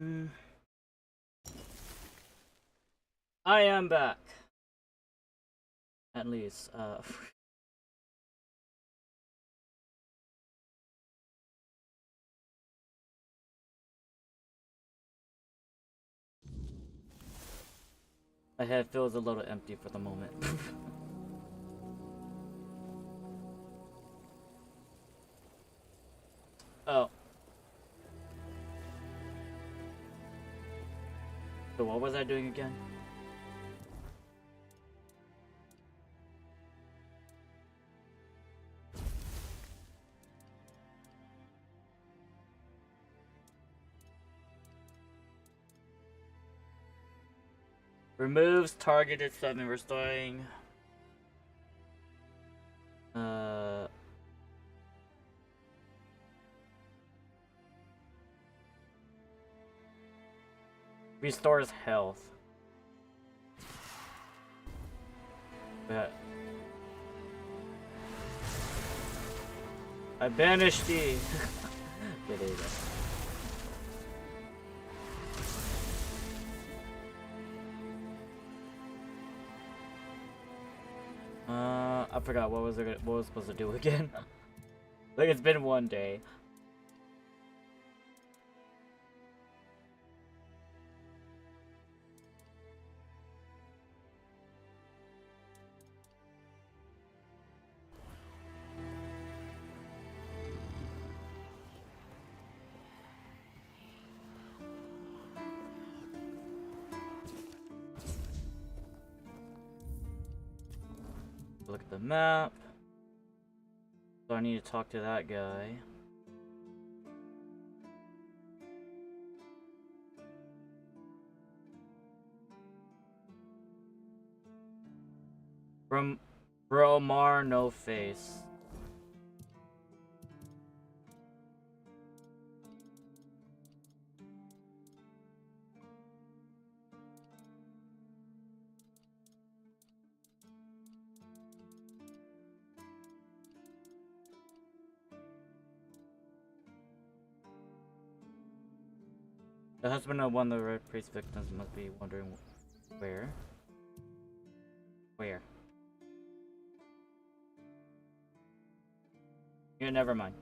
Mm. I am back. At least, my head feels a little empty for the moment. Oh. So what was I doing again? Removes targeted 7, restoring restores health. But I banished thee. Okay, there you go. I forgot what was I supposed to do again. Like it's been one day. Look at the map. So I need to talk to that guy. From Bromar, no face. The husband of one of the Red Priest victims must be wondering where. Where? Yeah, never mind.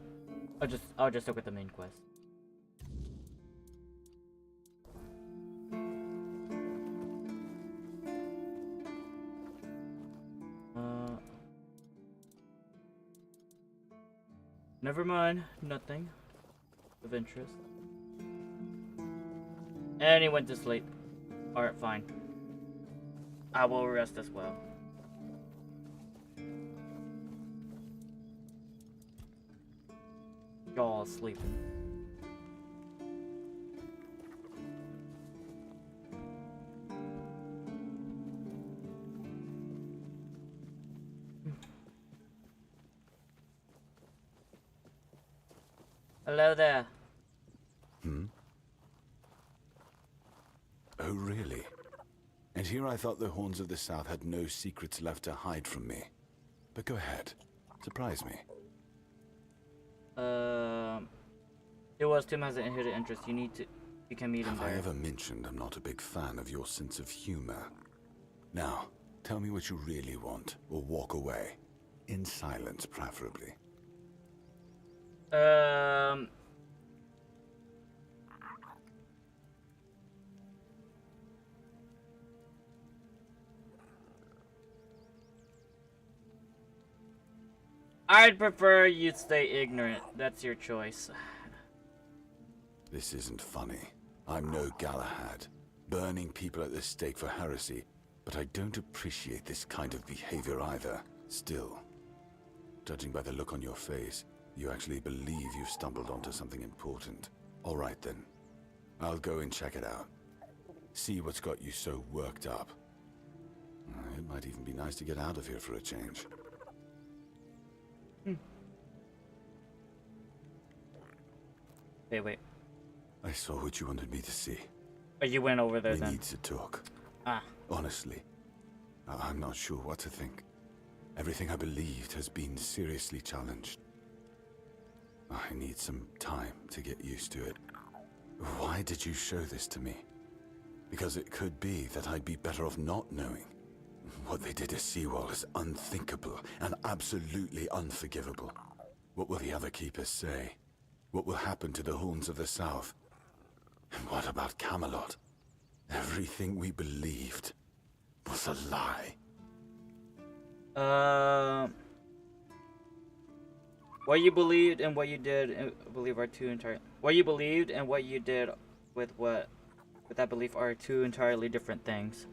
I'll just look at the main quest. Never mind. Nothing of interest. And he went to sleep. Alright, fine. I will rest as well. Y'all sleeping. Hello there. Oh, really? And here I thought the Horns of the South had no secrets left to hide from me. But go ahead. Surprise me. It was Tim has an hidden interest. You can meet him there. Have I ever mentioned I'm not a big fan of your sense of humor? Now, tell me what you really want, or walk away. In silence, preferably. I'd prefer you stay ignorant. That's your choice. This isn't funny. I'm no Galahad, burning people at the stake for heresy, but I don't appreciate this kind of behavior either. Still, judging by the look on your face, you actually believe you've stumbled onto something important. All right then. I'll go and check it out. See what's got you so worked up. It might even be nice to get out of here for a change. Wait. I saw what you wanted me to see. Oh, you went over there We then. need to talk. Ah. Honestly, I'm not sure what to think. Everything I believed has been seriously challenged. I need some time to get used to it. Why did you show this to me? Because it could be that I'd be better off not knowing. What they did to Seawall is unthinkable and absolutely unforgivable. What will the other keepers say? What will happen to the Horns of the South? And what about Camelot? Everything we believed was a lie. What you believed and what you did, I believe, are two entire. What you believed and what you did with that belief are two entirely different things.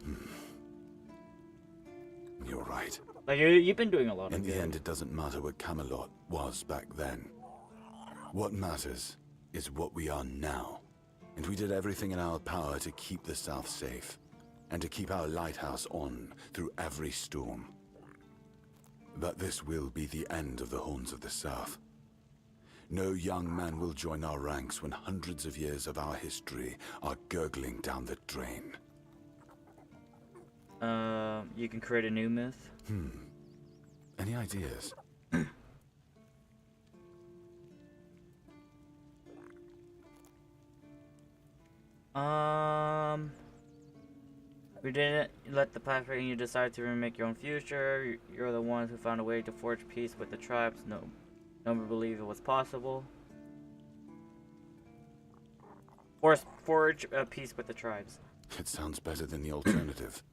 You're right. Like you've been doing a lot. In the end, it doesn't matter what Camelot was back then. What matters is what we are now. And we did everything in our power to keep the South safe, and to keep our lighthouse on through every storm. But this will be the end of the Horns of the South. No young man will join our ranks when hundreds of years of our history are gurgling down the drain. You can create a new myth. Any ideas? We didn't let the past break and you decided to remake your own future. You're the ones who found a way to forge peace with the tribes. No one believed it was possible. Forge peace with the tribes. It sounds better than the alternative.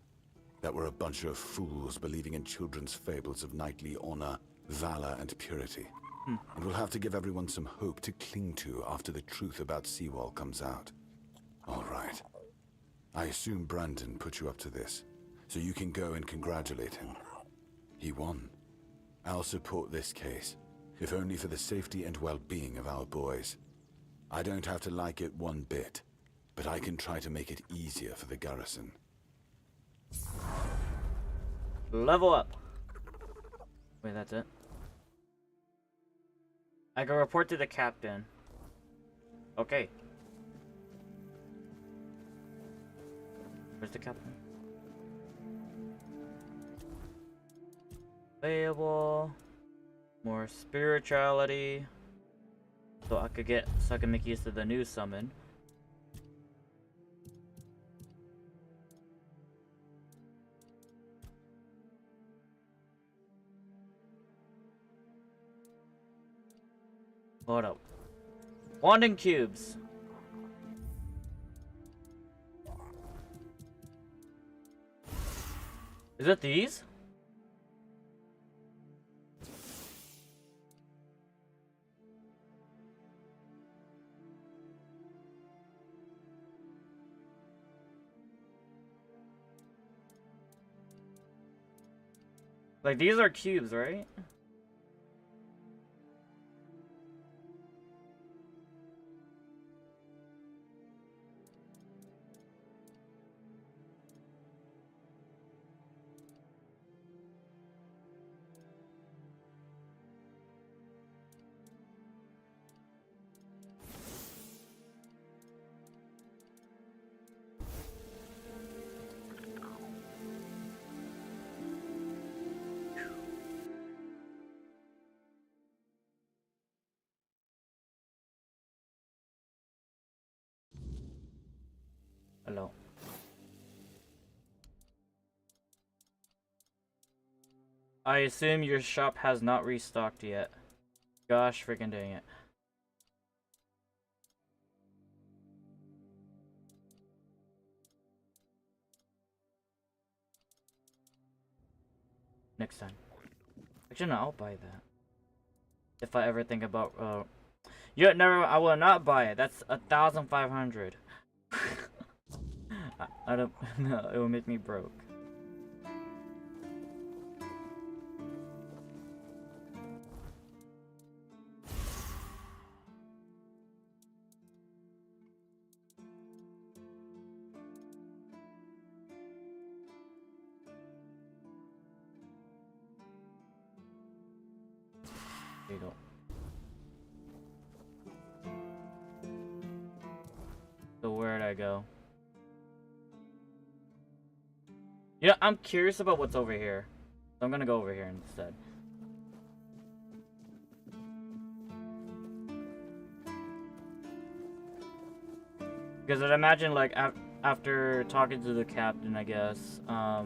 That we're a bunch of fools believing in children's fables of knightly honor, valor, and purity. And we'll have to give everyone some hope to cling to after the truth about Seawall comes out. All right. I assume Brandon put you up to this, so you can go and congratulate him. He won. I'll support this case, if only for the safety and well-being of our boys. I don't have to like it one bit, but I can try to make it easier for the garrison. Level up. Wait, that's it? I can report to the captain. Okay. Where's the captain? Available. More spirituality. So I can make use of the new summon. Hold up. Wanding cubes. Is it these? Like these are cubes, right? Hello. I assume your shop has not restocked yet. Gosh freaking dang it. Next time. Actually, no, I'll buy that. If I ever think about, yeah, never, I will not buy it. That's 1,500. I don't, no, it will make me broke. There you go. So where'd I go? Yeah, I'm curious about what's over here. So I'm gonna go over here instead. Because I'd imagine, like, after talking to the captain, I guess, I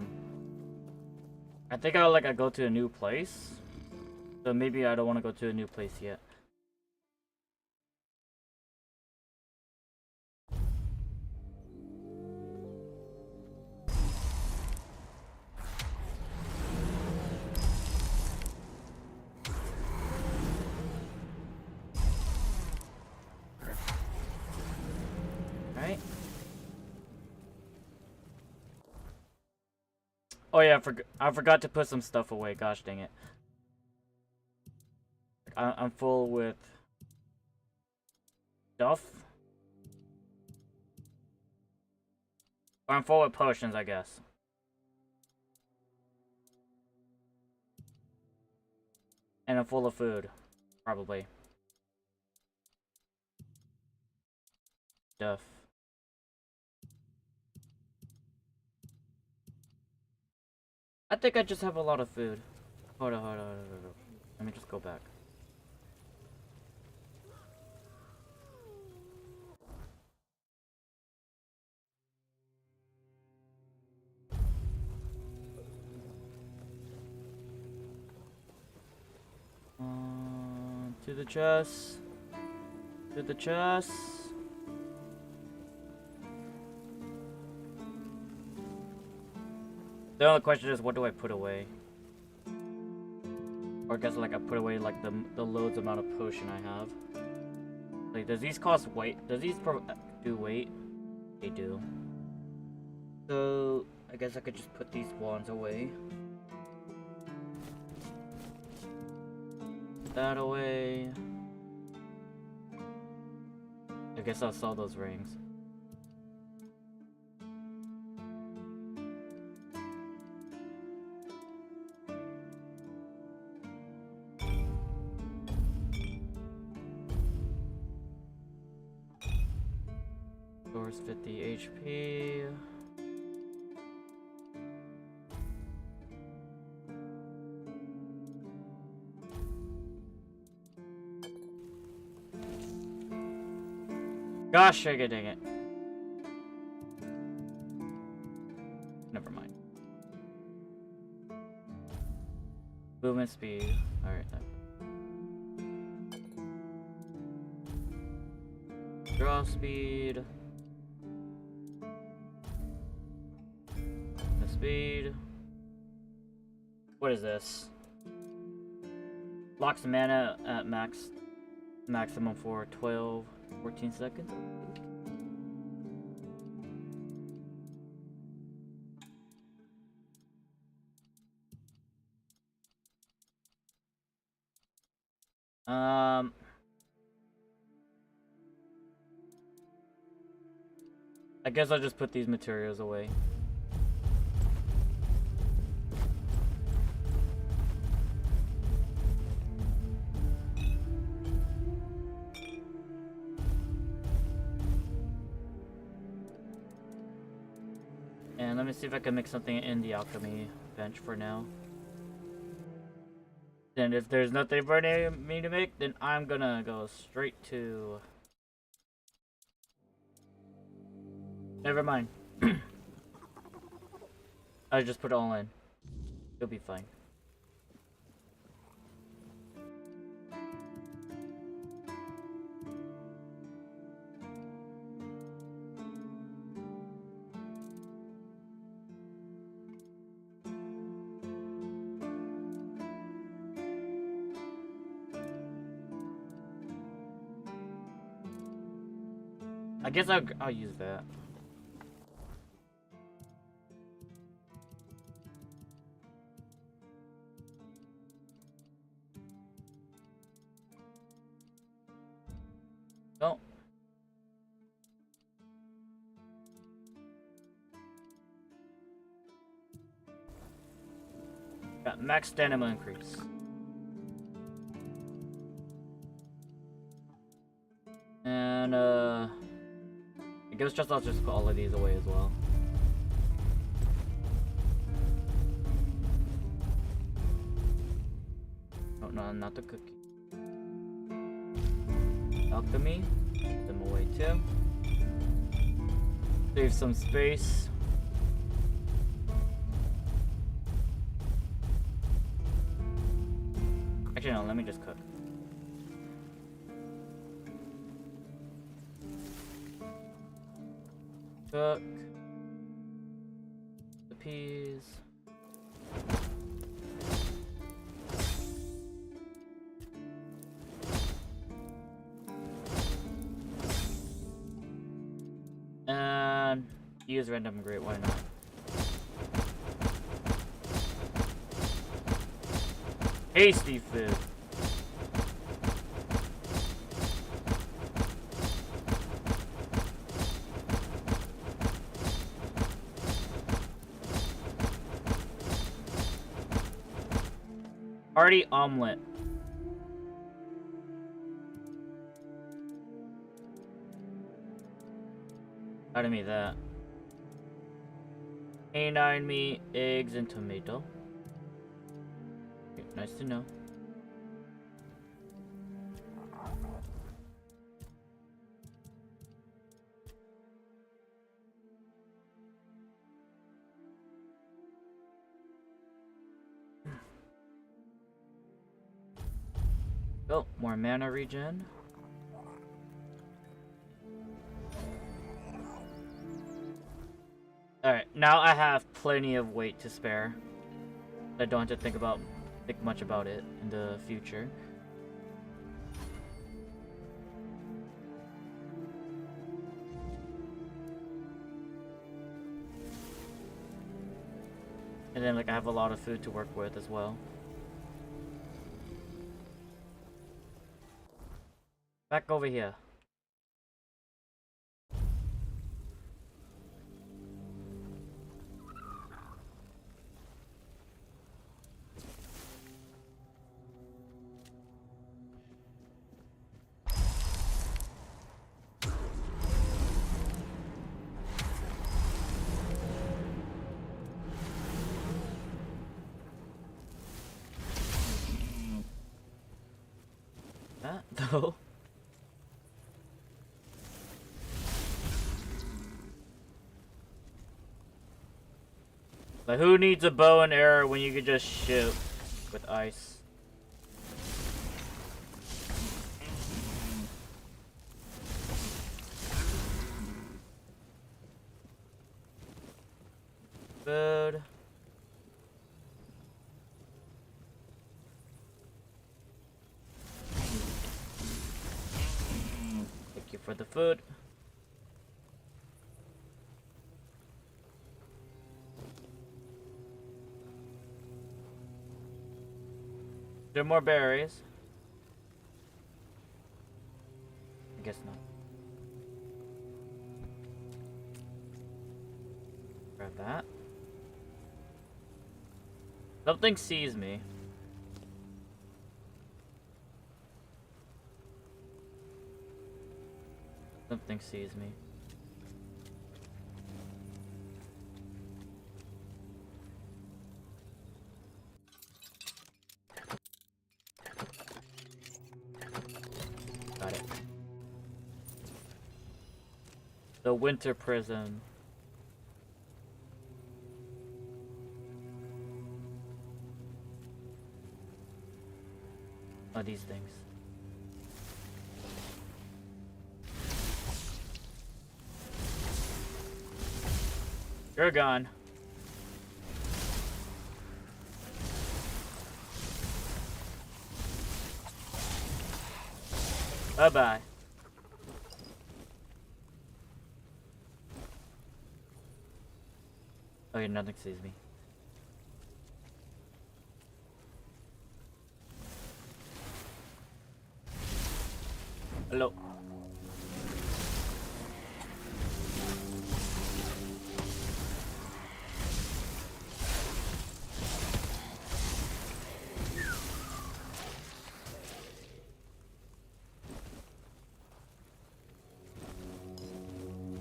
think I go to a new place. So maybe I don't want to go to a new place yet. Right? Oh yeah, I forgot to put some stuff away. Gosh dang it. I'm full with stuff. Or I'm full with potions, I guess. And I'm full of food. Probably. Stuff. I think I just have a lot of food. Hold on. Let me just go back. To the chest. To the chest. The only question is, what do I put away? Or I guess like I put away like the loads amount of potion I have. Like, does these cost weight? Does these do weight? They do. So I guess I could just put these wands away. Put that away. I guess I'll sell those rings. Doors 50 HP. Gosh, dang it. Never mind. Movement speed. Alright. Draw speed. Speed. What is this? Locks mana at maximum for 14 seconds. I guess I'll just put these materials away. And let me see if I can make something in the alchemy bench for now. Then if there's nothing for me to make, then I'm gonna go straight to... Never mind. I just put it all in. It'll be fine. I guess I'll use that. Oh. Got max stamina increase. And I guess I'll just put all of these away as well. Oh no, not the cookie. Alchemy, put them away too. Save some space. Actually, no, let me just cook. Cook the peas. And use random grate, why not? Tasty food. Hearty omelet. How do me that? Canine meat, eggs, and tomato. Okay, nice to know. Oh, more mana regen. Alright, now I have plenty of weight to spare. I don't have to think much about it in the future. And then like I have a lot of food to work with as well. Back over here. That though. But who needs a bow and arrow when you could just shoot with ice? Food. Thank you for the food. There are more berries. I guess not. Grab that. Something sees me. Something sees me. Got it. The winter prison. Oh, these things. You're gone. Bye-bye. Okay, nothing sees me. Hello.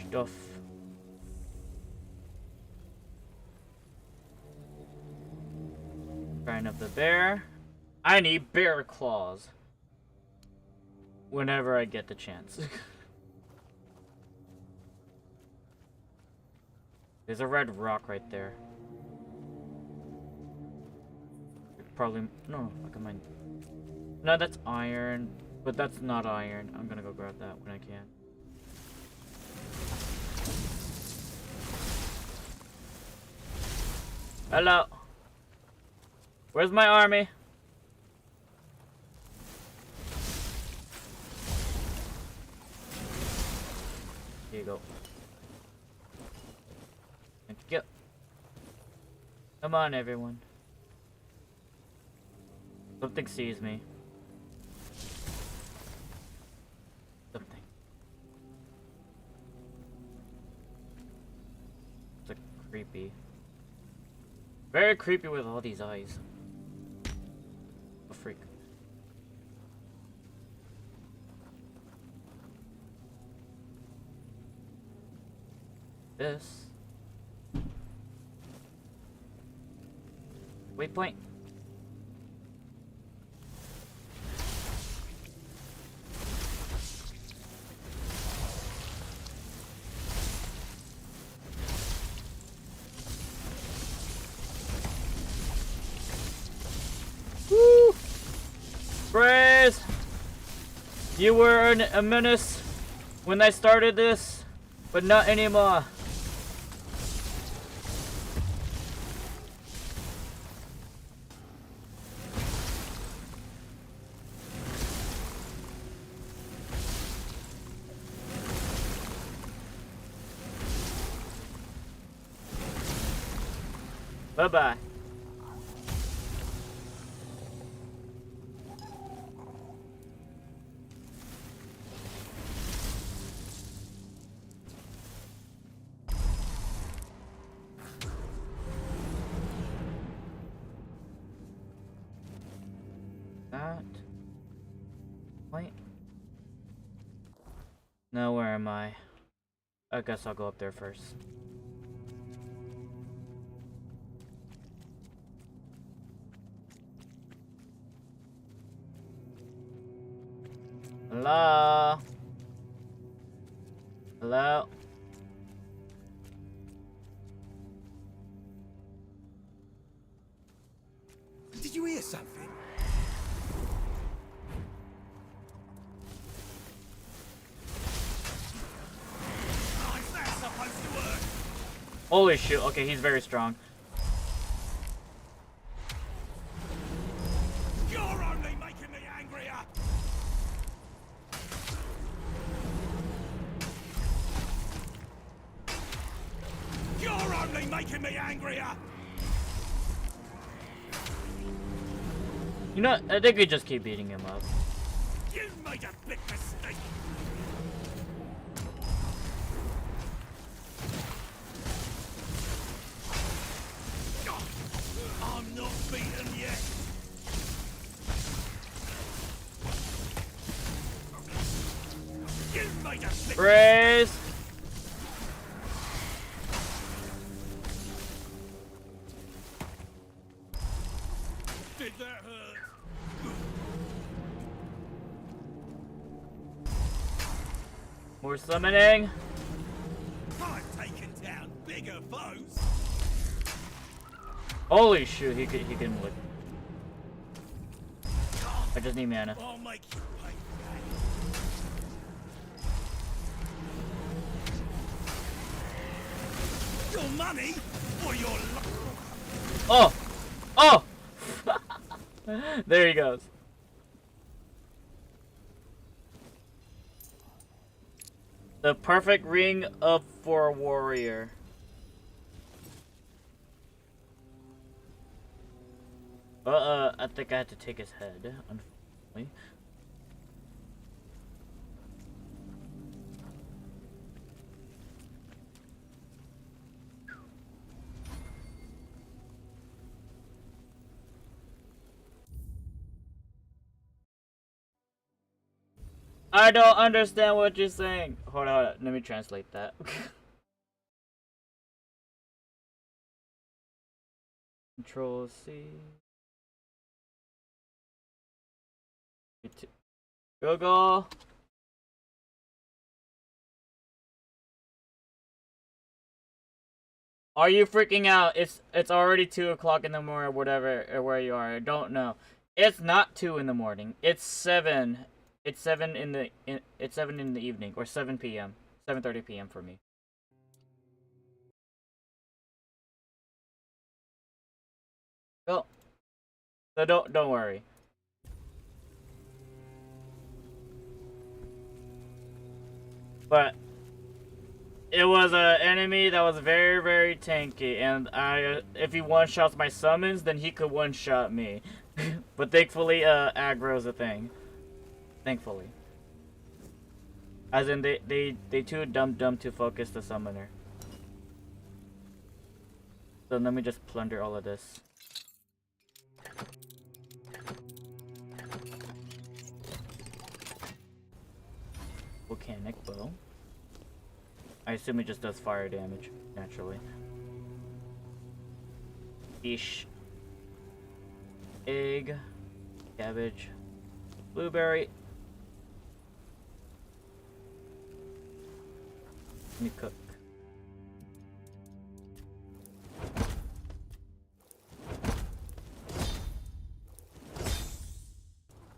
Stuff. Shrine of the bear. I need bear claws. Whenever I get the chance. There's a red rock right there. Probably no. I can mine. No, that's iron, but that's not iron. I'm gonna go grab that when I can. Hello. Where's my army? Here you go. Thank you. Come on, everyone. Something sees me. Something. It's like creepy. Very creepy with all these eyes. A freak. This. Waypoint. Woo! Praise! You were a menace when I started this, but not anymore. Bye-bye. That point. Now where am I? I guess I'll go up there first. Hello? Hello? Did you hear something? How's that supposed to work? Holy shit, okay, he's very strong. You're only making me angrier! You're only making me angrier! You know, I think we just keep beating him up. You made a big mistake! I'm not beaten yet! You made a big Praise! Did that hurt? More summoning. I've taken down bigger foes! Holy shoot, he can look. I just need mana. I'll make you pay for that. Your money or your life? Oh! Oh! There he goes. The perfect ring up for a warrior. I think I had to take his head, unfortunately. I don't understand what you're saying. Hold on, let me translate that. Control C. Google. Are you freaking out? It's already 2 o'clock in the morning or whatever, or where you are. I don't know. It's not 2 in the morning. It's 7. It's 7 in the it's 7 in the evening, or 7 p.m. 7:30 p.m. for me. Well, so don't worry. But it was an enemy that was very, very tanky, and if he one-shots my summons, then he could one-shot me. But thankfully, aggro's a thing. Thankfully. As in, they too dumb to focus the summoner. So let me just plunder all of this. Volcanic bow. I assume it just does fire damage, naturally. Fish. Egg. Cabbage. Blueberry. Let me cook.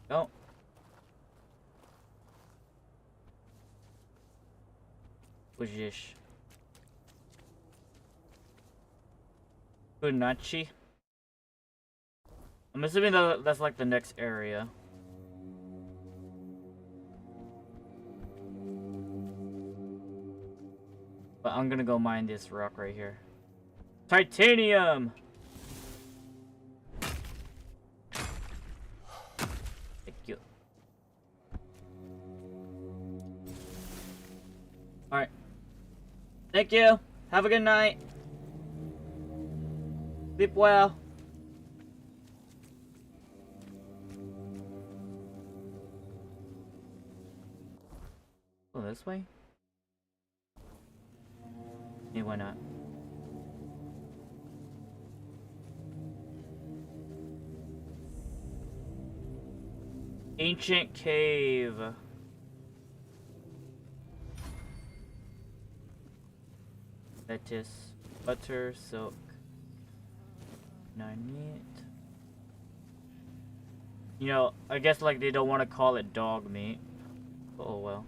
Oh. What's this? Bunachi. I'm assuming that's like the next area. But I'm gonna go mine this rock right here. Titanium! Thank you. Alright. Thank you. Have a good night. Sleep well. Oh, this way? Yeah, why not? Ancient cave. Lettuce, butter, silk, 9 meat. You know, I guess like they don't want to call it dog meat. Oh well.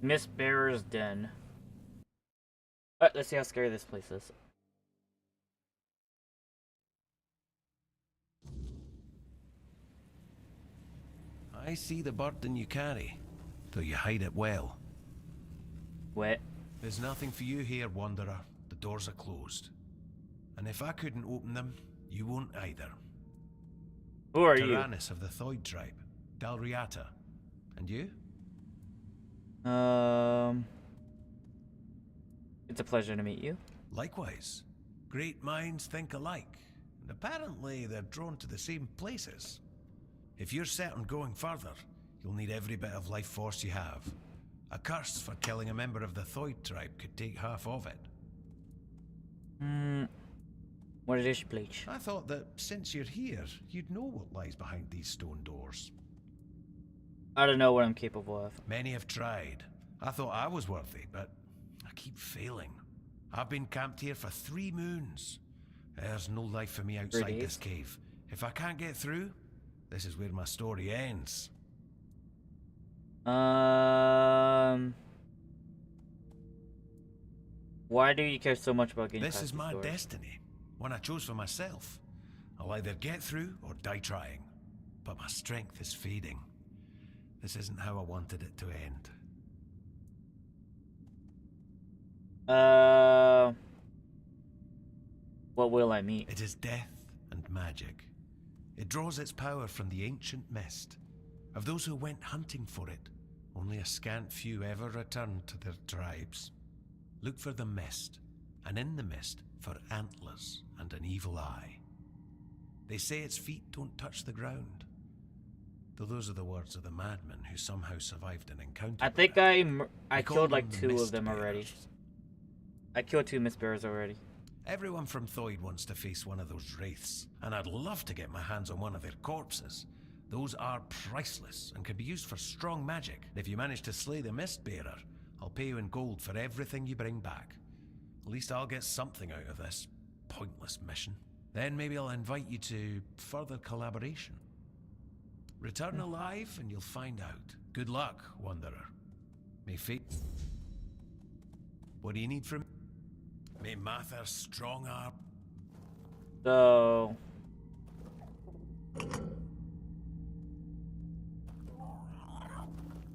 Miss Bearer's Den. Alright, let's see how scary this place is. I see the burden you carry, though you hide it well. What? There's nothing for you here, Wanderer. The doors are closed. And if I couldn't open them, you won't either. Who are Tyrannus of the Thoid tribe, Dalriata. And you? It's a pleasure to meet you. Likewise. Great minds think alike. And apparently they're drawn to the same places. If you're set on going further, you'll need every bit of life force you have. A curse for killing a member of the Thoid tribe could take half of it. What is this place? I thought that since you're here, you'd know what lies behind these stone doors. I don't know what I'm capable of. Many have tried. I thought I was worthy, but I keep failing. I've been camped here for 3 moons. There's no life for me outside this cave. If I can't get through, this is where my story ends. Why do you care so much about getting This past is these my doors? destiny, one I chose for myself. I'll either get through or die trying. But my strength is fading. This isn't how I wanted it to end. What will I meet? It is death and magic. It draws its power from the ancient mist. Of those who went hunting for it, only a scant few ever returned to their tribes. Look for the mist, and in the mist for antlers and an evil eye. They say its feet don't touch the ground. Though those are the words of the madman who somehow survived an encounter. I think I They call killed like them 2 of mist them already. bearers. I killed 2 Miss Bears already. Everyone from Thoid wants to face one of those wraiths, and I'd love to get my hands on one of their corpses. Those are priceless and can be used for strong magic. If you manage to slay the Mistbearer, I'll pay you in gold for everything you bring back. At least I'll get something out of this pointless mission. Then maybe I'll invite you to further collaboration. Return alive and you'll find out. Good luck, Wanderer. May fate... What do you need from me? May Mather's strong arm... So...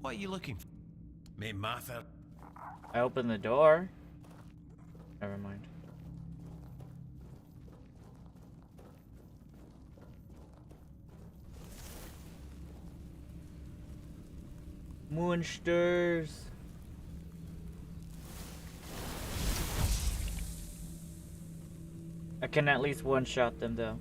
What are you looking for? May Mather... I opened the door. Never mind. Monsters. I can at least one-shot them though.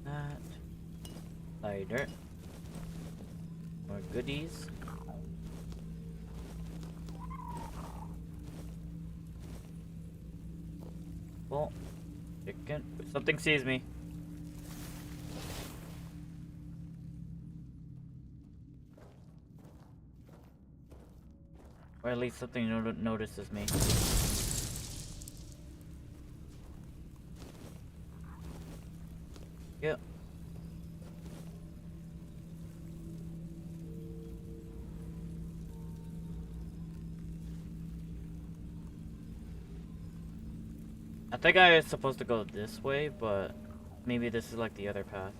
That. Lighter. More goodies. Well, chicken. Something sees me. Or at least something notices me. Yep. I think I was supposed to go this way, but maybe this is like the other path.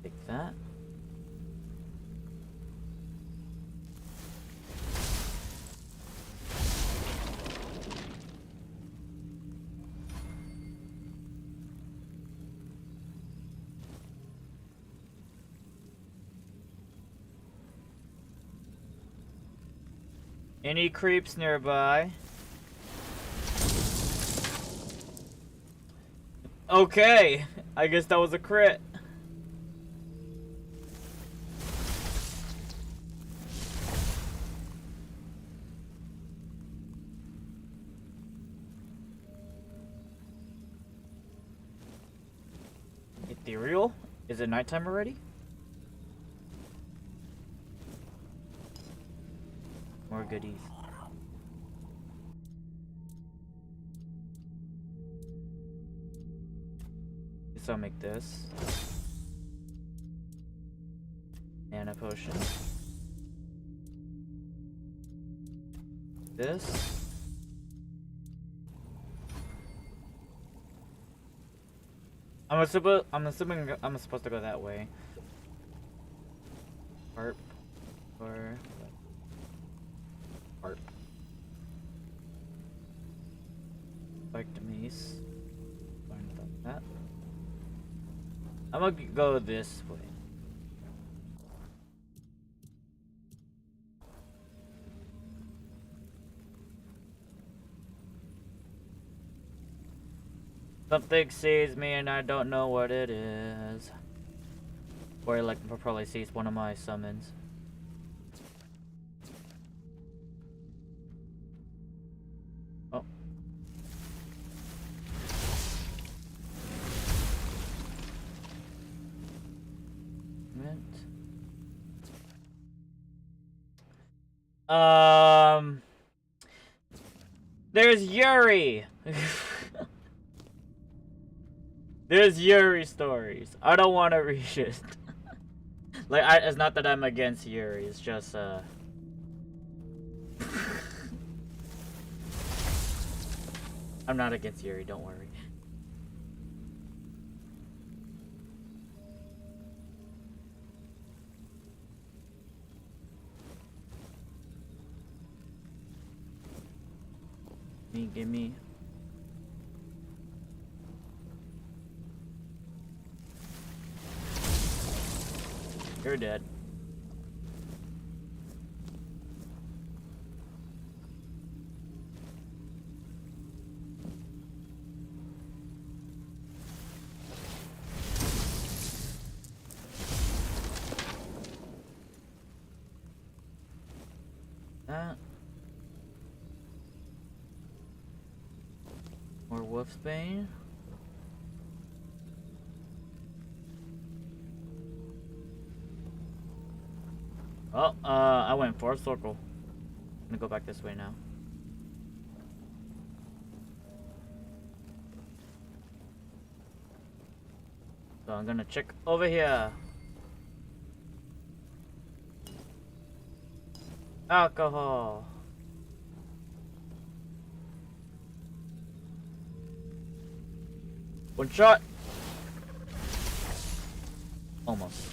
Take that. Any creeps nearby? Okay, I guess that was a crit. Ethereal? Is it nighttime already? More goodies. Guess I'll make this. Mana potion. This. I'm assuming I'm supposed to go that way. Harp. Or... Harp. Spiked mace. Fine with that. I'm gonna go this way. Something sees me and I don't know what it is. Or like probably sees one of my summons. Oh. There's Yuri. There's Yuri stories. I don't want to read it. Like, it's not that I'm against Yuri. It's just I'm not against Yuri. Don't worry. Give me. You're dead. that. More Wolfsbane. Oh, I went for a circle. I'm gonna go back this way now. So I'm gonna check over here. Alcohol. One shot. Almost.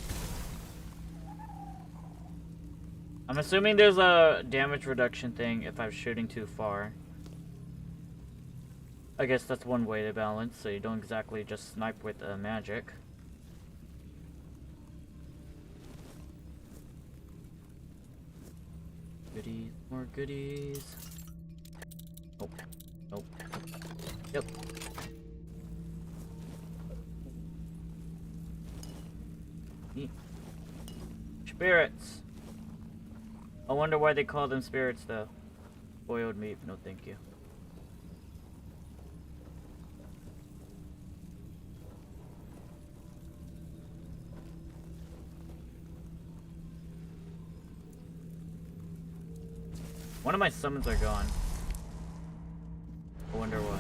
I'm assuming there's a damage reduction thing if I'm shooting too far. I guess that's one way to balance, so you don't exactly just snipe with magic. Goodies, more goodies. Nope. Nope. Yep. Neat. Spirits. I wonder why they call them spirits though. Boiled meat, no thank you. One of my summons are gone. I wonder why.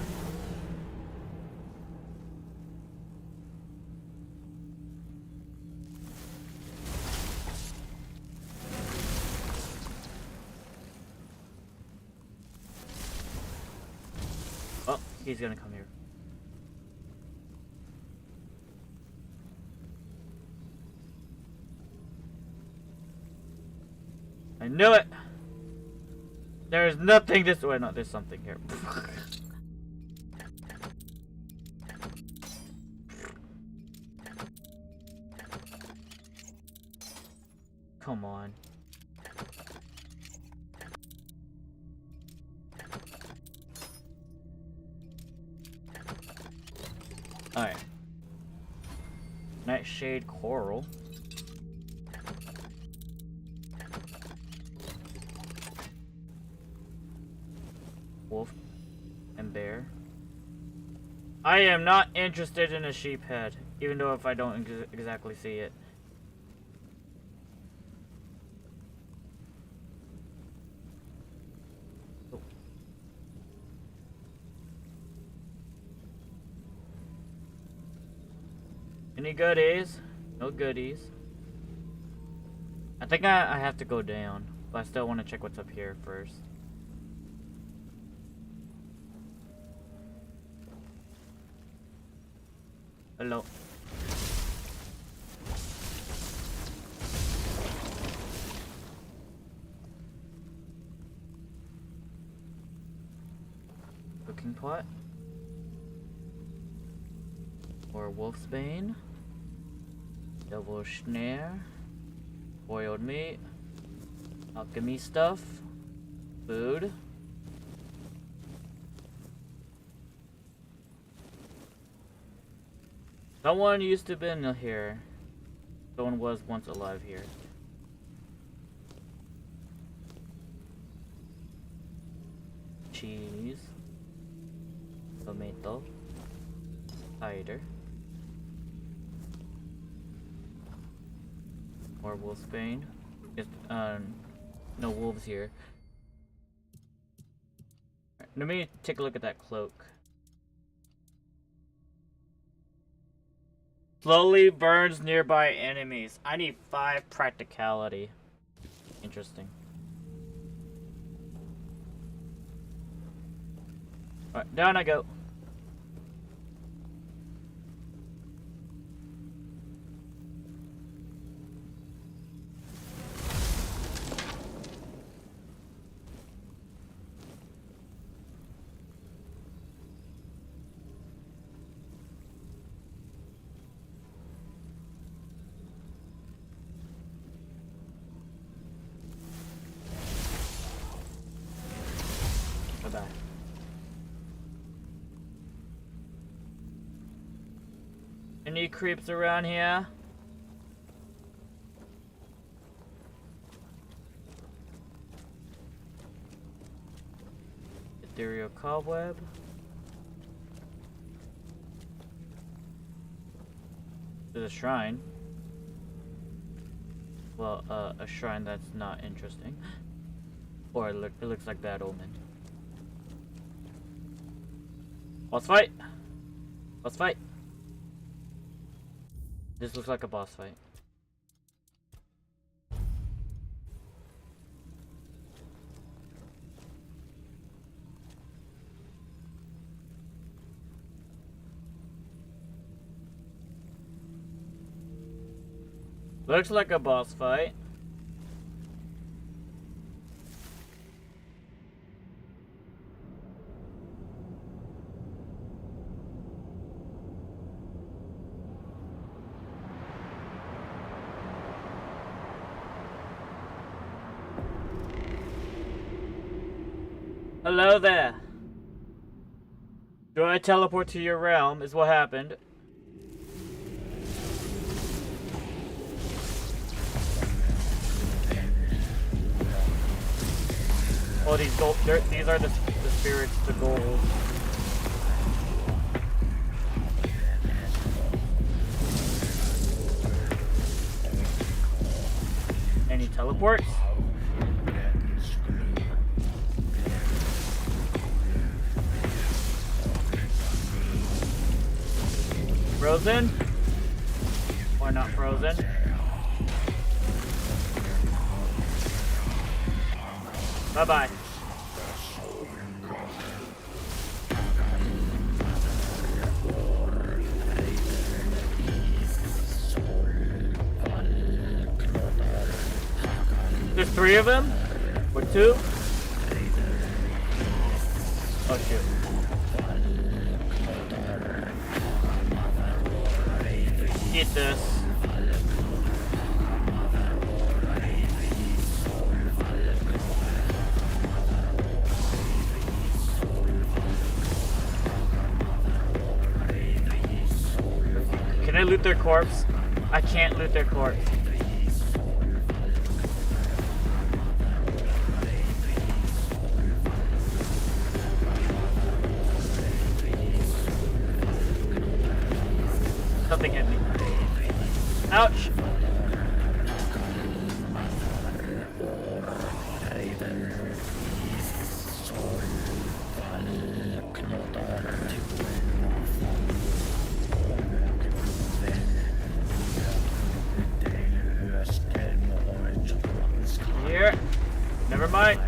Oh, he's gonna come here. I knew it! There's nothing this way. No, there's something here. Come on. Alright. Nightshade Coral. Wolf and bear. I am not interested in a sheep head, even though if I don't exactly see it. Oh. Any goodies? No goodies. I think I have to go down, but I still want to check what's up here first. Hello. Cooking pot. Or Wolfsbane. Double snare. Boiled meat. Alchemy stuff. Food. Someone used to been here. Someone was once alive here. Cheese. Tomato. Cider. More Wolfsbane. Just, no wolves here. Right, let me take a look at that cloak. Slowly burns nearby enemies. I need 5 practicality. Interesting. Alright, down I go. Bye-bye. Any creeps around here? ethereal cobweb. There's a shrine. Well, a shrine that's not interesting. Or it looks like Bad Omen. Boss fight! Boss fight! This looks like a boss fight. Looks like a boss fight. Hello there. Do I teleport to your realm is what happened. Oh, these are the spirits, the gold. Any teleports? Frozen? Or not frozen? Bye-bye. There's 3 of them? Or 2? Oh shoot. Eat this. Can I loot their corpse? I can't loot their corpse. Something hit me. Ouch! Here. Never mind.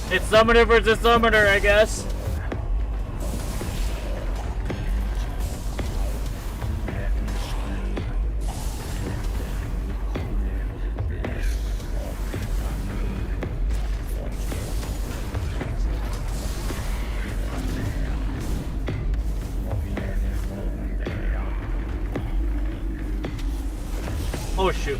It's summoner versus summoner, I guess. Oh shoot.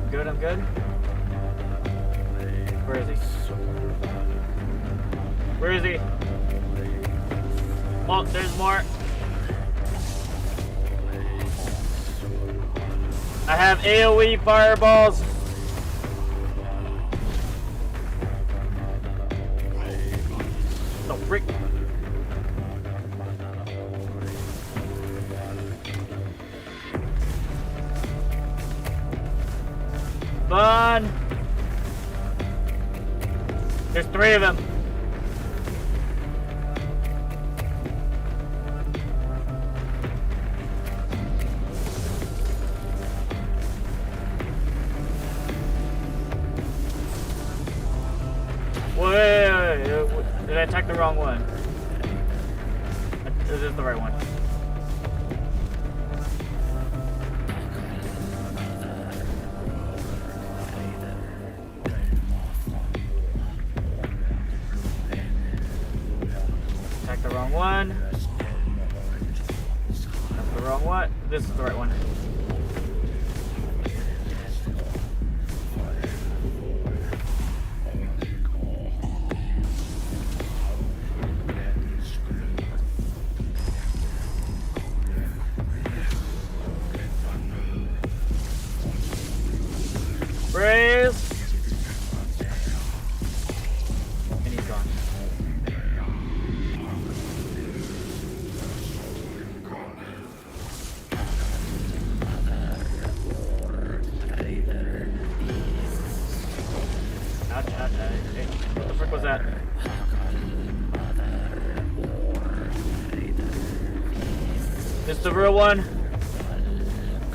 Good, I'm good. Where is he? Where is he? Oh, there's more. I have AoE fireballs. The frick. Fun. There's 3 of them. Wait. Did I attack the wrong one? This is the right one. Attack the wrong one. That's the wrong one. This is the right one. What the frick was that? This is the real one.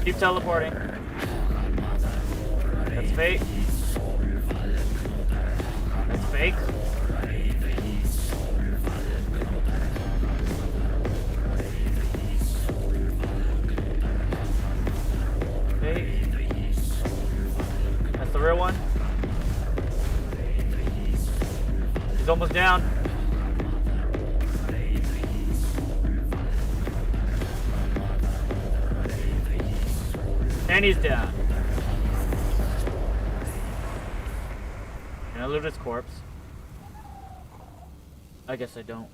Keep teleporting. That's fake. That's fake. Fake. That's the real one. He's almost down. And he's down. Can I loot his corpse? I guess I don't.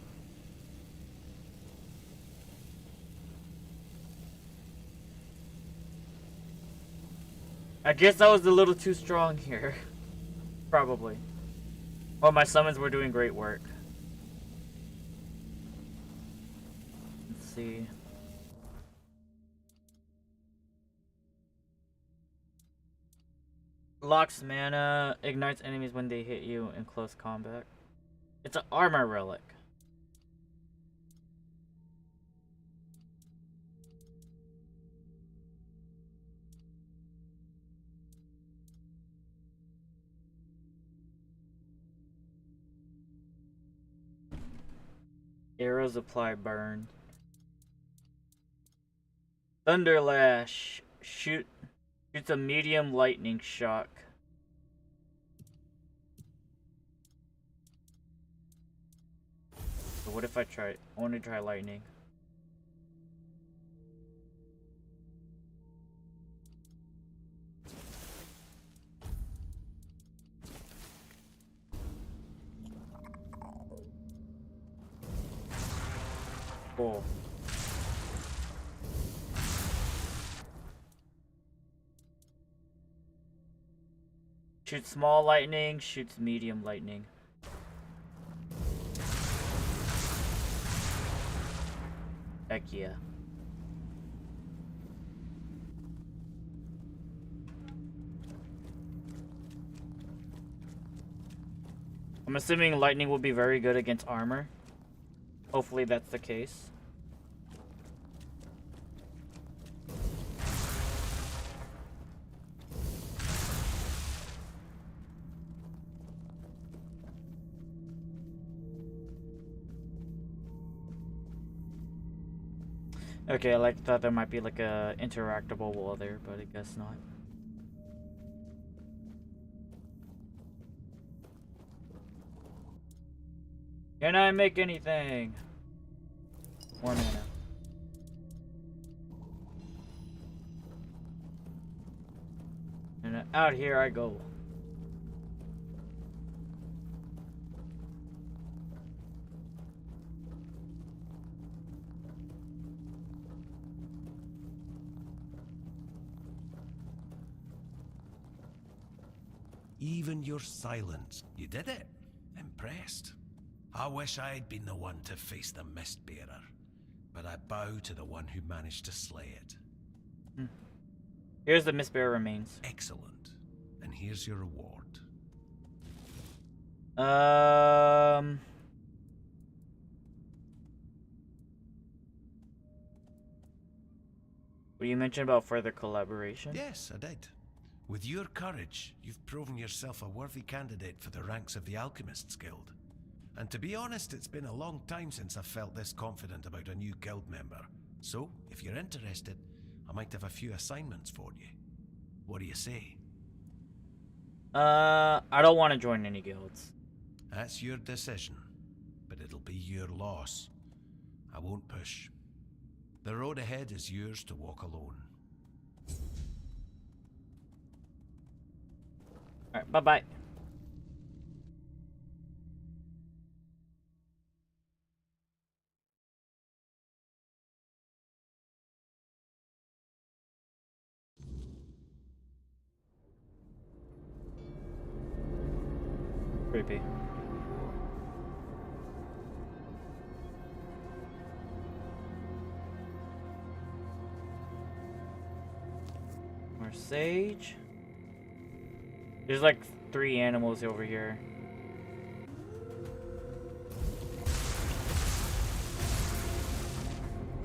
I guess I was a little too strong here. Probably. Oh, my summons were doing great work. Let's see. Locks mana, ignites enemies when they hit you in close combat. It's an armor relic. Arrows apply burn. Thunderlash. Shoots a medium lightning shock. So what if I want to try lightning? Cool. Shoots small lightning, shoots medium lightning. Heck yeah. I'm assuming lightning will be very good against armor. Hopefully that's the case. Okay, I thought there might be like a interactable wall there, but I guess not. Can I make anything? More mana. And out here I go. Even your silence. You did it. Impressed. I wish I'd been the one to face the Mistbearer, but I bow to the one who managed to slay it. Here's the Mistbearer remains. Excellent. And here's your reward. What you mentioned about further collaboration? Yes, I did. With your courage, you've proven yourself a worthy candidate for the ranks of the Alchemists Guild. And to be honest, it's been a long time since I've felt this confident about a new guild member. So, if you're interested, I might have a few assignments for you. What do you say? I don't want to join any guilds. That's your decision, but it'll be your loss. I won't push. The road ahead is yours to walk alone. Alright, bye-bye. Creepy. More sage. There's like 3 animals over here.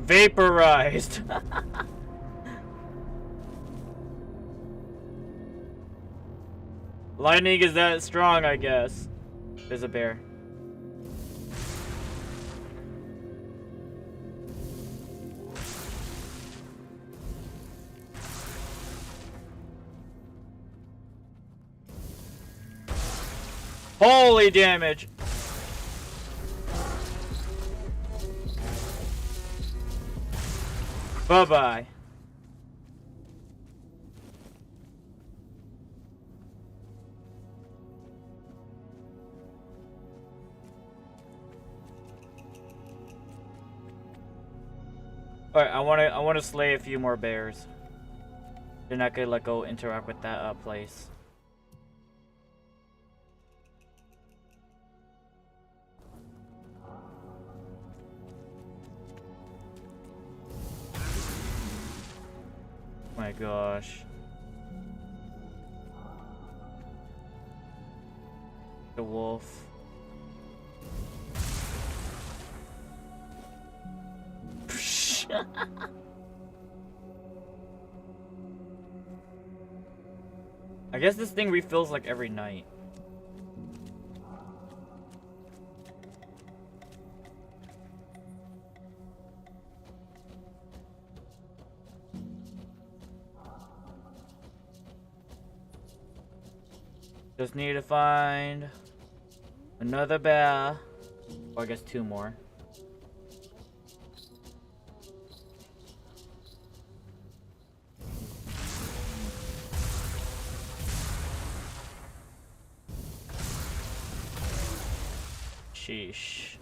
Vaporized. Lightning is that strong, I guess. There's a bear. Holy damage! Bye-bye. Alright, I wanna slay a few more bears. Then I could go interact with that place. My gosh. The wolf. I guess this thing refills like every night. Just need to find another bear. Or I guess 2 more. Sheesh.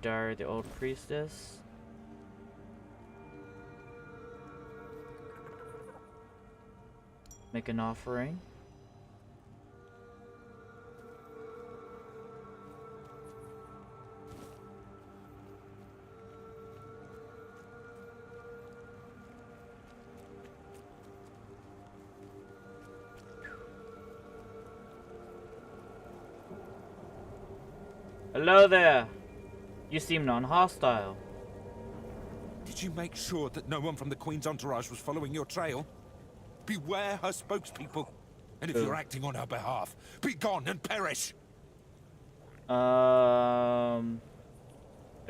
Dar the old priestess. Make an offering. Hello there. You seem non-hostile. Did you make sure that no one from the Queen's entourage was following your trail? Beware her spokespeople. And if you're acting on her behalf, be gone and perish! The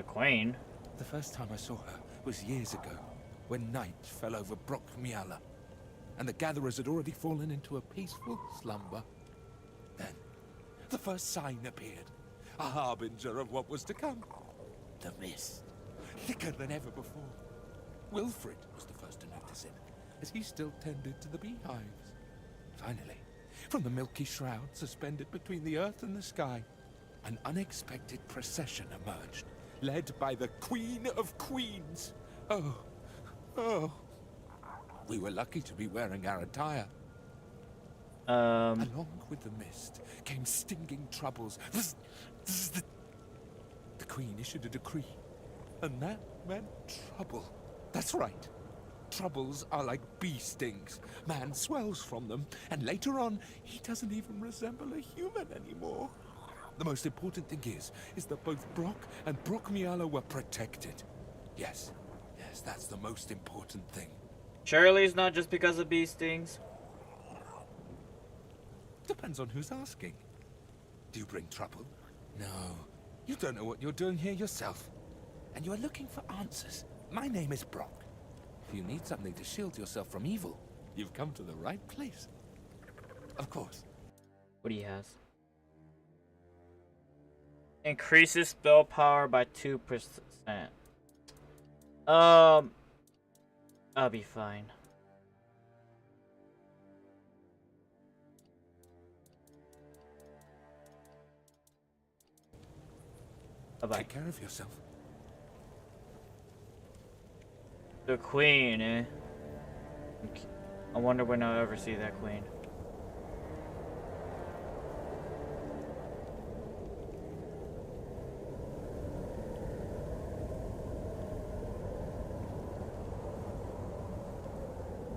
Queen? The first time I saw her was years ago, when night fell over Brock Miala, and the gatherers had already fallen into a peaceful slumber. Then, the first sign appeared, a harbinger of what was to come. The mist, thicker than ever before. Wilfred was the first to notice it, as he still tended to the beehives. Finally, from the milky shroud suspended between the earth and the sky, an unexpected procession emerged, led by the Queen of Queens. Oh. We were lucky to be wearing our attire. Along with the mist came stinging troubles. The Queen issued a decree, and that meant trouble. That's right. Troubles are like bee stings. Man swells from them, and later on, he doesn't even resemble a human anymore. The most important thing is that both Brock and Brock Miala were protected. Yes, that's the most important thing. Surely it's not just because of bee stings. Depends on who's asking. Do you bring trouble? No. You don't know what you're doing here yourself. And you're looking for answers. My name is Brock. If you need something to shield yourself from evil, you've come to the right place. Of course. What do you have? Increases spell power by 2%. I'll be fine. Bye-bye. Take care of yourself. The Queen, eh? I wonder when I'll ever see that Queen.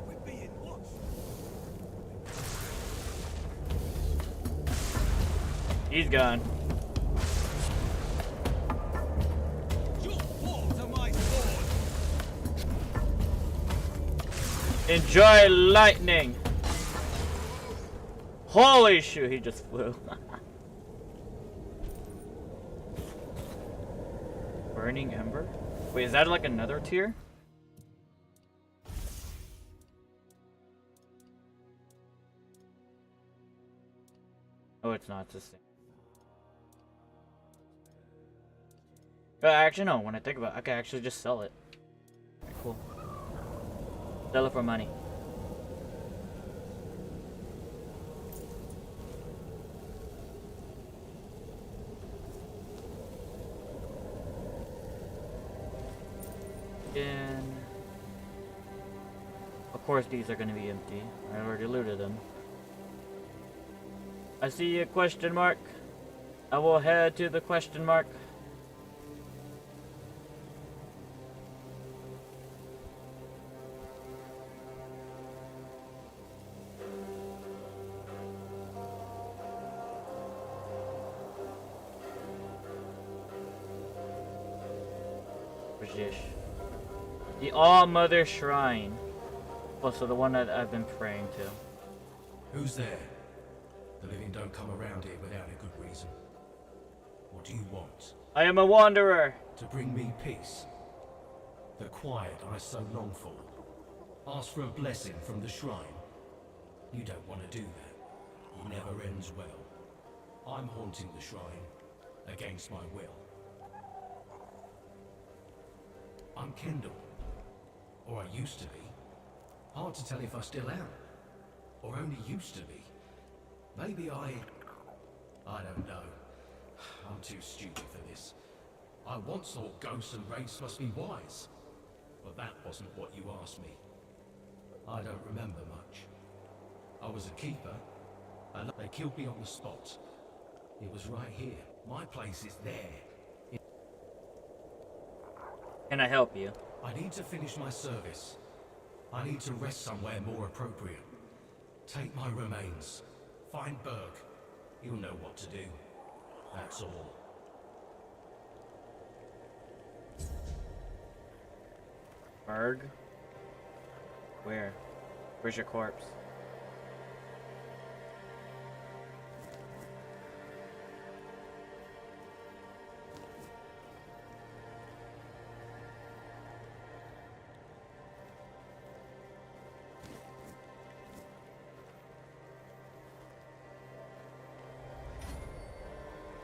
We're being watched. He's gone. Enjoy lightning! Holy shoot, he just flew. Burning Ember? Wait, is that like another tier? Oh, it's not. It's the same. Actually, no. When I think about it, I could actually just sell it. Okay, cool. Sell it for money. And of course, these are going to be empty. I already looted them. I see a question mark. I will head to the question mark. Where's this? The All-Mother Shrine. Oh, so the one that I've been praying to. Who's there? The living don't come around here without a good reason. What do you want? I am a wanderer. To bring me peace? The quiet I so long for? Ask for a blessing from the shrine? You don't want to do that. It never ends well. I'm haunting the shrine, against my will. I'm Kendall. Or I used to be. Hard to tell if I still am. Or only used to be. Maybe I don't know. I'm too stupid for this. I once thought ghosts and wraiths must be wise. But that wasn't what you asked me. I don't remember much. I was a keeper, and they killed me on the spot. It was right here. My place is there. Can I help you? I need to finish my service. I need to rest somewhere more appropriate. Take my remains. Find Berg. He'll know what to do. That's all. Berg? Where? Where's your corpse?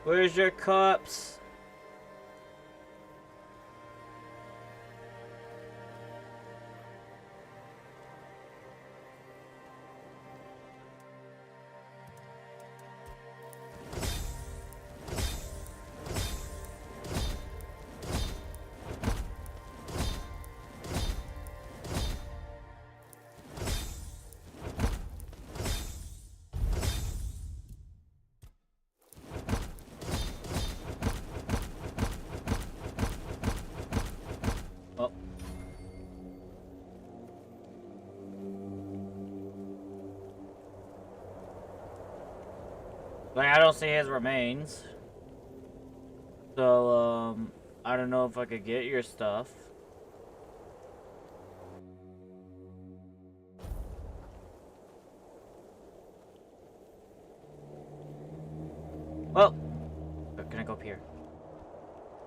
Where's your corpse? Like, I don't see his remains. So, I don't know if I could get your stuff. Well, can I go up here?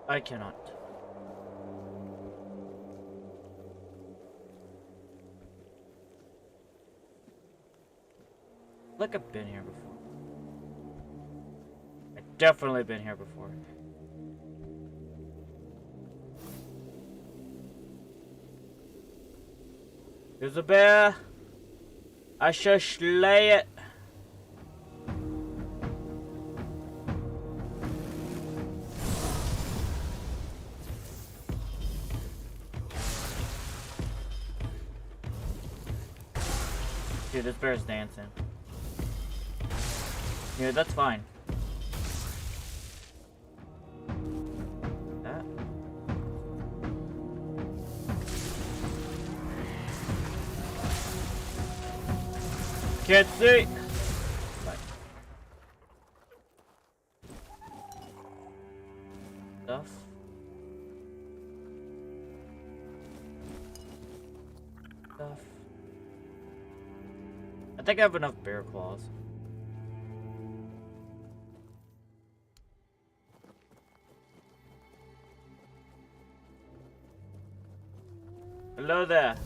I cannot. Like I've been here before. Definitely been here before. There's a bear. I shall slay it. Dude, this bear's dancing. Yeah, that's fine. Can't see. Right. Stuff. Stuff. think I have enough bear claws. Hello there.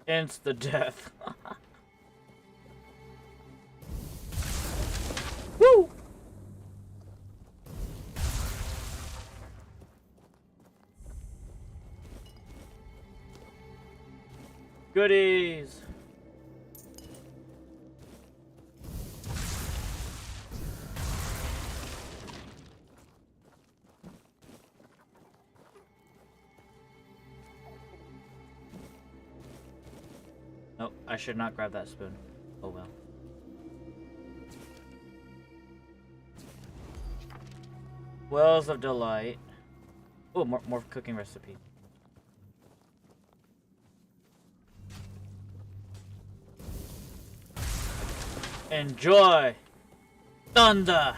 Insta death. Woo! Goodies. Nope, I should not grab that spoon. Oh well. Wells of Delight. Oh, more cooking recipe. Enjoy! Thunder!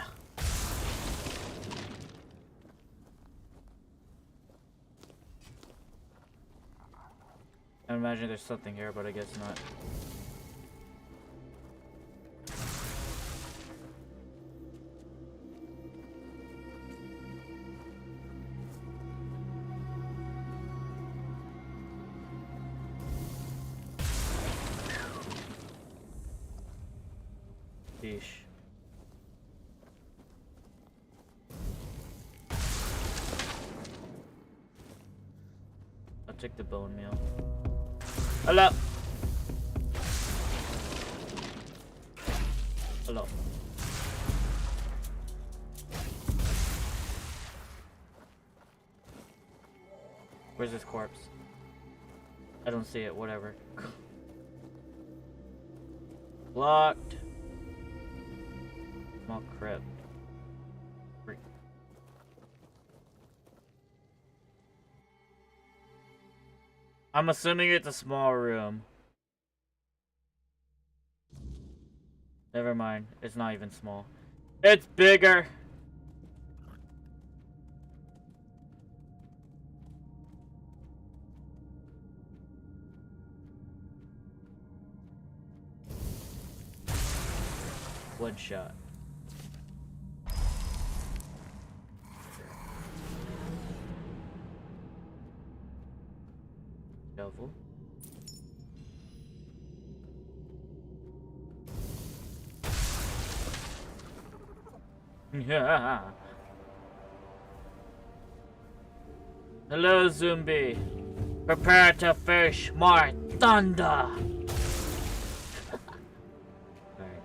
I imagine there's something here, but I guess not. Sheesh. I'll take the bone meal. Hello. Hello. Where's this corpse? I don't see it, whatever. Locked. Small crypt. Freak. I'm assuming it's a small room. Never mind, it's not even small. It's bigger! One shot. Shovel. Yeah. Hello, zombie. Prepare to fish more thunder. Alright.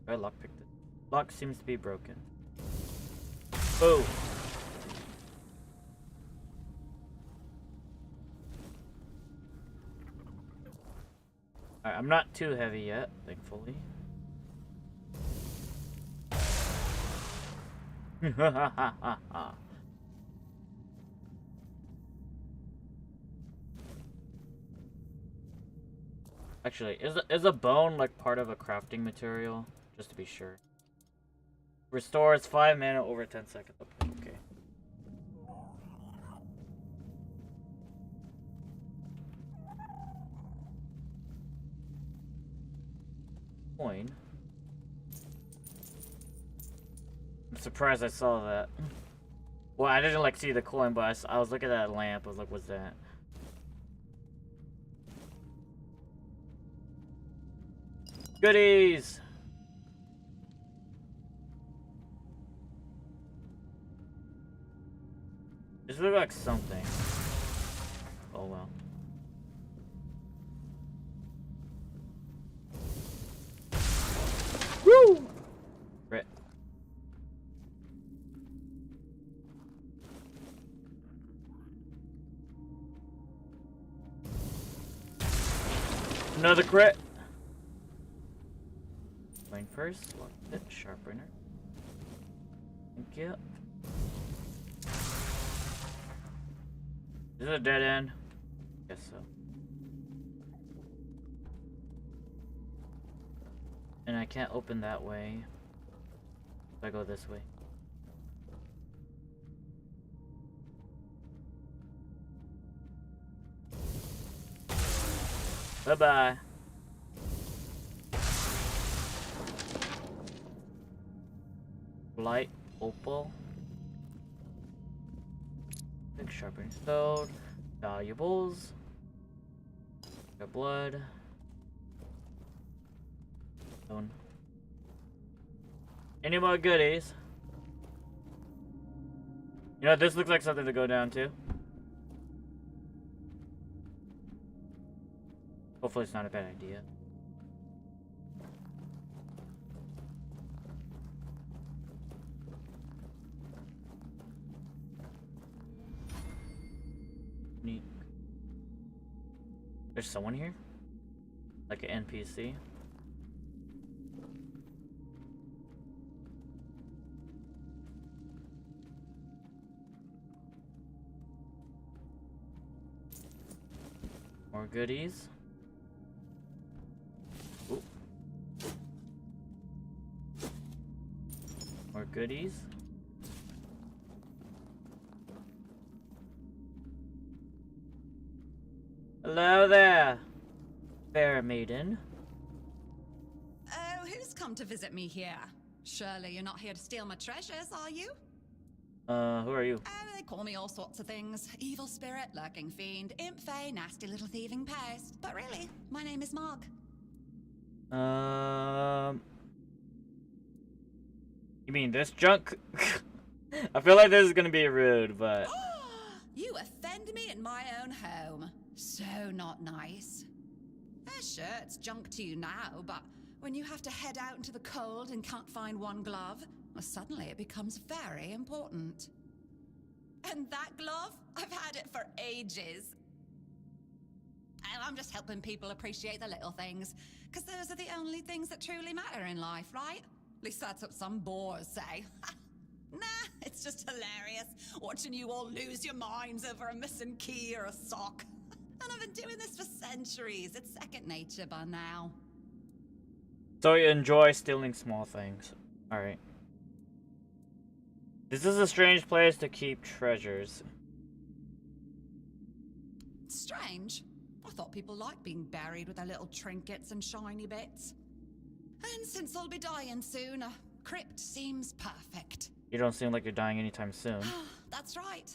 I lockpicked it. Lock seems to be broken. Oh. Alright, I'm not too heavy yet, thankfully. Actually, is a bone like part of a crafting material? Just to be sure. Restores 5 mana over 10 seconds. Okay. Coin. I'm surprised I saw that. Well, I didn't like see the coin, but I was looking at that lamp. I was like, what's that? Goodies! This looks like something. Oh well. Woo! Crit. Another crit. Going first. Lock it. Sharpener. Thank you. Is it a dead end? Guess so. And I can't open that way. If I go this way. Bye-bye. Light opal. Big sharpening stone. Valuables. Got blood. Stone. Any more goodies? You know, this looks like something to go down to. Hopefully it's not a bad idea. Neat. There's someone here? Like an NPC? More goodies. Ooh. More goodies. Hello there, fair maiden. Oh, who's come to visit me here? Surely you're not here to steal my treasures, are you? Who are you? Oh, they call me all sorts of things. Evil spirit, lurking fiend, imp fae, nasty little thieving pest. But really, my name is Marg. You mean this junk? I feel like this is gonna be rude, but... You offend me in my own home. So not nice. Sure, it's junk to you now, but when you have to head out into the cold and can't find one glove, well, suddenly it becomes very important. And that glove? I've had it for ages. And I'm just helping people appreciate the little things, because those are the only things that truly matter in life, right? At least that's what some bores say. Nah, it's just hilarious, watching you all lose your minds over a missing key or a sock. And I've been doing this for centuries. It's second nature by now. So you enjoy stealing small things. Alright. This is a strange place to keep treasures. Strange. I thought people liked being buried with their little trinkets and shiny bits. And since I'll be dying soon, a crypt seems perfect. You don't seem like you're dying anytime soon. That's right.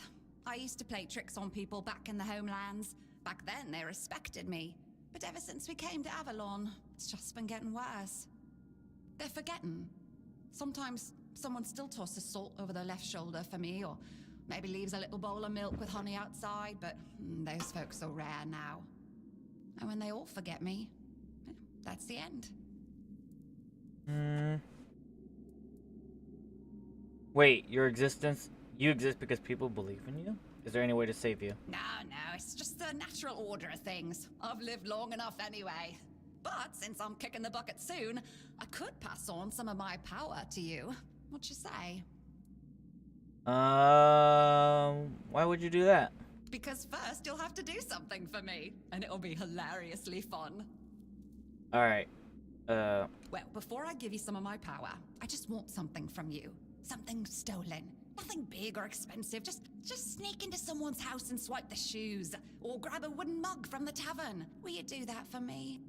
I used to play tricks on people back in the homelands. Back then, they respected me. But ever since we came to Avalon, it's just been getting worse. They're forgetting. Sometimes someone still tosses salt over their left shoulder for me, or maybe leaves a little bowl of milk with honey outside, but those folks are rare now. And when they all forget me, that's the end. Wait, you exist because people believe in you? Is there any way to save you? No, it's just the natural order of things. I've lived long enough anyway. But since I'm kicking the bucket soon, I could pass on some of my power to you. What you say? Why would you do that? Because first you'll have to do something for me, and it'll be hilariously fun. Alright. Well, before I give you some of my power, I just want something from you. Something stolen. Nothing big or expensive. Just sneak into someone's house and swipe the shoes. Or grab a wooden mug from the tavern. Will you do that for me?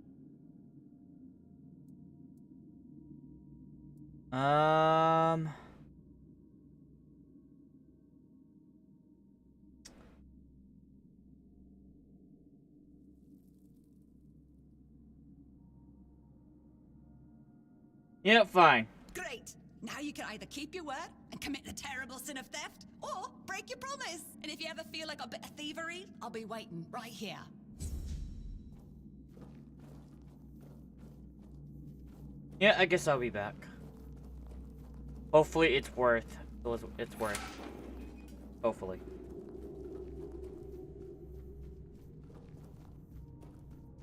Yeah, fine. Great. Now you can either keep your word and commit the terrible sin of theft, or break your promise. And if you ever feel like a bit of thievery, I'll be waiting right here. Yeah, I guess I'll be back. Hopefully it's worth. It's worth. Hopefully.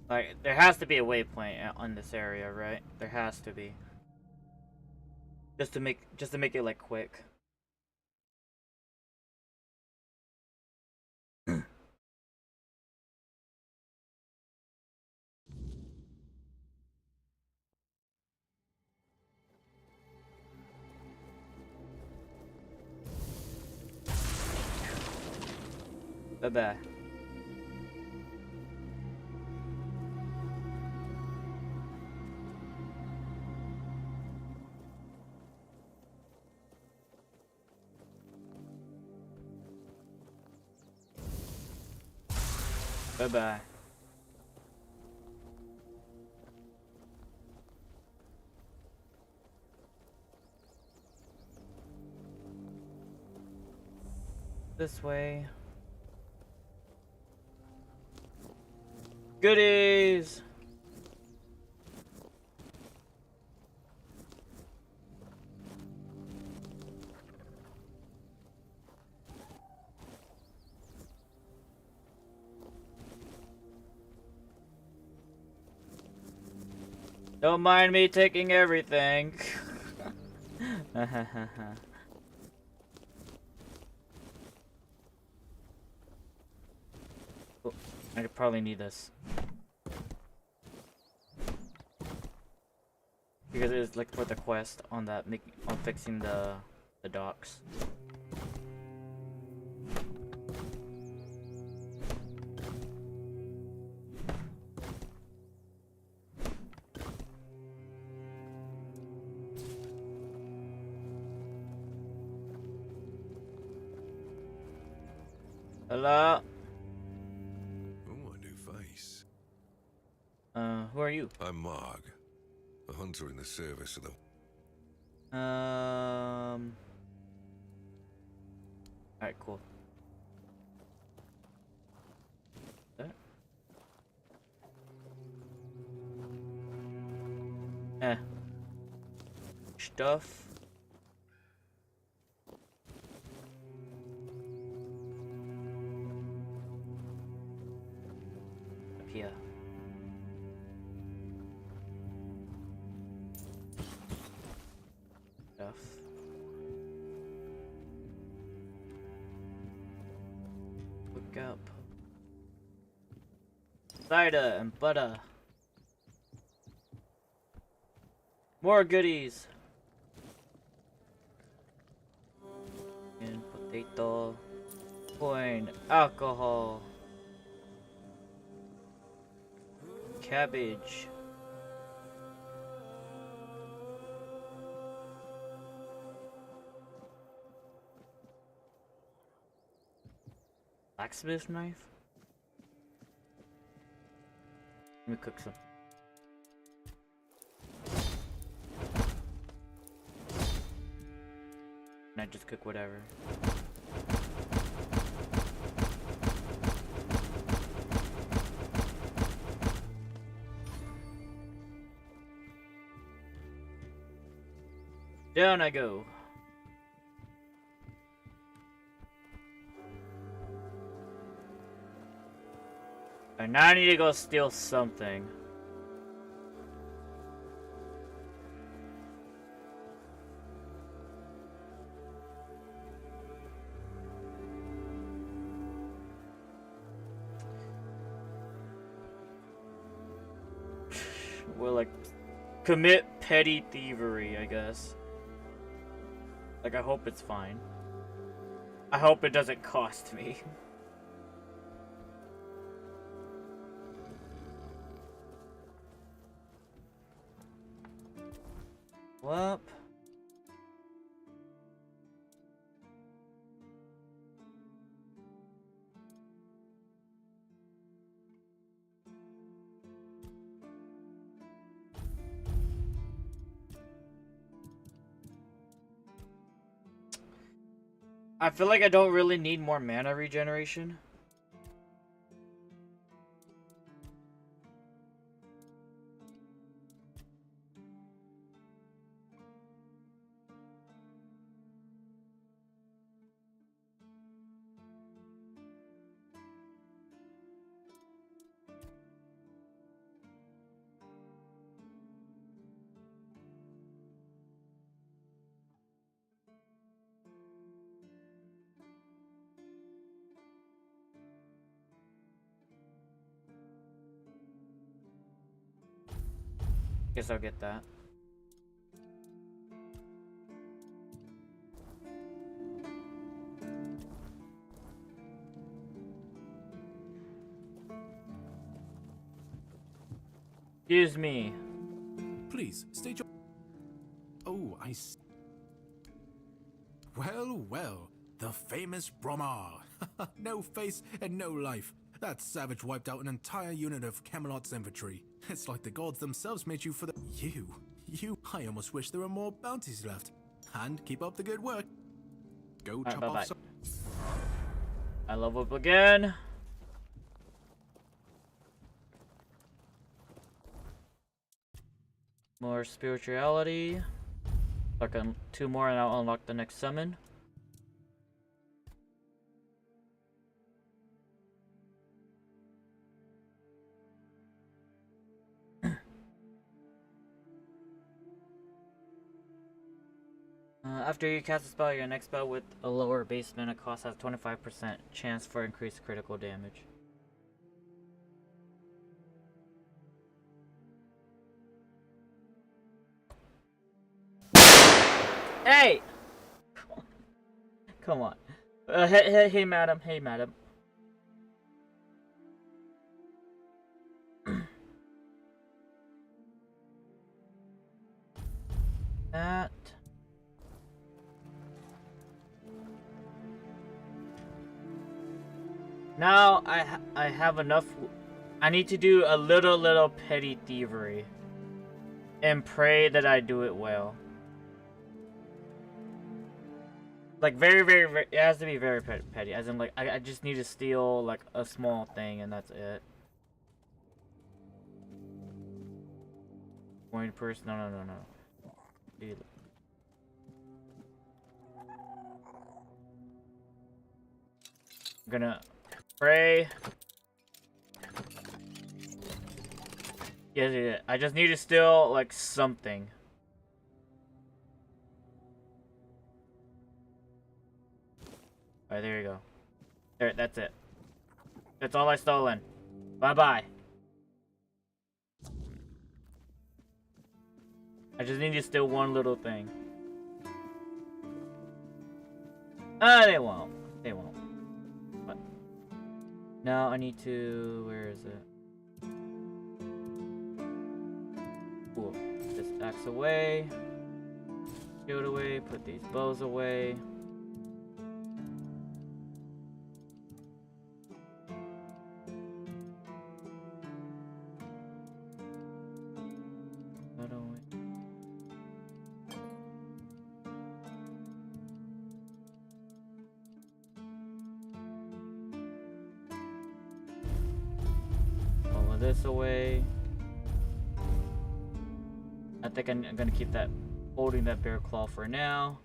Like, there has to be a waypoint on this area, right? There has to be. Just to make it like quick. Bye bye. Bye bye. This way. Goodies! Don't mind me taking everything. Oh, I could probably need this. Because it is like for the quest on that on fixing the docks. Hello? Oh, a new face. Who are you? I'm Marg, a hunter in the service of the... Alright, cool. That? Stuff. Up here. Stuff. Look up. Cider and butter. More goodies. And potato. Coin. Alcohol. Cabbage. Blacksmith knife? Let me cook some. Can I just cook whatever? Down I go. And now I need to go steal something. Well, like, commit petty thievery, I guess. Like, I hope it's fine. I hope it doesn't cost me. Whoop. I feel like I don't really need more mana regeneration. Guess I'll get that. Excuse me. Please, state your... Oh, I see. Well, well, the famous Bromar. No face and no life. That savage wiped out an entire unit of Camelot's infantry. It's like the gods themselves made you for the... You, I almost wish there were more bounties left. And keep up the good work. Go Alright, chop bye-bye. off some... I level up again. More spirituality. Like 2 more and I'll unlock the next summon. After you cast a spell, your next spell with a lower base mana cost has 25% chance for increased critical damage. Hey! Come on. Hey, madam. Hey, madam. That. Now I have enough. I need to do a little petty thievery. And pray that I do it well. Like very, it has to be very petty. As in like, I just need to steal like a small thing and that's it. Point person, no. Dude. I'm gonna pray. Yeah. I just need to steal like something. Alright, there you go. There, that's it. That's all I stolen. Bye-bye. I just need to steal one little thing. They won't. They won't. But now I need to... Where is it? Cool. This axe away. Shield away. Put these bows away. This away. I think I'm gonna keep that, holding that bear claw for now.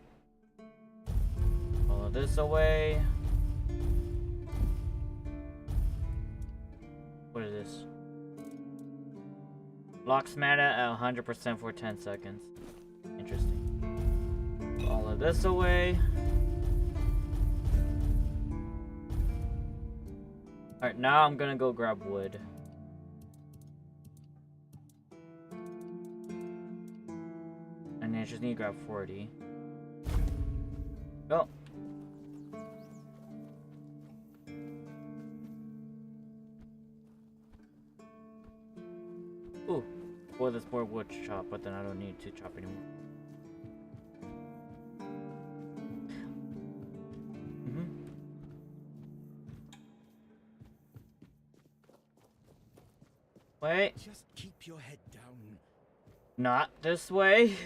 All of this away. What is this? Blocks mana at 100% for 10 seconds. Interesting. All of this away. Alright, now I'm gonna go grab wood. And I just need to grab 40. Go. Ooh. Well, there's more wood to chop, but then I don't need to chop anymore. Wait. Just keep your head down. Not this way.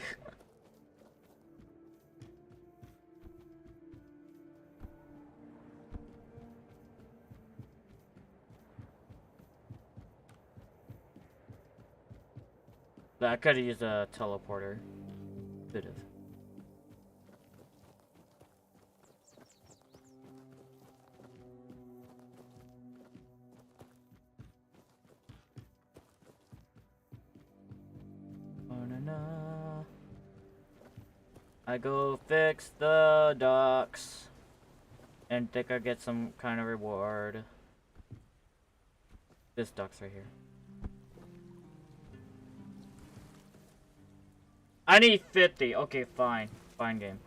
I could have used a teleporter. Could have. I go fix the docks and think I get some kind of reward. This duck's right here. I need 50. Okay, fine. Fine game.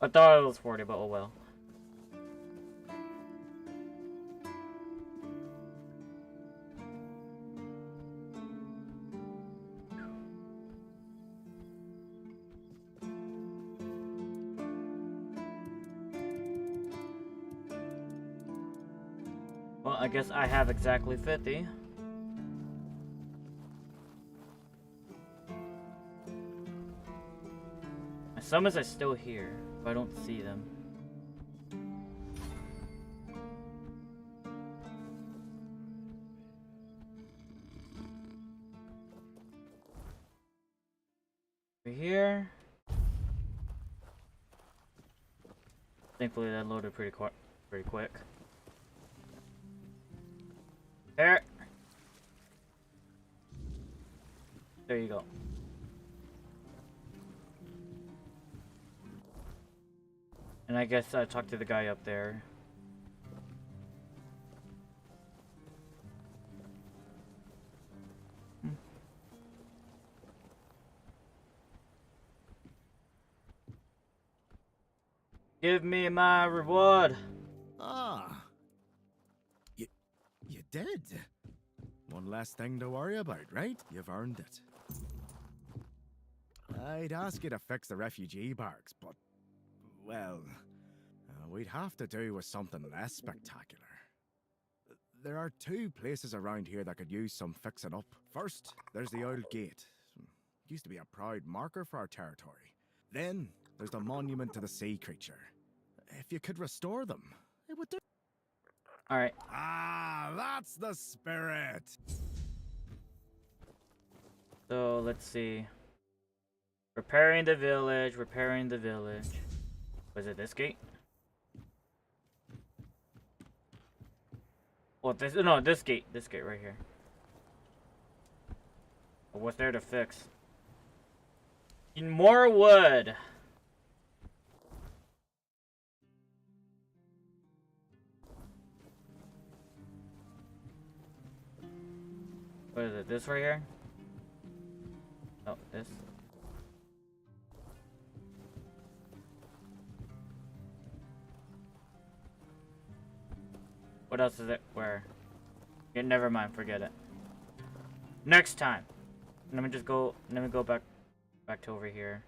I thought it was 40, but oh well. Well, I guess I have exactly 50. My summons are still here, but I don't see them. Over here. Thankfully that loaded pretty quick. There. There you go. And I guess I talked to the guy up there. Give me my reward. Ah. You did. One less thing to worry about, right? You've earned it. I'd ask you to fix the refugee barracks, but, well, we'd have to do with something less spectacular. There are 2 places around here that could use some fixing up. First, there's the old gate. It used to be a proud marker for our territory. Then, there's the monument to the sea creature. If you could restore them, it would do. Alright. Ah, that's the spirit! So, let's see. Repairing the village, repairing the village. Was it this gate? Well, this gate right here. What's there to fix? More wood! What is it, this right here? Oh, this. What else is it? Where? Yeah, never mind, forget it. Next time. Let me go back to over here.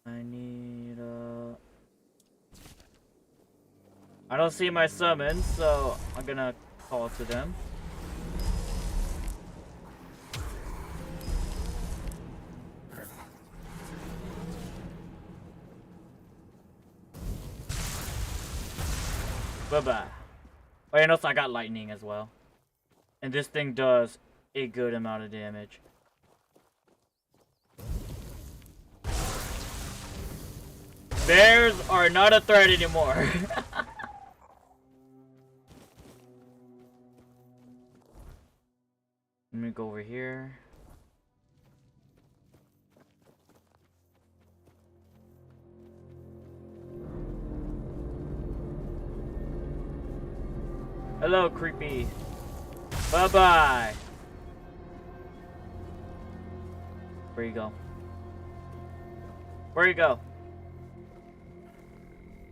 I need I don't see my summons, so I'm gonna call to them. Bye-bye. Oh, and also I got lightning as well. And this thing does a good amount of damage. Bears are not a threat anymore. Let me go over here. Hello, creepy. Bye-bye. Where you go? Where you go?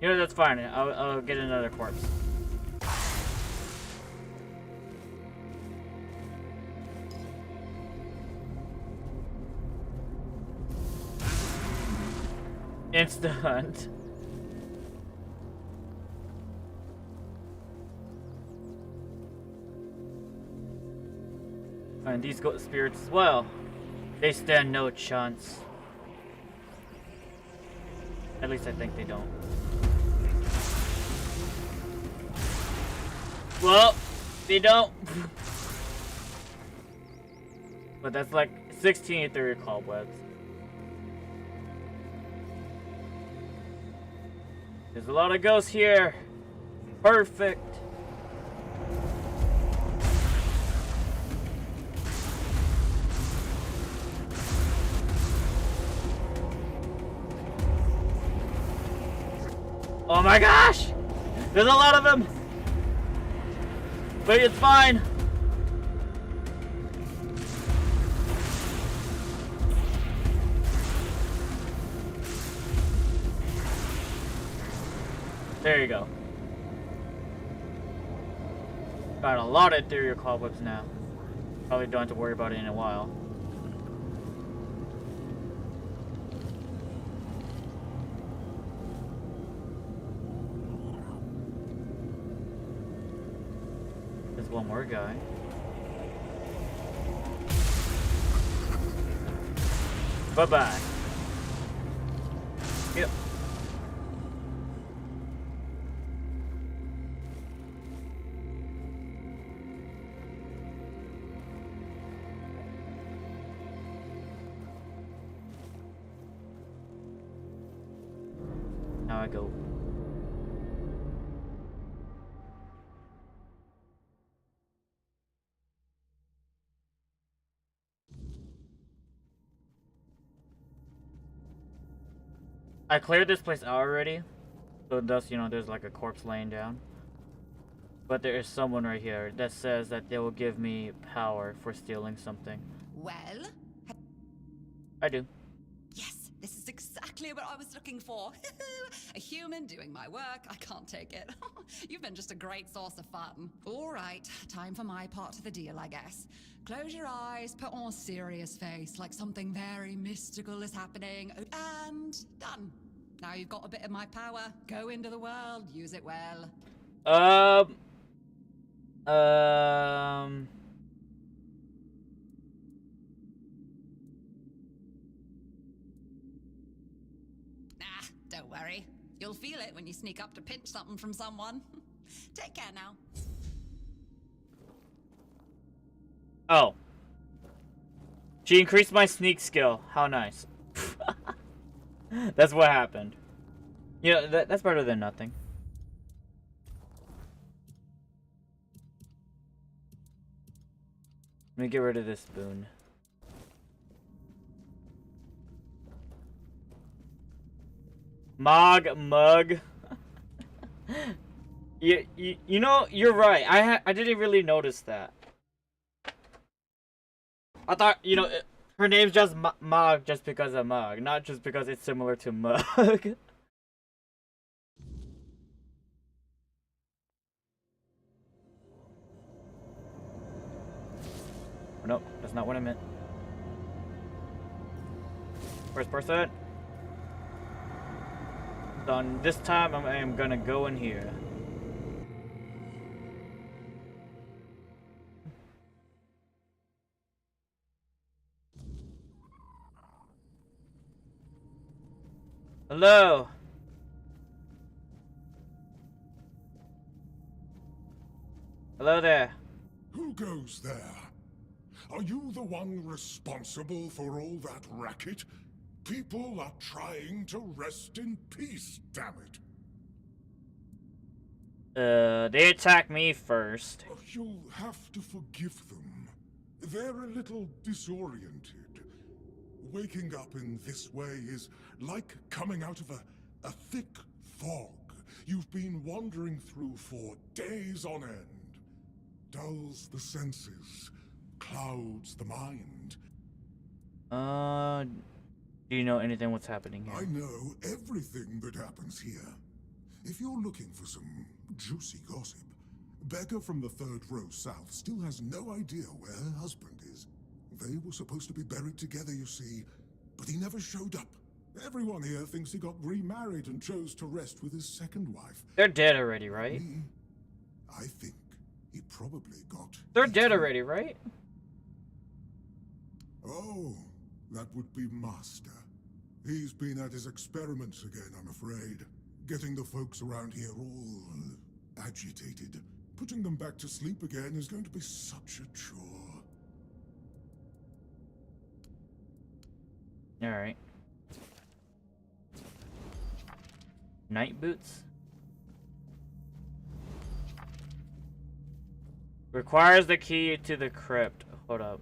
You know, that's fine. I'll get another corpse. Insta hunt. And these ghost spirits as well. They stand no chance. At least I think they don't. Well, they don't. But that's like 16 ethereal cobwebs. There's a lot of ghosts here. Perfect. Oh my gosh! There's a lot of them! Wait, it's fine. There you go. Got a lot of ethereal cobwebs now. Probably don't have to worry about it in a while. There's one more guy. Bye-bye. Yep. Now I go. I cleared this place out already, so thus, you know, there's like a corpse laying down. But there is someone right here that says that they will give me power for stealing something. Well, I do. yes, this is exactly what I was looking for. A human doing my work. I can't take it. You've been just a great source of fun. All right, time for my part of the deal, I guess. Close your eyes, put on a serious face, like something very mystical is happening, and done. Now you've got a bit of my power. Go into the world, use it well. Don't worry. You'll feel it when you sneak up to pinch something from someone. Take care now. Oh. She increased my sneak skill. How nice. That's what happened. Yeah, that's better than nothing. Let me get rid of this spoon. Mug. You know, you're right. I didn't really notice that. I thought, you know, her name's just Mog just because of Mug, not just because it's similar to Mug. Nope, that's not what I meant. First person. Done. This time I am gonna go in here. Hello. Hello there. Who goes there? Are you the one responsible for all that racket? People are trying to rest in peace, damn it. They attacked me first. You'll have to forgive them. They're a little disoriented. Waking up in this way is like coming out of a thick fog you've been wandering through for days on end. Dulls the senses, clouds the mind. Do you know anything what's happening here? I know everything that happens here. If you're looking for some juicy gossip, Becca from the third row south still has no idea where her husband is. They were supposed to be buried together, you see, but he never showed up. Everyone here thinks he got remarried and chose to rest with his second wife. They're dead already, right? Me, I think he probably got... They're dead already, right? Oh, that would be Master. He's been at his experiments again, I'm afraid. Getting the folks around here all agitated. Putting them back to sleep again is going to be such a chore. Alright. Night boots? Requires the key to the crypt. Hold up.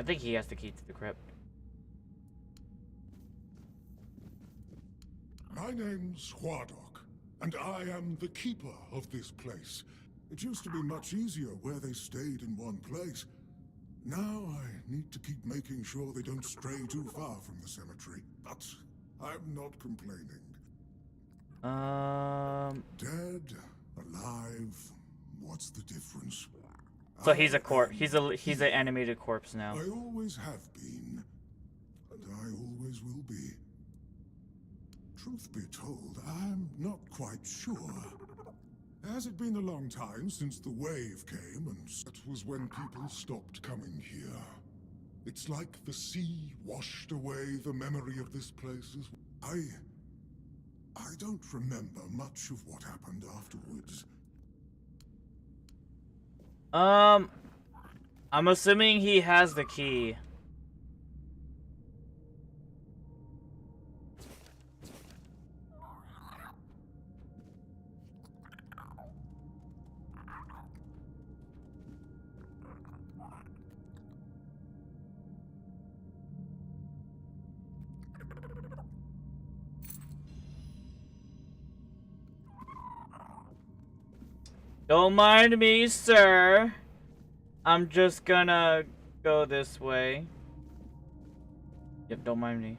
I think he has the key to the crypt. My name's Huardok, and I am the keeper of this place. It used to be much easier where they stayed in one place. Now I need to keep making sure they don't stray too far from the cemetery. But I'm not complaining. Dead, alive, what's the difference? So he's a corpse. He's an animated corpse now. I always have been, and I always will be. Truth be told, I'm not quite sure. Has it been a long time since the wave came, and that was when people stopped coming here? It's like the sea washed away the memory of this place as well. I don't remember much of what happened afterwards. I'm assuming he has the key. Don't mind me, sir. I'm just gonna go this way. Yep, don't mind me.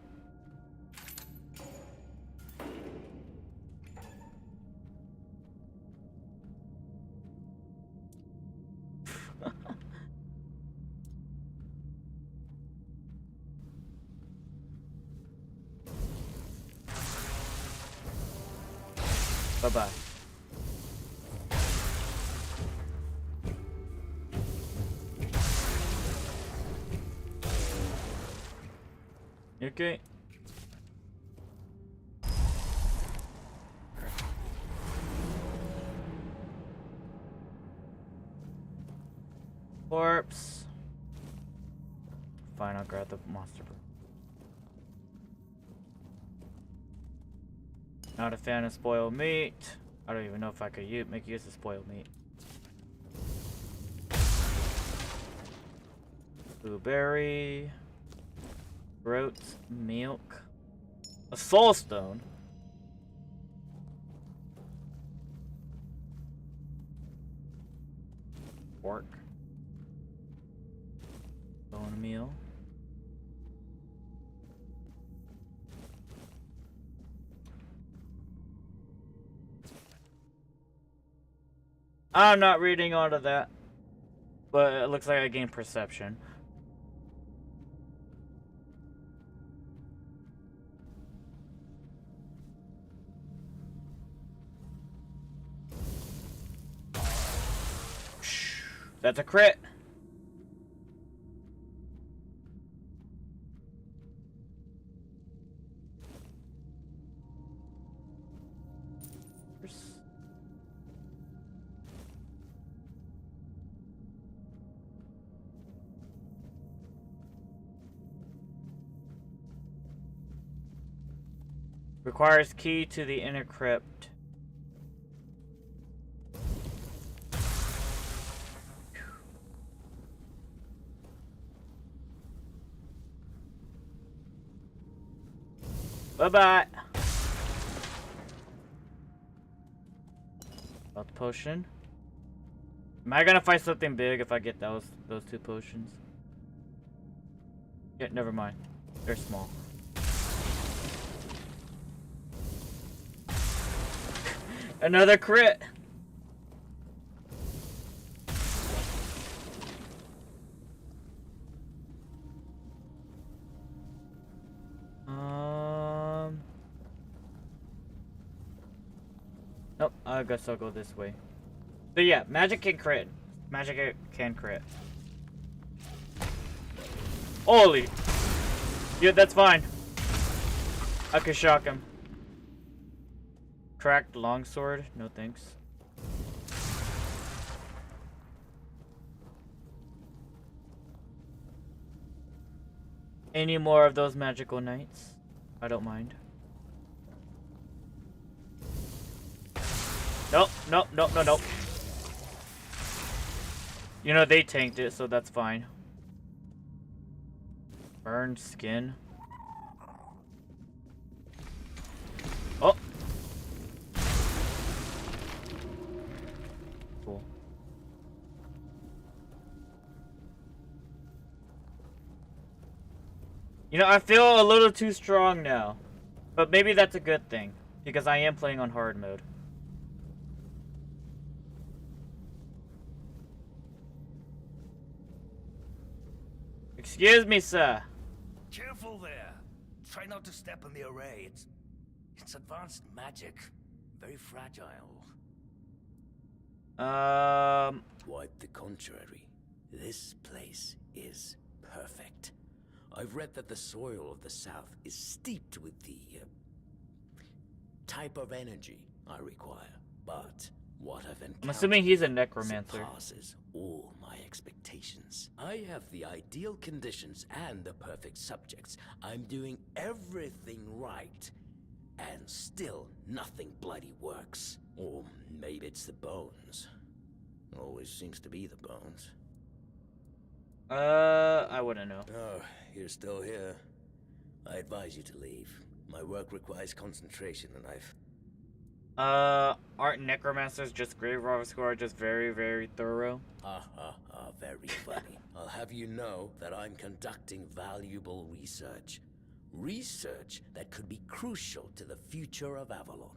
Bye-bye. Okay. Corpse. Fine, I'll grab the monster. Not a fan of spoiled meat. I don't even know if I could make use of spoiled meat. Blueberry. Throat milk. A soul stone. Pork. Bone meal. I'm not reading all of that, but it looks like I gained perception. That's a crit. Requires key to the inner crypt. Bye-bye. Health potion. Am I gonna fight something big if I get those two potions? Yeah, never mind. They're small. Another crit. Nope, I guess I'll go this way. So yeah, magic can crit. Magic can crit. Holy. Yeah, that's fine. I could shock him. Cracked longsword? No thanks. Any more of those magical knights? I don't mind. Nope, nope, nope, no, nope. You know, they tanked it, so that's fine. Burned skin. Oh! Cool. You know, I feel a little too strong now. But maybe that's a good thing. Because I am playing on hard mode. Excuse me, sir. Careful there. Try not to step on the array. It's advanced magic. Very fragile. Quite the contrary. This place is perfect. I've read that the soil of the south is steeped with the type of energy I require. But what I've encountered, I'm assuming he's a necromancer, surpasses all my expectations. I have the ideal conditions and the perfect subjects. I'm doing everything right. And still, nothing bloody works. Or maybe it's the bones. Always seems to be the bones. I wouldn't know. Oh, you're still here. I advise you to leave. My work requires concentration, and aren't necromancers just grave robbers who are just very, very thorough? very funny. I'll have you know that I'm conducting valuable research. Research that could be crucial to the future of Avalon.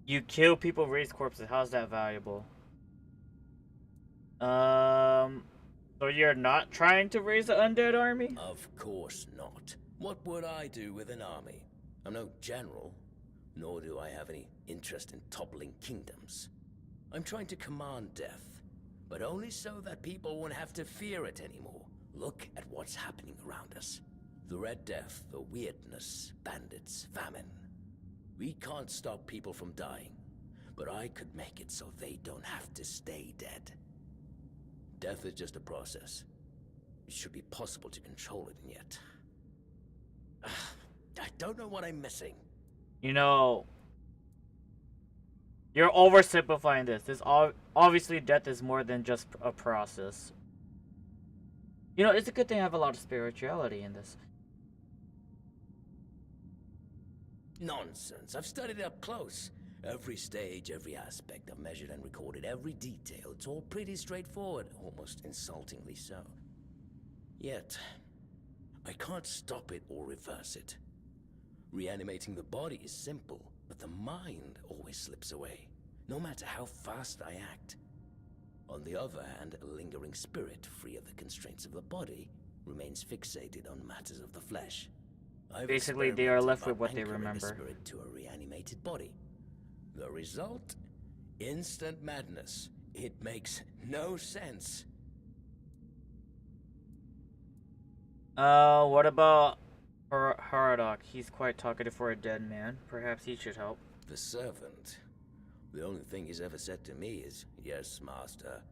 You kill people, raise corpses. How's that valuable? So you're not trying to raise an undead army? Of course not. What would I do with an army? I'm no general, nor do I have any interest in toppling kingdoms. I'm trying to command death, but only so that people won't have to fear it anymore. Look at what's happening around us. The Red Death, the weirdness, bandits, famine. We can't stop people from dying, but I could make it so they don't have to stay dead. Death is just a process. It should be possible to control it, and yet... I don't know what I'm missing. You know... You're oversimplifying this. Obviously, death is more than just a process. You know, it's a good thing I have a lot of spirituality in this. Nonsense. I've studied it up close. Every stage, every aspect, I've measured and recorded every detail. It's all pretty straightforward, almost insultingly so. Yet, I can't stop it or reverse it. Reanimating the body is simple, but the mind always slips away, no matter how fast I act. On the other hand, a lingering spirit, free of the constraints of the body, remains fixated on matters of the flesh. Basically, they are left with what they remember. Spirit to a reanimated body. The result? Instant madness. It makes no sense. What about Haradok? He's quite talkative for a dead man. Perhaps he should help. The servant. The only thing he's ever said to me is, "Yes, master."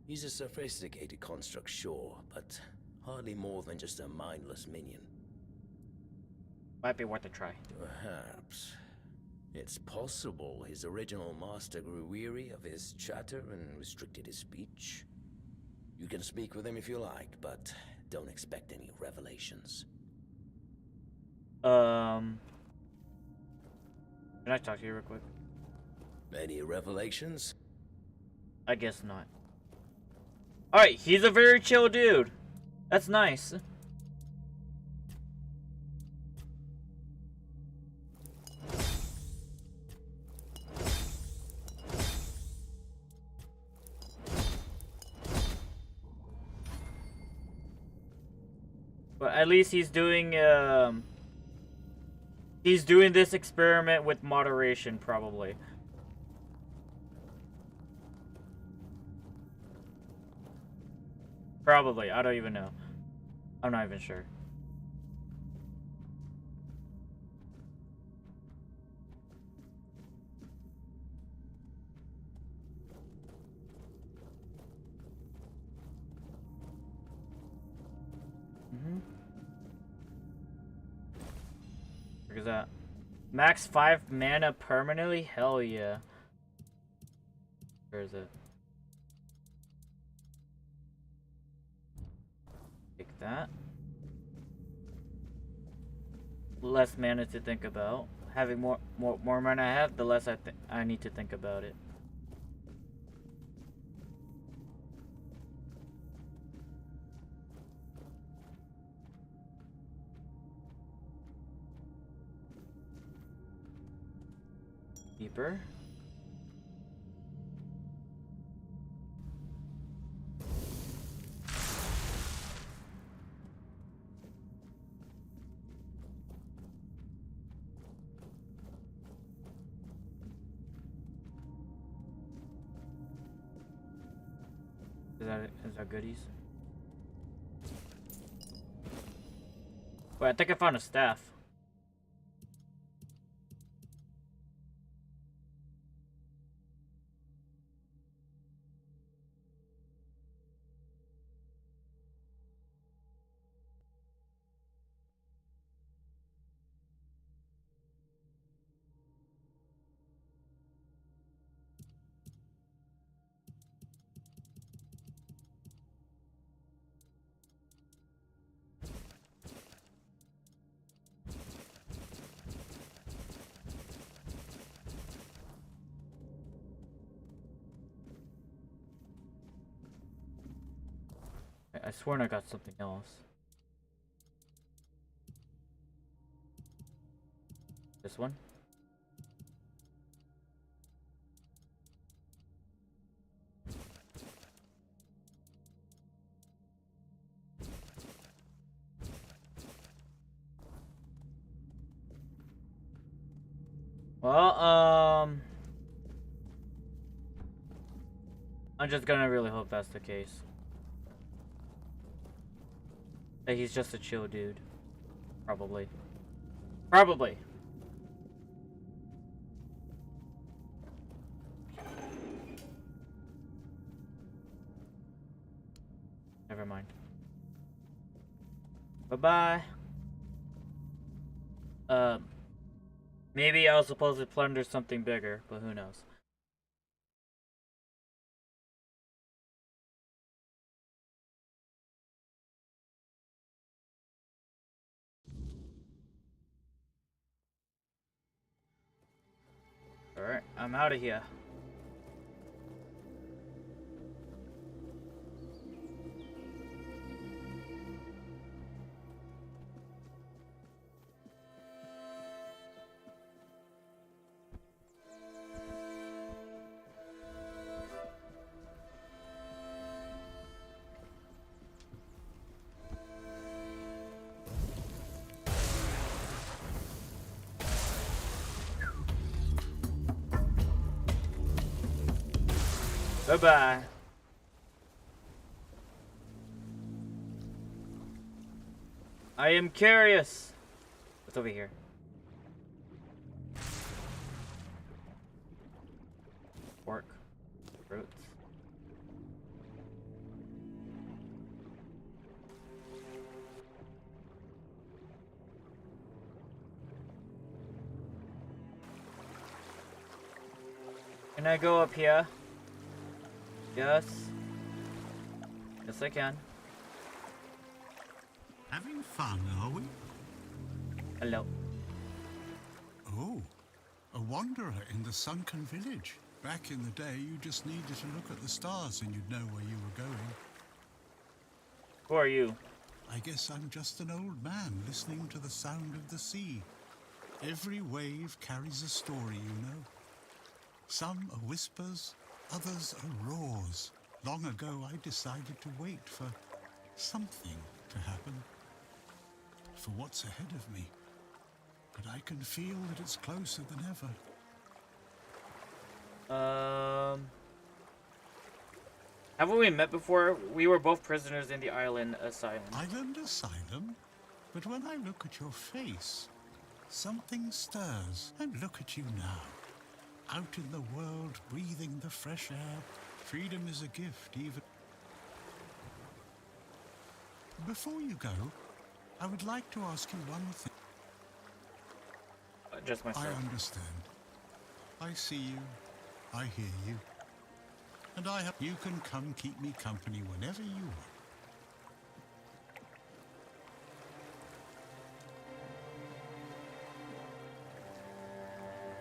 He's a sophisticated construct, sure, but hardly more than just a mindless minion. Might be worth a try. Perhaps. It's possible his original master grew weary of his chatter and restricted his speech. You can speak with him if you like, but don't expect any revelations. Can I talk to you real quick? Any revelations? I guess not. Alright, he's a very chill dude. That's nice. But at least he's doing this experiment with moderation, probably. Probably, I don't even know. I'm not even sure. Look at that. Max 5 mana permanently? Hell yeah. Where is it? Take that. Less mana to think about. Having more mana I have, the less I need to think about it. Deeper. Is that goodies? Wait, I think I found a staff. I sworn I got something else. This one? Well, I'm just gonna really hope that's the case. That he's just a chill dude. Probably. Probably. Never mind. Bye-bye. Maybe I was supposed to plunder something bigger, but who knows. Alright, I'm out of here. Bye-bye. I am curious. What's over here? Pork. Fruits. Can I go up here? Yes. Yes, I can. Having fun, are we? Hello. Oh, a wanderer in the sunken village. Back in the day, you just needed to look at the stars and you'd know where you were going. Who are you? I guess I'm just an old man listening to the sound of the sea. Every wave carries a story, you know. Some are whispers, others are roars. Long ago, I decided to wait for something to happen. For what's ahead of me. But I can feel that it's closer than ever. Haven't we met before? We were both prisoners in the island asylum. Island asylum? But when I look at your face, something stirs. And look at you now. Out in the world, breathing the fresh air. Freedom is a gift, even... Before you go, I would like to ask you one thing. Just myself. I understand. I see you. I hear you. And I have... You can come keep me company whenever you want.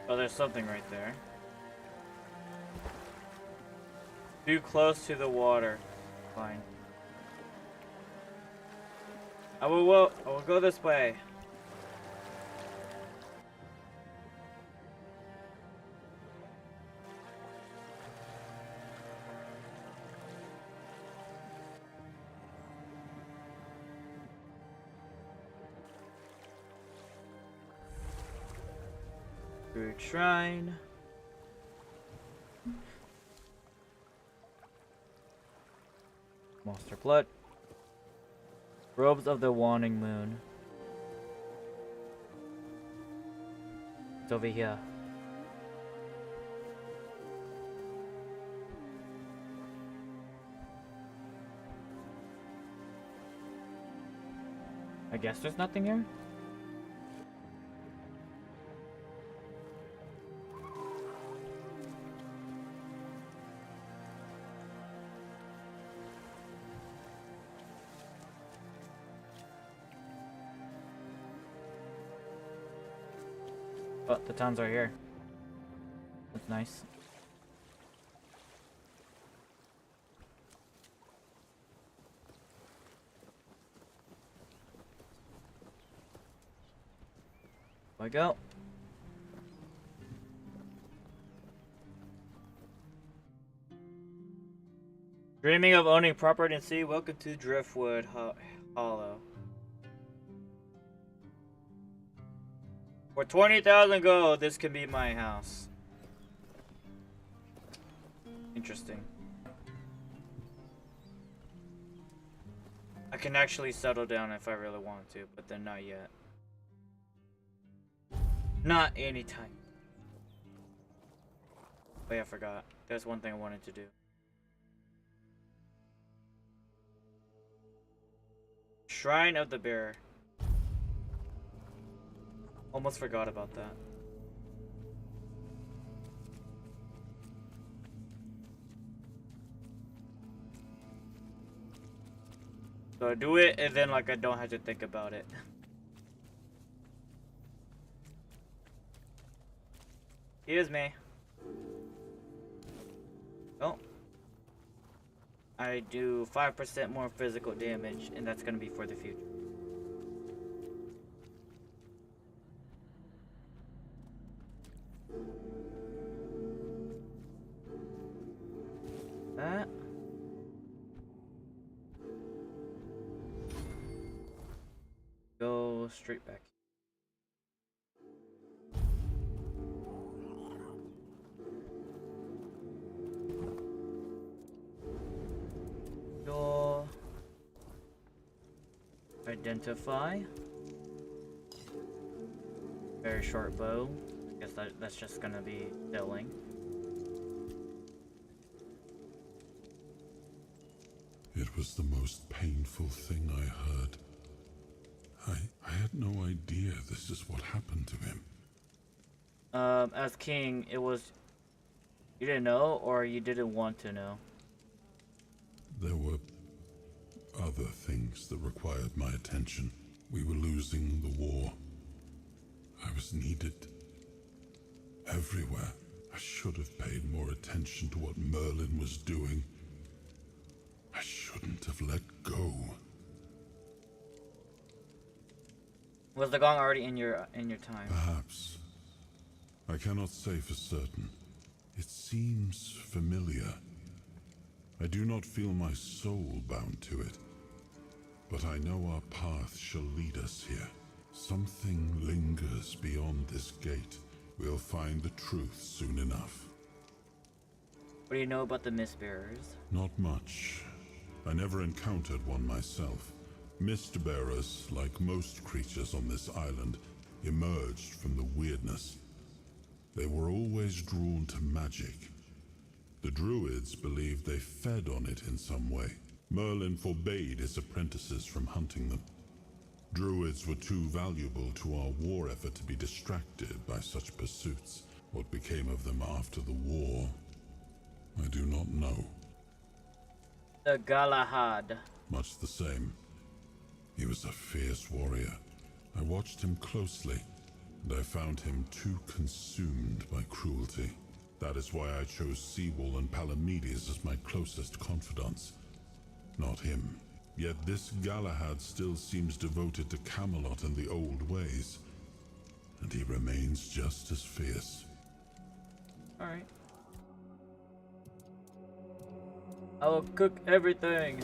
Oh, there's something right there. Too close to the water. Fine. I will go this way. Druid Shrine. Monster Blood. Robes of the Waning Moon. It's over here. I guess there's nothing here? But the towns are here. That's nice. There we go. Dreaming of owning property in sea? Welcome to Driftwood Hollow. For 20,000 gold, this can be my house. Interesting. I can actually settle down if I really want to, but then not yet. Not anytime. Oh yeah, I forgot. There's one thing I wanted to do. Shrine of the Bear. Almost forgot about that. So I do it and then like I don't have to think about it. Excuse me. Oh. I do 5% more physical damage and that's gonna be for the future. That. Go straight back. Go. Identify. Very short bow. I guess that's just gonna be filling. It was the most painful thing I heard. I had no idea this is what happened to him. As king, it was... You didn't know, or you didn't want to know? There were other things that required my attention. We were losing the war. I was needed everywhere. I should have paid more attention to what Merlin was doing. I shouldn't have let go. Was the gong already in your time? Perhaps. I cannot say for certain. It seems familiar. I do not feel my soul bound to it, but I know our path shall lead us here. Something lingers beyond this gate. We'll find the truth soon enough. What do you know about the Mistbearers? Not much. I never encountered one myself. Mistbearers, like most creatures on this island, emerged from the weirdness. They were always drawn to magic. The druids believed they fed on it in some way. Merlin forbade his apprentices from hunting them. Druids were too valuable to our war effort to be distracted by such pursuits. What became of them after the war, I do not know. The Galahad. Much the same. He was a fierce warrior. I watched him closely, and I found him too consumed by cruelty. That is why I chose Seawall and Palamedes as my closest confidants. Not him. Yet this Galahad still seems devoted to Camelot and the old ways. And he remains just as fierce. Alright. I will cook everything.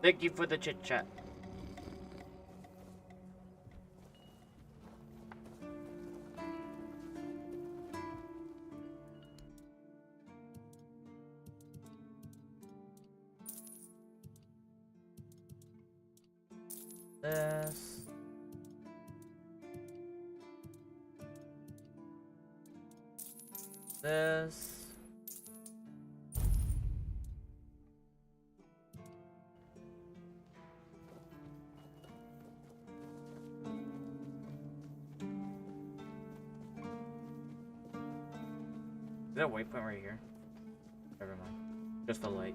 Thank you for the chit chat. this. Is there a waypoint right here? Never mind. Just a light.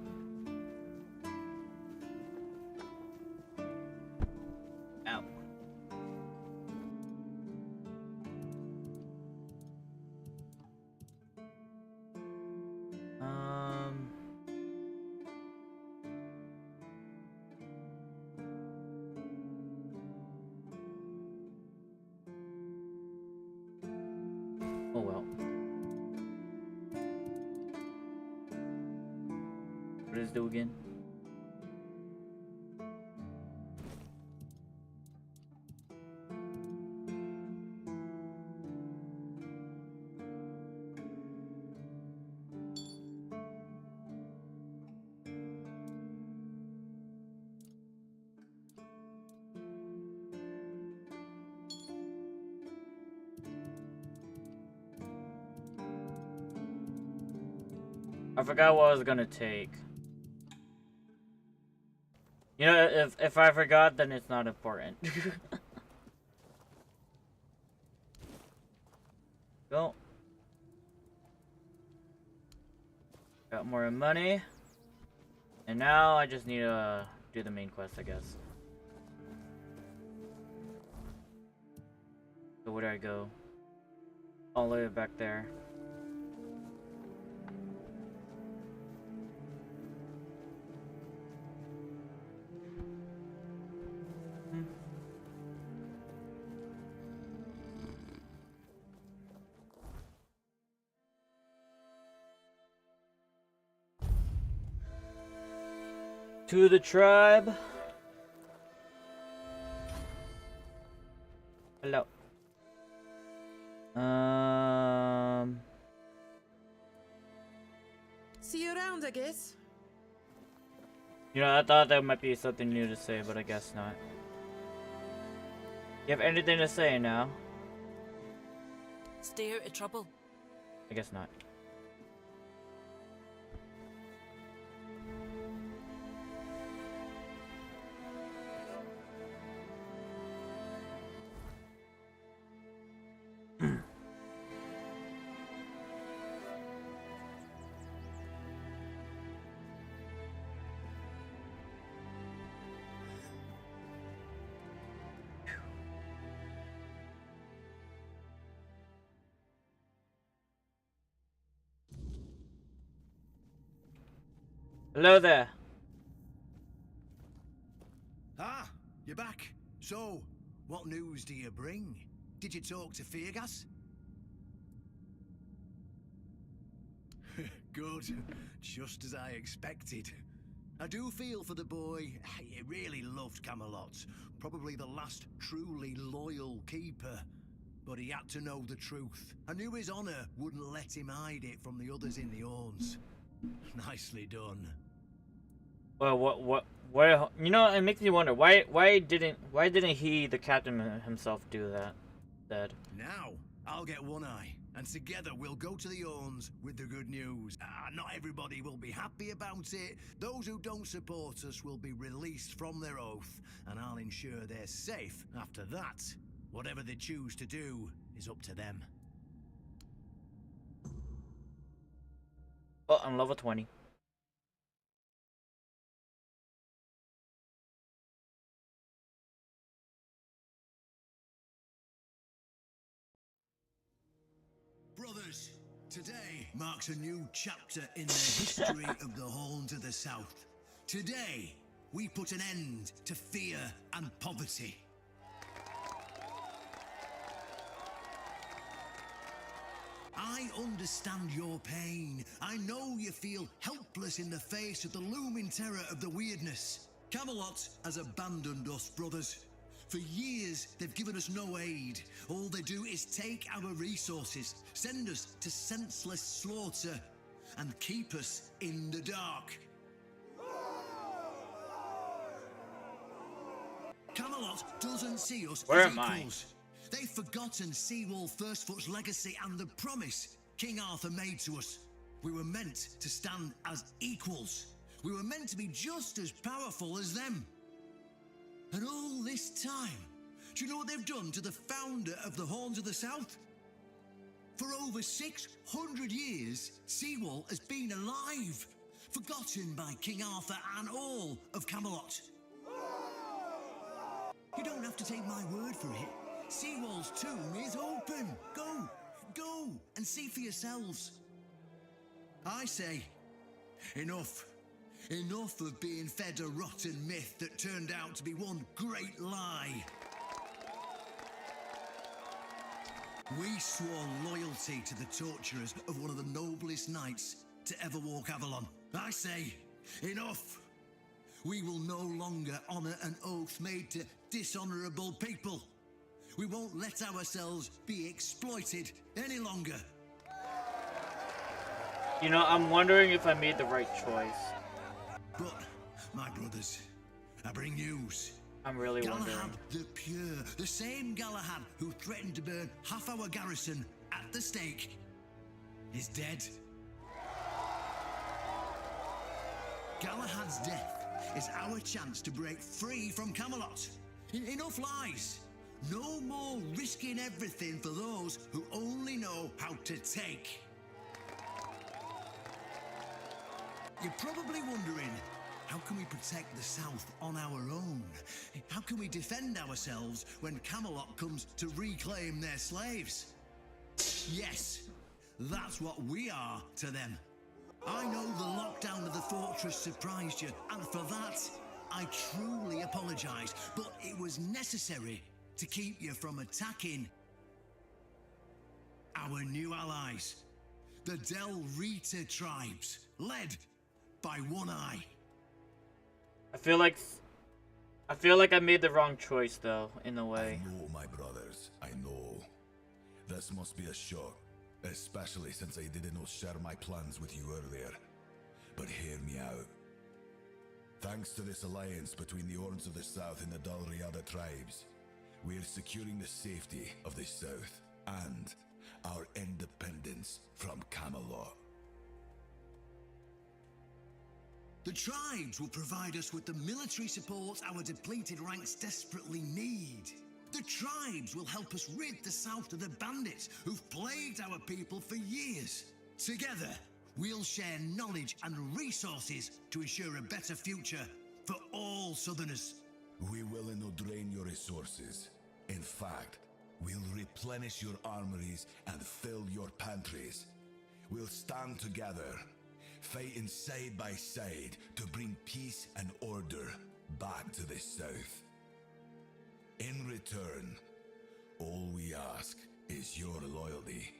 Ow. Oh well. What does it do again? I forgot what I was gonna take. You know, if I forgot, then it's not important. Go. Got more money. And now I just need to do the main quest, I guess. So where do I go? All the way back there. To the tribe. Hello. See you around, I guess. You know, I thought that might be something new to say, but I guess not. You have anything to say now? Stay out of trouble. I guess not. Hello there. Ah, you're back. So, what news do you bring? Did you talk to Feargas? Good. Just as I expected. I do feel for the boy. He really loved Camelot. Probably the last truly loyal keeper. But he had to know the truth. I knew his honor wouldn't let him hide it from the others in the Orns. Nicely done. Well, why? You know, it makes me wonder why didn't he, the captain himself, do that? Instead. Now I'll get one eye, and together we'll go to the Orns with the good news. Not everybody will be happy about it. Those who don't support us will be released from their oath, and I'll ensure they're safe. After that, whatever they choose to do is up to them. Oh, I'm level 20. Brothers, today marks a new chapter in the history of the Horn to the south. Today, we put an end to fear and poverty. I understand your pain. I know you feel helpless in the face of the looming terror of the weirdness. Camelot has abandoned us, brothers. For years, they've given us no aid. All they do is take our resources, send us to senseless slaughter, and keep us in the dark. Camelot doesn't see us Where as am I? equals. They've forgotten Seawolf Firstfoot's legacy and the promise. King Arthur made to us. We were meant to stand as equals. We were meant to be just as powerful as them. And all this time, do you know what they've done to the founder of the Horns of the South? For over 600 years, Seawall has been alive, forgotten by King Arthur and all of Camelot. You don't have to take my word for it. Seawall's tomb is open. Go and see for yourselves. I say, enough. Enough of being fed a rotten myth that turned out to be one great lie. We swore loyalty to the torturers of one of the noblest knights to ever walk Avalon. I say, enough. We will no longer honor an oath made to dishonorable people. We won't let ourselves be exploited any longer. You know, I'm wondering if I made the right choice. But, my brothers, I bring news. I'm really Galahad wondering. the Pure, the same Galahad who threatened to burn half our garrison at the stake, is dead. Galahad's death is our chance to break free from Camelot. Enough lies. No more risking everything for those who only know how to take. You're probably wondering, how can we protect the South on our own? How can we defend ourselves when Camelot comes to reclaim their slaves? Yes, that's what we are to them. I know the lockdown of the fortress surprised you, and for that, I truly apologize, but it was necessary to keep you from attacking our new allies, the Del Rita tribes, led by One Eye. I feel like I made the wrong choice though, in a way. I know, my brothers, I know. This must be a shock, especially since I didn't share my plans with you earlier. But hear me out. Thanks to this alliance between the Horns of the South and the Dalriada tribes, we are securing the safety of the South and our independence from Camelot. The tribes will provide us with the military support our depleted ranks desperately need. The tribes will help us rid the South of the bandits who've plagued our people for years. Together, we'll share knowledge and resources to ensure a better future for all Southerners. We will not drain your resources. In fact, we'll replenish your armories and fill your pantries. We'll stand together, fighting side by side to bring peace and order back to the South. In return, all we ask is your loyalty.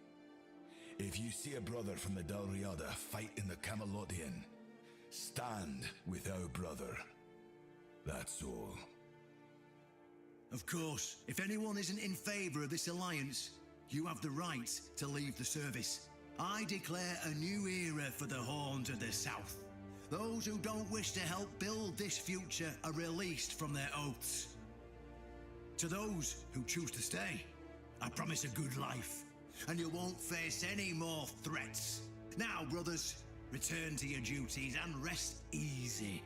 If you see a brother from the Dalriada fight in the Camelotian, stand with our brother. That's all. Of course, if anyone isn't in favor of this alliance, you have the right to leave the service. I declare a new era for the Horns of the South. Those who don't wish to help build this future are released from their oaths. To those who choose to stay, I promise a good life, and you won't face any more threats. Now, brothers, return to your duties and rest easy.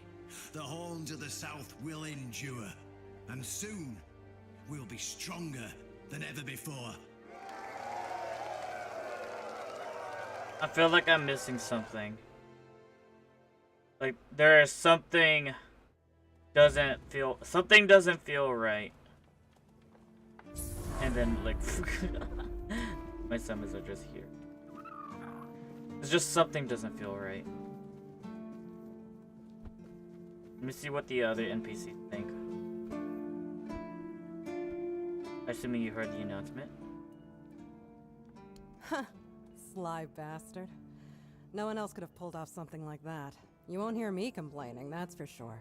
The Horns of the South will endure, and soon we'll be stronger than ever before. I feel like I'm missing something. Like there is something doesn't feel right. And then like my summons are just here. It's just something doesn't feel right. Let me see what the other NPCs think. Assuming you heard the announcement. Huh. Sly bastard. No one else could have pulled off something like that. You won't hear me complaining, that's for sure.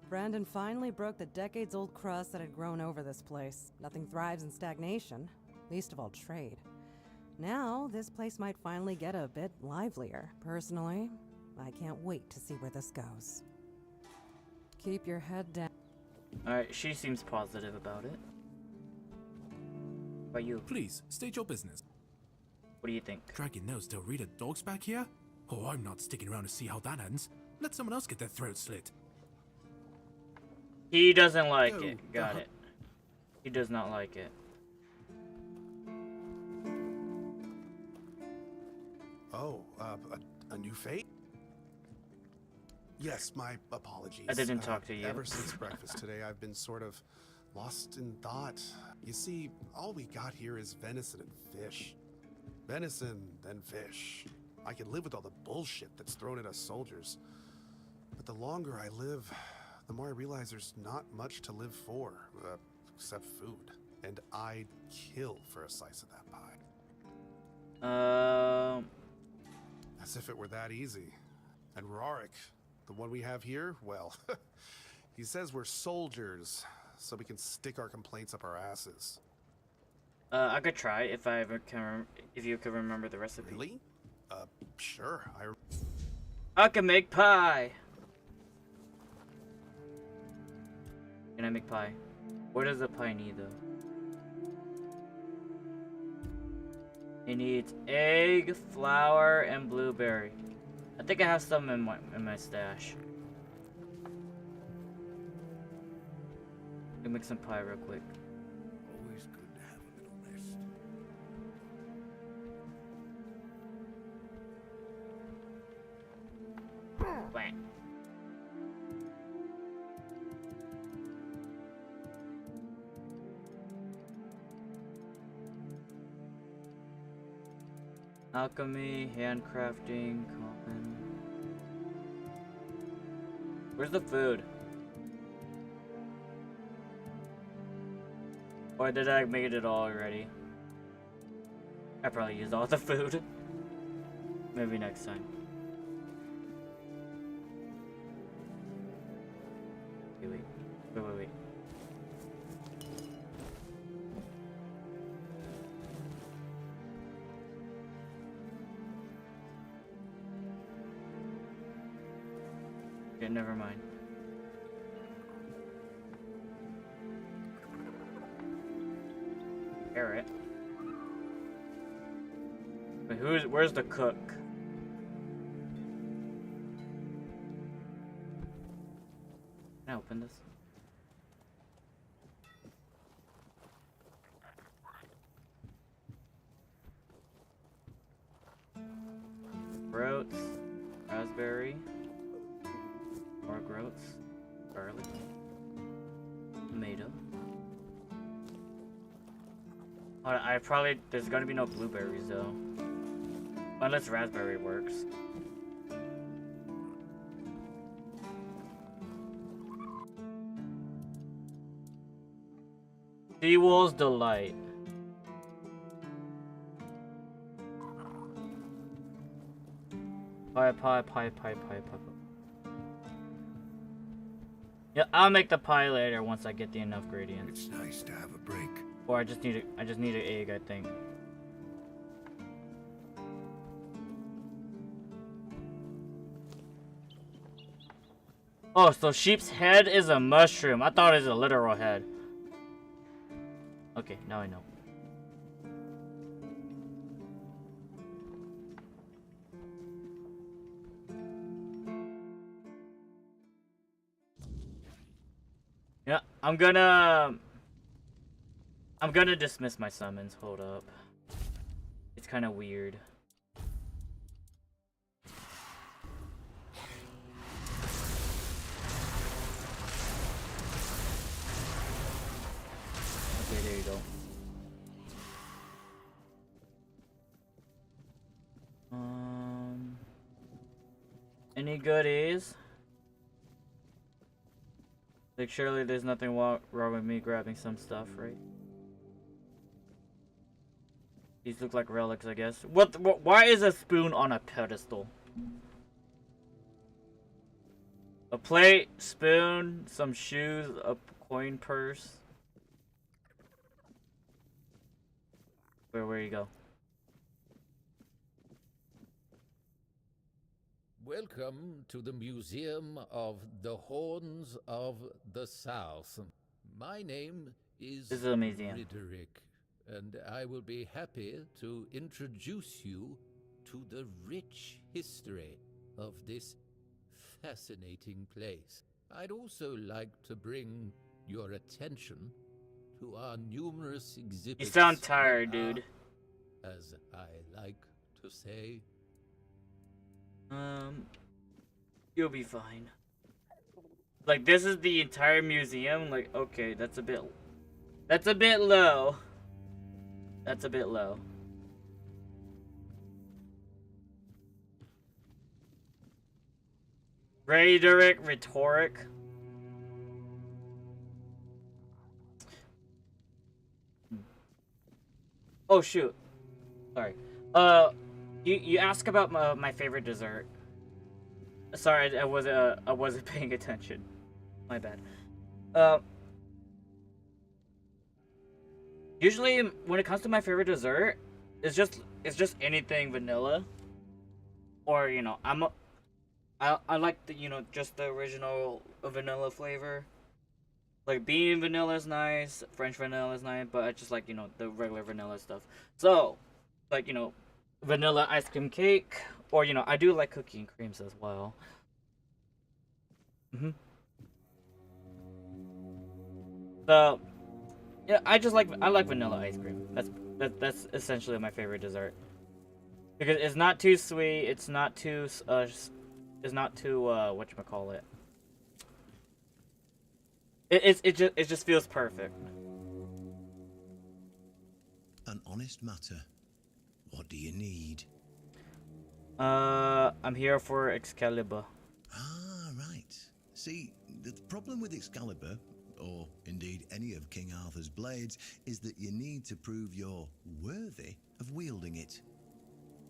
Brandon finally broke the decades-old crust that had grown over this place. Nothing thrives in stagnation, least of all trade. Now, this place might finally get a bit livelier. Personally, I can't wait to see where this goes. Keep your head down. Alright, she seems positive about it. But you? Please, state your business. What do you think? Dragon knows Del Rita dog's back here? Oh, I'm not sticking around to see how that ends. Let someone else get their throat slit. He doesn't like Yo, it. Got it. He does not like it. Oh, a new fate? Yes, my apologies. I didn't talk to you. Ever since breakfast today, I've been sort of lost in thought. You see, all we got here is venison and fish. Venison, then fish. I can live with all the bullshit that's thrown at us soldiers. But the longer I live, the more I realize there's not much to live for, except food. And I'd kill for a slice of that pie. As if it were that easy. And Rorik, the one we have here, well, he says we're soldiers, so we can stick our complaints up our asses. I could try if I ever can. If you can remember the recipe. Really? Sure. I can make pie. Can I make pie? What does the pie need though? It needs egg, flour, and blueberry. I think I have some in my stash. Let me make some pie real quick. Always good to have a little rest. Bang. Alchemy, handcrafting, common. Where's the food? Or did I make it all already? I probably used all the food. Maybe next time. Wait. Okay, never mind. Carrot. Wait, where's the cook? Can I open this? Groats, raspberry, more groats, garlic, tomato. There's gonna be no blueberries though. Unless raspberry works. Seawall's Delight. Pie. Yeah, I'll make the pie later once I get enough ingredients. It's nice to have a break. Or I just need an egg, I think. Oh, so sheep's head is a mushroom. I thought it was a literal head. Okay, now I know. Yeah, I'm gonna dismiss my summons. Hold up. It's kind of weird. Okay, there you go. Any goodies? Like, surely there's nothing wrong with me grabbing some stuff, right? These look like relics, I guess. Why is a spoon on a pedestal? A plate, spoon, some shoes, a coin purse. Where you go? Welcome to the Museum of the Horns of the South. My name is This is a museum. Frederick, and I will be happy to introduce you to the rich history of this fascinating place. I'd also like to bring your attention to our numerous exhibits. You sound tired, that are, dude. as I like to say, You'll be fine. Like, this is the entire museum. Like, okay, that's a bit low. That's a bit low. Rhetoric. Oh shoot. Sorry. You ask about my favorite dessert. Sorry, I wasn't paying attention. My bad. Usually when it comes to my favorite dessert, it's just anything vanilla. Or, you know, I like the, you know, just the original vanilla flavor. Like, bean vanilla is nice, French vanilla is nice, but I just like, you know, the regular vanilla stuff. So, like, you know, vanilla ice cream cake, or, you know, I do like cookie and creams as well. So, yeah, I like vanilla ice cream. That's essentially my favorite dessert. Because it's not too sweet, it's not too whatchamacallit. It just feels perfect. An honest matter. What do you need? I'm here for Excalibur. Ah, right. See, the problem with Excalibur, or indeed any of King Arthur's blades, is that you need to prove you're worthy of wielding it.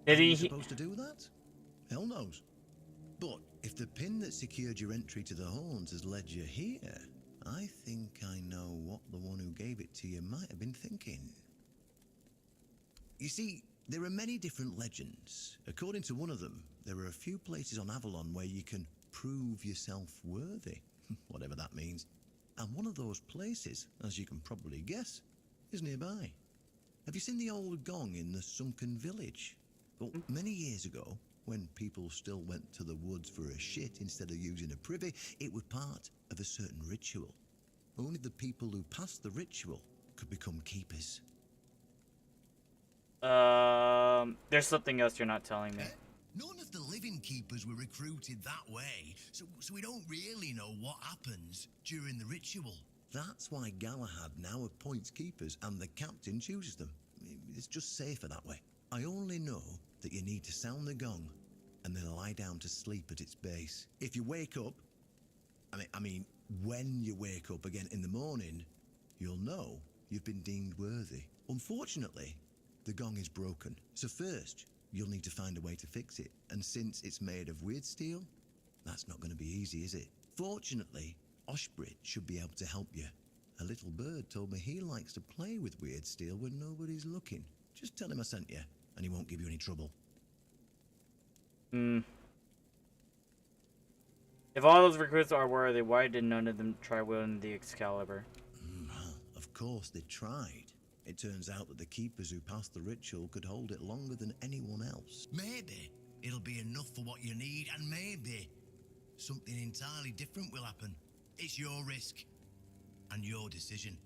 Are you supposed to do that? Hell knows. But if the pin that secured your entry to the Horns has led you here, I think I know what the one who gave it to you might have been thinking. You see, there are many different legends. According to one of them, there are a few places on Avalon where you can prove yourself worthy, whatever that means. And one of those places, as you can probably guess, is nearby. Have you seen the old gong in the sunken village? Well, many years ago, when people still went to the woods for a shit instead of using a privy, it was part of a certain ritual. Only the people who passed the ritual could become keepers. There's something else you're not telling me. None of the living keepers were recruited that way, so we don't really know what happens during the ritual. That's why Galahad now appoints keepers and the captain chooses them. It's just safer that way. I only know that you need to sound the gong and then lie down to sleep at its base. If you wake up, I mean, when you wake up again in the morning, you'll know you've been deemed worthy. Unfortunately, the gong is broken, so first you'll need to find a way to fix it. And since it's made of weird steel, that's not going to be easy, is it? Fortunately, Oshbrit should be able to help you. A little bird told me he likes to play with weird steel when nobody's looking. Just tell him I sent you, and he won't give you any trouble. If all those recruits are worthy, why did none of them try wielding the Excalibur? Well, of course they tried. It turns out that the keepers who passed the ritual could hold it longer than anyone else. Maybe it'll be enough for what you need, and maybe something entirely different will happen. It's your risk and your decision.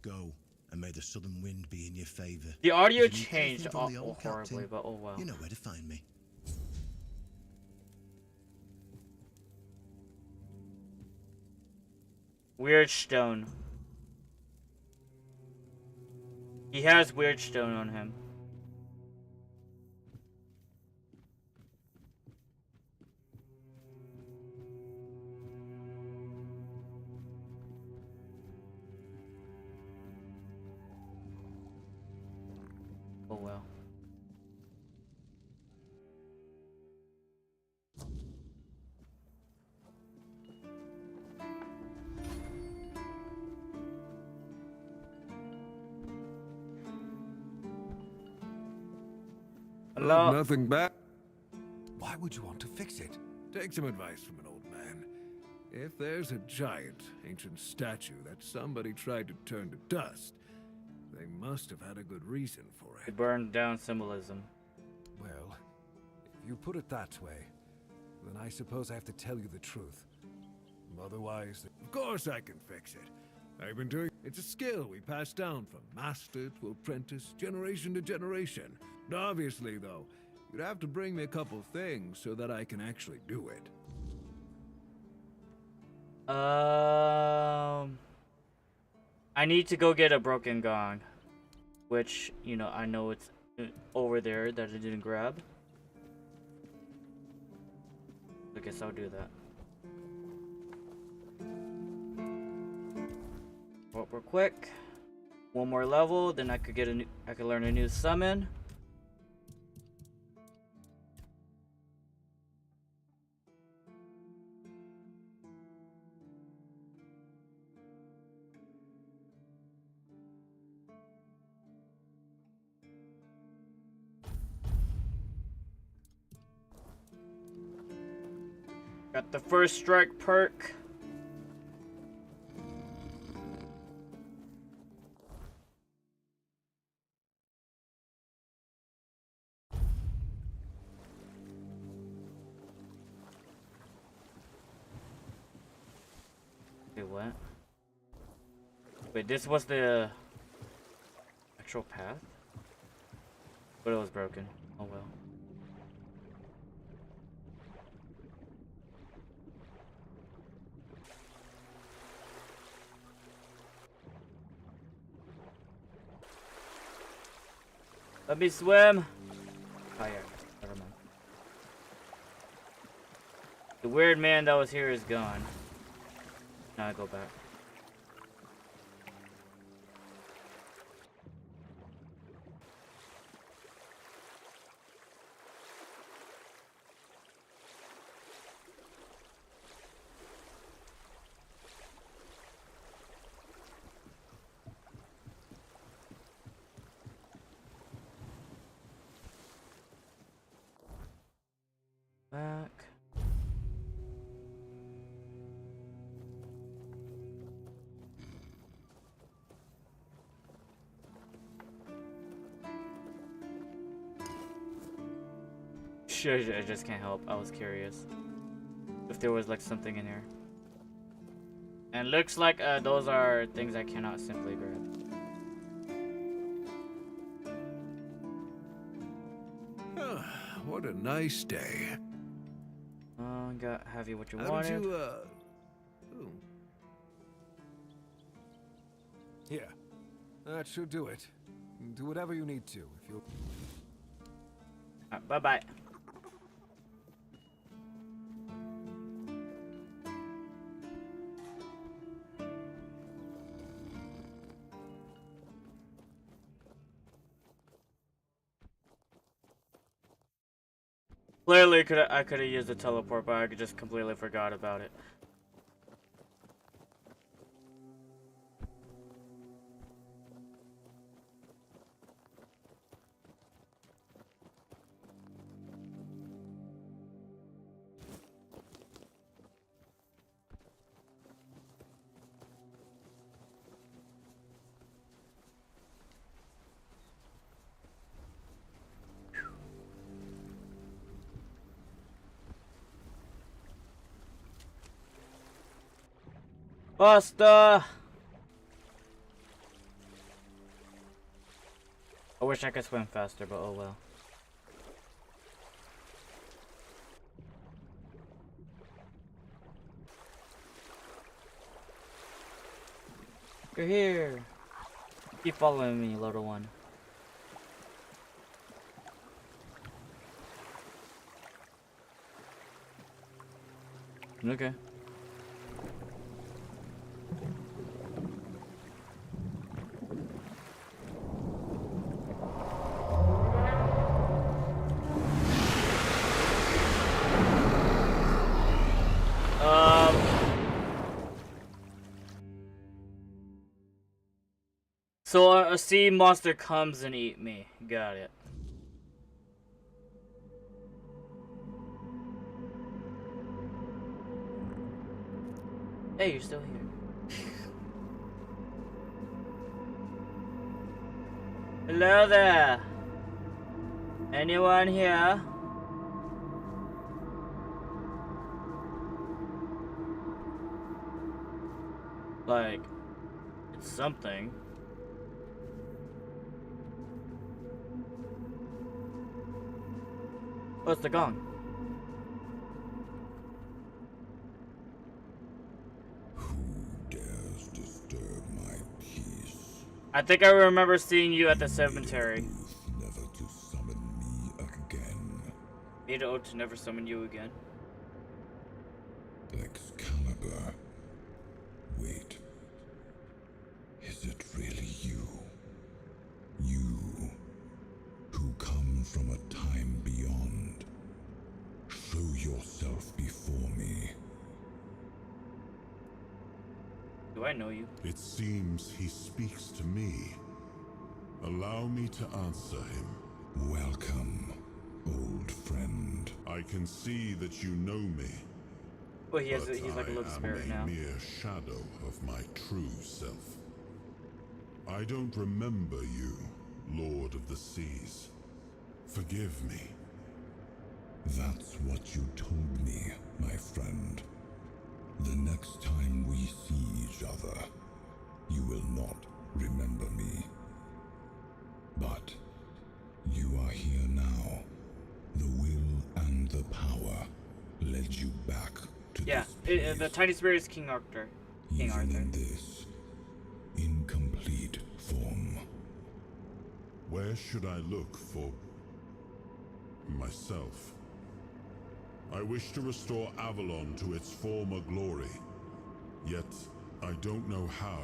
Go, and may the southern wind be in your favor. The audio If you need changed anything from the old horribly, captain, but oh well. you know where to find me. Weird stone. He has weird stone on him. Oh well. Hello? Nothing bad. Why would you want to fix it? Take some advice from an old man. If there's a giant, ancient statue that somebody tried to turn to dust, They must have had a good reason for They it. burned down symbolism. Well, if you put it that way, then I suppose I have to tell you the truth. Otherwise, of course I can fix it. I've been doing... It's a skill we pass down from master to apprentice, generation to generation. And obviously, though, you'd have to bring me a couple things so that I can actually do it. I need to go get a broken gong, which, you know, I know it's over there that I didn't grab. I guess I'll do that. Real quick. One more level, then I could get a new, I could learn a new summon. Got the first strike perk. Wait, what? Wait, this was the actual path? But it was broken. Oh well. Let me swim. Oh yeah, never mind. The weird man that was here is gone. Now I go back. Back. Sure, I just can't help. I was curious if there was like something in here. And looks like those are things I cannot simply grab. What a nice day. Got have you what you How wanted. did you, ooh. Here. That should do it. Do whatever you need to, if you... Bye-bye. Clearly, I could have used the teleport, but I just completely forgot about it. Buster! I wish I could swim faster, but oh well. You're here. Keep following me, little one. Okay. So a sea monster comes and eat me. Got it. Hey, you're still here. Hello there. Anyone here? Like, it's something. Oh, it's the gong. Dares disturb my peace? I think I remember seeing you at the cemetery. Never to summon me again. Made an oath to never summon you again. Excalibur. Wait. Is it really you? You, who come from a time beyond. Show yourself before me. Do I know you? It seems he speaks to me. Allow me to answer him. Welcome, old friend. I can see that you know me. Well, he's like a little spirit now. I am a mere shadow of my true self. I don't remember you, Lord of the Seas. Forgive me. That's what you told me, my friend. The next time we see each other, you will not remember me. But you are here now. The will and the power led you back to this place. The tiny spirit is King Arthur. King Arthur. In this incomplete form. Where should I look for myself? I wish to restore Avalon to its former glory, yet I don't know how.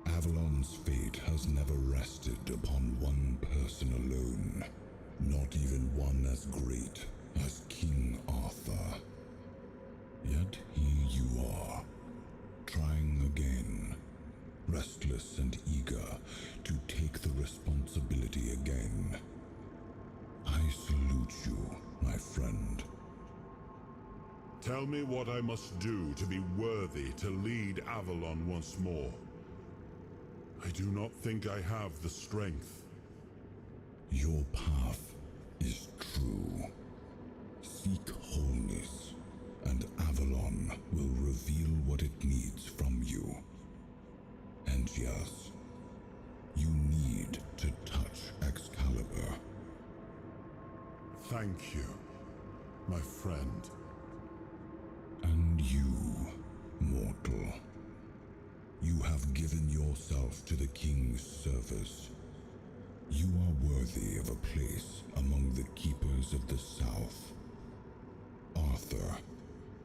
Avalon's fate has never rested upon one person alone, not even one as great as King Arthur. Yet here you are, trying again, restless and eager to take the responsibility again. I salute you, my friend. Tell me what I must do to be worthy to lead Avalon once more. I do not think I have the strength. Your path is true. Seek wholeness, and Avalon will reveal what it needs from you. And yes, you need to touch Excalibur. Thank you, my friend. And you, mortal. You have given yourself to the King's service. You are worthy of a place among the keepers of the South. Arthur,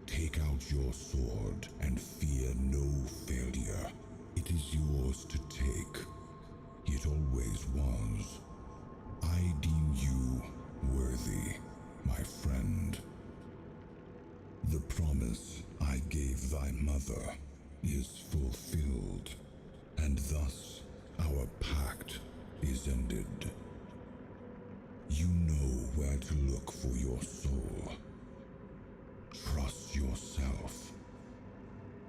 take out your sword and fear no failure. It is yours to take. It always was. I deem you worthy, my friend. The promise I gave thy mother is fulfilled, and thus our pact is ended. You know where to look for your soul. Trust yourself.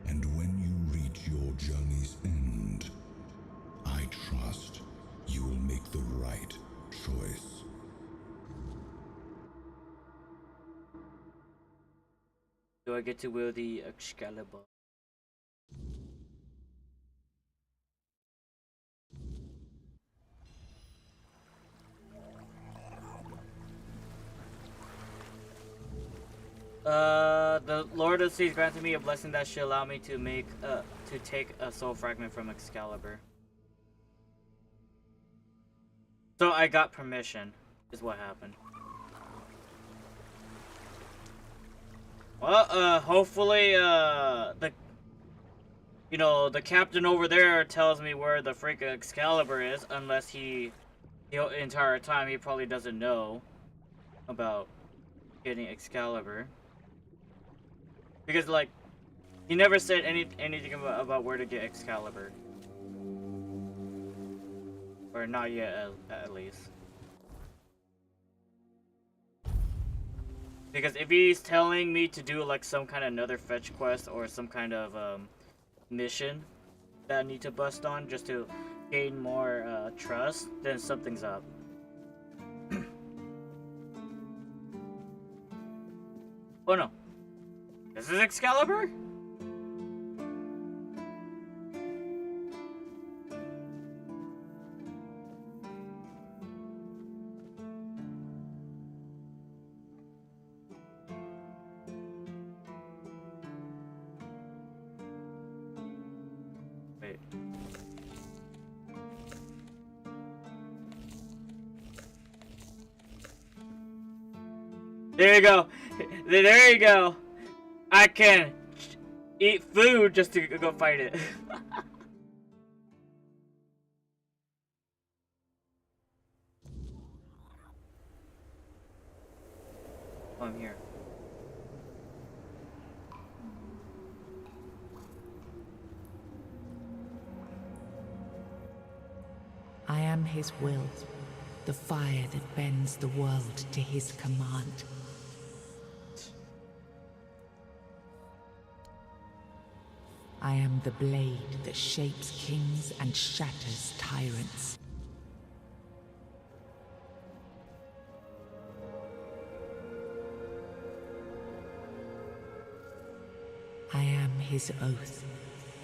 And when you reach your journey's end, I trust you will make the right choice. Do I get to wield the Excalibur? The Lord of the Seas granted me a blessing that should allow me to take a soul fragment from Excalibur. So I got permission, is what happened. Well, hopefully, the captain over there tells me where the freak Excalibur is, unless the entire time he probably doesn't know about getting Excalibur. Because, like, he never said anything about where to get Excalibur. Or not yet, at least. Because if he's telling me to do, like, some kind of another fetch quest or some kind of, mission that I need to bust on just to gain more trust, then something's up. Oh no. This is Excalibur? Wait. There you go. There you go. I can eat food just to go fight it. Oh, I'm here. I am his will, the fire that bends the world to his command. I am the blade that shapes kings and shatters tyrants. I am his oath,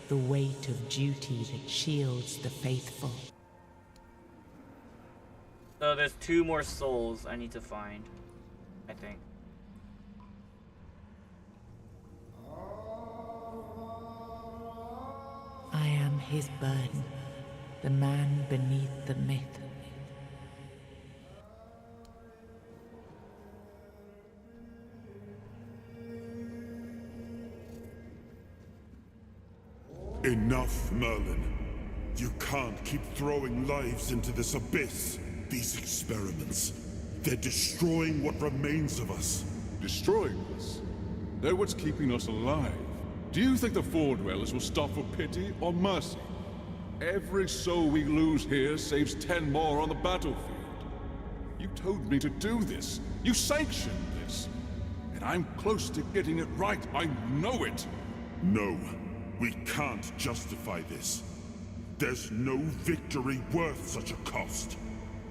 the weight of duty that shields the faithful. So there's 2 more souls I need to find, I think. I am his burden, the man beneath the myth. Enough, Merlin. You can't keep throwing lives into this abyss. These experiments, they're destroying what remains of us. Destroying us? They're what's keeping us alive. Do you think the Four Dwellers will stop for pity or mercy? Every soul we lose here saves 10 more on the battlefield. You told me to do this. You sanctioned this. And I'm close to getting it right. I know it. No, we can't justify this. There's no victory worth such a cost.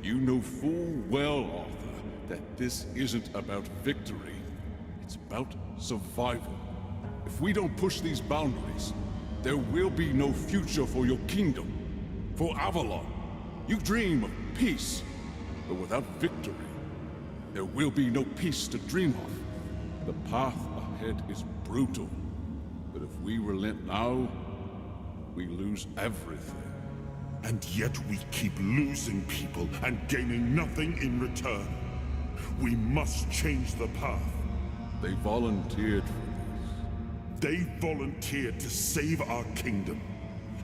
You know full well, Arthur, that this isn't about victory. It's about survival. If we don't push these boundaries, there will be no future for your kingdom, for Avalon. You dream of peace, but without victory, there will be no peace to dream of. The path ahead is brutal, but if we relent now, we lose everything. And yet we keep losing people and gaining nothing in return. We must change the path. They volunteered for this. They volunteered to save our kingdom,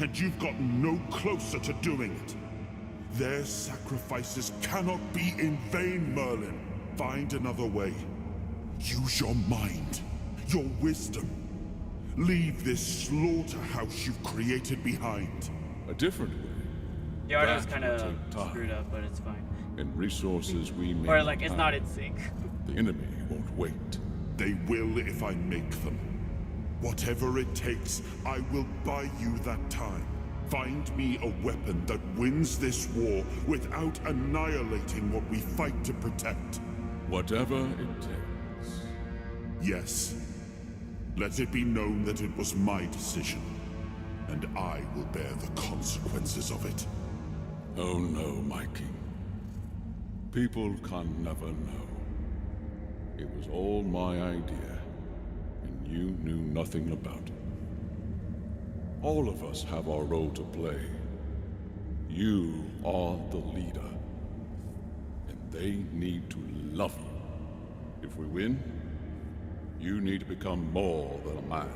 and you've gotten no closer to doing it. Their sacrifices cannot be in vain, Merlin. Find another way. Use your mind, your wisdom. Leave this slaughterhouse you've created behind. A different way. The art is kind of screwed up, but it's fine. And resources we may Or, like, it's not in sync. The enemy won't wait. They will if I make them. Whatever it takes, I will buy you that time. Find me a weapon that wins this war without annihilating what we fight to protect. Whatever it takes. Yes. Let it be known that it was my decision, and I will bear the consequences of it. Oh no, my king. People can never know. It was all my idea, and you knew nothing about it. All of us have our role to play. You are the leader, and they need to love you. If we win, you need to become more than a man.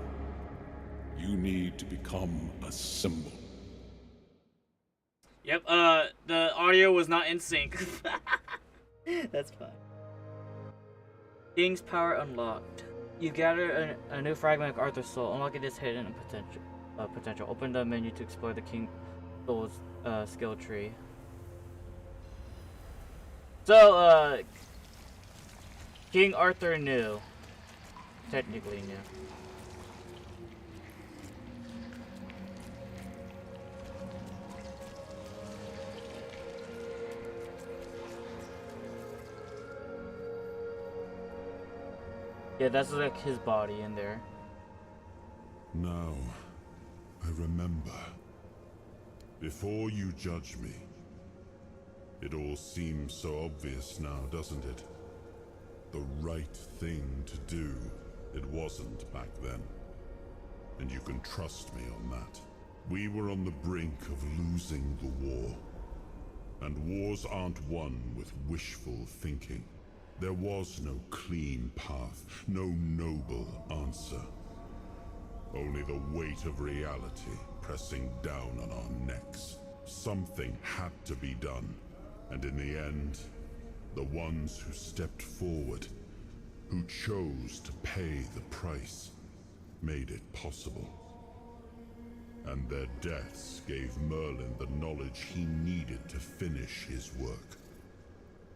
You need to become a symbol. Yep, the audio was not in sync. That's fine. King's power unlocked. You gather a new fragment of Arthur's soul, unlocking this hidden potential. Open the menu to explore the King's soul's skill tree. So, King Arthur knew. Technically knew. Yeah, that's like his body in there. Now, I remember. Before you judge me, it all seems so obvious now, doesn't it? The right thing to do. It wasn't back then. And you can trust me on that. We were on the brink of losing the war. And wars aren't won with wishful thinking. There was no clean path, no noble answer. Only the weight of reality pressing down on our necks. Something had to be done. And in the end, the ones who stepped forward, who chose to pay the price, made it possible. And their deaths gave Merlin the knowledge he needed to finish his work.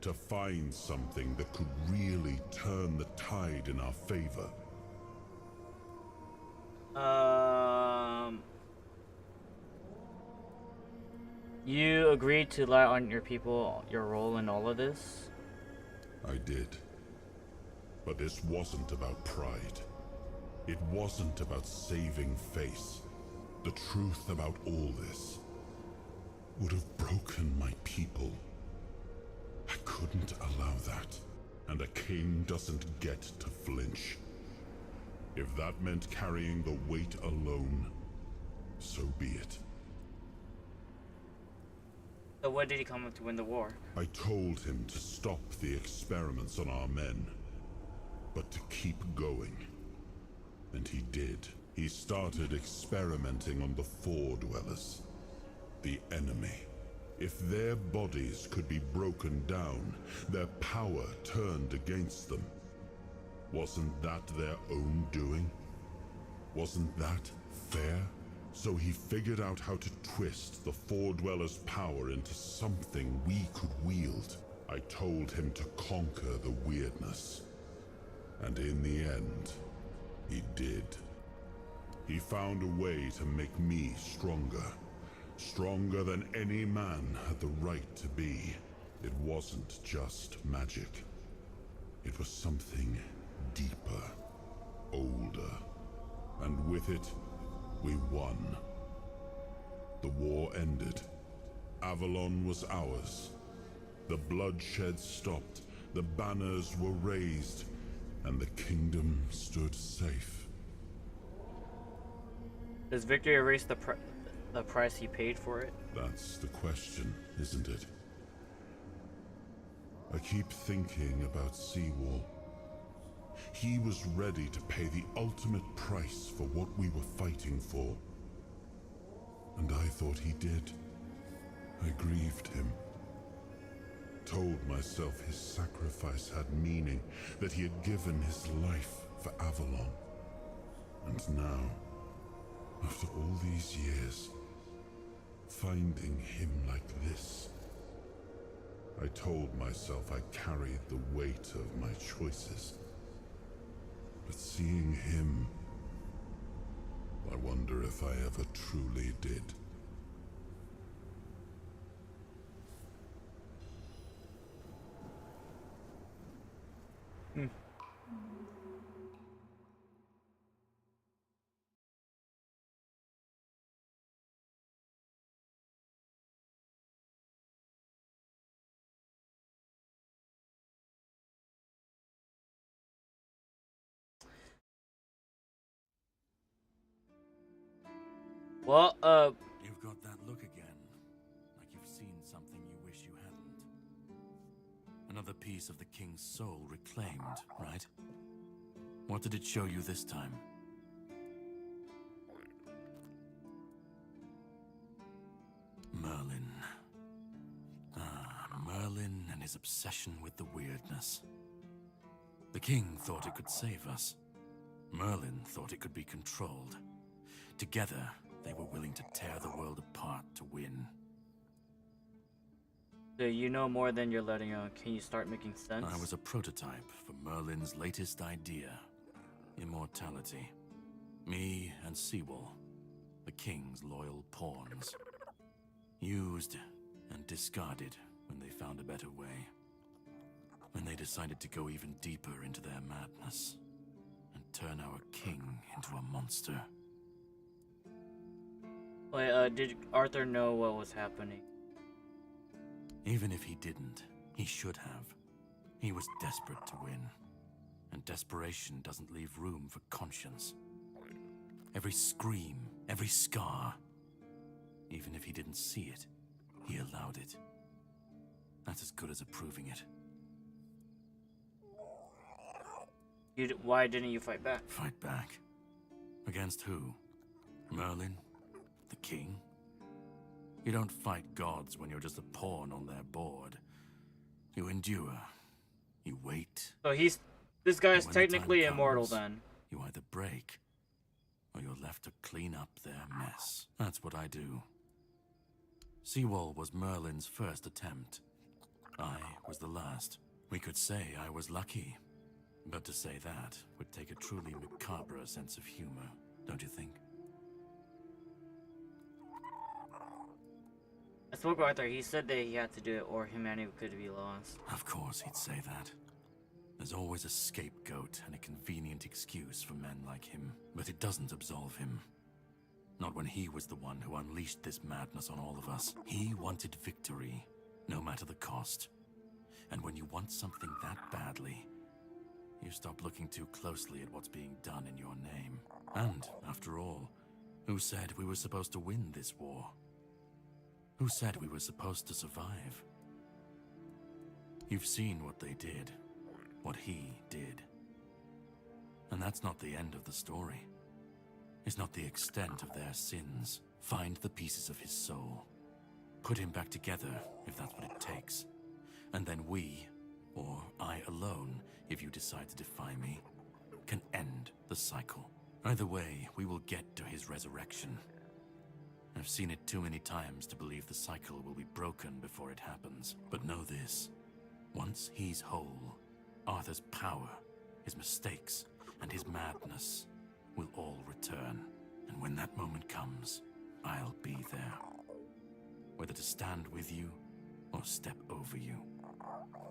To find something that could really turn the tide in our favor. You agreed to lie on your people, your role in all of this? I did. But this wasn't about pride. It wasn't about saving face. The truth about all this would have broken my people. I couldn't allow that. And a king doesn't get to flinch. If that meant carrying the weight alone, so be it. So what did he come up to win the war? I told him to stop the experiments on our men, but to keep going. And he did. He started experimenting on the Four Dwellers, the enemy. If their bodies could be broken down, their power turned against them, wasn't that their own doing? Wasn't that fair? So he figured out how to twist the Four Dwellers' power into something we could wield. I told him to conquer the weirdness. And in the end, he did. He found a way to make me stronger. Stronger than any man had the right to be. It wasn't just magic. It was something deeper, older. And with it, we won. The war ended. Avalon was ours. The bloodshed stopped, the banners were raised, and the kingdom stood safe. Does victory erase the price he paid for it? That's the question, isn't it? I keep thinking about Seawall. He was ready to pay the ultimate price for what we were fighting for. And I thought he did. I grieved him. Told myself his sacrifice had meaning, that he had given his life for Avalon. And now, after all these years, finding him like this, I told myself I carried the weight of my choices. But seeing him, I wonder if I ever truly did. Well, You've got that look again. Like you've seen something you wish you hadn't. Another piece of the king's soul reclaimed, right? What did it show you this time? Merlin. Merlin and his obsession with the weirdness. The king thought it could save us. Merlin thought it could be controlled. Together, they were willing to tear the world apart to win. so you know more than you're letting on. Can you start making sense? I was a prototype for Merlin's latest idea. Immortality. Me and Seawall, the king's loyal pawns. Used and discarded when they found a better way. When they decided to go even deeper into their madness. turn our king into a monster. Wait, did Arthur know what was happening? Even if he didn't, he should have. He was desperate to win. And desperation doesn't leave room for conscience. Every scream, every scar, even if he didn't see it, he allowed it. That's as good as approving it. Why didn't you fight back? Fight back? Against who? Merlin? The king? You don't fight gods when you're just a pawn on their board. You endure. You wait. So this guy is And when the technically time immortal comes, then. You either break, or you're left to clean up their mess. That's what I do. Seawall was Merlin's first attempt. I was the last. We could say I was lucky. But to say that would take a truly macabre sense of humor, don't you think? I spoke with Arthur. He said that he had to do it or humanity could be lost. Of course he'd say that. There's always a scapegoat and a convenient excuse for men like him. But it doesn't absolve him. Not when he was the one who unleashed this madness on all of us. He wanted victory, no matter the cost. And when you want something that badly, you stop looking too closely at what's being done in your name. And, after all, who said we were supposed to win this war? Who said we were supposed to survive? You've seen what they did, what he did. And that's not the end of the story. It's not the extent of their sins. Find the pieces of his soul. Put him back together, if that's what it takes. And then we, or I alone, if you decide to defy me, can end the cycle. Either way, we will get to his resurrection. I've seen it too many times to believe the cycle will be broken before it happens. But know this, once he's whole, Arthur's power, his mistakes, and his madness will all return. And when that moment comes, I'll be there. Whether to stand with you or step over you.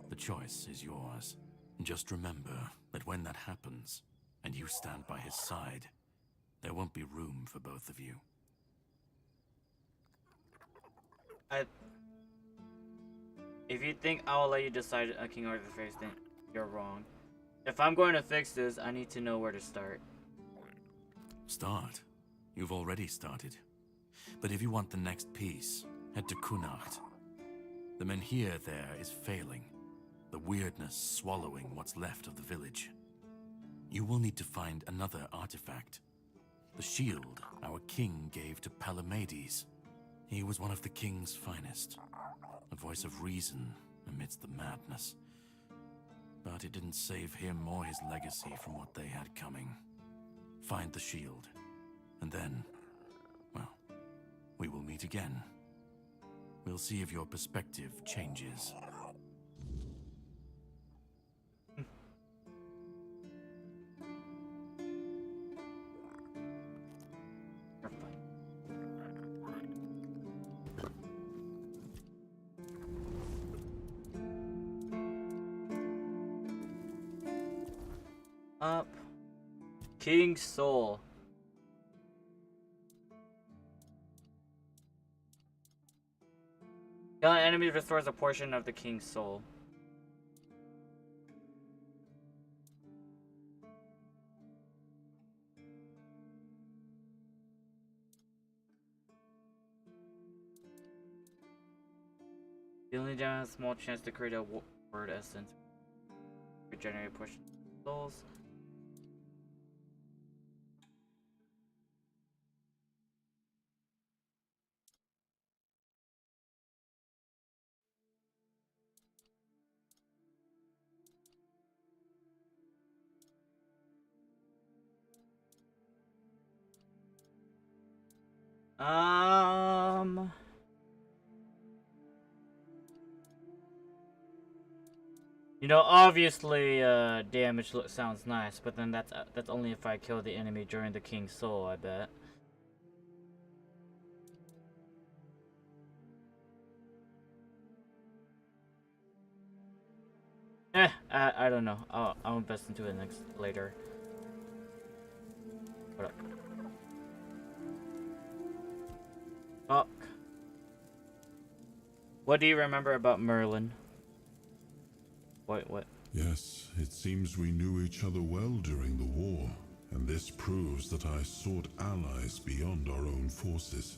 The choice is yours. Just remember that when that happens, and you stand by his side, there won't be room for both of you. If you think I will let you decide King Arthur's face, then you're wrong. If I'm going to fix this, I need to know where to start. Start? You've already started. But if you want the next piece, head to Kunacht. The menhir there is failing, the weirdness swallowing what's left of the village. You will need to find another artifact. The shield our king gave to Palamedes. He was one of the king's finest, a voice of reason amidst the madness. But it didn't save him or his legacy from what they had coming. Find the shield, and then, well, we will meet again. We'll see if your perspective changes. Up. King's Soul. Killing an enemy restores a portion of the King's Soul. The only damage has a small chance to create a word essence. Regenerate a portion of souls. You know, obviously, damage sounds nice, but then that's only if I kill the enemy during the King's Soul, I bet. I don't know. I'll invest into it later. What up? Fuck. What do you remember about Merlin? What? Yes, it seems we knew each other well during the war, and this proves that I sought allies beyond our own forces.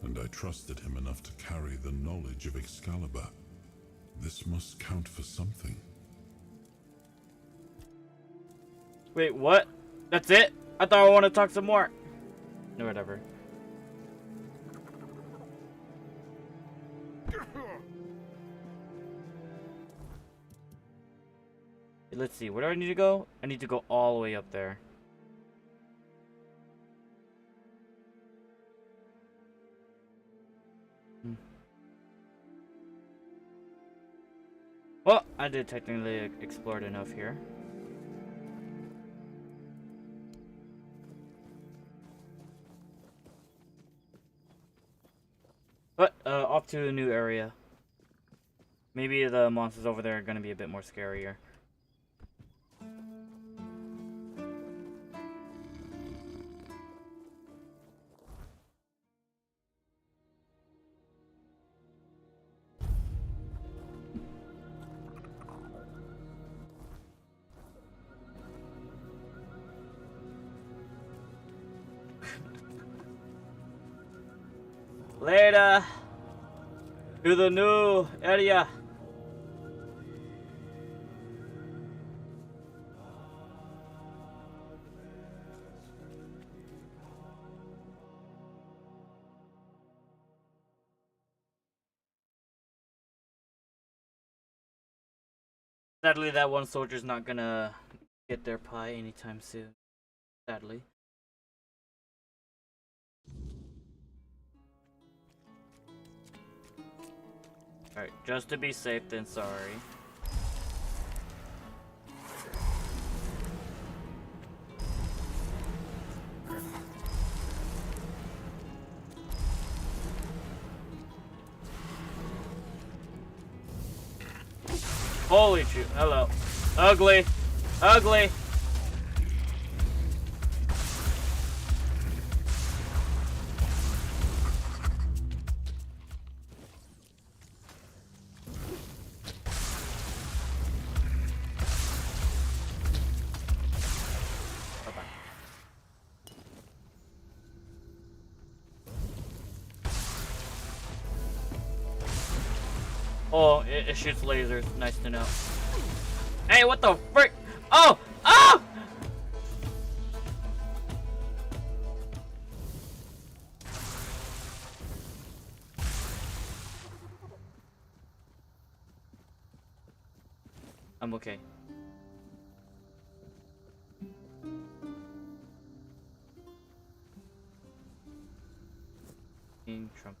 And I trusted him enough to carry the knowledge of Excalibur. This must count for something. Wait, what? That's it? I thought I wanted to talk some more. No, whatever. Let's see, where do I need to go? I need to go all the way up there. Well, I did technically explore enough here. But, off to a new area. Maybe the monsters over there are gonna be a bit more scarier. Later to the new area. Sadly, that one soldier's not gonna get their pie anytime soon. Sadly. Alright, just to be safe then, sorry. Holy shoot, hello. Ugly. Ugly. Oh, it shoots lasers. Nice to know. Hey, what the frick? Oh! Oh! I'm okay. King Trump.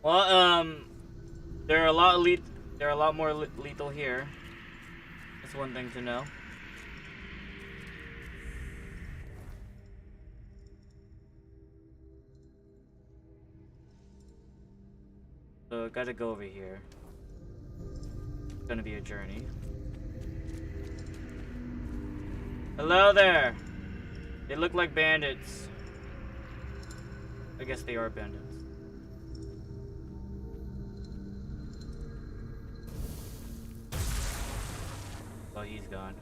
Well, they're a lot more lethal here. That's one thing to know. So, gotta go over here. It's gonna be a journey. Hello there! They look like bandits. I guess they are bandits. Oh, he's gone.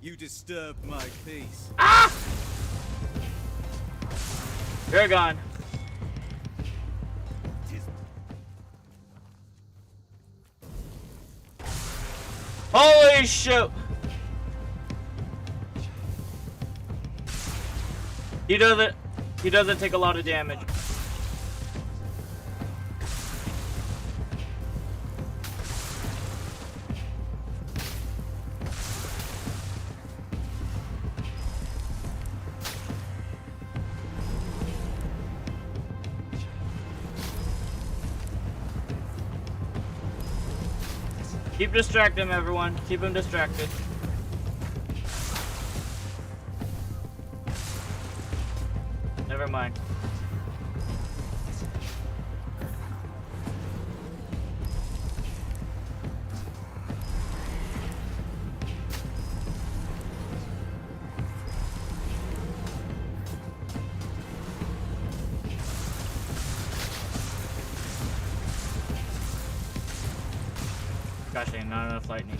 You disturbed my peace. Ah! You're gone. Holy shit! He doesn't take a lot of damage. Keep distracting him, everyone. Keep him distracted. Never mind. Gosh dang, not enough lightning.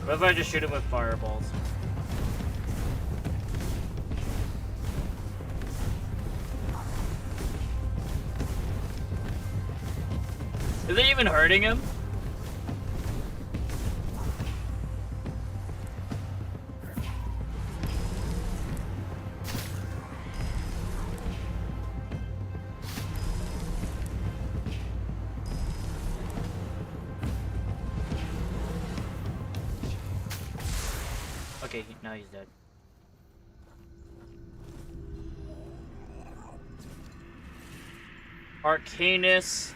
What if I just shoot him with fireballs? Is it even hurting him? Okay, now he's dead. Arcanus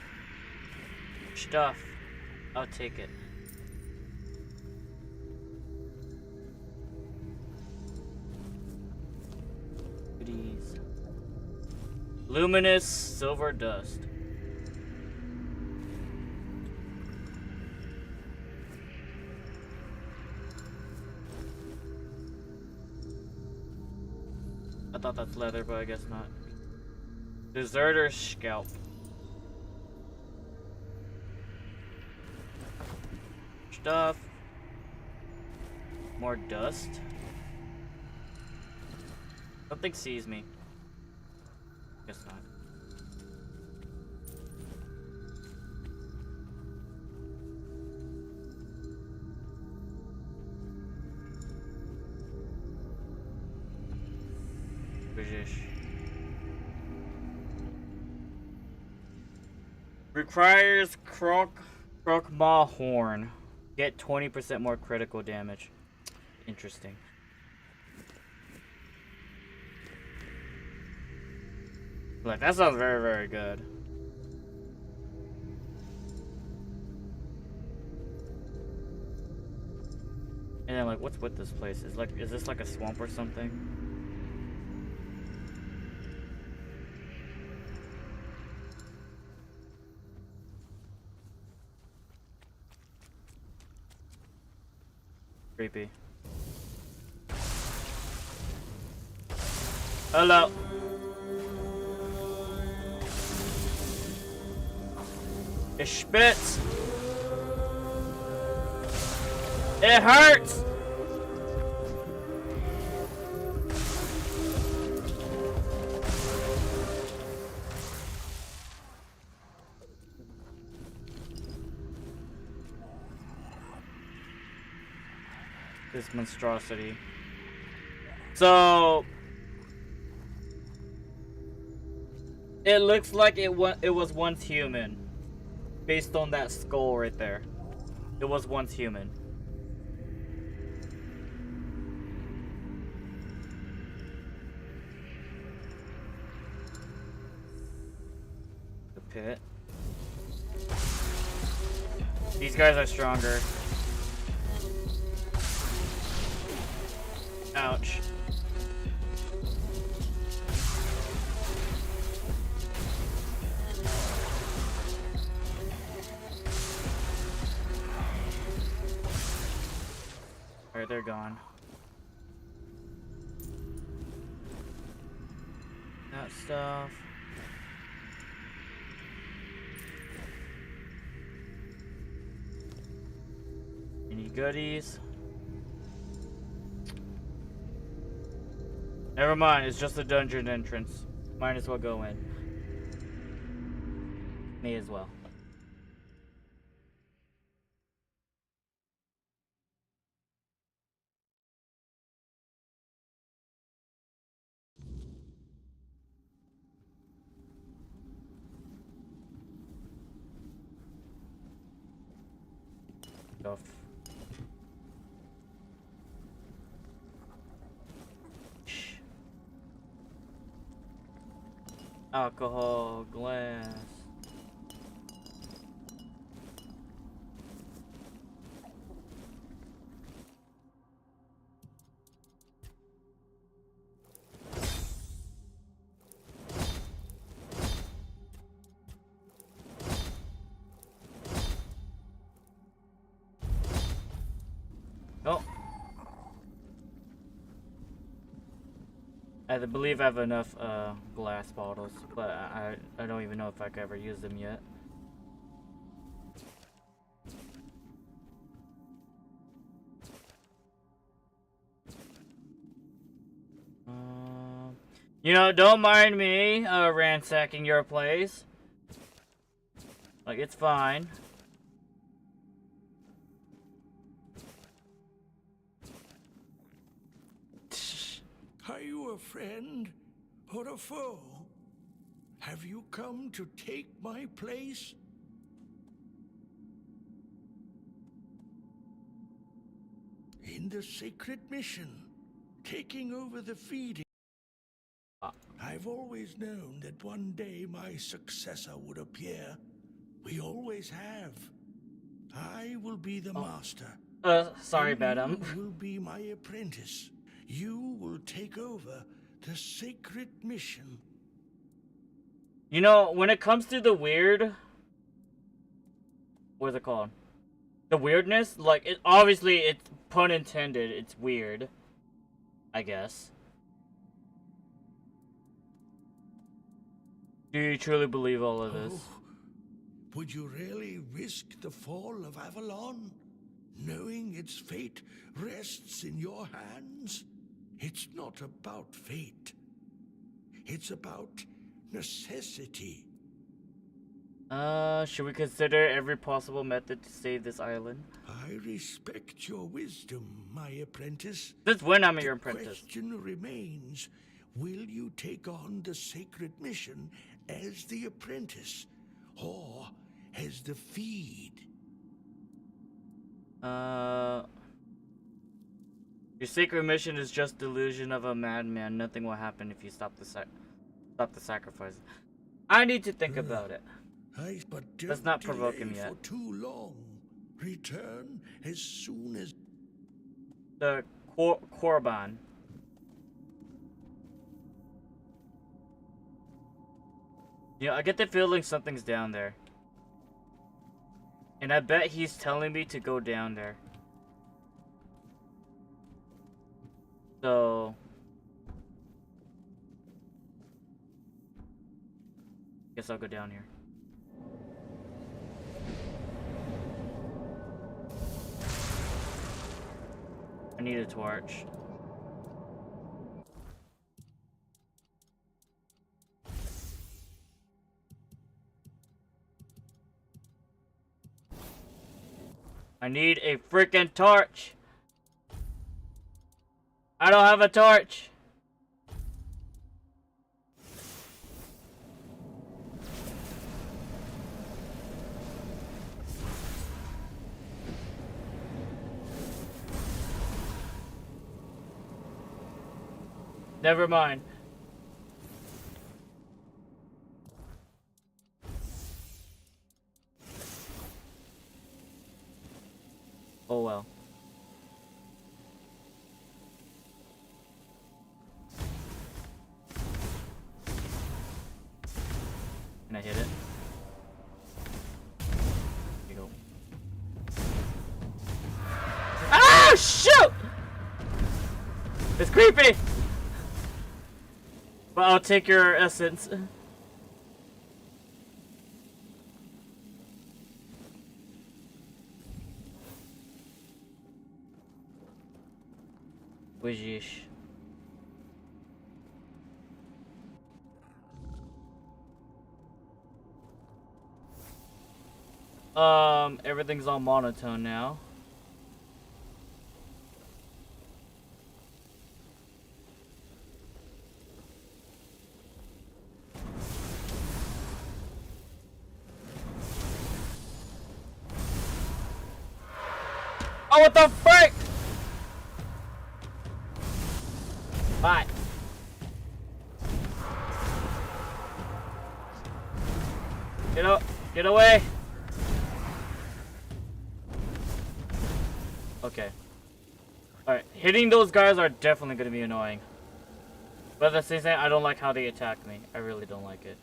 stuff. I'll take it. Goodies. Luminous silver dust. I thought that's leather, but I guess not. Deserter's scalp. Stuff. More dust. Something sees me. Guess not. British. Requires Croc-Maw Horn. Get 20% more critical damage. Interesting. Like, that sounds very, very good. And then, like, what's with this place? Is this like a swamp or something? Creepy. Hello. It spits. It hurts. This monstrosity. So it looks like it was once human, based on that skull right there. It was once human. The pit. These guys are stronger. Ouch. Alright, they're gone. That stuff. Any goodies? Never mind, it's just a dungeon entrance. Might as well go in. May as well. Stuff. Alcohol, glass. Oh. I believe I have enough glass bottles, but I don't even know if I could ever use them yet. You know, don't mind me ransacking your place. Like, it's fine. Are you a friend or a foe? Have you come to take my place? In the sacred mission, taking over the feeding. I've always known that one day my successor would appear. We always have. I will be the master. Sorry, and madam. You will be my apprentice. You will take over the sacred mission. You know, when it comes to the weird... What's it called? The weirdness? Like, it obviously, it's pun intended, it's weird. I guess. Do you truly believe all of this? Oh, would you really risk the fall of Avalon, knowing its fate rests in your hands? It's not about fate. It's about necessity. Should we consider every possible method to save this island? I respect your wisdom, my apprentice. Since when I'm your apprentice? The question remains, will you take on the sacred mission as the apprentice, or as the feed? Your sacred mission is just delusion of a madman. Nothing will happen if you stop the sacrifice. I need to think about it. Let's not provoke him yet. For too long. Return as soon as the Korban. Yeah, I get the feeling something's down there. And I bet he's telling me to go down there. So... guess I'll go down here. I need a torch. I need a freaking torch. I don't have a torch. Never mind. Oh well. Can I hit it? Here you go. Ah, shoot! It's creepy! But I'll take your essence. Wijish. Everything's all monotone now. Oh, what the frick? Bye. Get up. Get away. Okay. Alright. Hitting those guys are definitely going to be annoying. But at the same time, I don't like how they attack me. I really don't like it.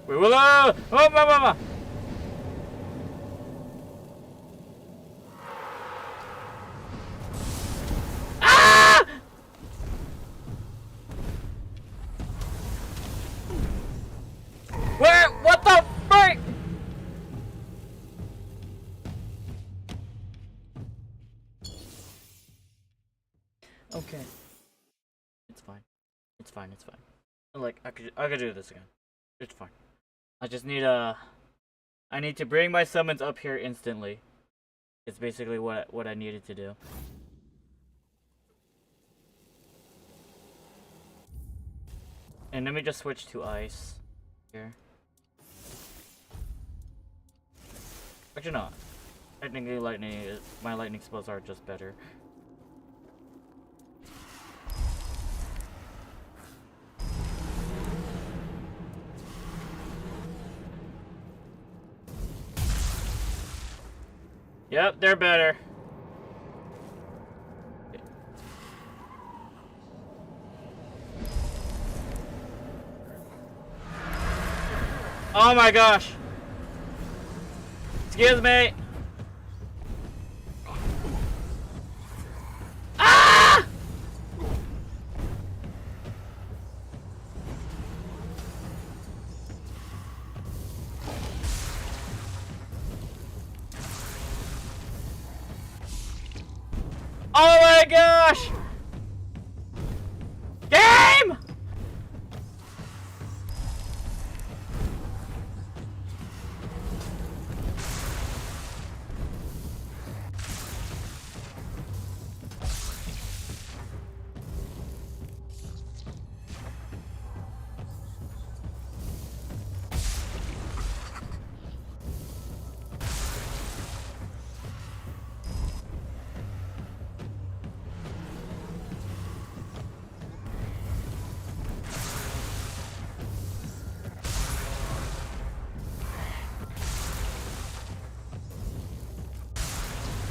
Wait, whoa! Oh, mama! Ah! Where? What the frick? Okay. It's fine. It's fine. It's fine. Like I could do this again. It's fine. I just need I need to bring my summons up here instantly. It's basically what I needed to do. And let me just switch to ice here. Actually, not. Technically, my lightning spells are just better. Yep, they're better. Oh my gosh! Excuse me! Ah! Oh my gosh! Game!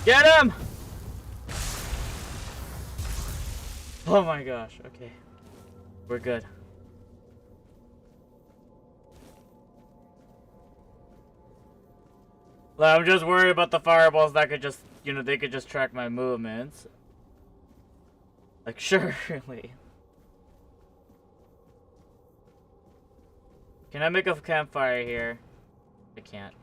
Get him! Oh my gosh, okay. We're good. Well, I'm just worried about the fireballs that could just, you know, they could just track my movements. Like, surely. Can I make a campfire here? I can't.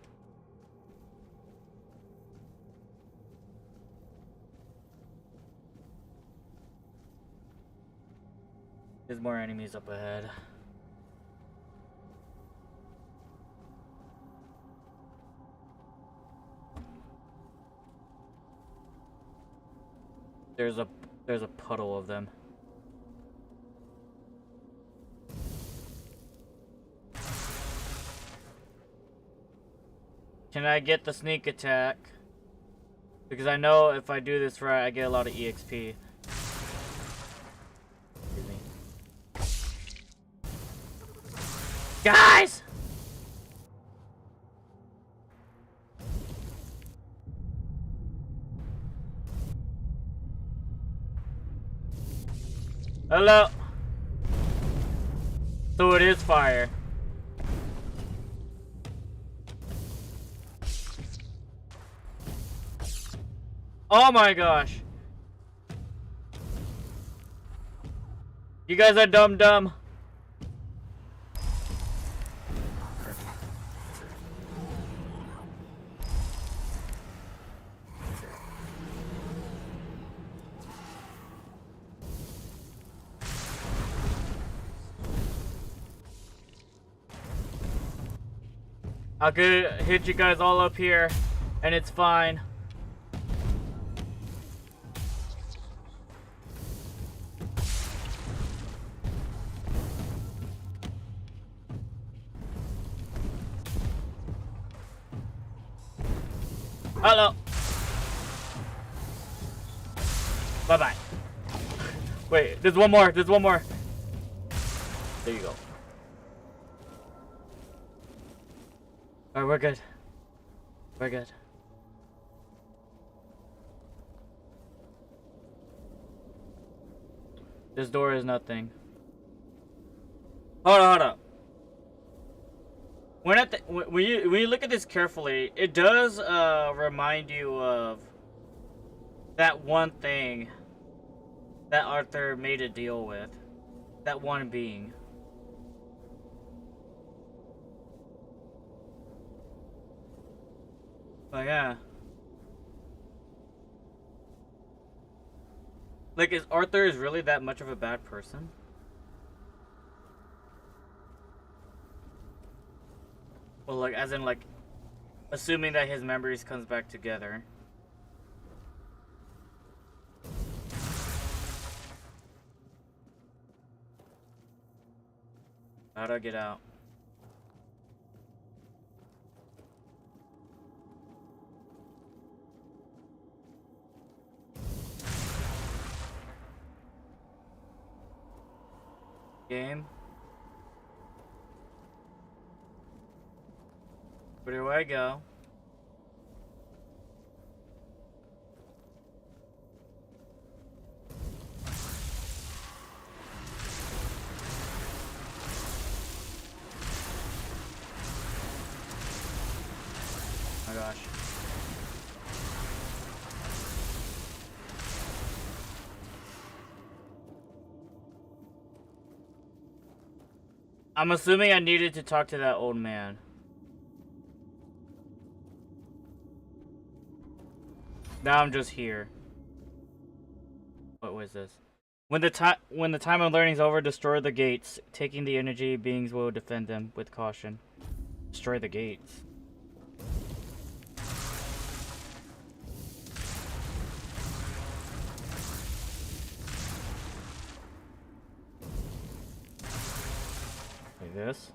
There's more enemies up ahead. There's a puddle of them. Can I get the sneak attack? Because I know if I do this right, I get a lot of EXP. Guys! Hello? So it is fire. Oh my gosh. You guys are dumb. I could hit you guys all up here, and it's fine. Hello. Bye-bye. Wait, there's one more. There you go. Alright, we're good. This door is nothing. Hold on. When you look at this carefully, it does remind you of that one thing that Arthur made a deal with. That one being. But yeah. Like, is Arthur really that much of a bad person? Well, like, as in, like, assuming that his memories comes back together. How do I get out? Game? Where do I go? Oh my gosh. I'm assuming I needed to talk to that old man. Now I'm just here. What was this? When the time of learning is over, destroy the gates. Taking the energy, beings will defend them with caution. Destroy the gates. Like this.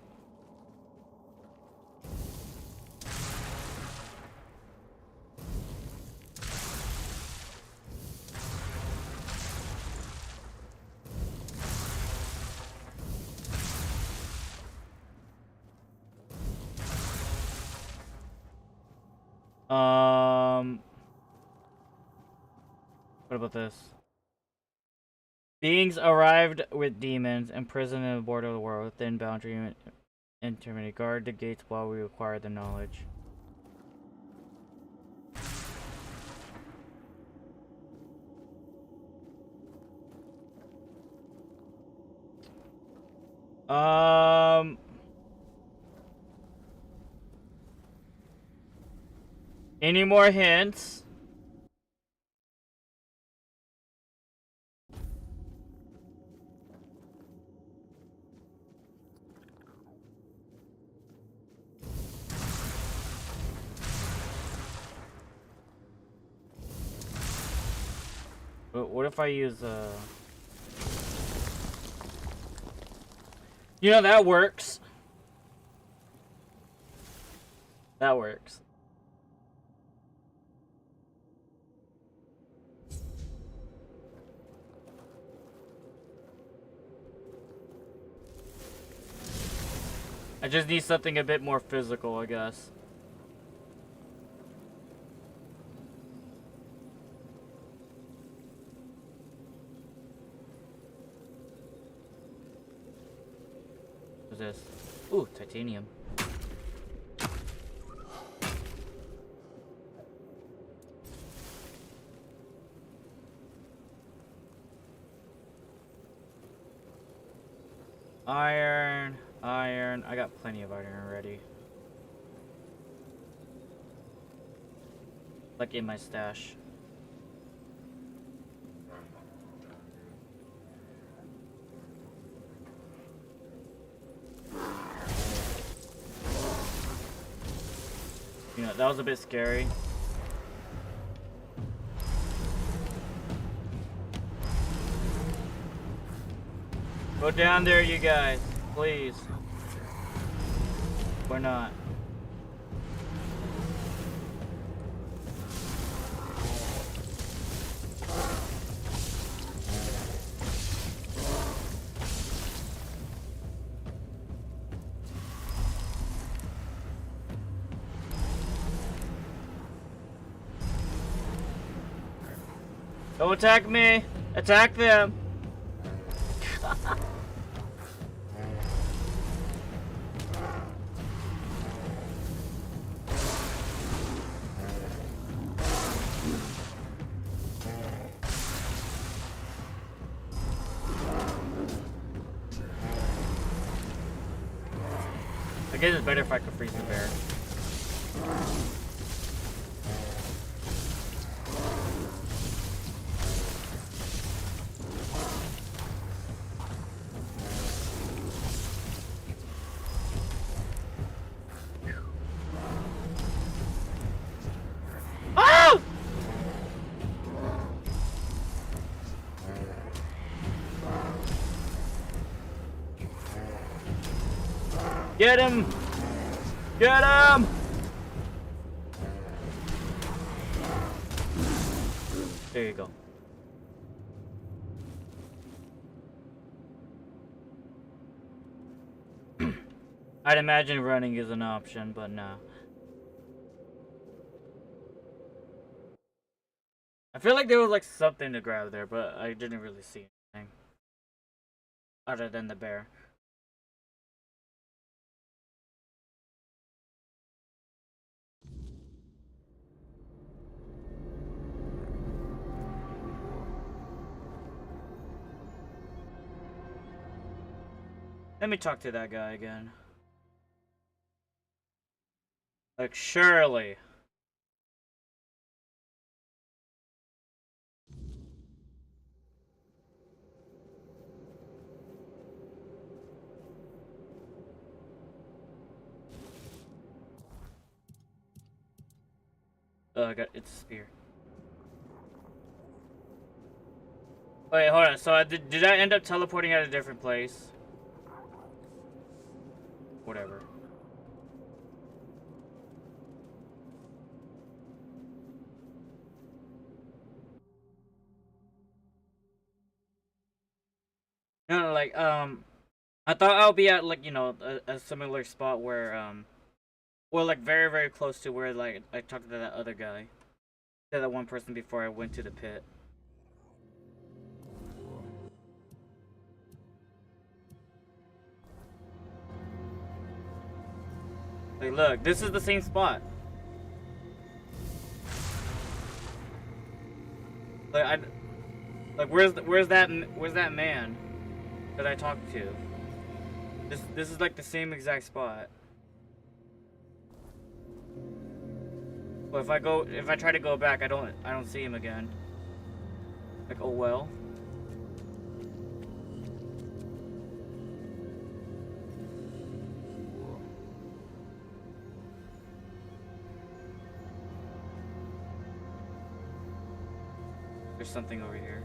What about this? Beings arrived with demons, imprisoned in the border of the world, within boundary intermediate. Guard the gates while we acquire the knowledge. Any more hints? What if I use you know, that works. That works. I just need something a bit more physical, I guess. What's this? Ooh, titanium. Iron. Iron. I got plenty of iron already. Like in my stash. You know, that was a bit scary. Go down there, you guys. Please. Or not. Don't attack me! Attack them! I guess it's better if I could freeze the bear. Oh! Get him! Get him! There you go. I'd imagine running is an option, but nah. I feel like there was like something to grab there, but I didn't really see anything. Other than the bear. Let me talk to that guy again. Like, surely. Oh, I got it's a spear. Wait, hold on. So did I end up teleporting at a different place? Whatever. No, like, I thought I'll be at, like, you know, a similar spot where, or, like, very, very close to where, like, I talked to that other guy. To that one person before I went to the pit. Like, look, this is the same spot. Like, where's that man that I talked to? This is like the same exact spot. But if I try to go back, I don't see him again. Like, oh well. There's something over here.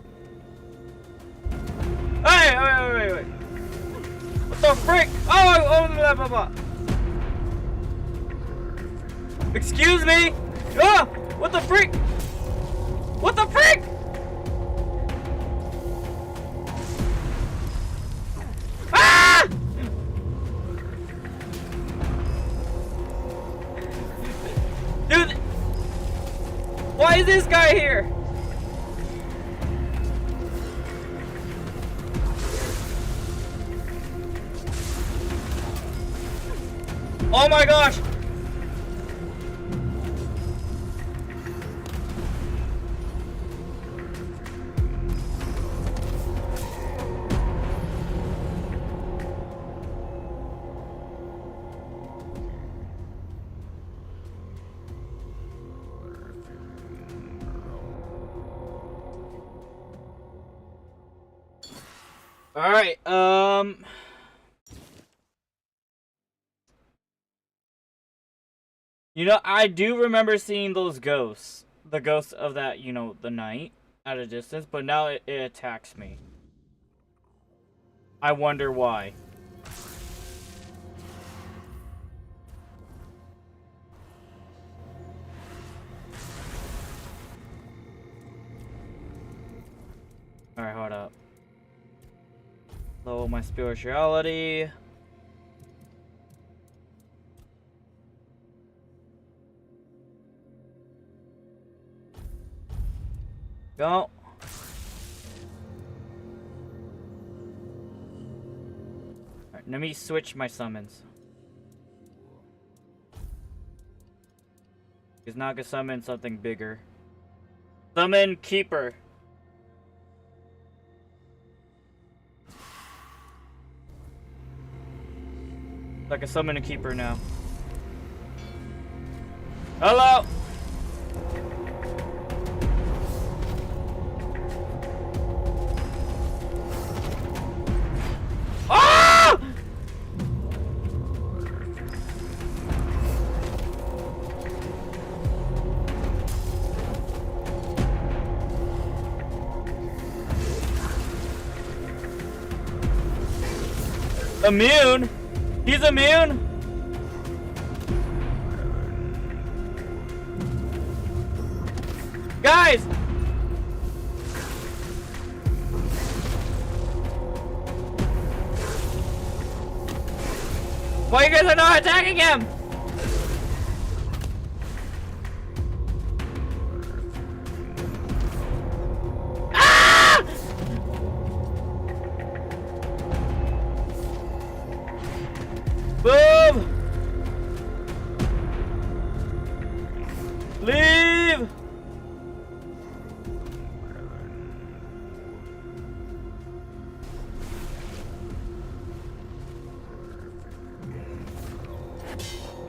Hey, wait. What the frick? Oh, blah, blah, blah. Excuse me? Ah! What the frick? What the frick? Ah! Dude! Why is this guy here? Oh my gosh! Alright, you know, I do remember seeing those ghosts. The ghosts of that, you know, the night at a distance, but now it attacks me. I wonder why. Alright, hold up. Lower my spirituality. Go. Alright, let me switch my summons. He's not gonna summon something bigger. Summon Keeper. Like a summon a keeper now. Hello! Ah! Immune? He's immune? Guys! Why you guys are not attacking him? Ah! Boom! Leave!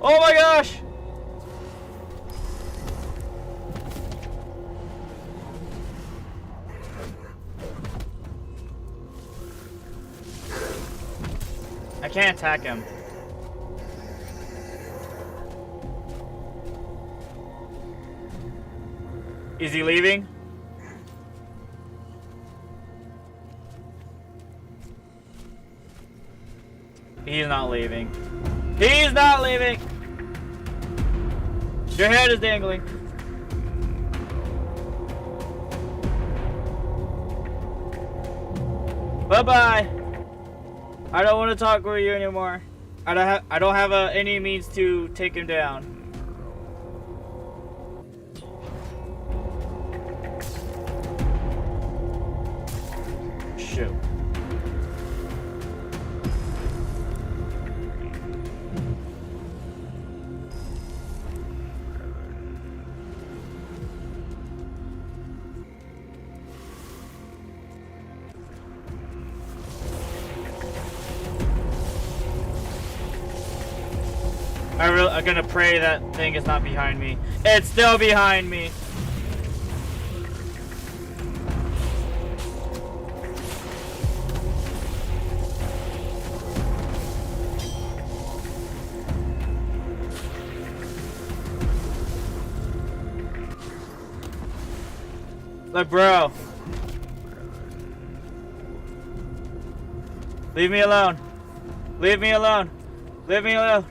Oh my gosh! I can't attack him. Is he leaving? He's not leaving. He's not leaving! Your head is dangling. Bye-bye. I don't want to talk with you anymore. I don't have any means to take him down. Shoot. I'm gonna pray that thing is not behind me. It's still behind me. Like, bro. Leave me alone. Leave me alone. Leave me alone.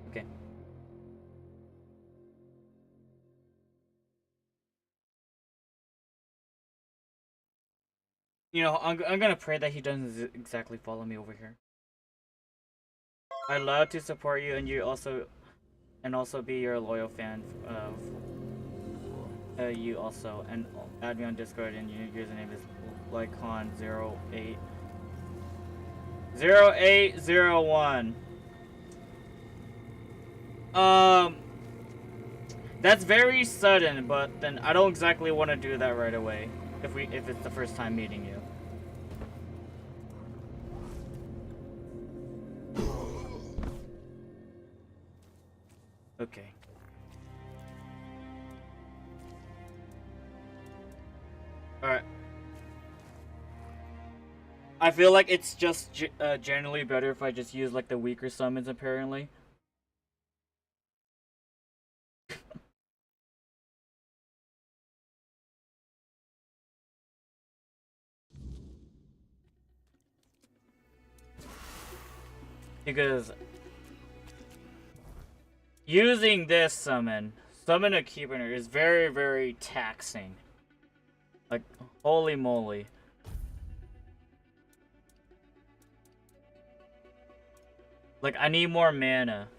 Okay. You know, I'm gonna pray that he doesn't exactly follow me over here. I love to support you, and also be your loyal fan of you also, and add me on Discord, and your username is Lycon0801. That's very sudden, but then I don't exactly want to do that right away if it's the first time meeting you. Okay. Alright. I feel like it's just generally better if I just use like the weaker summons, apparently. Because using this summon a keeper, is very, very taxing. Like, holy moly. Like, I need more mana.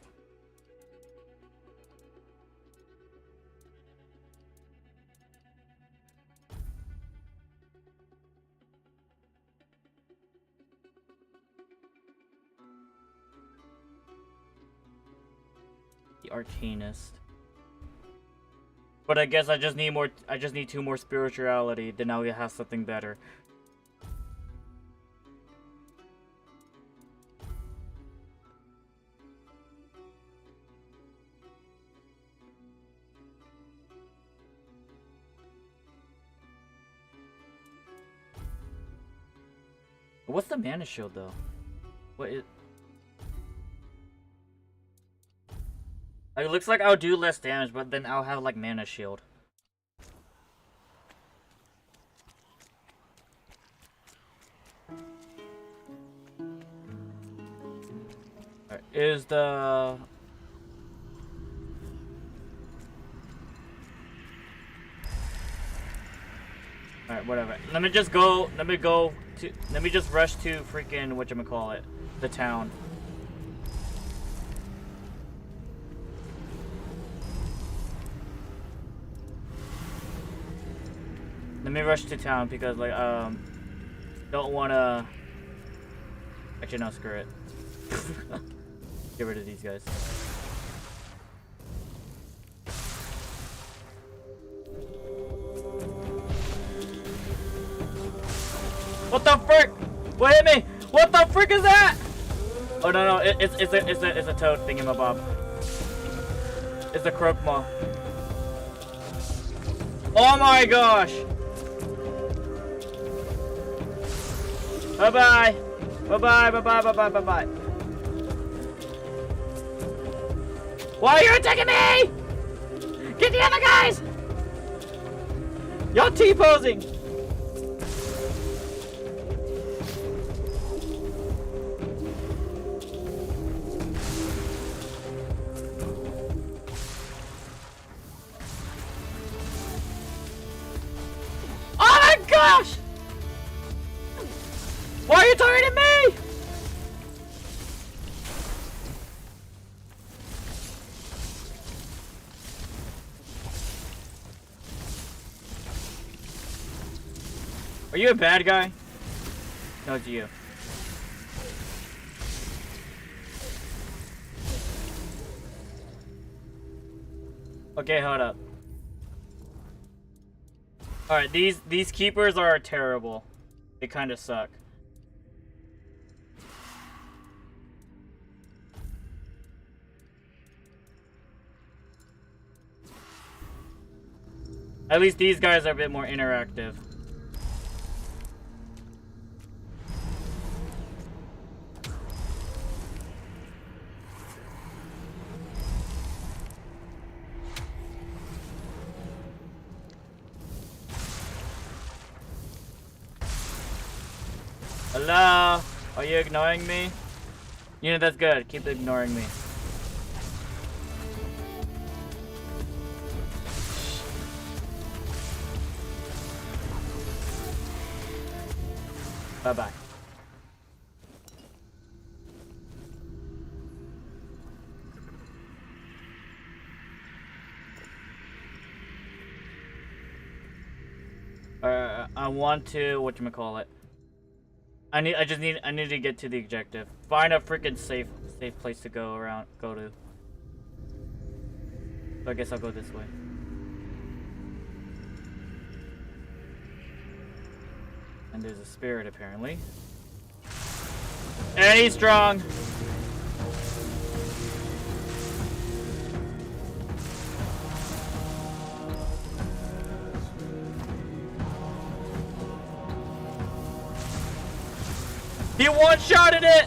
The Arcanist. But I guess I just need 2 more spirituality, then I'll have something better. what's the mana shield though? What is? Like, it looks like I'll do less damage, but then I'll have like mana shield. Alright, is the Alright, whatever. Let me just rush to freaking whatchamacallit, the town. Let me rush to town because like don't wanna actually no, screw it. Get rid of these guys. What the frick? What hit me? What the frick is that? Oh no, it's a toad thingamabob. It's a croakmaw. Oh my gosh! Bye bye. Bye bye. Bye bye. Bye bye. Bye bye. Why are you attacking me? Get the other guys! Y'all T-posing. Oh my gosh! Why are you targeting me? Are you a bad guy? No, it's you. Okay, hold up. Alright, these keepers are terrible. They kind of suck. At least these guys are a bit more interactive. Hello? Are you ignoring me? You know, that's good. Keep ignoring me. Bye-bye. I want to whatchamacallit. I need to get to the objective. Find a freaking safe place to go to. So I guess I'll go this way. And there's a spirit apparently. And he's strong. He one-shotted it!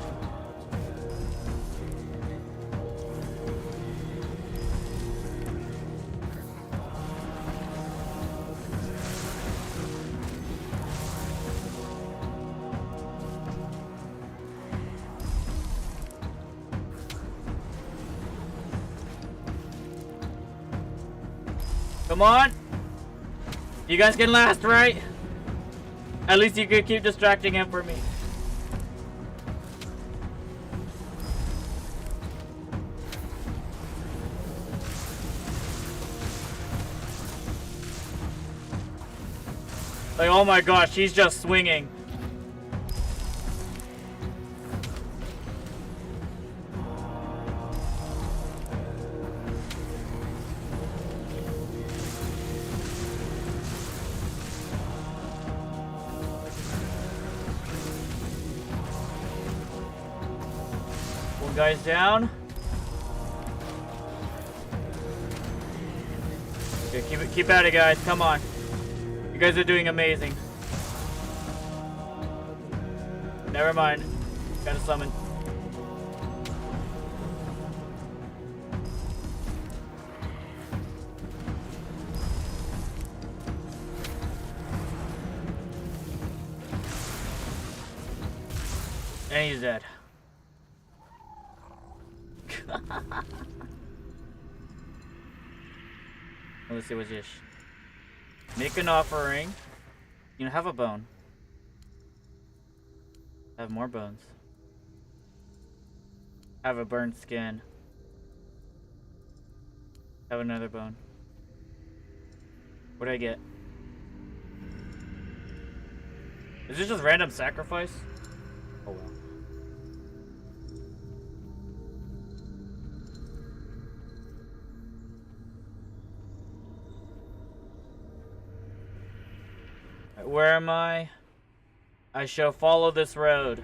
Come on! You guys can last, right? At least you could keep distracting him for me. Like, oh my gosh, he's just swinging. One guy's down. Okay, keep at it, guys. Come on. You guys are doing amazing. never mind. Gotta summon. And he's dead. Let's see what's this. Make an offering. You know, have a bone. Have more bones. Have a burned skin. Have another bone. What do I get? Is this just random sacrifice? Oh well. Where am I? I shall follow this road.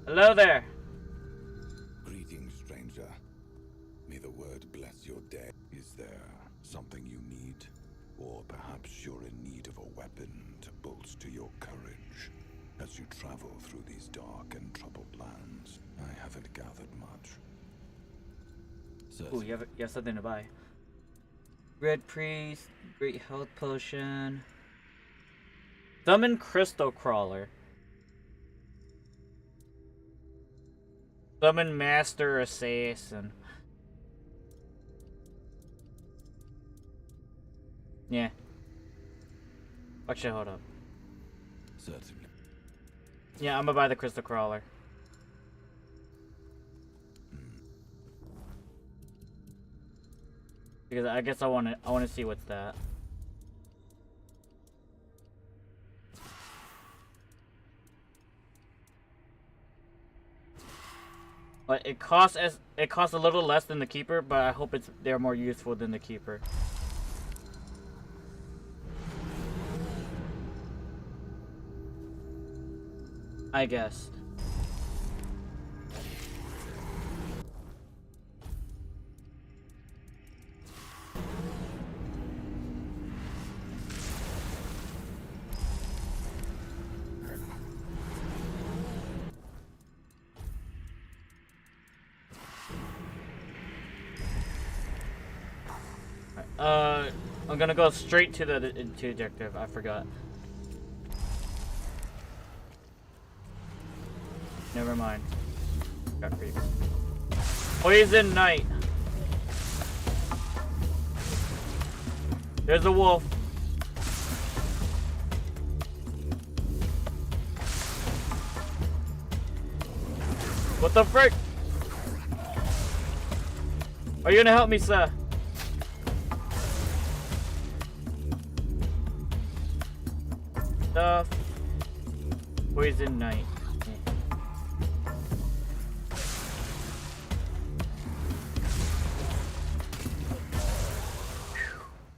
Hello there. Greetings, stranger. May the word bless your day. Is there something you need? Or perhaps you're in need of a weapon to bolster your courage as you travel through these dark and troubled lands? I haven't gathered much. Ooh, you have something to buy. Red Priest, Great Health Potion. Summon Crystal Crawler. Summon Master Assassin. Yeah. Actually, hold up. Certainly. Yeah, I'm gonna buy the Crystal Crawler. Because I guess I want to see what's that. But it costs a little less than the Keeper, but I hope they're more useful than the Keeper. I guess. I'm gonna go straight to the objective. I forgot. Never mind. Got creep. Poison Knight. There's a wolf. What the frick? Are you gonna help me, sir? Stuff. Poison Knight.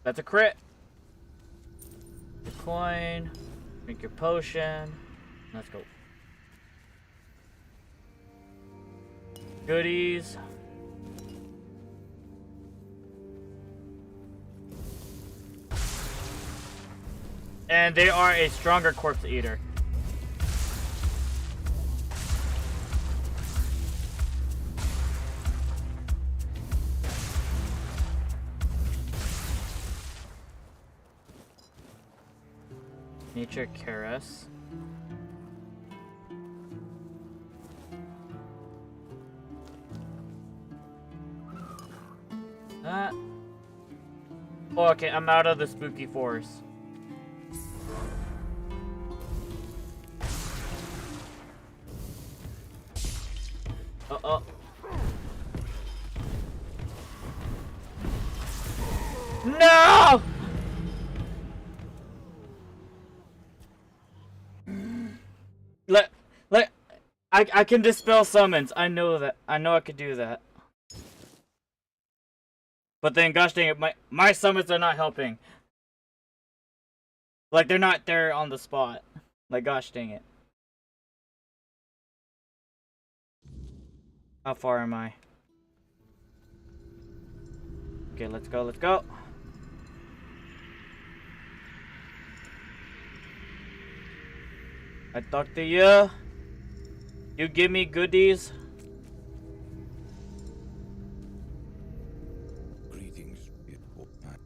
That's a crit. Your coin. Drink your potion. Let's go. Goodies. And they are a stronger corpse eater. Nature Caress. Oh, okay, I'm out of the spooky forest. Uh-oh. No! I can dispel summons. I know that. I know I could do that. But then, gosh dang it, my summons are not helping. Like, they're not there on the spot. Like, gosh dang it. How far am I? Okay, let's go, let's go. I talk to you. You give me goodies. Greetings, beautiful man.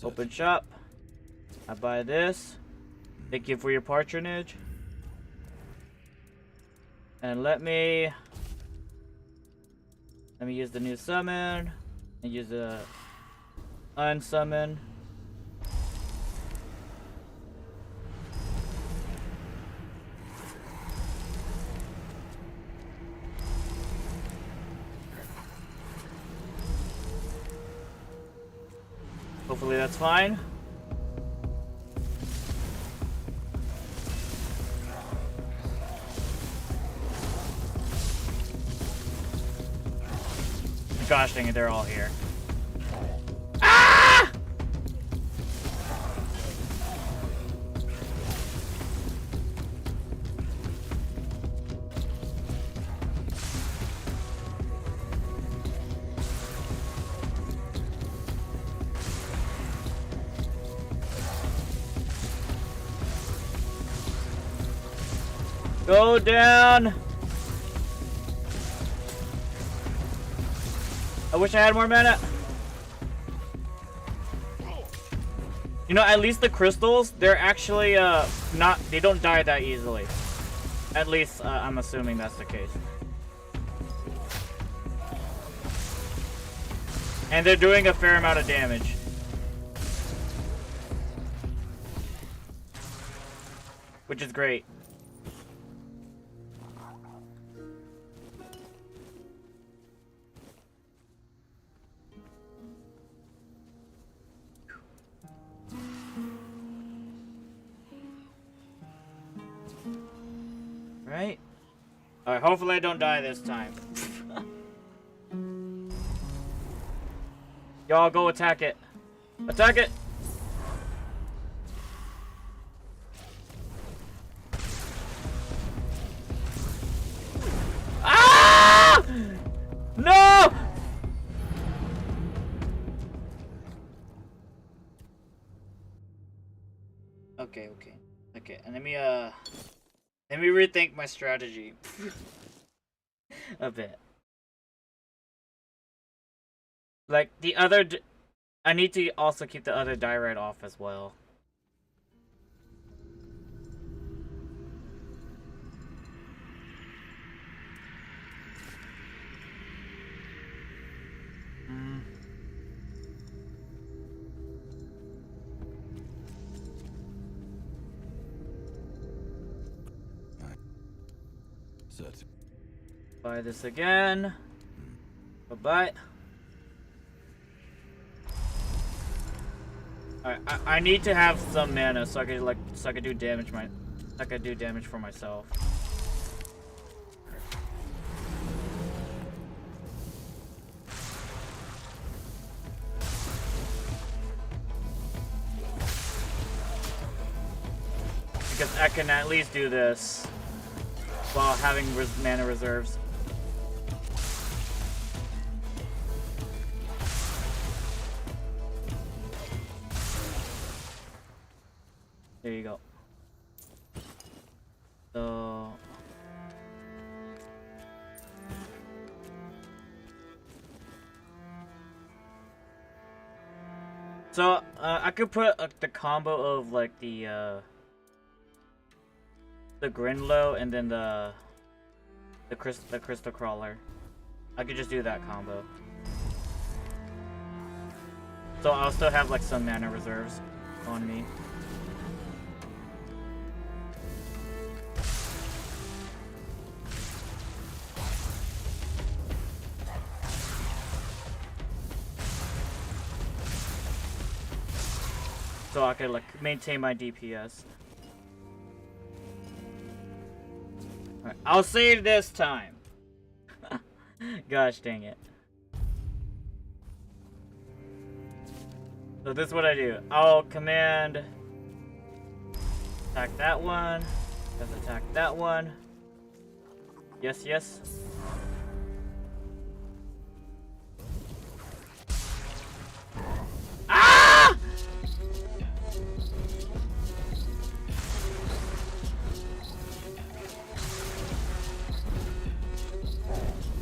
Open shop. I buy this. Thank you for your patronage. And let me use the new summon and use the unsummon. Hopefully that's fine. Gosh dang it, they're all here. Ah! Go down. I wish I had more mana. You know, at least the crystals, they're actually they don't die that easily. At least I'm assuming that's the case. And they're doing a fair amount of damage. Which is great. Right? Alright, hopefully I don't die this time. Y'all go attack it. Attack it! Ah! No! Okay. Okay, and let me rethink my strategy a bit. Like, the other... I need to also keep the other diorite off as well. Buy this again. Bye-bye. Alright, I need to have some mana so I could do damage for myself. Because I can at least do this while having mana reserves. There you go. So I could put the combo of like the Grinlow and then the Crystal Crawler. I could just do that combo. So I'll still have like some mana reserves on me. So I could like maintain my DPS. Alright, I'll save this time. Gosh dang it. So this is what I do. I'll command attack that one. Let's attack that one. Yes, yes. Ah!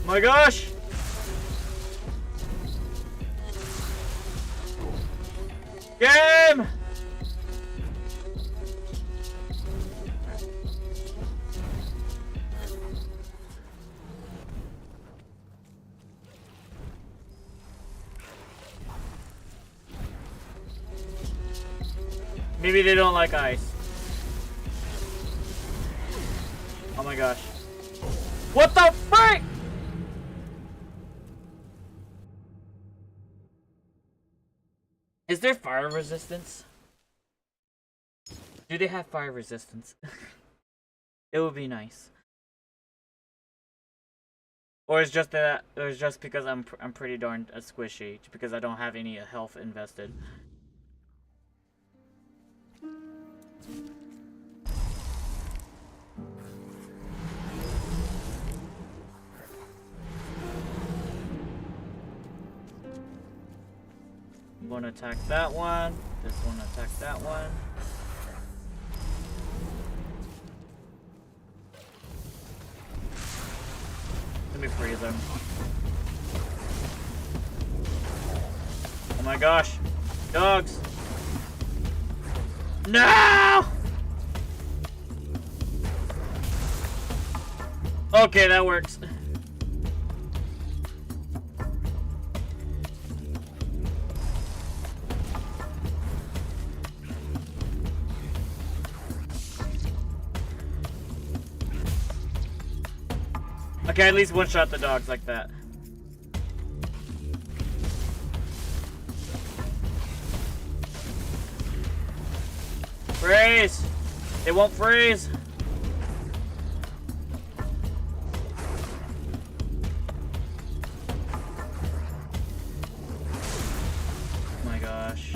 My gosh! Game! Maybe they don't like ice. Oh my gosh. What the frick? Is there fire resistance? Do they have fire resistance? It would be nice. Or it's just that, or it's just because I'm pretty darn squishy, because I don't have any health invested. One attack that one. This one attack that one. Let me freeze him. Oh my gosh. Dogs. No! Okay, that works. Okay, at least one-shot the dogs like that. Freeze! They won't freeze! Oh my gosh.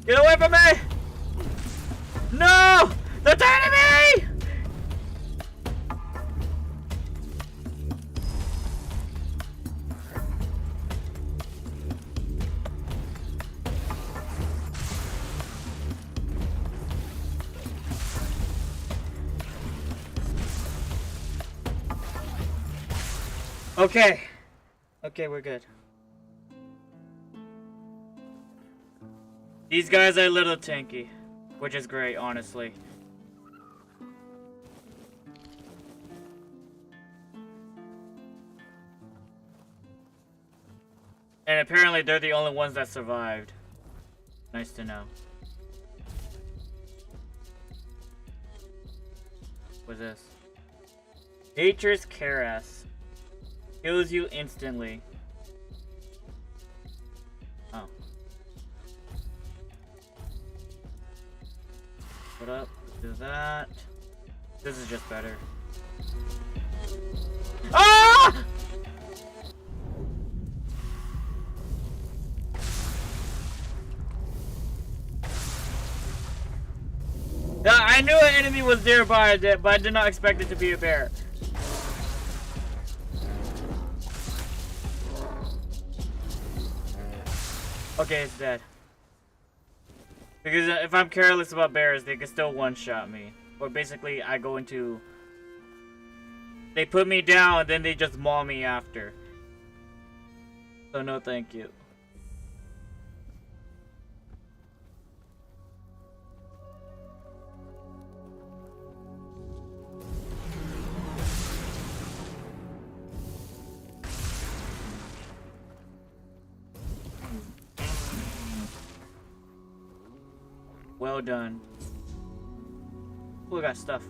Get away from me! No! They're turning me! Okay. Okay, we're good. These guys are a little tanky, which is great, honestly. And apparently they're the only ones that survived. Nice to know. What's this? Nature's Karas. Kills you instantly. Oh. Put up, do that. This is just better. Ah! I knew an enemy was nearby, but I did not expect it to be a bear. Okay, it's dead. Because if I'm careless about bears, they can still one-shot me. Or basically, I go into... They put me down, and then they just maul me after. So no thank you. Well done. Oh, we got stuff.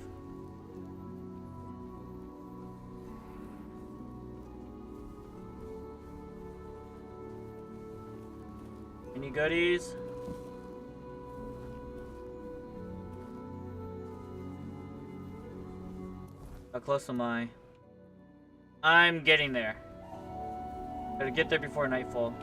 Any goodies? How close am I? I'm getting there. Gotta get there before nightfall.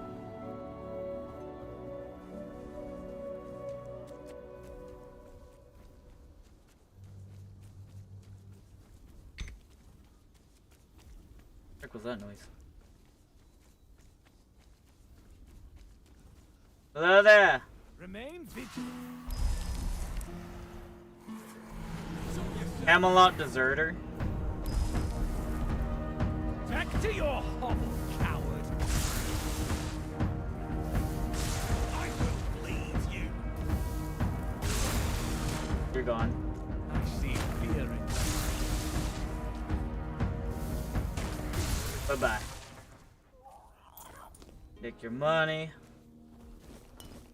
heck was that noise? Hello there! Remain vigilant. Camelot deserter? Back to your hovel, coward. I will please you. You're gone. I see fear in you. Bye-bye. Take your money.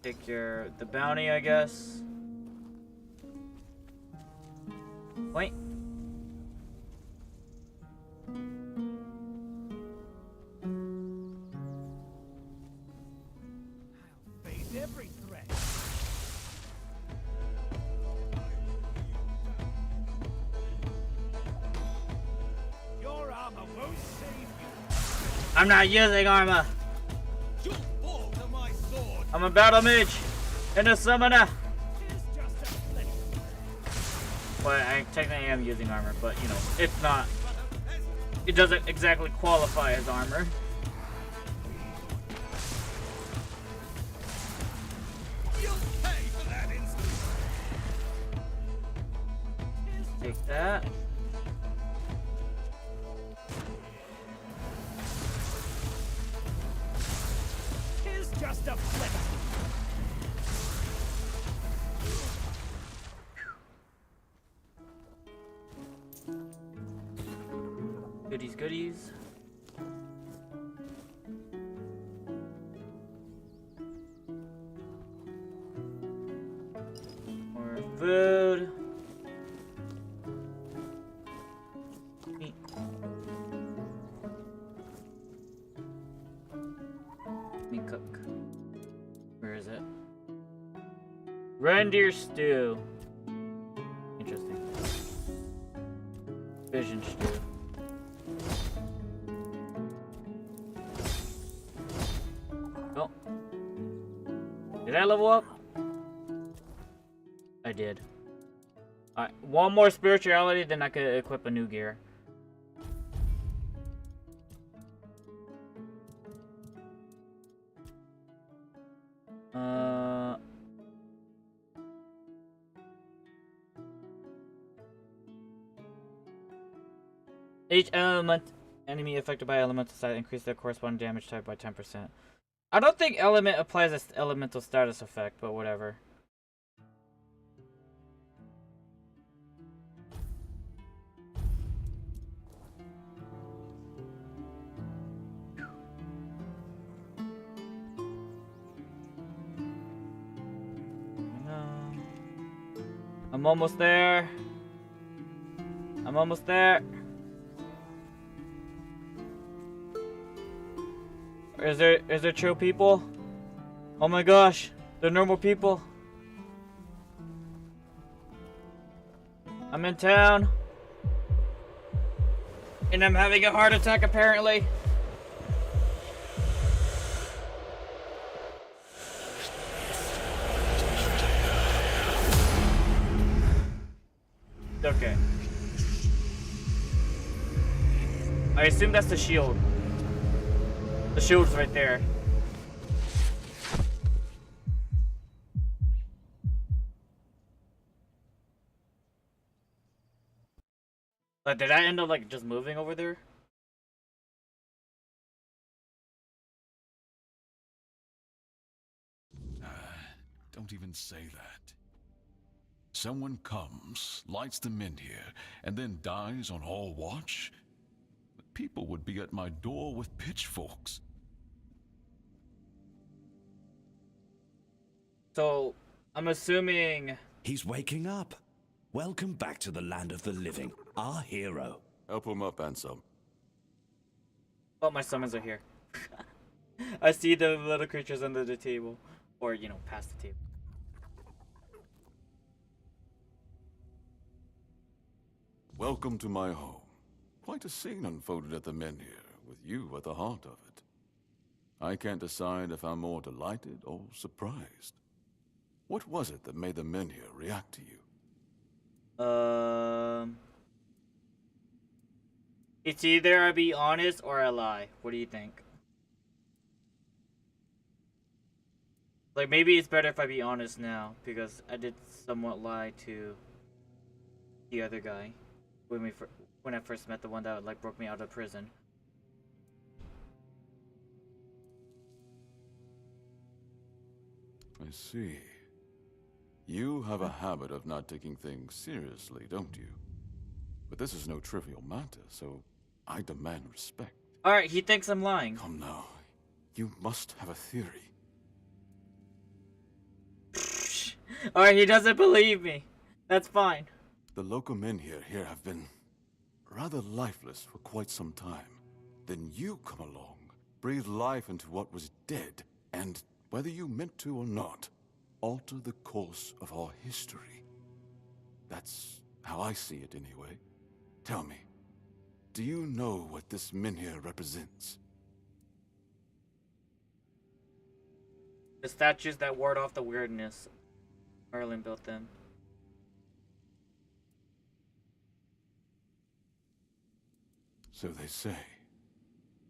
Take the bounty, I guess. Wait. I'll face every threat. Your armor won't save you. I'm not using armor. You'll fall to my sword. I'm a battle mage and a summoner. Well, I technically am using armor, but you know, it's not. It doesn't exactly qualify as armor. You'll pay for that instant. Take that. Here's just a flip. Goodies, goodies. More food. Meat. Meat cook. Where is it? Reindeer stew. Interesting. Vision stew. Oh. Did I level up? I did. Alright, one more spirituality, then I could equip a new gear. Each element enemy affected by elemental stat increase their corresponding damage type by 10%. I don't think element applies as elemental status effect, but whatever. I'm almost there. I'm almost there. Is there true people? Oh my gosh, they're normal people. I'm in town. And I'm having a heart attack apparently. Okay. I assume that's the shield. The shield's right there. But did I end up like just moving over there? Don't even say that. Someone comes, lights them in here, and then dies on all watch? People would be at my door with pitchforks. So, I'm assuming... He's waking up. Welcome back to the land of the living, our hero. Help him up, Ansem. Oh, my summons are here. I see the little creatures under the table. Or, you know, past the table. Welcome to my home. Quite a scene unfolded at the Menhir, with you at the heart of it. I can't decide if I'm more delighted or surprised. What was it that made the Menhir react to you? It's either I be honest or I lie. What do you think? Like, maybe it's better if I be honest now, because I did somewhat lie to the other guy when I first met the one that like broke me out of prison. I see. You have a habit of not taking things seriously, don't you? But this is no trivial matter, so I demand respect. Alright, he thinks I'm lying. Come now. You must have a theory. Alright, he doesn't believe me. That's fine. The local men here have been rather lifeless for quite some time. Then you come along, breathe life into what was dead, and, whether you meant to or not, alter the course of our history. That's how I see it anyway. Tell me, do you know what this menhir represents? The statues that ward off the weirdness. Merlin built them. So they say.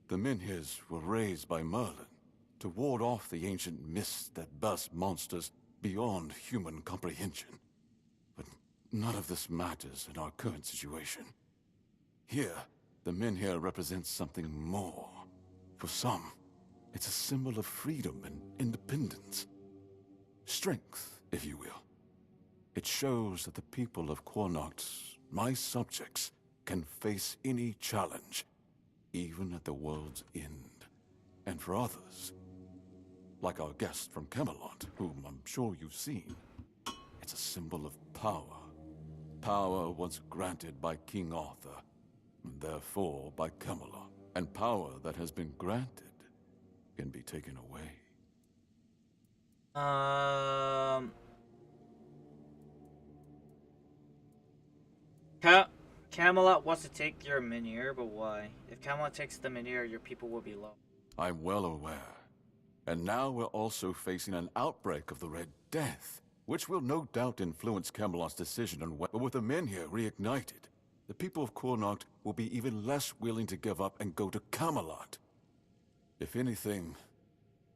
The menhirs were raised by Merlin to ward off the ancient mists that burst monsters beyond human comprehension. But none of this matters in our current situation. Here, the menhir represents something more. For some, it's a symbol of freedom and independence. Strength, if you will. It shows that the people of Connacht, my subjects, can face any challenge, even at the world's end. And for others, like our guest from Camelot, whom I'm sure you've seen, it's a symbol of power. Power once granted by King Arthur, and therefore by Camelot. And power that has been granted can be taken away. Camelot wants to take your menhir, but why? If Camelot takes the menhir, your people will be lost. I'm well aware. And now we're also facing an outbreak of the Red Death, which will no doubt influence Camelot's decision on whether, but with the menhir reignited, the people of Connacht will be even less willing to give up and go to Camelot. If anything,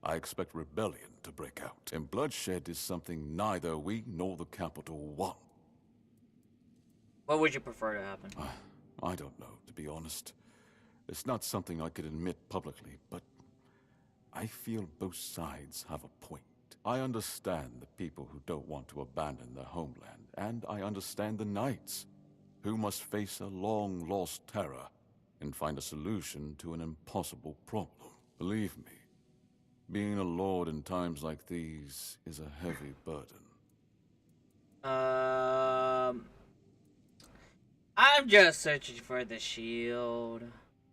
I expect rebellion to break out, and bloodshed is something neither we nor the capital want. What would you prefer to happen? I don't know, to be honest. It's not something I could admit publicly, but I feel both sides have a point. I understand the people who don't want to abandon their homeland, and I understand the knights, who must face a long-lost terror and find a solution to an impossible problem. Believe me, being a lord in times like these is a heavy burden. I'm just searching for the shield.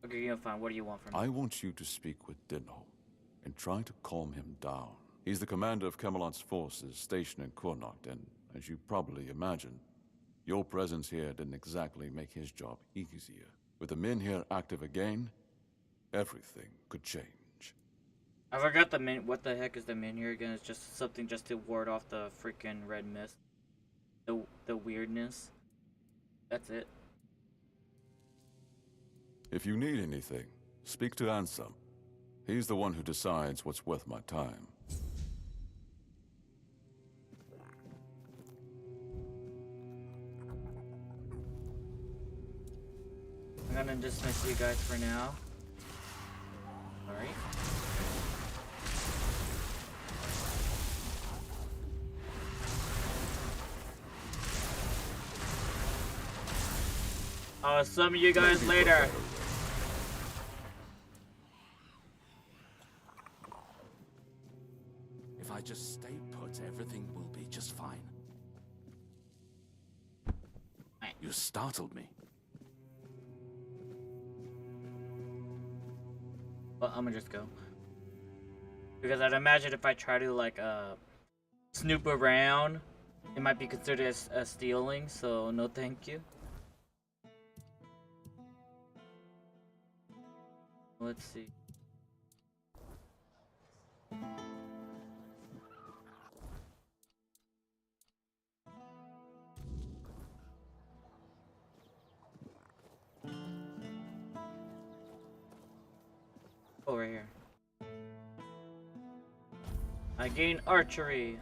Okay, fine. What do you want from me? I want you to speak with Dinho and try to calm him down. He's the commander of Camelot's forces stationed in Connacht, and as you probably imagine, your presence here didn't exactly make his job easier. With the menhir active again, everything could change. I forgot what the heck is the menhir again? It's just something just to ward off the freaking red mist. The weirdness. That's it. If you need anything, speak to Ansem. He's the one who decides what's worth my time. I'm gonna dismiss you guys for now. Alright. I'll summon you guys later. If I just stay put, everything will be just fine. You startled me. Well, I'm gonna just go. Because I'd imagine if I try to, like, snoop around, it might be considered as stealing, so no thank you. Let's see. Oh, right here. I gain archery.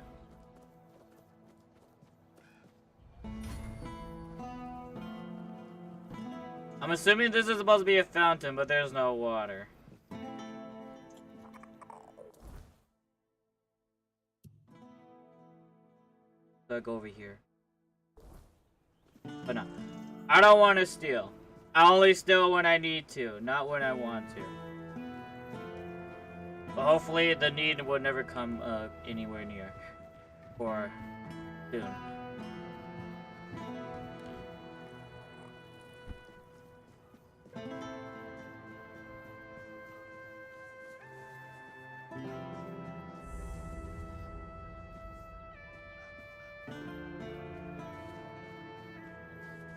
I'm assuming this is supposed to be a fountain, but there's no water. So I go over here. But no. I don't want to steal. I only steal when I need to, not when I want to. But hopefully the need will never come anywhere near. Or soon.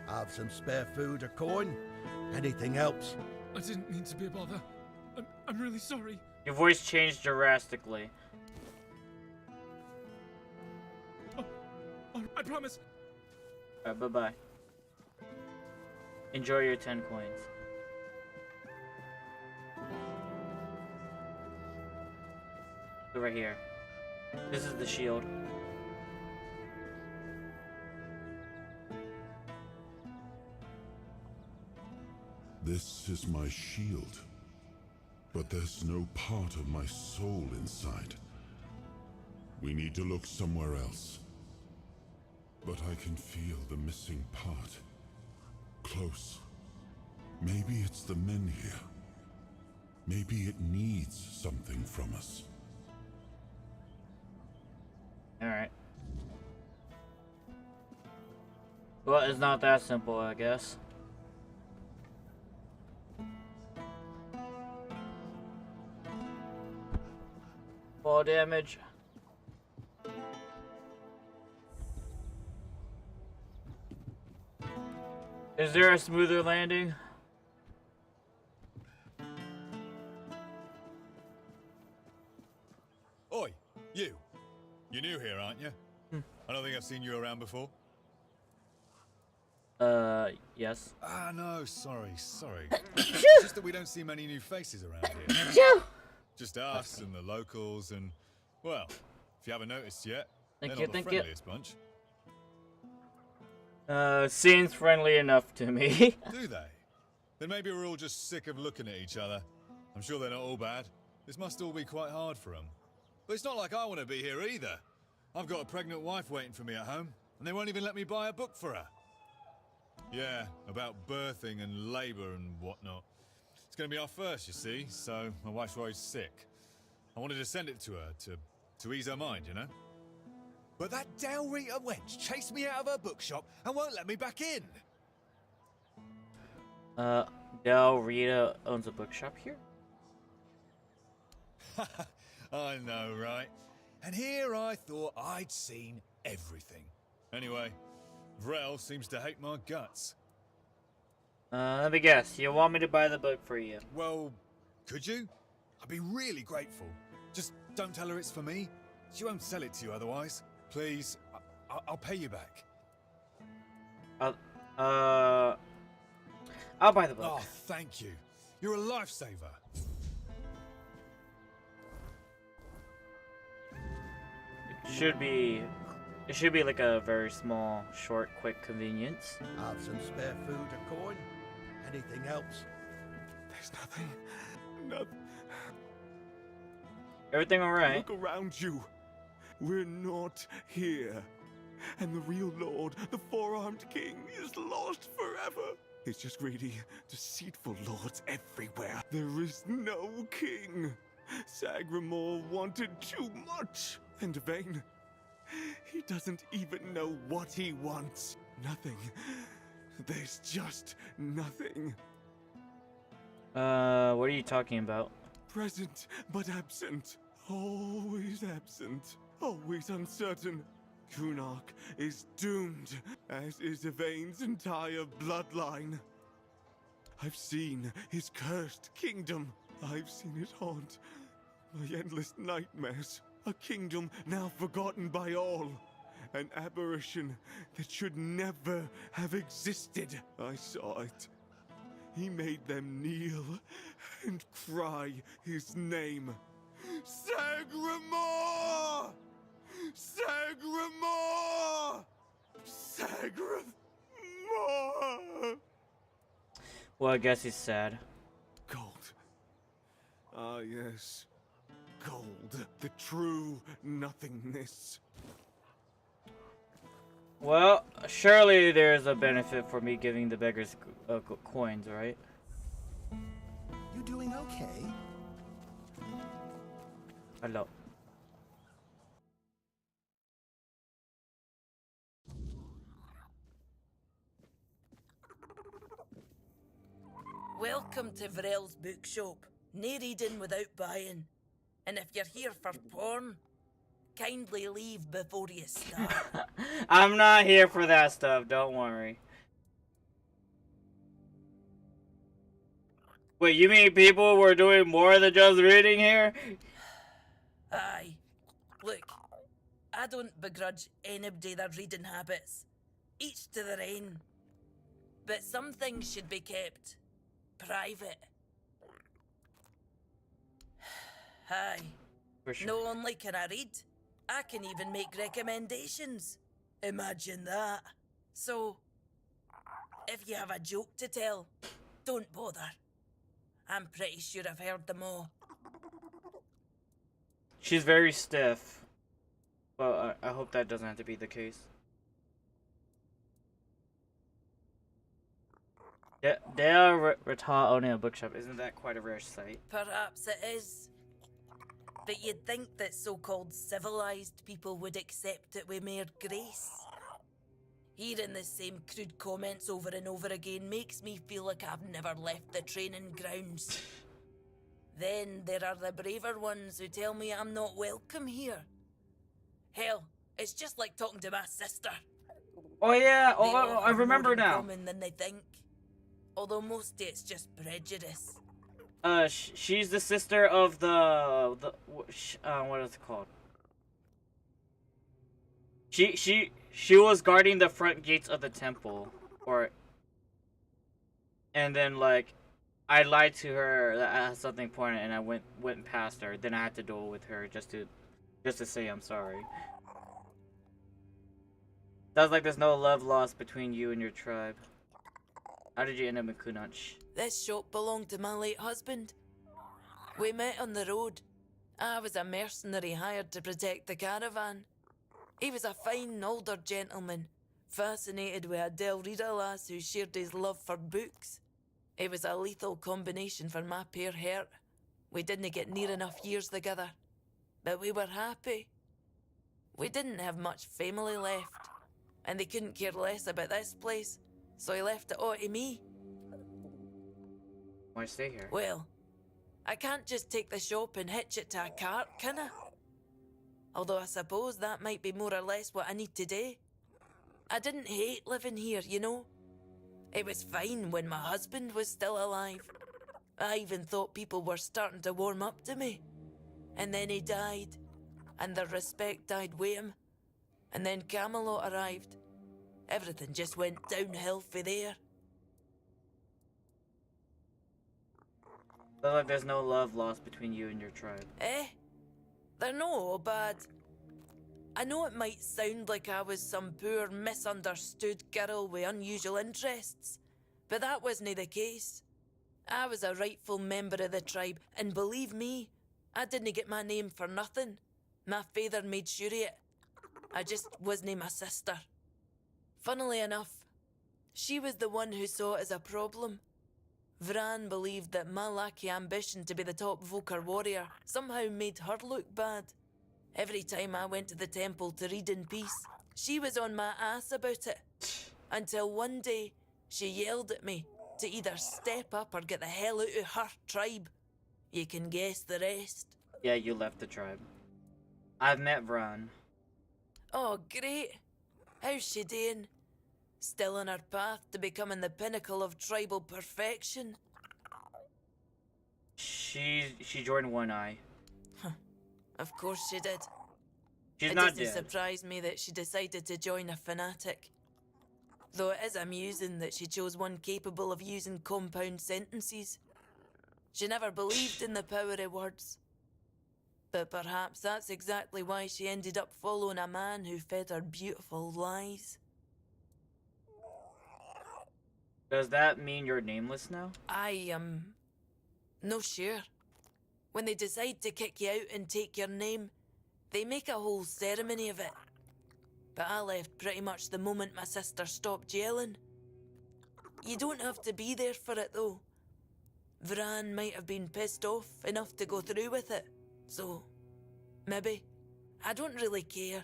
Have some spare food or coin? Anything helps. I didn't mean to be a bother. I'm really sorry. Your voice changed drastically. Oh, I promise. Alright, bye-bye. Enjoy your 10 coins. So right here. This is the shield. This is my shield. But there's no part of my soul inside. We need to look somewhere else. But I can feel the missing part. Close. Maybe it's the men here. Maybe it needs something from us. Alright. Well, it's not that simple, I guess. Fall damage. Is there a smoother landing? Oi, you. You're new here, aren't you? I don't think I've seen you around before. Yes. Ah, no, sorry. It's just that we don't see many new faces around here. Just us and the locals and, well, if you haven't noticed yet, they're not the friendliest bunch. Seems friendly enough to me. Do they? Then maybe we're all just sick of looking at each other. I'm sure they're not all bad. This must all be quite hard for them. But it's not like I want to be here either. I've got a pregnant wife waiting for me at home, and they won't even let me buy a book for her. Yeah, about birthing and labour and whatnot. It's going to be our first, you see, so my wife's worried sick. I wanted to send it to her, to ease her mind, you know? But that Del Rita wench chased me out of her bookshop and won't let me back in. Del Rita owns a bookshop here? I know, right? And here I thought I'd seen everything. Anyway, Vrel seems to hate my guts. Let me guess. You want me to buy the book for you? Well, could you? I'd be really grateful. Just don't tell her it's for me. She won't sell it to you otherwise. Please, I'll pay you back. I'll buy the book. Oh, thank you. You're a lifesaver. It should be like a very small, short, quick convenience. Have some spare food or coin? Anything helps. There's nothing. Everything alright? Look around you. We're not here. And the real Lord, the four-armed king, is lost forever. It's just greedy, deceitful lords everywhere. There is no king. Sagramore wanted too much. And Vayne, he doesn't even know what he wants. Nothing. There's just nothing. What are you talking about? Present, but absent. Always absent. Always uncertain. Kunark is doomed, as is Yvain's entire bloodline. I've seen his cursed kingdom. I've seen it haunt my endless nightmares. A kingdom now forgotten by all. An aberration that should never have existed. I saw it. he made them kneel and cry his name. Sagramore! Sagramore! Sagramore! Well, I guess he's sad. Gold. Ah, yes. Gold. The true nothingness. Well, surely there's a benefit for me giving the beggars coins, right? You doing okay? Hello. Welcome to Vrel's bookshop. No reading without buying. And if you're here for porn, kindly leave before you start. I'm not here for that stuff, don't worry. Wait, you mean people were doing more than just reading here? Aye. Look, I don't begrudge anybody their reading habits. Each to their own. But some things should be kept private. Aye. For sure. Not only can I read, I can even make recommendations. Imagine that. So, if you have a joke to tell, don't bother. I'm pretty sure I've heard them all. She's very stiff. Well, I hope that doesn't have to be the case. Yeah, Dea Rata owning a bookshop, isn't that quite a rare sight? Perhaps it is. But you'd think that so-called civilized people would accept it with more grace. Hearing the same crude comments over and over again makes me feel like I've never left the training grounds. Then there are the braver ones who tell me I'm not welcome here. Hell, it's just like talking to my sister. Oh yeah, They all I have remember more in now. common than they think. Although mostly it's just prejudice. She's the sister of the what is it called? She was guarding the front gates of the temple, and then like, I lied to her at something point, and I went past her. Then I had to duel with her just to say I'm sorry. Sounds like there's no love lost between you and your tribe. How did you end up in Kunach? This shop belonged to my late husband. We met on the road. I was a mercenary hired to protect the caravan. He was a fine older gentleman, fascinated with a Del Rita lass who shared his love for books. It was a lethal combination for my poor heart. We didn't get near enough years together, but we were happy. We didn't have much family left, and they couldn't care less about this place, so he left it all to me. Why stay here? Well, I can't just take the shop and hitch it to a cart, can I? Although I suppose that might be more or less what I need to do. I didn't hate living here, you know. It was fine when my husband was still alive. I even thought people were starting to warm up to me. And then he died, and the respect died with him. And then Camelot arrived. Everything just went downhill for there. Sounds like there's no love lost between you and your tribe. They're no all bad. I know it might sound like I was some poor, misunderstood girl with unusual interests, but that wasn't the case. I was a rightful member of the tribe, and believe me, I didn't get my name for nothing. My father made sure of it. I just wasn't my sister. Funnily enough, she was the one who saw it as a problem. Vran believed that my lack of ambition to be the top Vokar warrior somehow made her look bad. Every time I went to the temple to read in peace, she was on my ass about it. Until one day, she yelled at me to either step up or get the hell out of her tribe. You can guess the rest. Yeah, you left the tribe. I've met Vran. Oh, great. How's she doing? Still on her path to becoming the pinnacle of tribal perfection? She joined One Eye. Of course she did. She's it not doesn't dead. surprise me that she decided to join a fanatic. Though it is amusing that she chose one capable of using compound sentences. She never believed in the power of words. But perhaps that's exactly why she ended up following a man who fed her beautiful lies. Does that mean you're nameless now? I no sure. When they decide to kick you out and take your name, they make a whole ceremony of it. But I left pretty much the moment my sister stopped yelling. You don't have to be there for it though. Vran might have been pissed off enough to go through with it. So, maybe. I don't really care.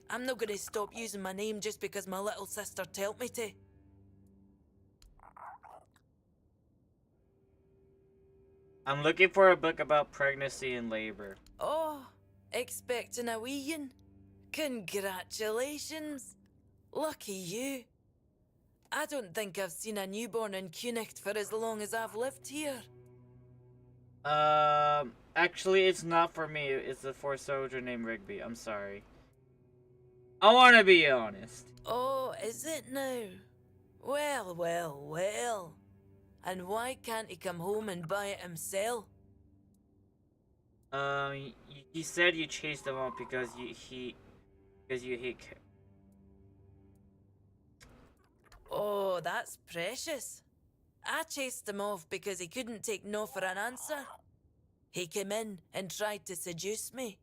I'm not gonna stop using my name just because my little sister told me to. I'm looking for a book about pregnancy and labor. Oh, expecting a weein'? Congratulations! Lucky you. I don't think I've seen a newborn in Cunicht for as long as I've lived here. Actually, it's not for me. It's for a soldier named Rigby. I'm sorry. I want to be honest. Oh, is it now? Well, well, well. And why can't he come home and buy it himself? You said you chased him off because you hate. Oh, that's precious. I chased him off because he couldn't take no for an answer. He came in and tried to seduce me.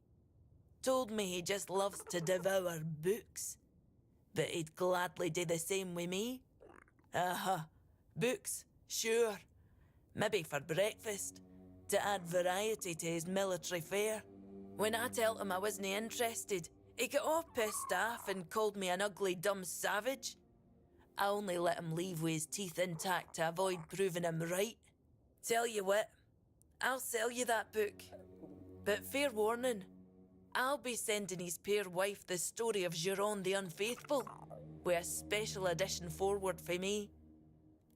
Told me he just loves to devour books. But he'd gladly do the same with me. Books, sure. Maybe for breakfast, to add variety to his military fare. When I told him I wasn't interested, he got all pissed off and called me an ugly, dumb savage. I only let him leave with his teeth intact to avoid proving him right. Tell you what, I'll sell you that book. But fair warning, I'll be sending his poor wife the story of Giron the Unfaithful, with a special edition forward for me.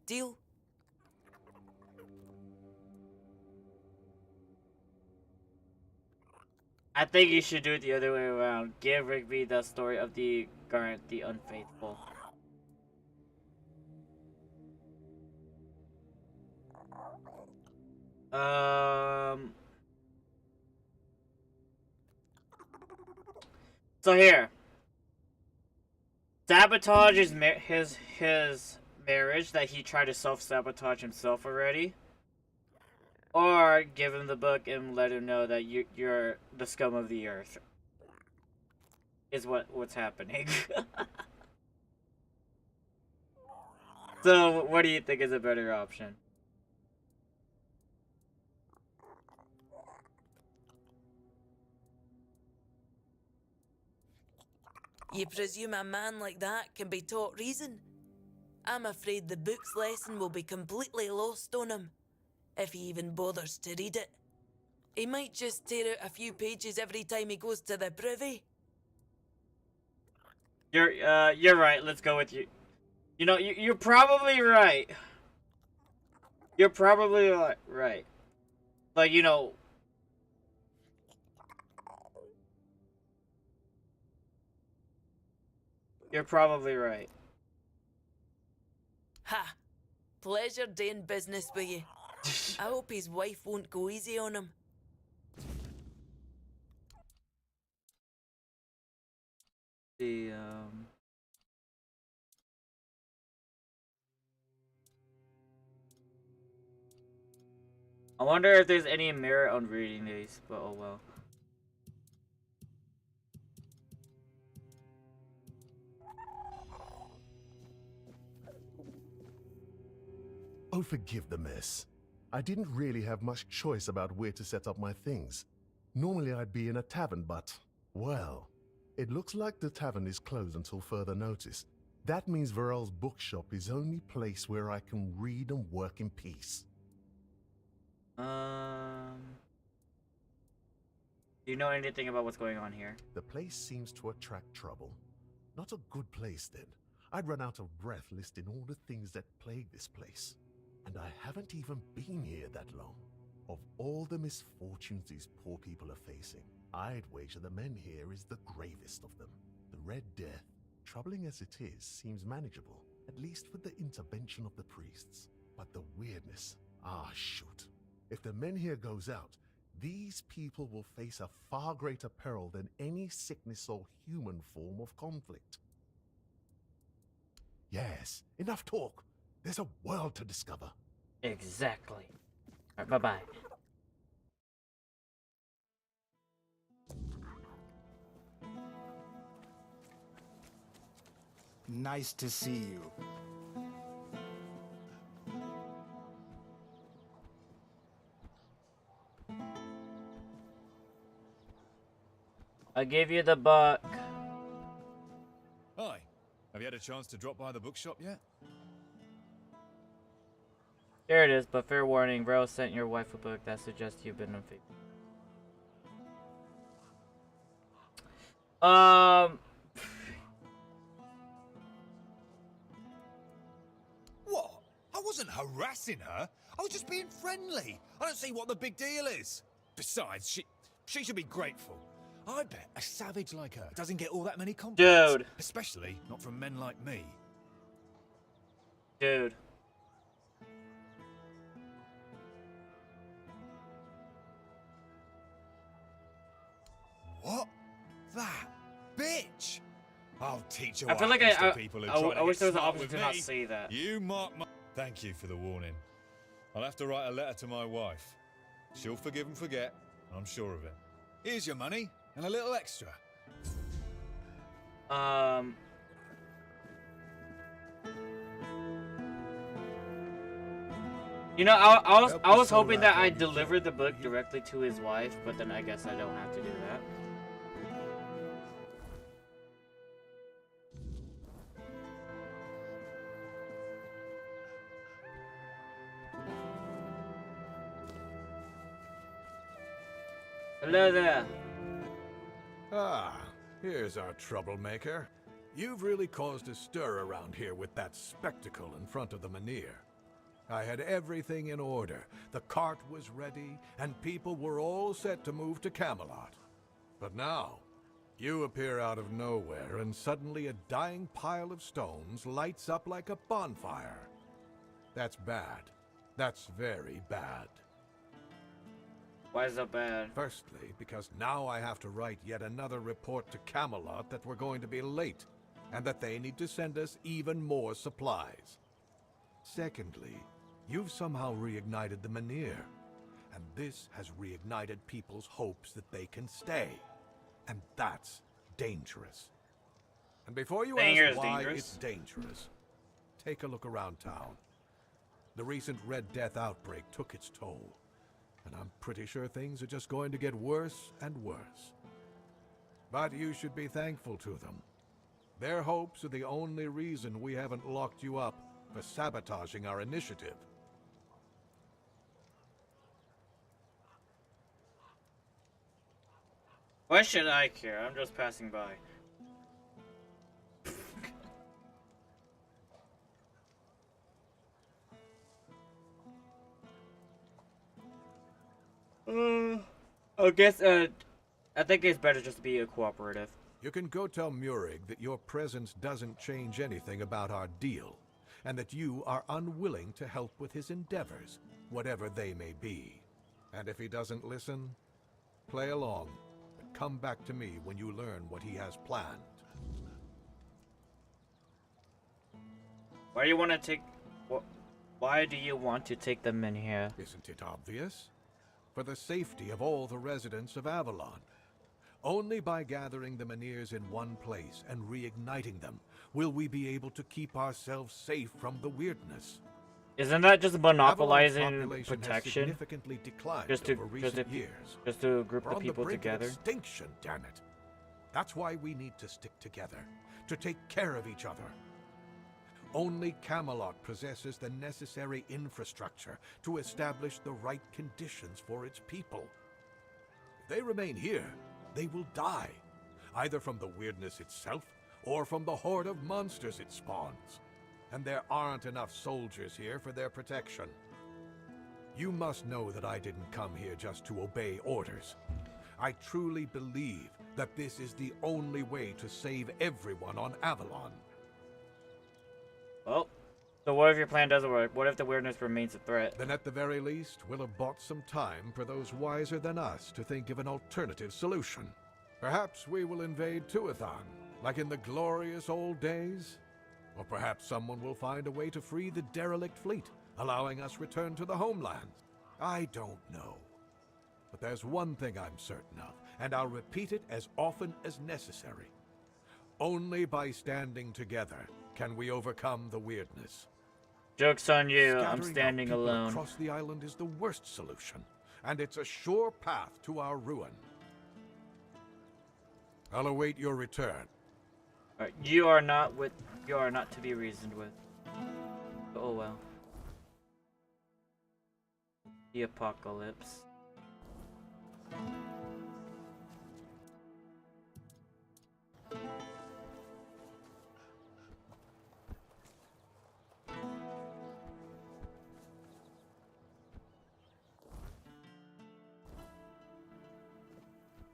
Deal? I think you should do it the other way around. Give Rigby the story of the Garant the Unfaithful. So here. Sabotage his marriage that he tried to self-sabotage himself already. Or give him the book and let him know that you're the scum of the earth. Is what's happening. So, what do you think is a better option? You presume a man like that can be taught reason? I'm afraid the book's lesson will be completely lost on him, if he even bothers to read it. He might just tear out a few pages every time he goes to the privy. You're right. Let's go with you. You know, you're probably right. You're probably right. Like, you know. You're probably right. Ha! Pleasure doing business with you. I hope his wife won't go easy on him. I wonder if there's any merit on reading these, but oh well. Oh, forgive the mess. I didn't really have much choice about where to set up my things. Normally I'd be in a tavern, but, well, it looks like the tavern is closed until further notice. That means Varel's bookshop is only place where I can read and work in peace. Do you know anything about what's going on here? The place seems to attract trouble. Not a good place, then. I'd run out of breath listing all the things that plague this place. And I haven't even been here that long. Of all the misfortunes these poor people are facing, I'd wager the men here is the gravest of them. The Red Death, troubling as it is, seems manageable. at least with the intervention of the priests. But the weirdness, shoot. If the Menhir goes out, these people will face a far greater peril than any sickness or human form of conflict. Yes, enough talk. There's a world to discover. Exactly. Alright, bye-bye. Nice to see you. I gave you the book. Hi. Have you had a chance to drop by the bookshop yet? There it is, but fair warning, Grail sent your wife a book that suggests you've been unfaithful. What? I wasn't harassing her. I was just being friendly. I don't see what the big deal is. Besides, she should be grateful. I bet a savage like her doesn't get all that many compliments. Dude. Especially not from men like me. Dude. What? That bitch? I'll teach her I what feel like happens to people who try to I wish get there was an smart option with to not me. say that. You mark my... Thank you for the warning. I'll have to write a letter to my wife. She'll forgive and forget, I'm sure of it. Here's your money, and a little extra. You know, I was hoping that I delivered the book directly to his wife, but then I guess I don't have to do that. Hello there. Ah, here's our troublemaker. You've really caused a stir around here with that spectacle in front of the Menhir. I had everything in order. The cart was ready, and people were all set to move to Camelot. But now, you appear out of nowhere, and suddenly a dying pile of stones lights up like a bonfire. That's bad. That's very bad. Why is that bad? Firstly, because now I have to write yet another report to Camelot that we're going to be late, and that they need to send us even more supplies. Secondly, you've somehow reignited the Menhir, and this has reignited people's hopes that they can stay. And that's dangerous. And before you ask why it's dangerous, take a look around town. The recent Red Death outbreak took its toll, and I'm pretty sure things are just going to get worse and worse. But you should be thankful to them. Their hopes are the only reason we haven't locked you up for sabotaging our initiative. Why should I care? I'm just passing by. I guess, I think it's better just to be a cooperative. You can go tell Murig that your presence doesn't change anything about our deal, and that you are unwilling to help with his endeavors, whatever they may be. And if he doesn't listen, play along, but come back to me when you learn what he has planned. Why do you want to take... Why do you want to take them in here? Isn't it obvious? For the safety of all the residents of Avalon. Only by gathering the Menhirs in one place and reigniting them will we be able to keep ourselves safe from the weirdness. Isn't that just monopolizing Avalon's population has protection? significantly declined Just to over recent years. Just to group We're the on people brink together. Of extinction, damn it. That's why we need to stick together, to take care of each other. Only Camelot possesses the necessary infrastructure to establish the right conditions for its people. If they remain here, they will die, either from the weirdness itself or from the horde of monsters it spawns. And there aren't enough soldiers here for their protection. You must know that I didn't come here just to obey orders. I truly believe that this is the only way to save everyone on Avalon. Well, so what if your plan doesn't work? What if the weirdness remains a threat? Then at the very least, we'll have bought some time for those wiser than us to think of an alternative solution. Perhaps we will invade Tuathon, like in the glorious old days? Or perhaps someone will find a way to free the derelict fleet, allowing us return to the homeland. I don't know. But there's one thing I'm certain of, and I'll repeat it as often as necessary. Only by standing together can we overcome the weirdness. Joke's on you, I'm Scattering standing out people alone. across the island is the worst solution, and it's a sure path to our ruin. I'll await your return. Alright, you are not to be reasoned with. Oh well. The apocalypse.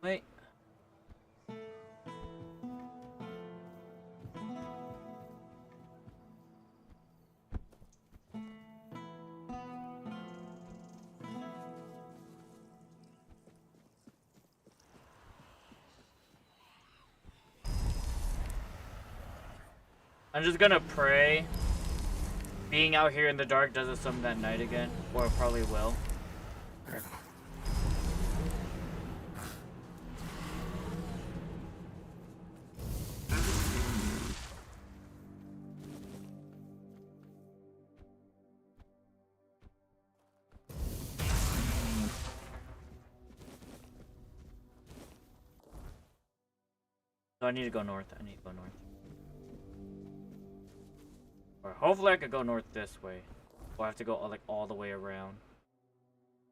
Wait. I'm just gonna pray being out here in the dark doesn't summon that night again, or it probably will. So I need to go north. I need to go north. Or hopefully I could go north this way. Or I have to go like all the way around.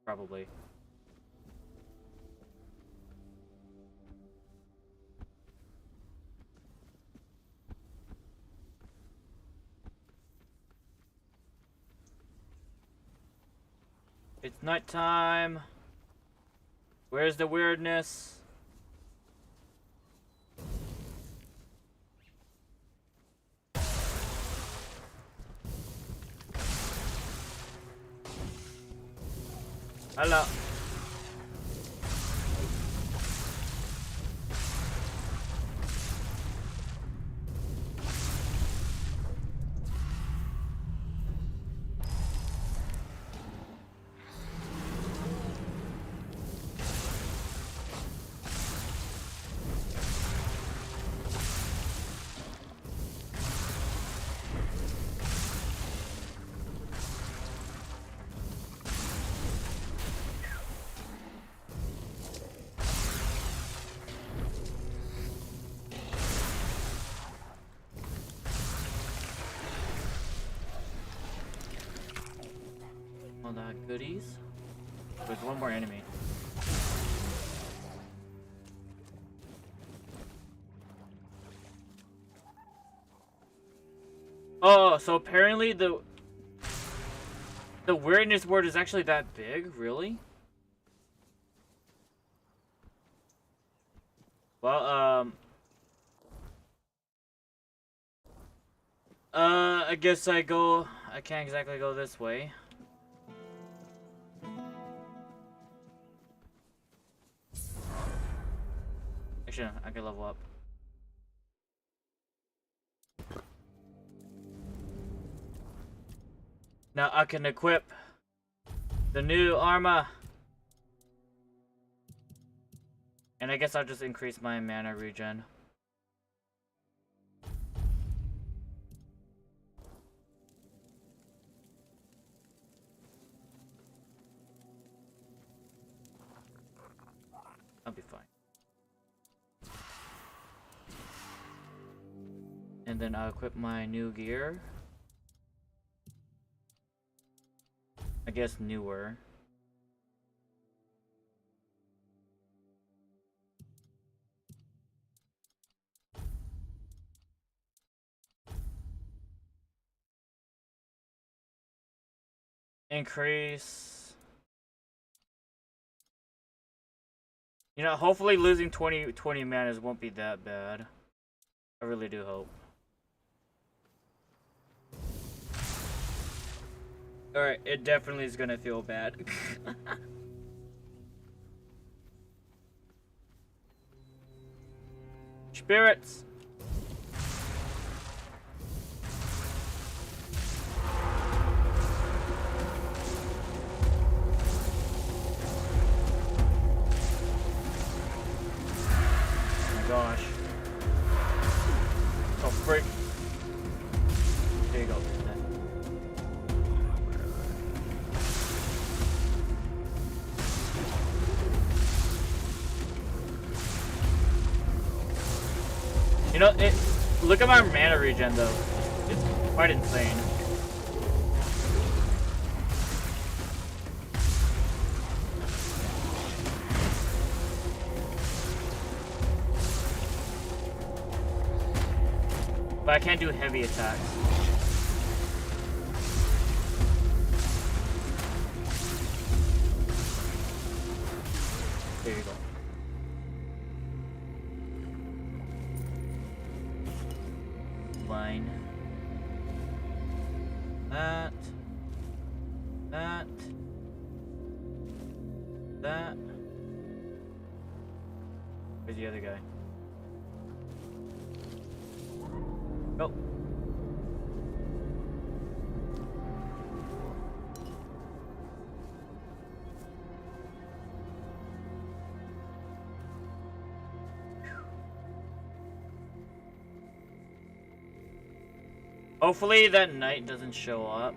Probably. It's nighttime. Where's the weirdness? Hello. All that goodies. There's one more enemy. Oh, so apparently the weirdness word is actually that big, really? Well, I guess I can't exactly go this way. Actually, I can level up. Now I can equip the new armor. And I guess I'll just increase my mana regen. I'll be fine. And then I'll equip my new gear. I guess newer. Increase. You know, hopefully losing 20 manas won't be that bad. I really do hope. Alright, it definitely is gonna feel bad. Spirits! Oh my gosh. Oh frick. There you go. You know, look at my mana regen though. It's quite insane. But I can't do heavy attacks. There you go. Line. That. Where's the other guy? Oh. Hopefully that knight doesn't show up.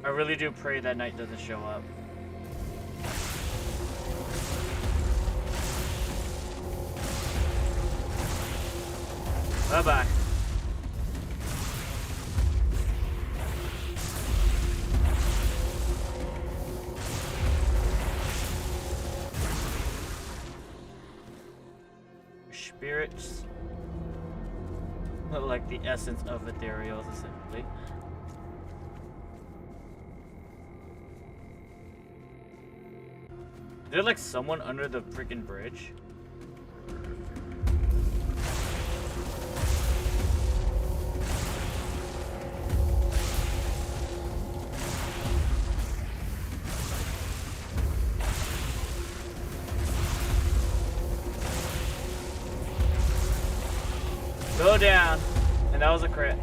I really do pray that knight doesn't show up. Bye-bye. Spirits. Like the essence of ethereals, essentially. Is there like someone under the freaking bridge? Go down. And that was a crit.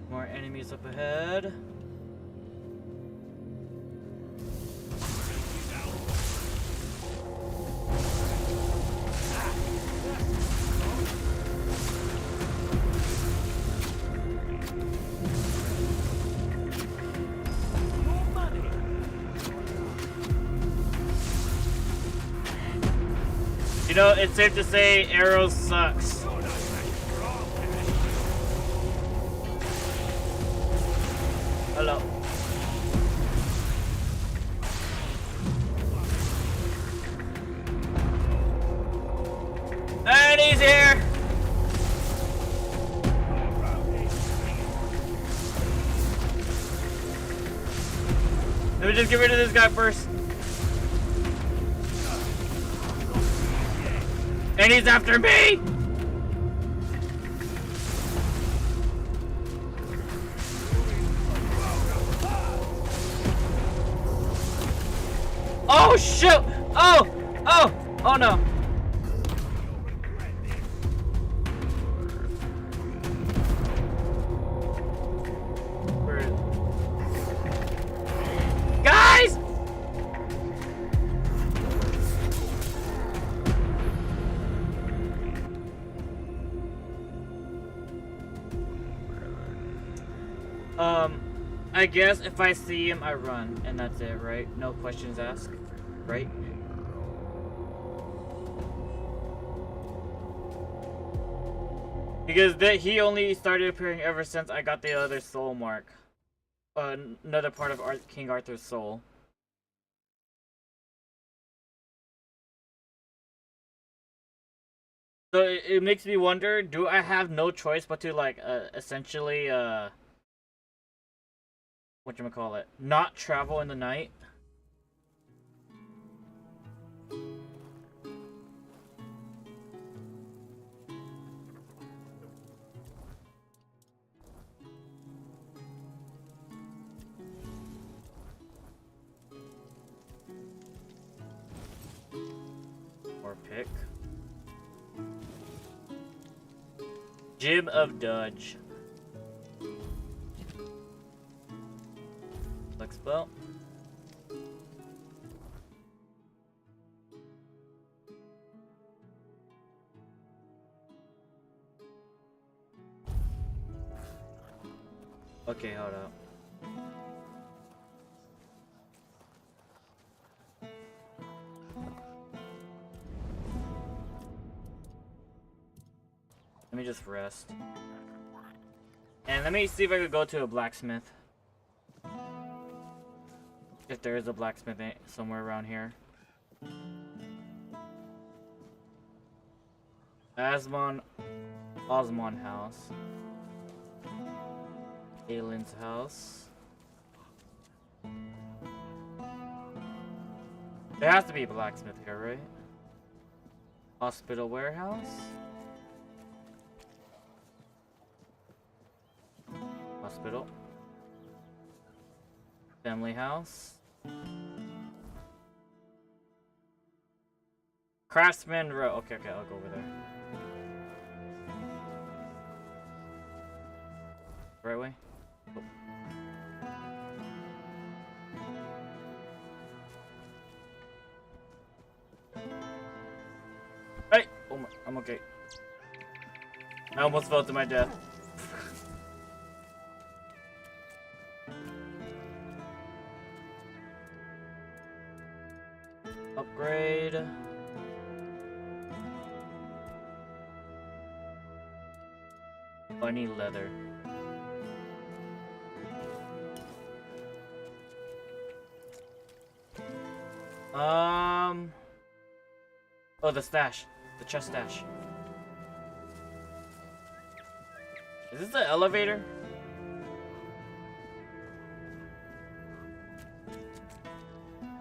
More enemies up ahead. You know, it's safe to say Arrows sucks. Hello. And he's here! Let me just get rid of this guy first. And he's after me! Oh shoot! Oh no! Guys! I guess if I see him, I run, and that's it, right? No questions asked, right? Because he only started appearing ever since I got the other soul mark. Another part of King Arthur's soul. So it makes me wonder, do I have no choice but to like essentially whatchamacallit, not travel in the night? Or pick Jib of Dudge. Flex spell. Okay, hold up. Let me just rest. And let me see if I could go to a blacksmith. If there is a blacksmith somewhere around here. Osmond house. Aylin's house. There has to be a blacksmith here, right? Hospital warehouse. Hospital. Family house. Craftsman Row. Okay, I'll go over there. Right way? Oh. Hey! Oh my, I'm okay. I almost fell to my death. Upgrade. Oh, I need leather. Oh, the stash. The chest stash. Is this the elevator?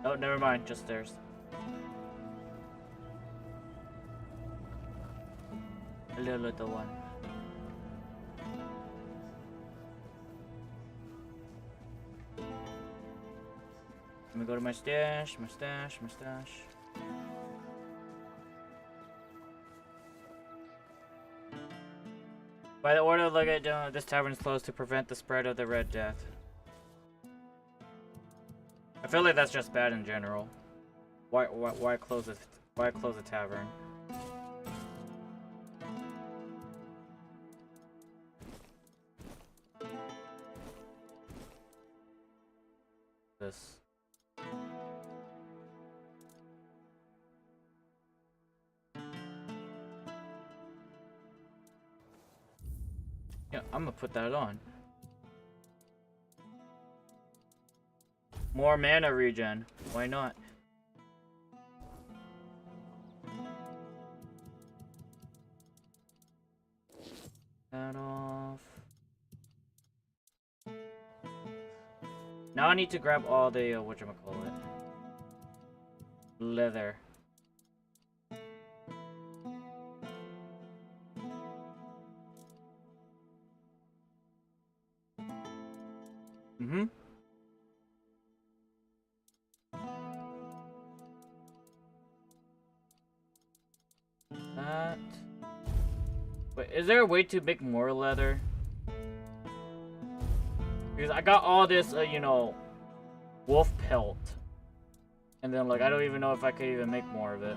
Oh, never mind. Just stairs. Hello, little one. Let me go to my stash, my stash. By the order of Legate, this tavern is closed to prevent the spread of the Red Death. I feel like that's just bad in general. Why close it? Why close a tavern? This. Yeah, I'm gonna put that on. More mana regen. Why not? That off. Now I need to grab all the whatchamacallit. Leather. Mm-hmm. That. Wait, is there a way to make more leather? Because I got all this, you know, wolf pelt. And then, like, I don't even know if I could even make more of it.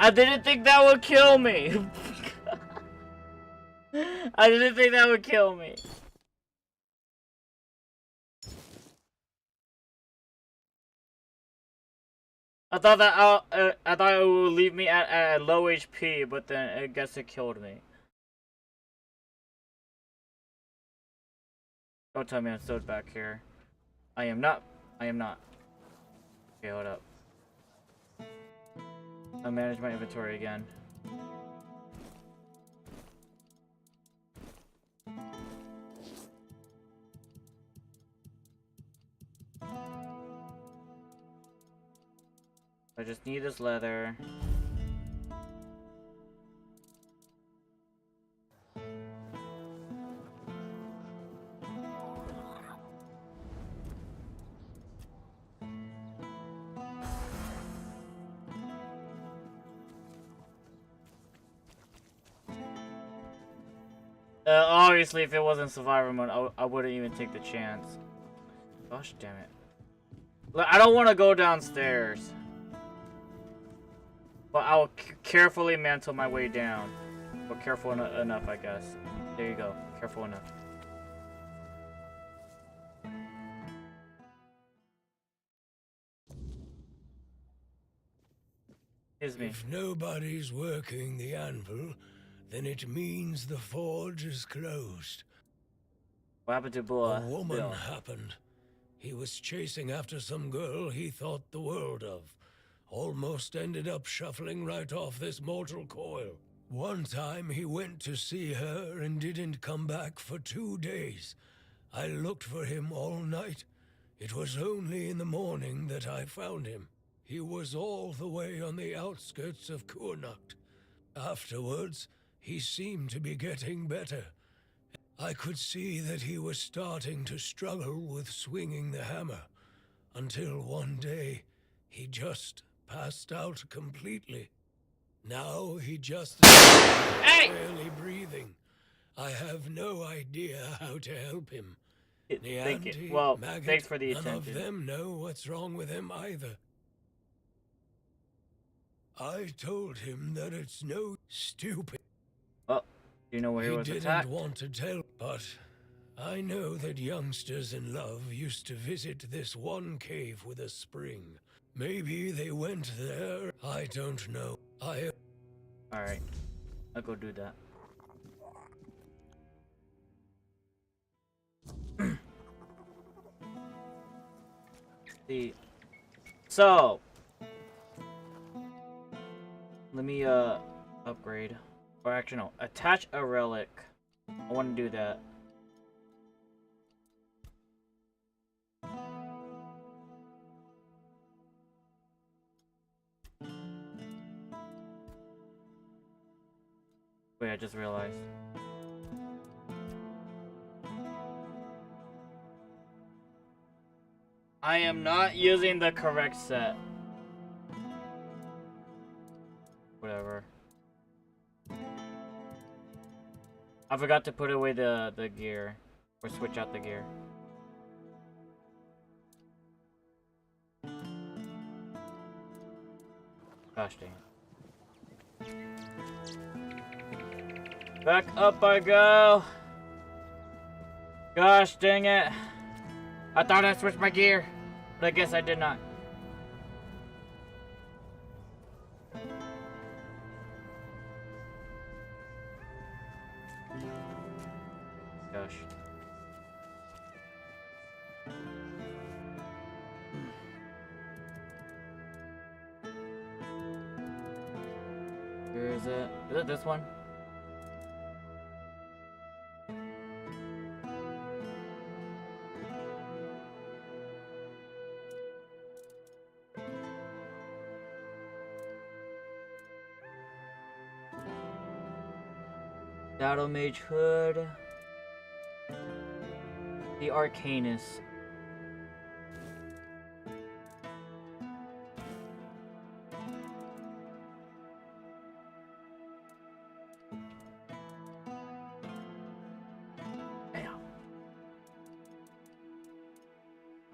I didn't think that would kill me. I didn't think that would kill me. I thought that I thought it would leave me at low HP, but then I guess it killed me. Don't tell me I'm still back here. I am not. I am not. Okay, hold up. I'll manage my inventory again. I just need this leather. Obviously, if it wasn't survivor mode, I wouldn't even take the chance. Gosh damn it. Look, I don't want to go downstairs. But I'll carefully mantle my way down. But careful enough, I guess. There you go. Careful enough. Excuse me. If nobody's working the anvil, then it means the forge is closed. What happened to A woman happened. He was chasing after some girl he thought the world of. Almost ended up shuffling right off this mortal coil. One time he went to see her and didn't come back for 2 days. I looked for him all night. It was only in the morning that I found him. He was all the way on the outskirts of Kurnacht. Afterwards, he seemed to be getting better. I could see that he was starting to struggle with swinging the hammer, until one day he just passed out completely. Now he just barely breathing. I have no idea how to help him. Nianti, Well, Maggot, thanks for the none attention. of them know what's wrong with him either. I told him that it's no stupid. Well, you know where he was didn't attacked? want to tell, but I know that youngsters in love used to visit this one cave with a spring. Maybe they went there. I don't know. Alright. I'll go do that. See. So. Let me, upgrade. Or actually, no. Attach a relic. I want to do that. Wait, I just realized. I am not using the correct set. Whatever. I forgot to put away the gear. Or switch out the gear. Gosh dang it. Back up I go! Gosh dang it! I thought I switched my gear, but I guess I did not. Gosh. Where is it? Is it this one? Shadow Mage Hood. The Arcanus.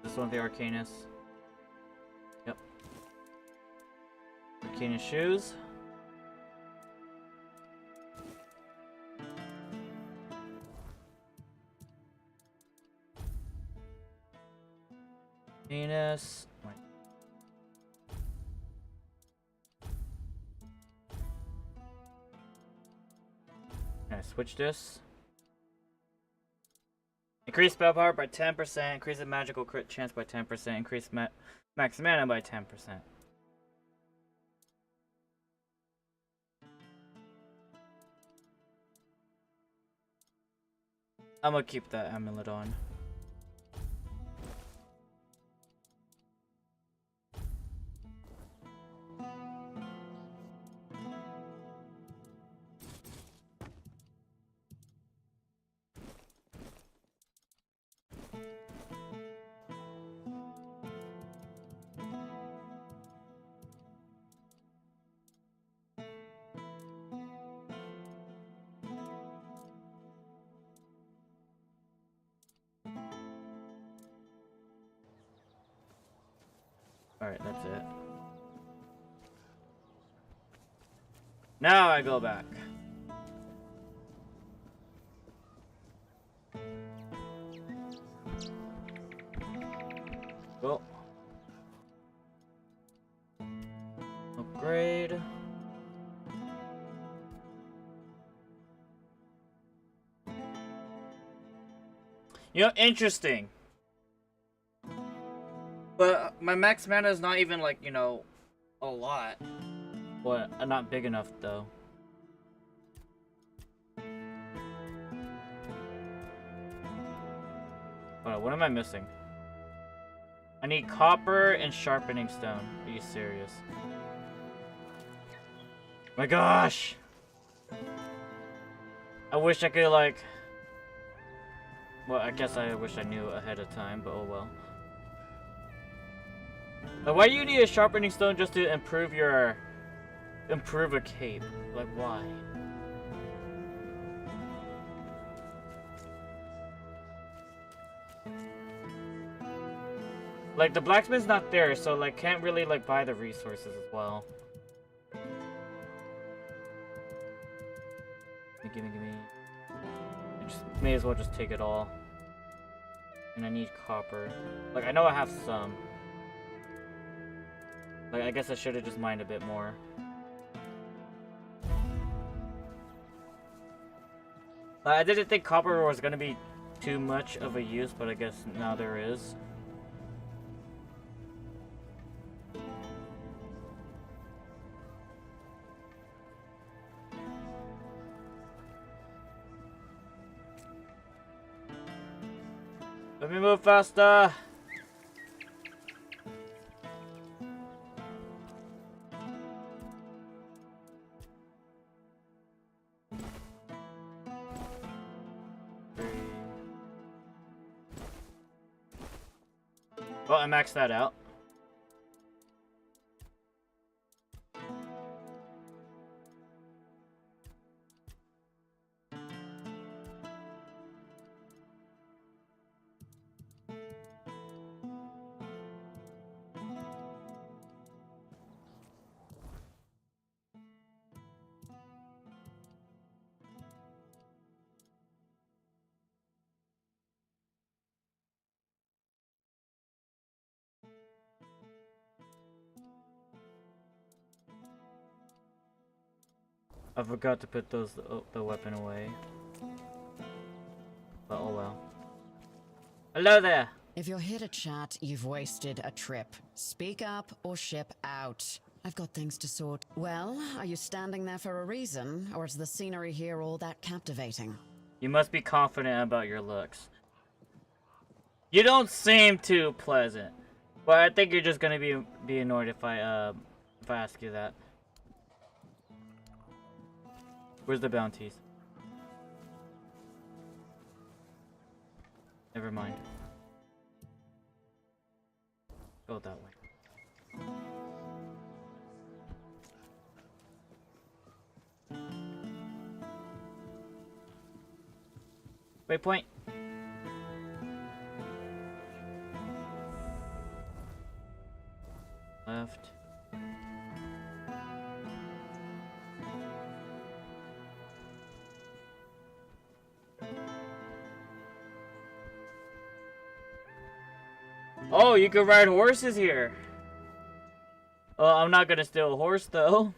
This one, the Arcanus. Yep. Arcanus shoes. Penis. Can I switch this? Increase spell power by 10%, increase the magical crit chance by 10%, increase max mana by 10%. I'm gonna keep that amulet on. Alright, that's it. Now I go back. Go. Upgrade. You know, interesting. But my max mana is not even like, you know, a lot. But not big enough though. Hold on, what am I missing? I need copper and sharpening stone. Are you serious? My gosh! I wish I could like... Well, I guess I wish I knew ahead of time, but oh well. Like, why do you need a sharpening stone just to improve a cape? Like, why? Like, the blacksmith's not there, so like can't really like buy the resources as well. Gimme. I just may as well just take it all. And I need copper. Like, I know I have some. Like, I guess I should have just mined a bit more. I didn't think copper was gonna be too much of a use, but I guess now there is. Let me move faster! Well, I maxed that out. I forgot to put the weapon away. But oh well. Hello there! If you're here to chat, you've wasted a trip. Speak up or ship out. I've got things to sort. Well, are you standing there for a reason, or is the scenery here all that captivating? You must be confident about your looks. You don't seem too pleasant. But I think you're just gonna be annoyed if I ask you that. Where's the bounties? Never mind. Go that way. Waypoint. Left. Oh, you can ride horses here. Oh, I'm not gonna steal a horse though.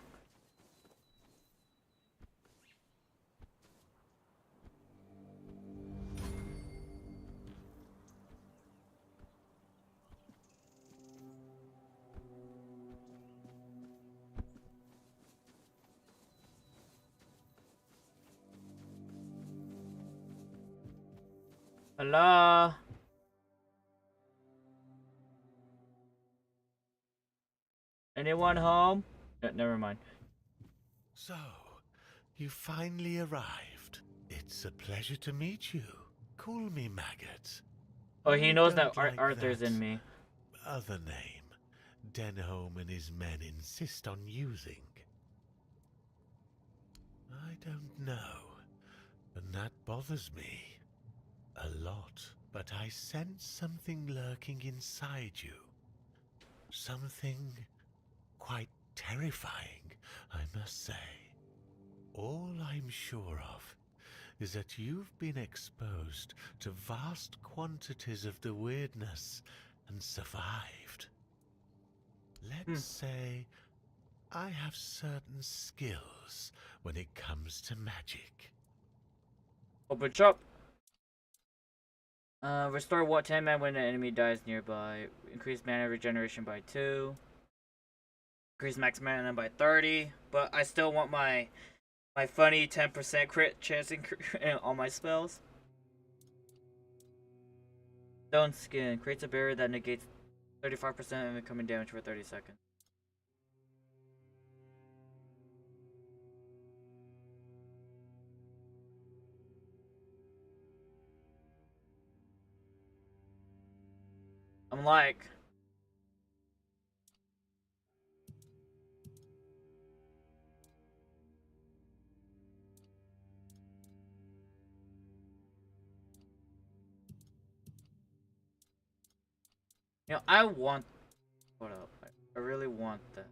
Hello? Anyone home? Never mind. So, you finally arrived. It's a pleasure to meet you. Call me Maggot. Oh, he I knows don't that like Arthur's that in me. other name Denholm and his men insist on using. I don't know, and that bothers me a lot. But I sense something lurking inside you. Something quite terrifying, I must say. All I'm sure of is that you've been exposed to vast quantities of the weirdness and survived. Let's say I have certain skills when it comes to magic. Open shop. Restore what 10 mana when an enemy dies nearby. Increase mana regeneration by 2. Increase max mana by 30. But I still want my funny 10% crit chance on my spells. Stone Skin. Creates a barrier that negates 35% of incoming damage for 30 seconds. I'm like... You know, I want... Hold up. I really want that.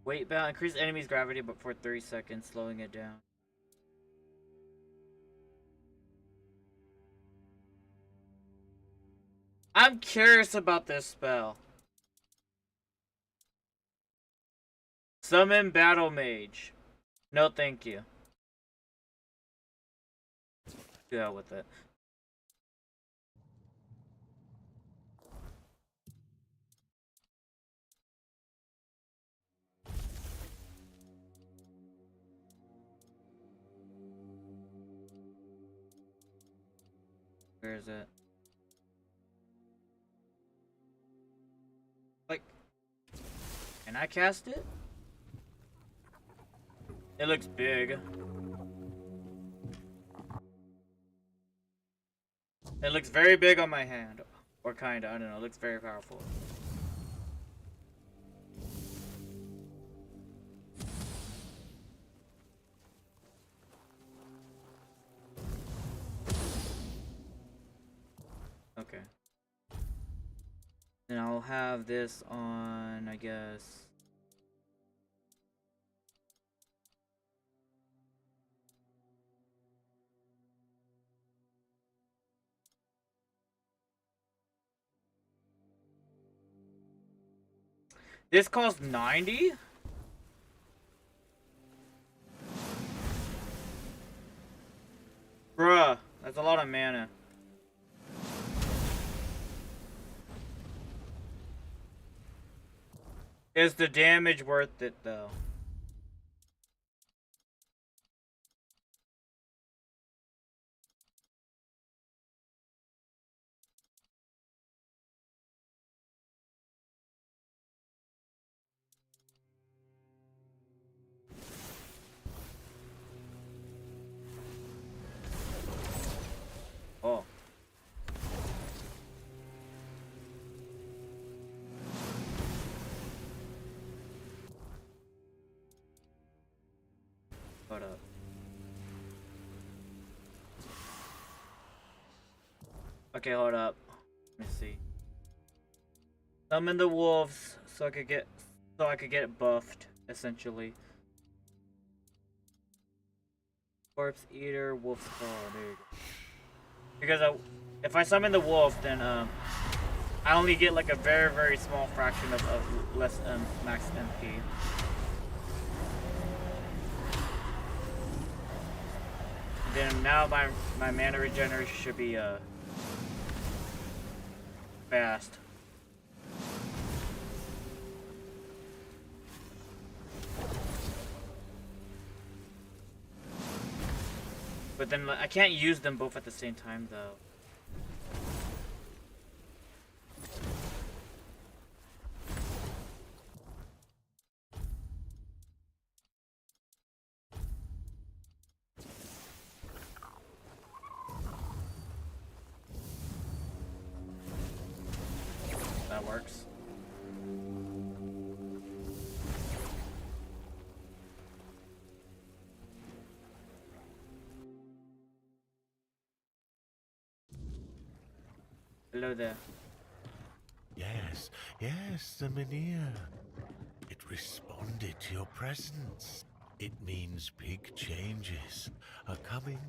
Weight bound. Increase enemy's gravity but for 30 seconds, slowing it down. I'm curious about this spell. Summon Battle Mage. No thank you. Do hell with it. Where is it? Like, can I cast it? It looks big. It looks very big on my hand. Or kinda, I don't know. It looks very powerful. Okay. Then I'll have this on, I guess. This costs 90? Bruh, that's a lot of mana. Is the damage worth it though? Oh. Hold up. Okay, hold up. Let me see. Summon the wolves so I could get it buffed, essentially. Corpse Eater, Wolf's Claw, there you go. Because if I summon the wolf, then I only get like a very, very small fraction of less max MP. And then now my mana regeneration should be fast. But then I can't use them both at the same time though. That works. Hello there. Yes, yes, the Menhir. It responded to your presence. It means big changes are coming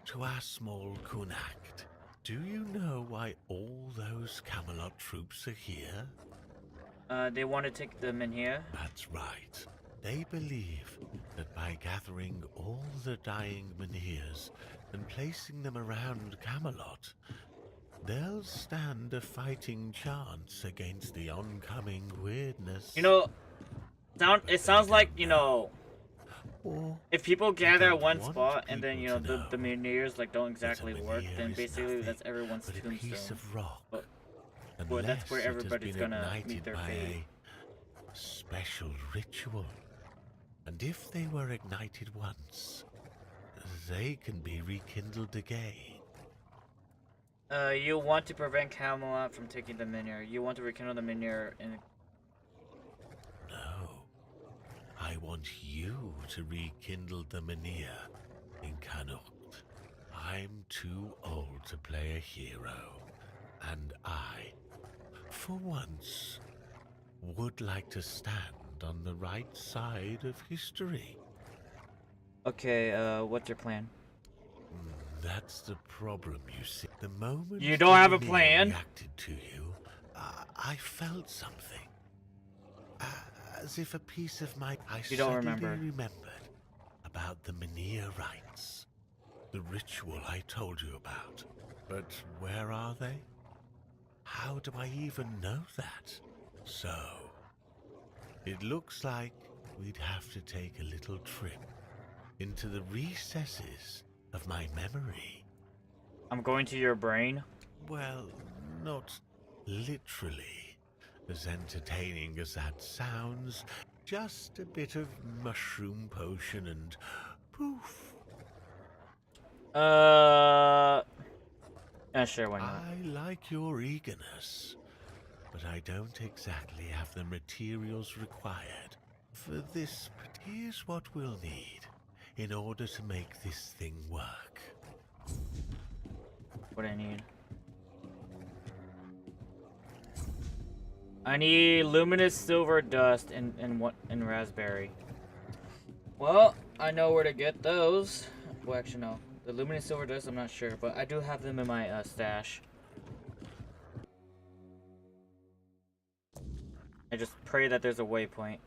to our small Kunacht. Do you know why all those Camelot troops are here? They want to take them in here. That's right. They believe that by gathering all the dying Menhirs and placing them around Camelot, they'll stand a fighting chance against the oncoming weirdness. You know, it sounds like, you know, if people gather at one spot and then, you know, the Menhirs like don't exactly work, then basically that's everyone's tombstone. But that's where everybody's gonna meet their fate. Special ritual. And if they were ignited once, they can be rekindled again. You want to prevent Camelot from taking the Menhir. You want to rekindle the Menhir and... No. I want you to rekindle the Menhir in Connacht. I'm too old to play a hero. And I, for once, would like to stand on the right side of history. Okay, what's your plan? That's the problem, you see. The moment you don't have a Menhir plan. Reacted to you, I felt something, as if a piece of my You don't remember. remembered about the Menhir rites, the ritual I told you about. But where are they? How do I even know that? So, it looks like we'd have to take a little trip into the recesses of my memory. I'm going to your brain? Well, not literally. As entertaining as that sounds, just a bit of mushroom potion and poof. Sure, why not? I like your eagerness, but I don't exactly have the materials required for this. But here's what we'll need in order to make this thing work. What I need? I need luminous silver dust and raspberry. Well, I know where to get those. Well, actually, no. The luminous silver dust, I'm not sure, but I do have them in my stash. I just pray that there's a waypoint.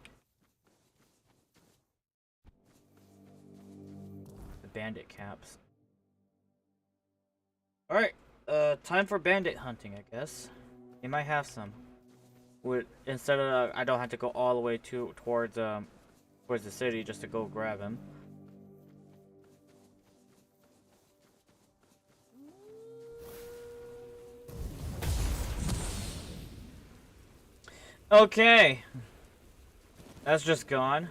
The bandit caps. Alright, time for bandit hunting, I guess. You might have some. Instead of, I don't have to go all the way towards the city just to go grab him. Okay. That's just gone.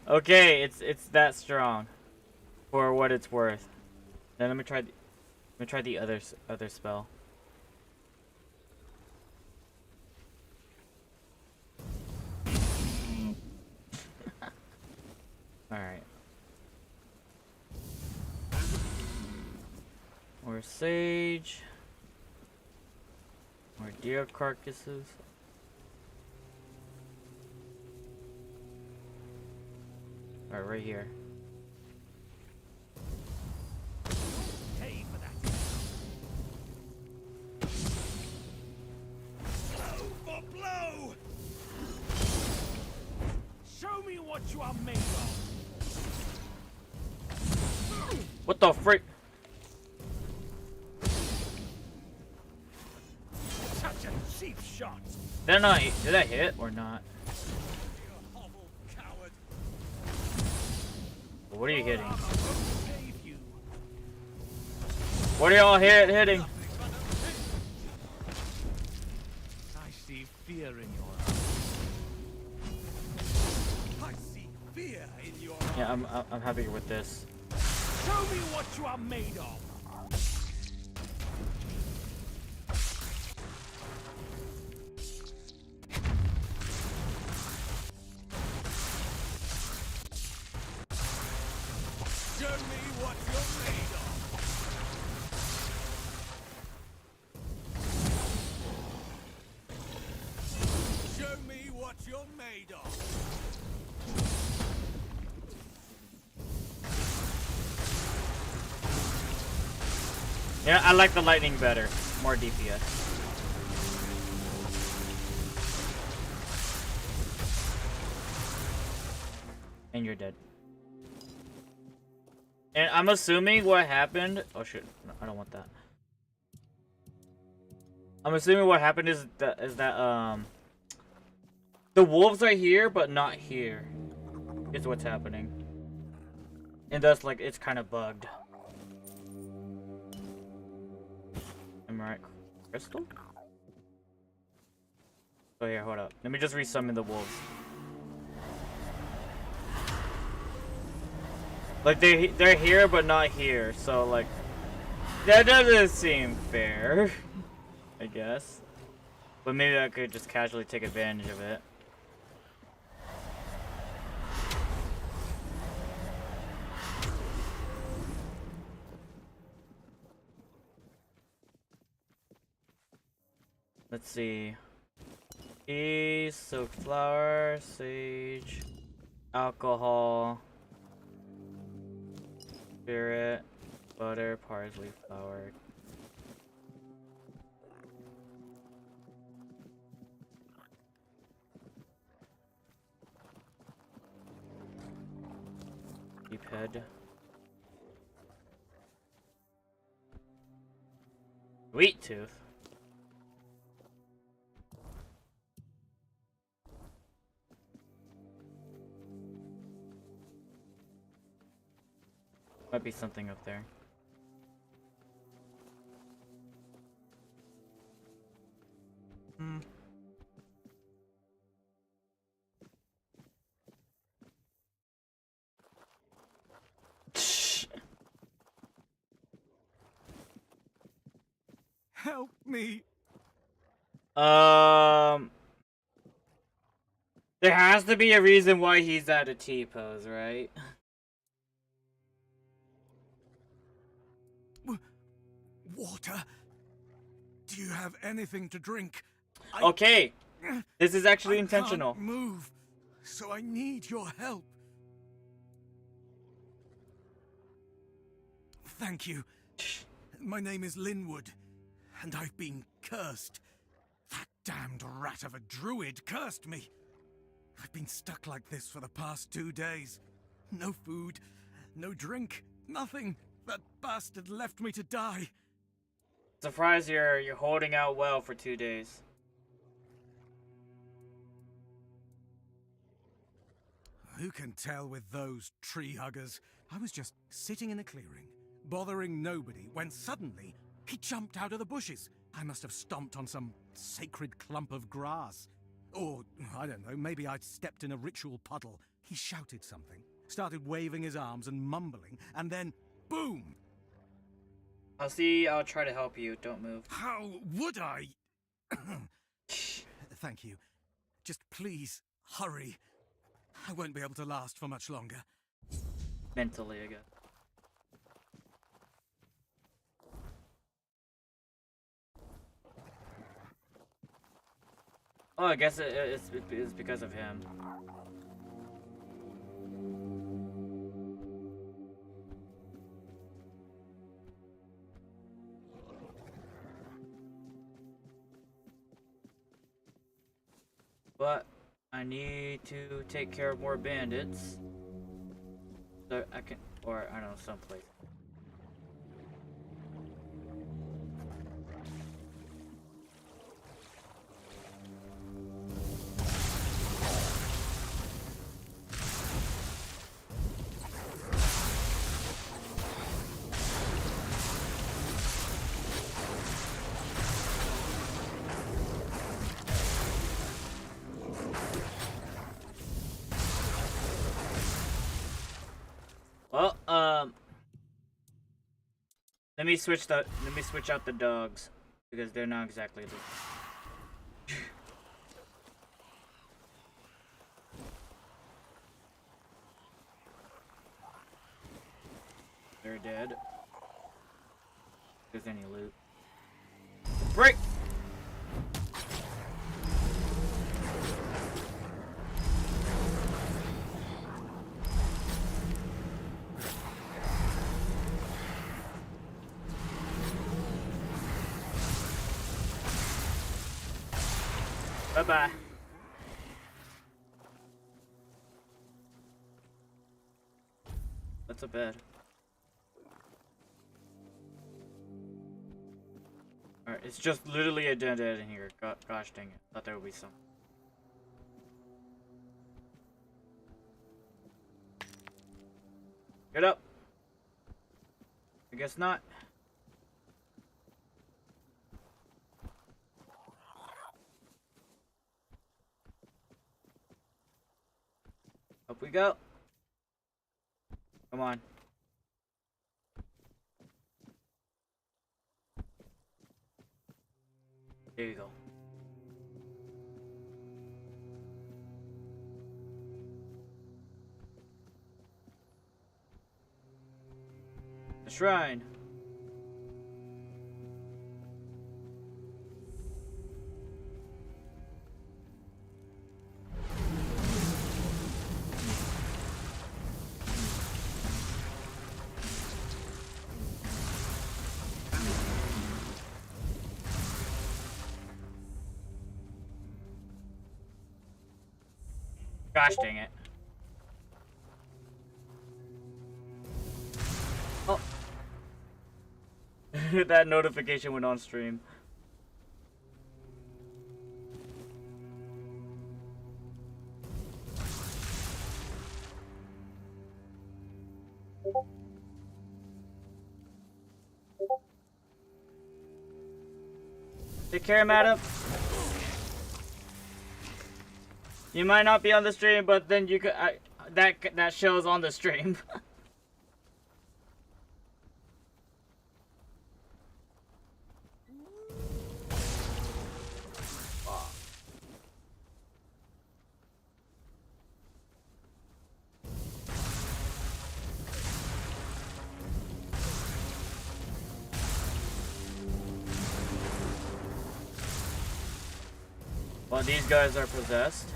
Okay, it's that strong for what it's worth. Then let me try the other spell. All right. More sage. More deer carcasses. Alright, right here. Pay for that. Blow for blow! Show me what you are made of. What the frick? Such a cheap shot. Did I hit or not? What are you hitting? What are y'all hitting? I see fear in your eyes. I see fear in your eyes. Yeah, I'm happy with this. Show me what you are made of. Show me what you're made of. Show me what you're made of. Yeah, I like the lightning better. More DPS. And you're dead. And I'm assuming what happened. Oh shit! No, I don't want that. I'm assuming what happened is that the wolves are here, but not here. Is what's happening. And thus, like, it's kind of bugged. Am I right? Crystal? Oh here, hold up. Let me just resummon the wolves. Like they're here but not here, so like that doesn't seem fair. I guess. But maybe I could just casually take advantage of it. Let's see. Soaked flour, sage, alcohol, spirit, butter, parsley, flour. Head. Sweet tooth. Might be something up there. Hmm. Help me. There has to be a reason why he's at a T-pose, right? Water? Do you have anything to drink? Okay, this is actually intentional. I can't move, so I need your help. Thank you. My name is Linwood, and I've been cursed. That damned rat of a druid cursed me. I've been stuck like this for the past 2 days. No food, no drink, nothing. That bastard left me to die. Surprised you're holding out well for 2 days. Who can tell with those tree huggers? I was just sitting in a clearing, bothering nobody, when suddenly he jumped out of the bushes. I must have stomped on some sacred clump of grass. Or, I don't know, maybe I'd stepped in a ritual puddle. He shouted something, started waving his arms and mumbling, and then, boom! I'll try to help you. Don't move. How would I? Thank you. Just please, hurry. I won't be able to last for much longer. Mentally, I guess. Oh, I guess it's because of him. But I need to take care of more bandits. So I can, or I don't know, someplace. Well, let me switch out the dogs because they're not exactly the They're dead. If there's any loot. Break! Bye-bye. That's a bed. Alright, it's just literally a dead end in here. Gosh dang it. Thought there would be some. Get up! I guess not. Up we go. Come on. There you go. The shrine. Gosh dang it. Oh. That notification went on stream. Take care, madam. You might not be on the stream, but then you could that shows on the stream. Well, these guys are possessed.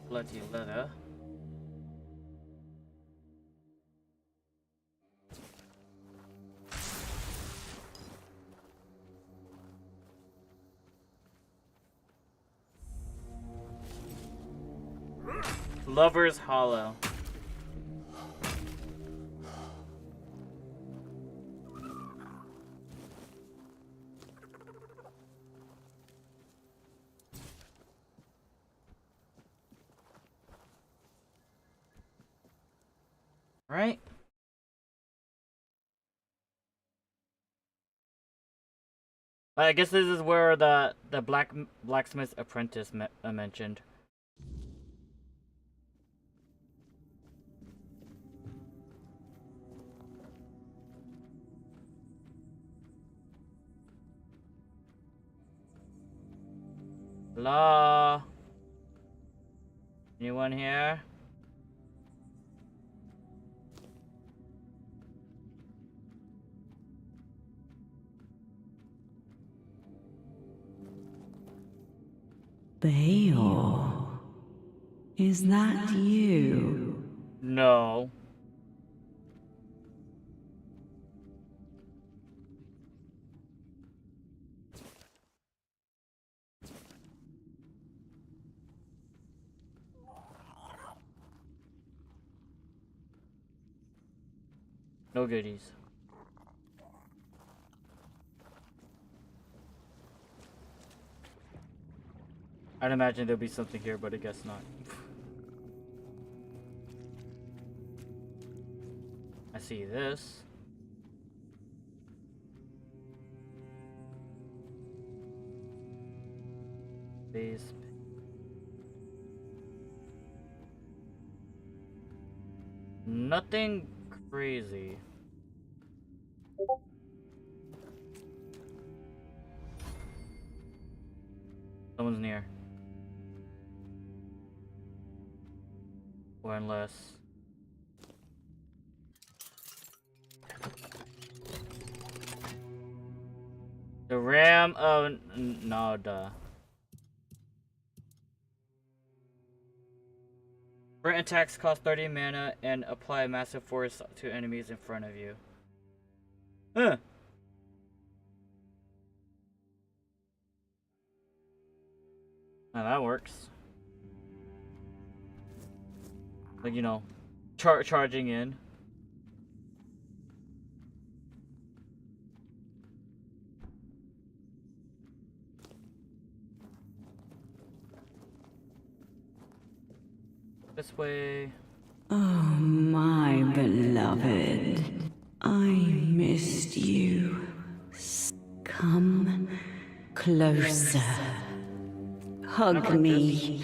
Bloody leather. Lover's Hollow. Right? I guess this is where the blacksmith apprentice mentioned. La. Anyone here? Bayor, is that you? No. No goodies. I'd imagine there'll be something here, but I guess not. I see this. These. Nothing crazy. Someone's near. Or unless. The Ram of Nada. Sprint attacks cost 30 mana and apply massive force to enemies in front of you. Huh. Now that works. Like, you know, charging in. This way. Oh, my beloved. I missed you. Come closer. Hug me.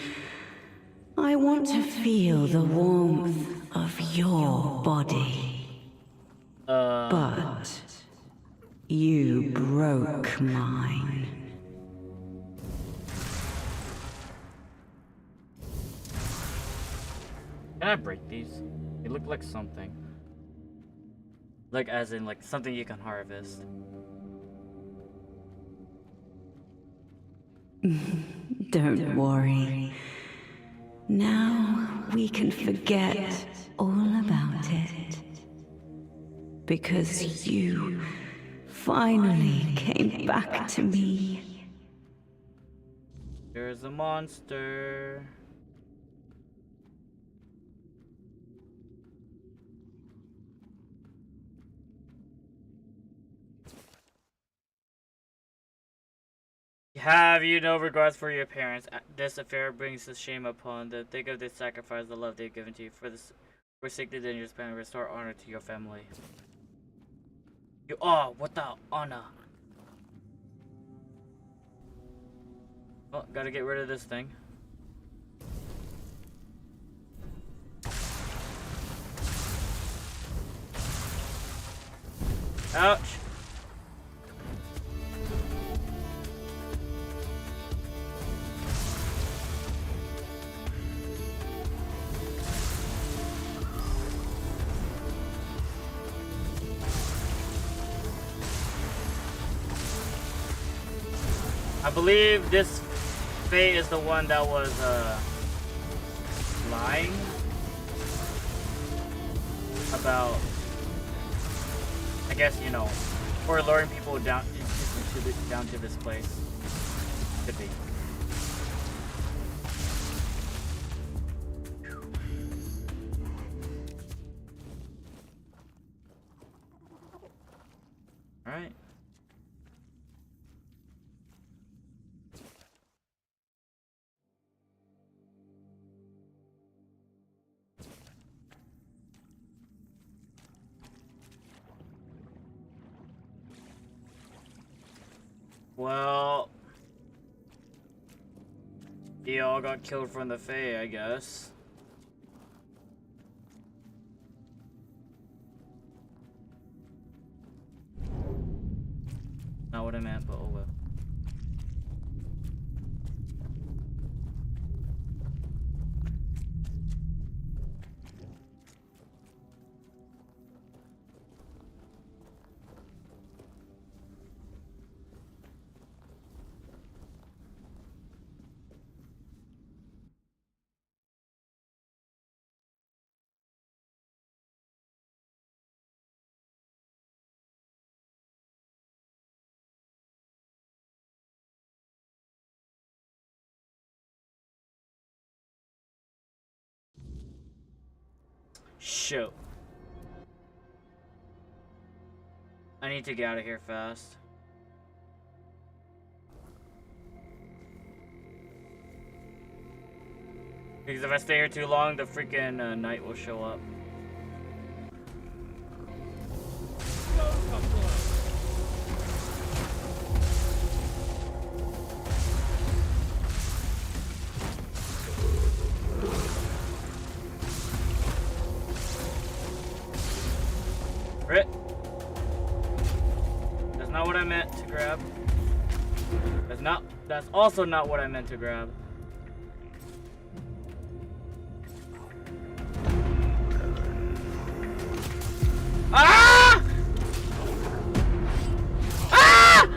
I want to feel the warmth of your body. But you broke mine. Can I break these? They look like something. Like as in like something you can harvest. Don't worry. Now we can forget all about it. Because you finally came back to me. There's a monster. Have you no regards for your parents? This affair brings a shame upon them. Think of the sacrifice, the love they've given to you. For this forsake the dangerous plan and restore honor to your family. You what the honor? Oh, gotta get rid of this thing. Ouch. I believe this Faye is the one that was lying about, I guess, you know, or luring people down to this place. Could be. All right. Well, they all got killed from the Fae, I guess. Not what I meant, but oh well. Shoot. I need to get out of here fast. Because if I stay here too long, the freaking night will show up. Crit. That's not what I meant to grab. That's also not what I meant to grab. Ah! Ah!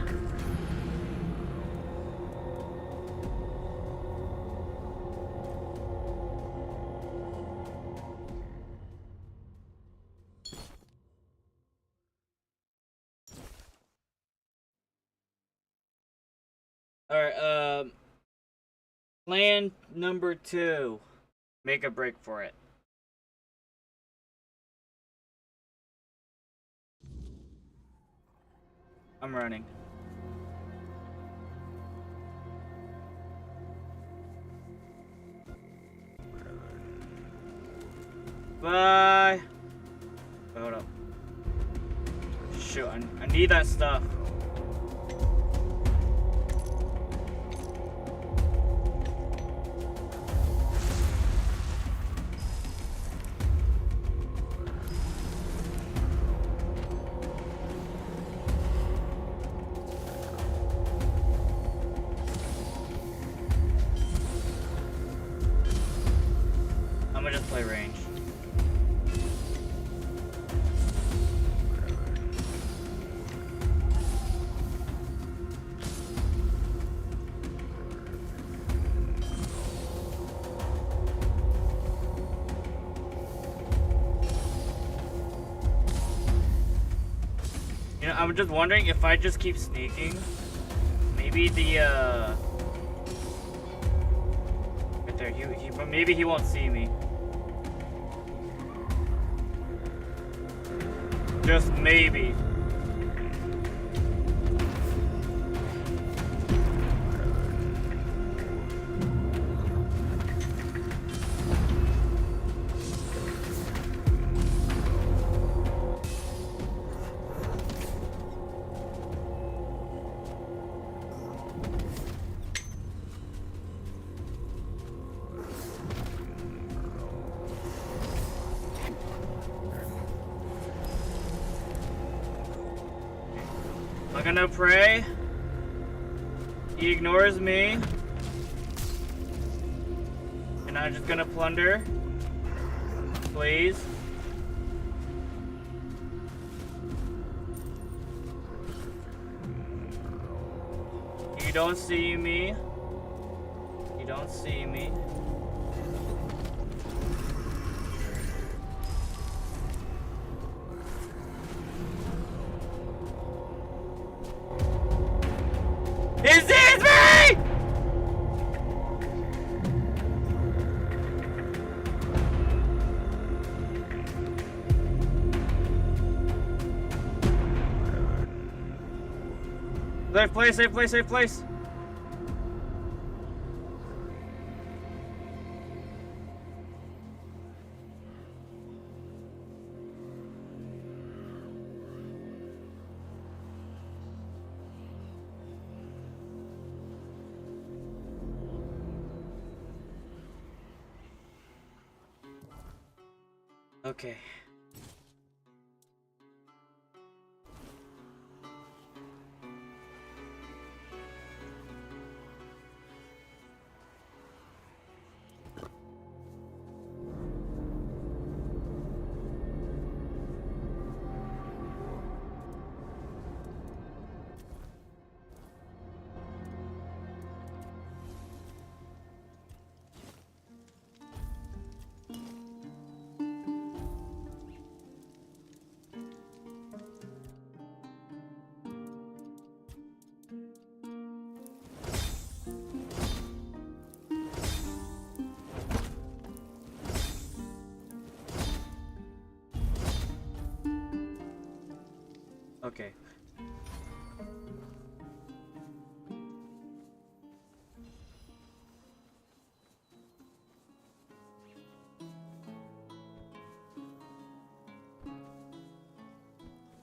Alright, plan number 2. Make a break for it. I'm running. Bye. Oh, hold up. Shoot, I need that stuff. I'm gonna just play range. You know, I'm just wondering if I just keep sneaking, maybe the right there, maybe he won't see me. Just maybe. I'm gonna pray. He ignores me. And I'm just gonna plunder. Please. You don't see me. You don't see me. He sees me! Safe place, safe place, safe place. Okay. Okay.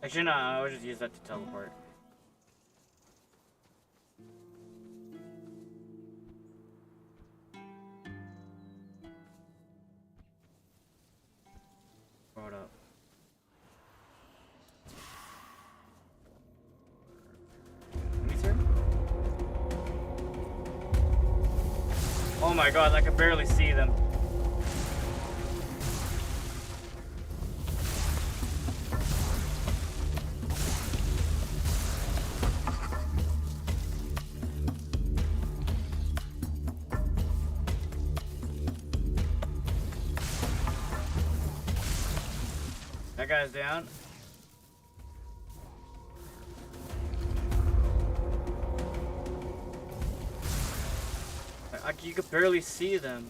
Actually, no, I'll just use that to teleport. Throw it up. Let me see. Oh my god, I can barely see them. That guy's down. You could barely see them.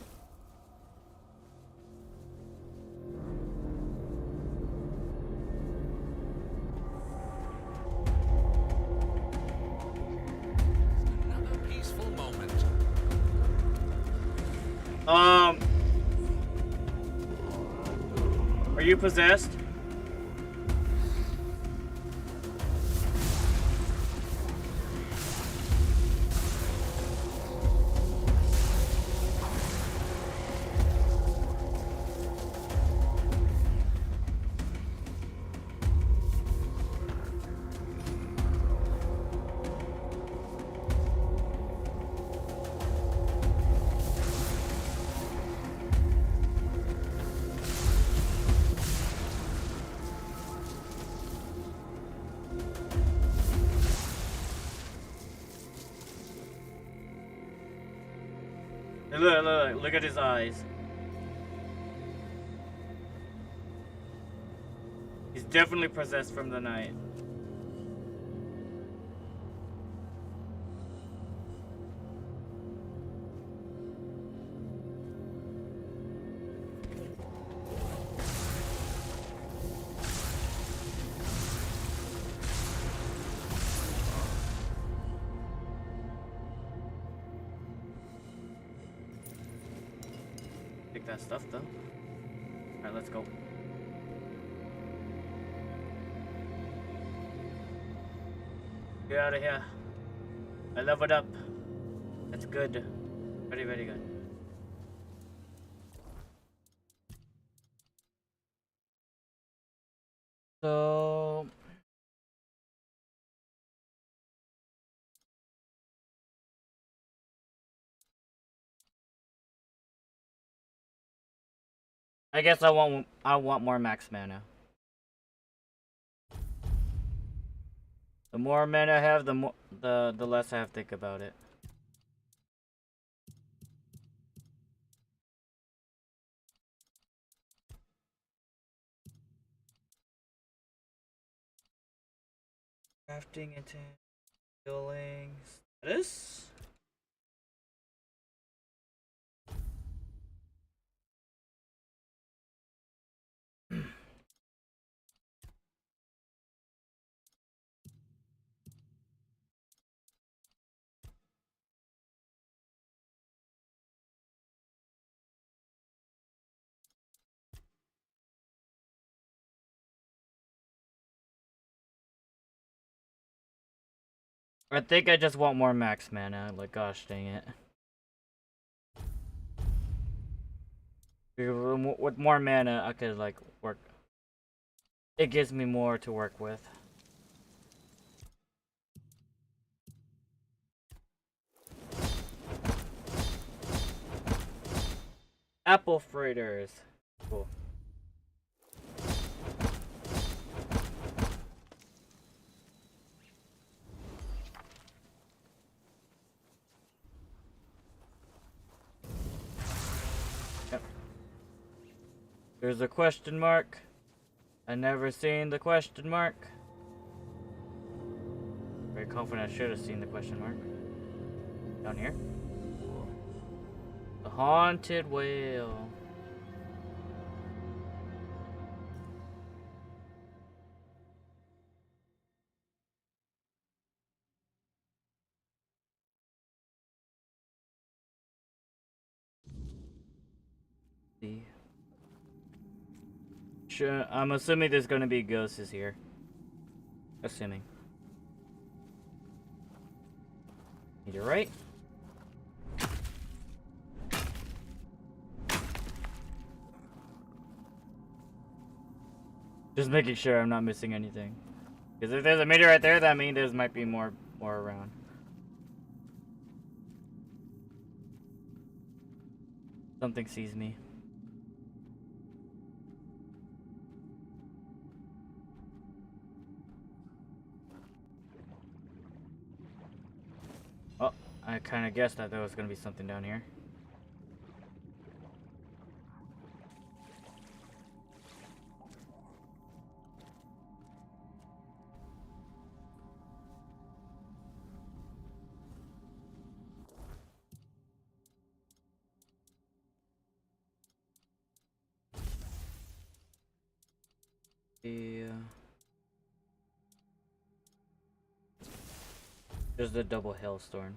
Another peaceful moment. Are you possessed? Look at his eyes. He's definitely possessed from the night. Take that stuff though. Alright, let's go. Get out of here. I leveled up. That's good. Very, very good. So... I guess I want more max mana. The more mana I have, the less I have to think about it. Crafting into healing status. I think I just want more max mana. Like, gosh dang it. With more mana, I could like work. It gives me more to work with. Apple freighters. Cool. Yep. There's a question mark. I never seen the question mark. Very confident I should have seen the question mark. Down here. The haunted whale. See. Sure, I'm assuming there's gonna be ghosts here. Assuming. You're right. Just making sure I'm not missing anything. Because if there's a meteor right there, that means there might be more around. Something sees me. Oh, I kind of guessed that there was going to be something down here. Yeah. There's the double hailstorm.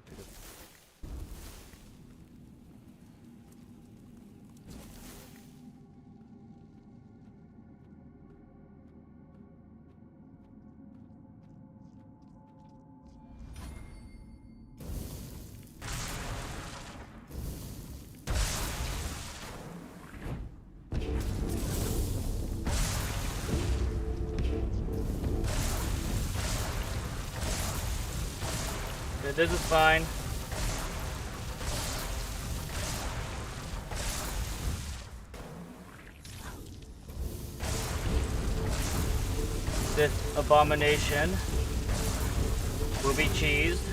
This is fine. This abomination will be cheesed.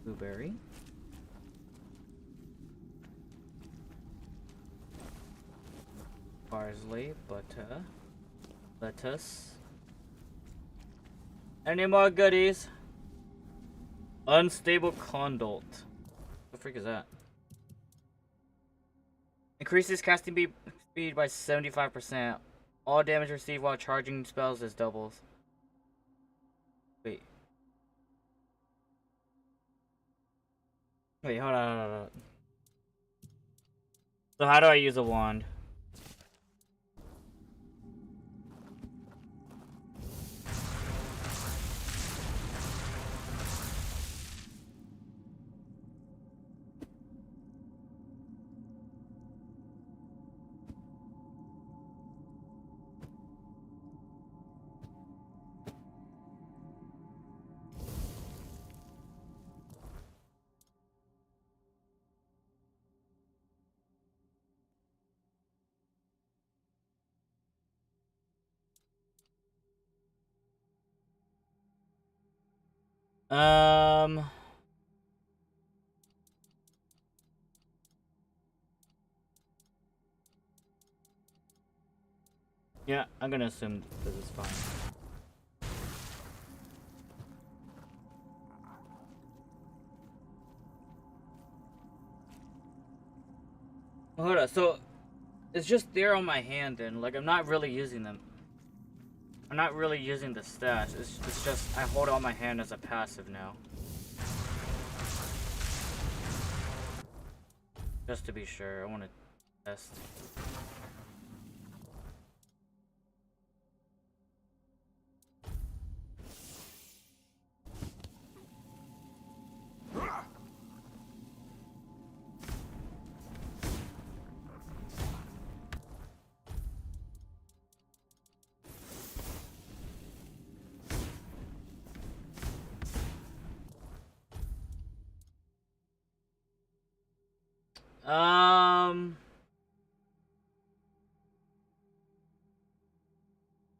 Blueberry. Parsley, butter, lettuce. Any more goodies? Unstable conduit. What the freak is that? Increases casting speed by 75%. All damage received while charging spells is doubles. Wait. Wait, hold on. So how do I use a wand? Yeah, I'm gonna assume this is fine. Hold on, so it's just there on my hand and like I'm not really using them. I'm not really using the stash. It's just I hold it on my hand as a passive now. Just to be sure, I want to test.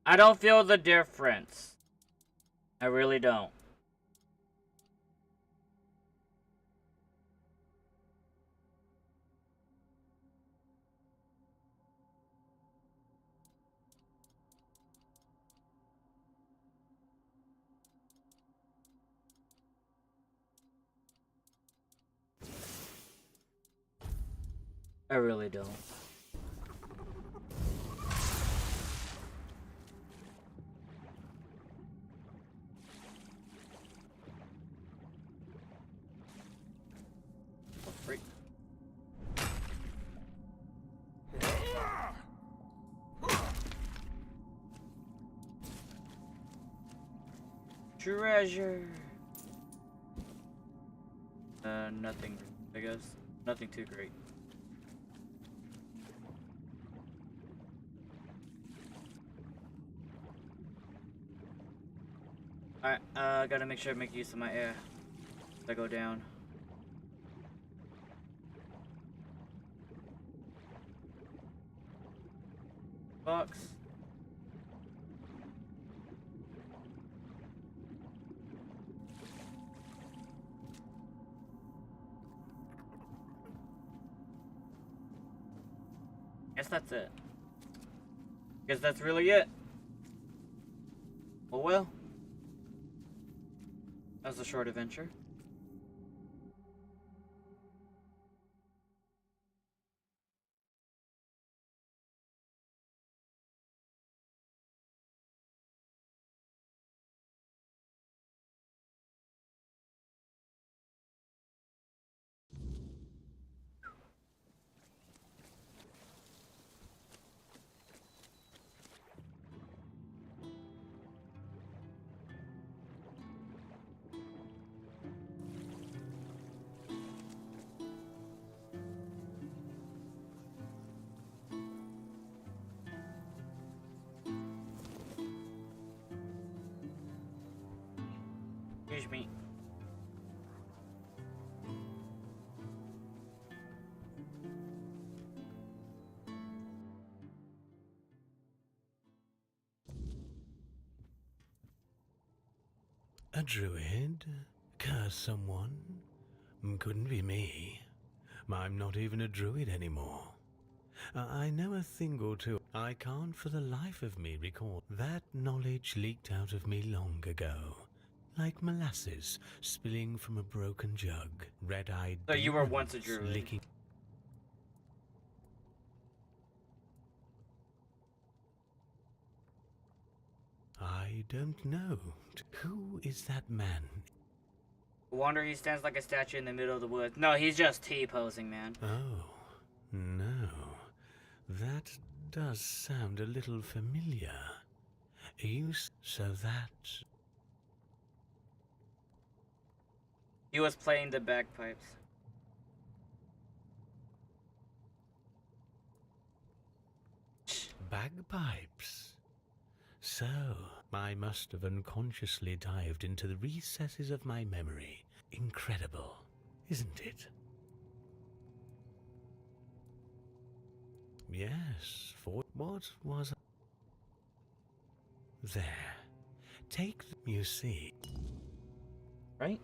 I don't feel the difference. I really don't. I really don't. Treasure. Nothing, I guess. Nothing too great. Alright, gotta make sure I make use of my air as I go down. Box. Guess that's it. Guess that's really it. Oh well. That was a short adventure. Excuse me. A druid? Curse someone? Couldn't be me. I'm not even a druid anymore. I know a thing or two. I can't for the life of me recall. That knowledge leaked out of me long ago. Like molasses spilling from a broken jug. Red-eyed So you were once a demons druid. licking. I don't know. Who is that man? I wonder he stands like a statue in the middle of the woods. No, he's just T-posing, man. Oh, no. That does sound a little familiar. So that... He was playing the bagpipes. Bagpipes? So, I must have unconsciously dived into the recesses of my memory. Incredible, isn't it? Yes, for what was... There. Take the... You see. Right?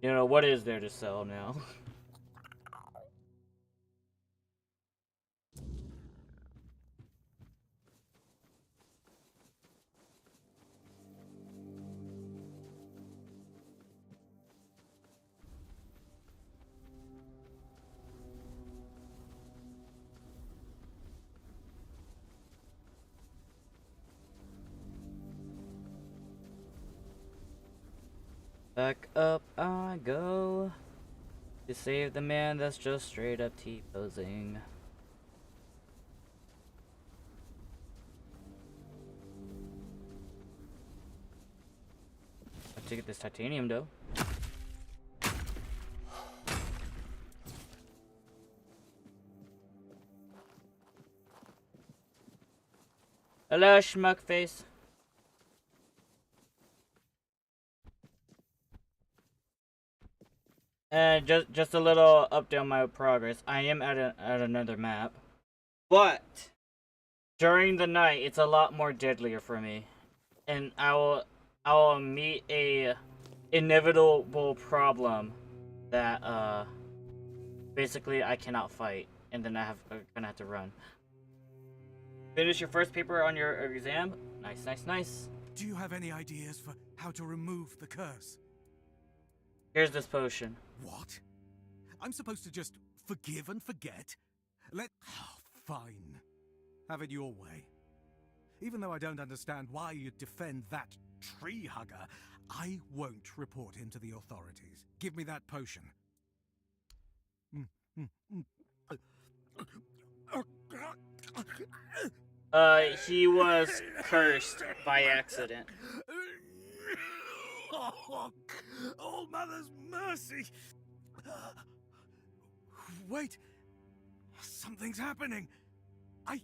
You know, what is there to sell now? Back up I go to save the man that's just straight up T-posing. I have to get this titanium though. Hello, schmuckface. And just a little update on my progress. I am at another map, but during the night it's a lot more deadlier for me, and I will meet a inevitable problem that basically I cannot fight, and then I'm gonna have to run. Finish your first paper on your exam. Nice, nice, nice. Do you have any ideas for how to remove the curse? Here's this potion. What? I'm supposed to just Forgive and forget? Fine. Have it your way. Even though I don't understand why you'd defend that tree hugger, I won't report him to the authorities. Give me that potion. He was cursed by accident. Oh, Mother's mercy! Wait, something's happening. I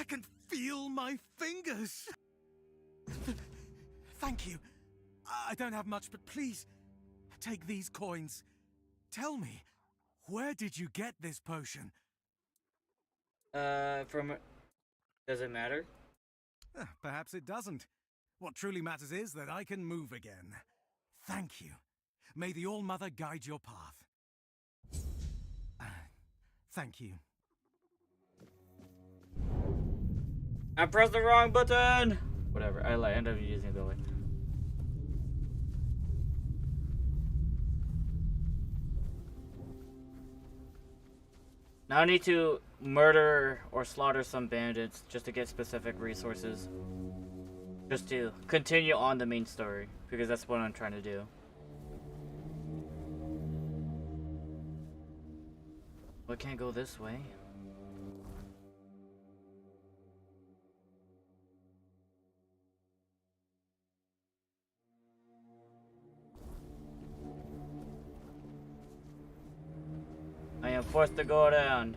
can feel my fingers. Thank you. I don't have much, but please, take these coins. Tell me, where did you get this potion? Does it matter? Perhaps it doesn't. What truly matters is that I can move again. Thank you. May the All-Mother guide your path. Thank you. I pressed the wrong button! Whatever, I end up using the way. Now I need to murder or slaughter some bandits just to get specific resources. Just to continue on the main story, because that's what I'm trying to do. Well, I can't go this way. I am forced to go around.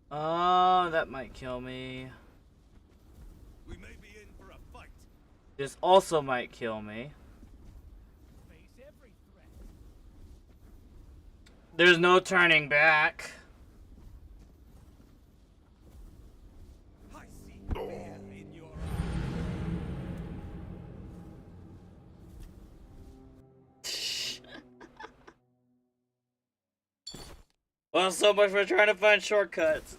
Oh, that might kill me. We may be in for a fight. This also might kill me. Face every threat. There's no turning back. I see fear in your Well, so much for trying to find shortcuts.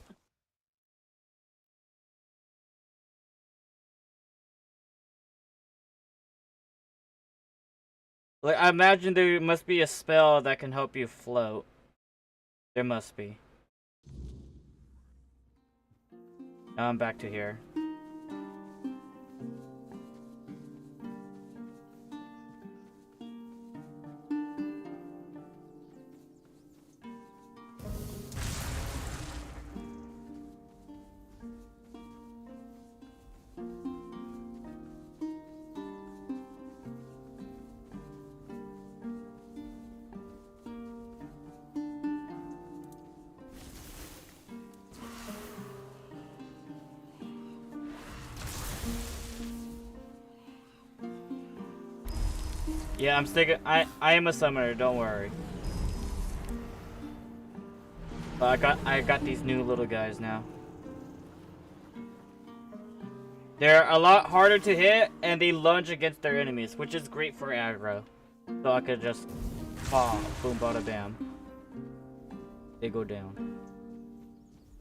Like, I imagine there must be a spell that can help you float. There must be. Now I'm back to here. Yeah, I'm sticking. I am a summoner. Don't worry. But I got these new little guys now. They're a lot harder to hit, and they lunge against their enemies, which is great for aggro. So I could just, boom, bada, bam. They go down.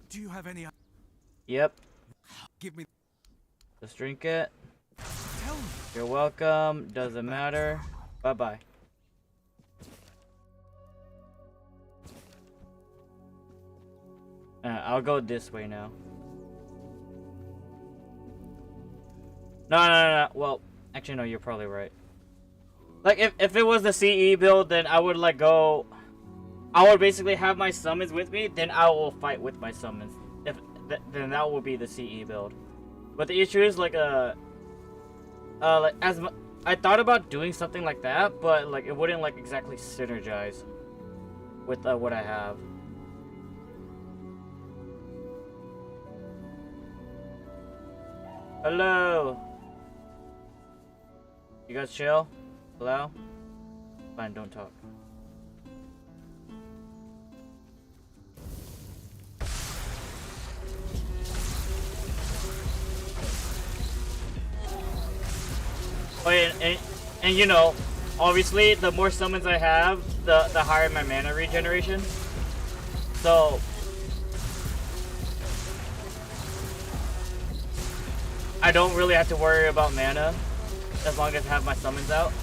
Do you have any? Yep. Give me. Just drink it. Tell me. You're welcome. Doesn't matter. Bye-bye. I'll go this way now. No. Well, actually, no, you're probably right. Like, if it was the CE build, then I would, like, go... I would basically have my summons with me, then I will fight with my summons. Then that will be the CE build. But the issue is, like, like, I thought about doing something like that, but like it wouldn't like exactly synergize with what I have. Hello. You guys chill? Hello? Fine, don't talk. Oh, yeah, and you know, obviously, the more summons I have, the higher my mana regeneration. So, I don't really have to worry about mana as long as I have my summons out.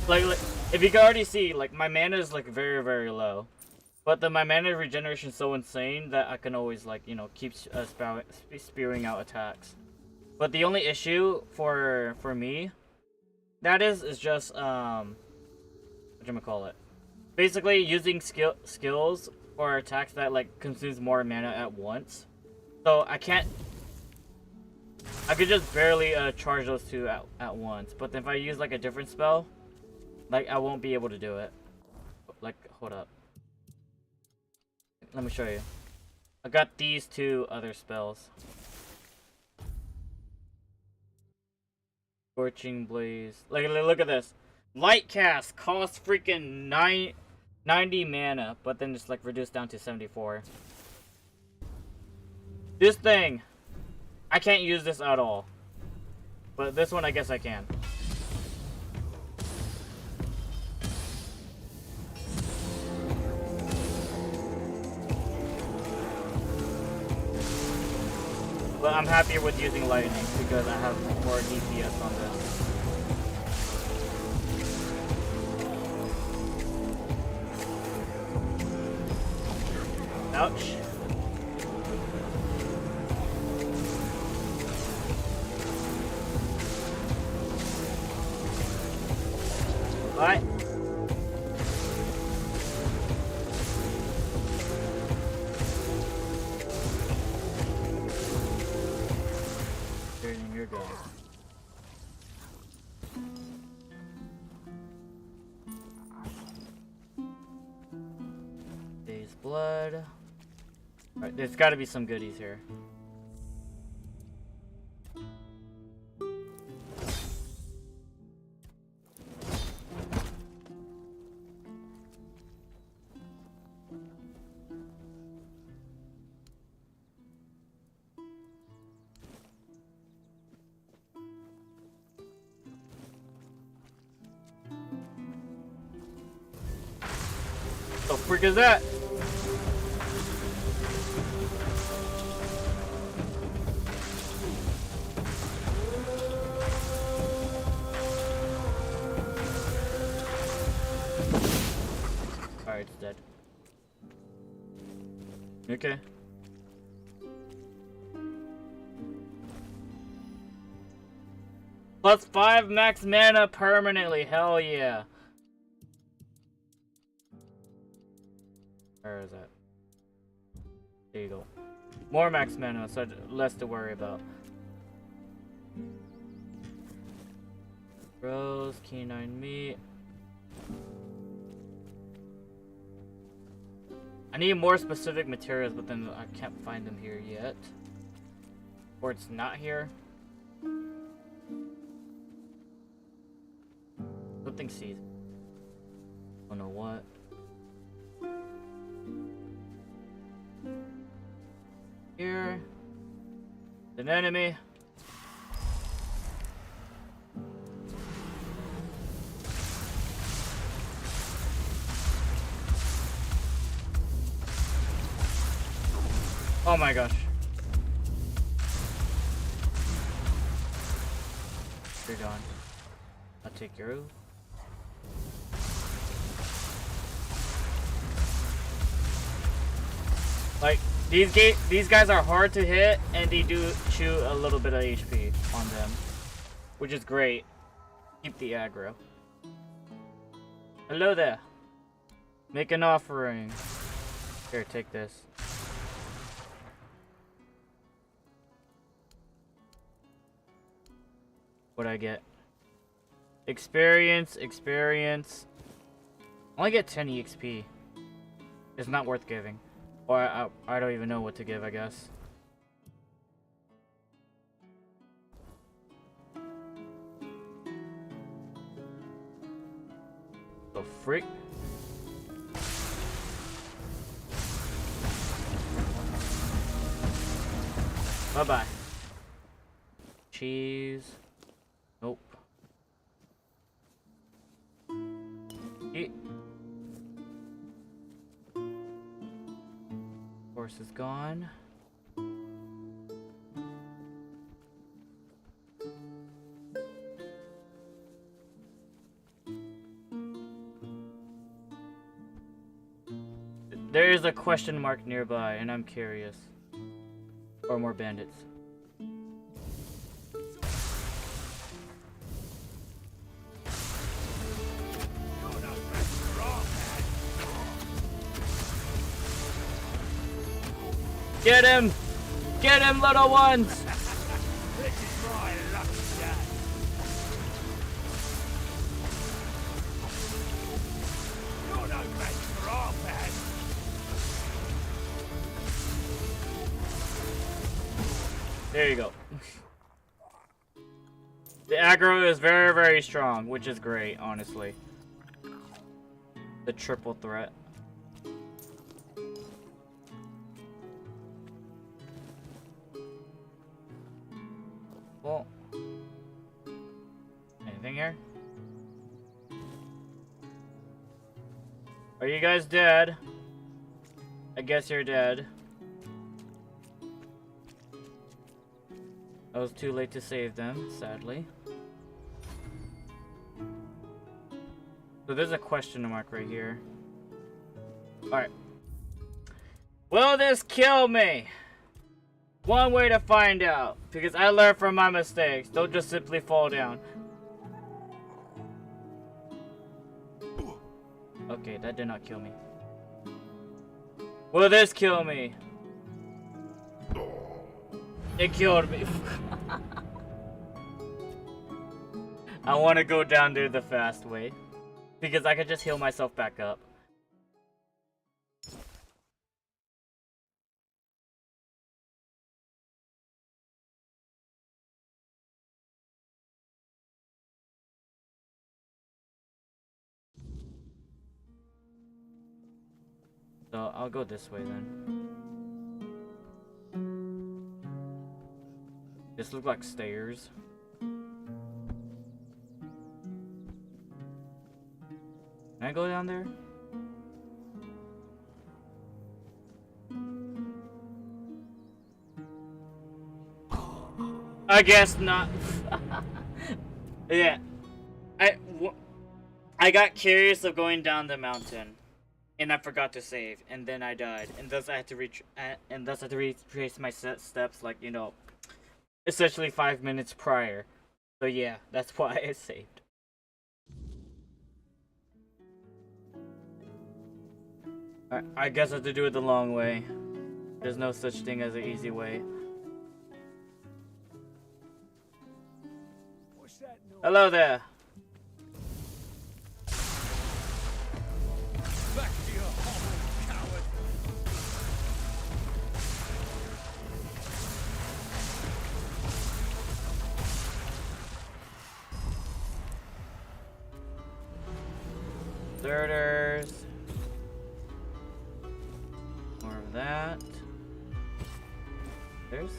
Like if you can already see, like my mana is like very, very low. But then my mana regeneration is so insane that I can always, like, you know, keep spewing out attacks. But the only issue for me, that is just whatchamacallit, basically using skills or attacks that like consumes more mana at once. So I could just barely charge those two at once. But then if I use like a different spell, like I won't be able to do it. Like, hold up. Let me show you. I got these two other spells. Scorching Blaze. Like, look at this. Light Cast costs freaking 90 mana, but then it's like reduced down to 74. This thing, I can't use this at all. But this one, I guess I can. But I'm happier with using lightning because I have more DPS on this. Ouch. Bye. You're good. Day's blood. Alright, there's gotta be some goodies here. The frick is that? Alright, it's dead. Okay. Plus 5 max mana permanently, hell yeah. Where is that? There you go. More max mana, so less to worry about. Rose, canine meat. I need more specific materials, but then I can't find them here yet. Or it's not here. Something sees. Don't know what. Here. An enemy. Oh my gosh. You're gone. I'll take your oath. Like, these guys are hard to hit, and they do chew a little bit of HP on them, which is great. Keep the aggro. Hello there. Make an offering. Here, take this. What'd I get? Experience. I only get 10 EXP. It's not worth giving. Or I don't even know what to give, I guess. The freak. Bye-bye. Cheese. Nope. Eat. Horse is gone. There is a question mark nearby, and I'm curious. Or more bandits. Get him! Get him, little ones! This is my lucky day. You're no match for our band. There you go. The aggro is very, very strong, which is great, honestly. The triple threat. Well, anything here? Are you guys dead? I guess you're dead. I was too late to save them, sadly. So there's a question mark right here. Alright. Will this kill me? One way to find out, because I learned from my mistakes. Don't just simply fall down. Okay, that did not kill me. Will this kill me? It killed me. I want to go down there the fast way, because I could just heal myself back up. So I'll go this way then. This looks like stairs. Can I go down there? I guess not. Yeah. I got curious of going down the mountain. And I forgot to save, and then I died, and thus I had to retrace my steps, like, you know, essentially 5 minutes prior. So yeah, that's why I saved. I guess I have to do it the long way. There's no such thing as an easy way. Hello there. Back to your hovel, coward. Deserters. More of that. There's.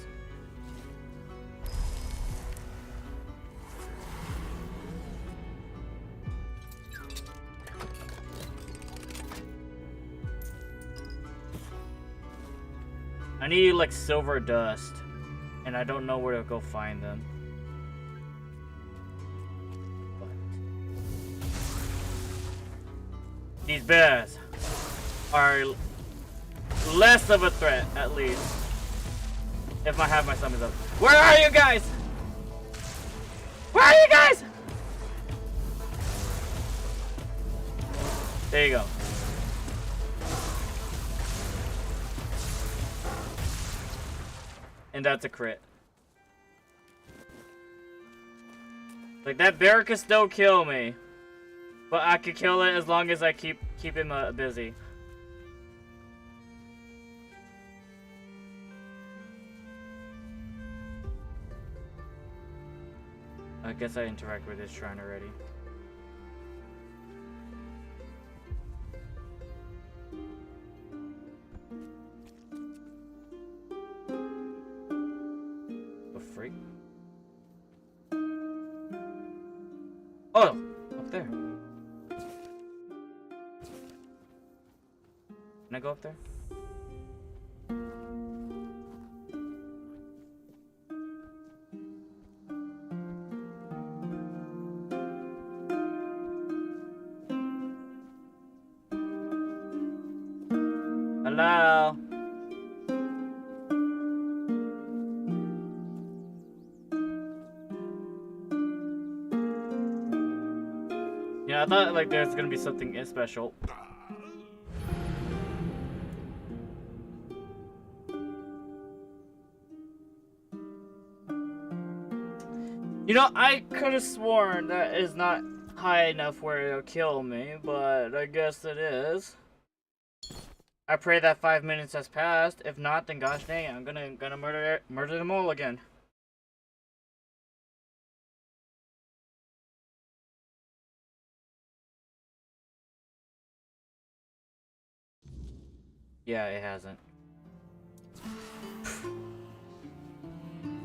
I need like silver dust, and I don't know where to go find them. But these bears are less of a threat, at least. If I have my summons up. Where are you guys? Where are you guys? There you go. And that's a crit. Like, that bear could still kill me, but I could kill it as long as I keep him busy. I guess I interact with this shrine already. Freak. Oh, up there. Can I go up there? Yeah, I thought like there's gonna be something special. You know, I could have sworn that is not high enough where it'll kill me, but I guess it is. I pray that 5 minutes has passed. If not, then gosh dang, I'm gonna murder them all again. Yeah, it hasn't.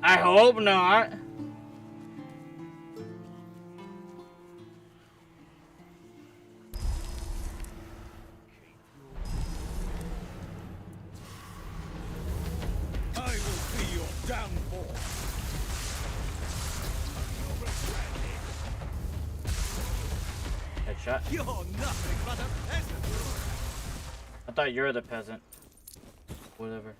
I hope not. I will be your downfall. Headshot. You're nothing but a peasant. I thought you're the peasant. Whatever.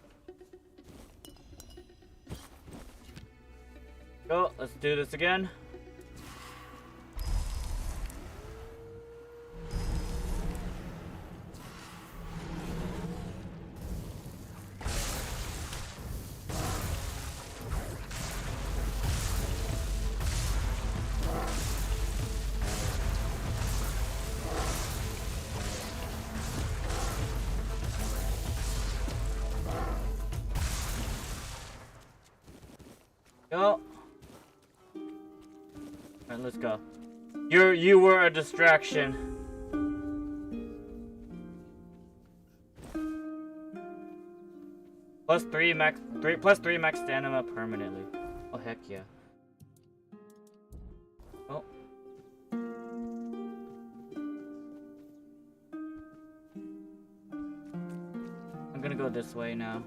Go, let's do this again. Go. Alright, let's go. You were a distraction. Plus three max stamina permanently. Oh heck yeah. Oh. I'm gonna go this way now.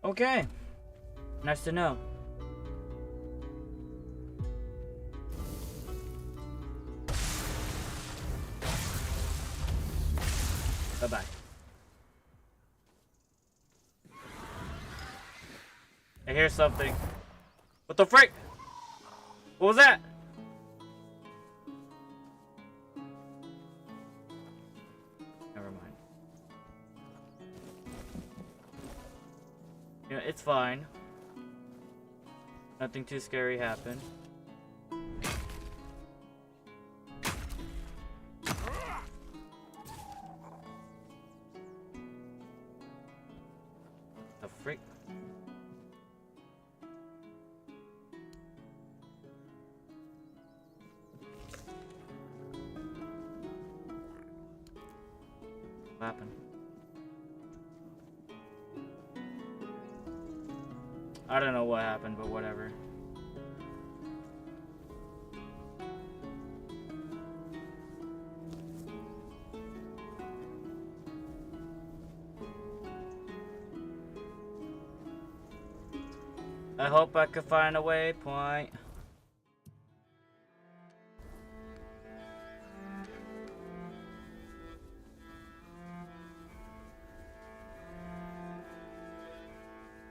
Okay. Nice to know. Bye-bye. I hear something. What the frick? What was that? Never mind. Yeah, it's fine. Nothing too scary happened. The freak. What happened? I don't know what happened, but whatever. I hope I could find a waypoint.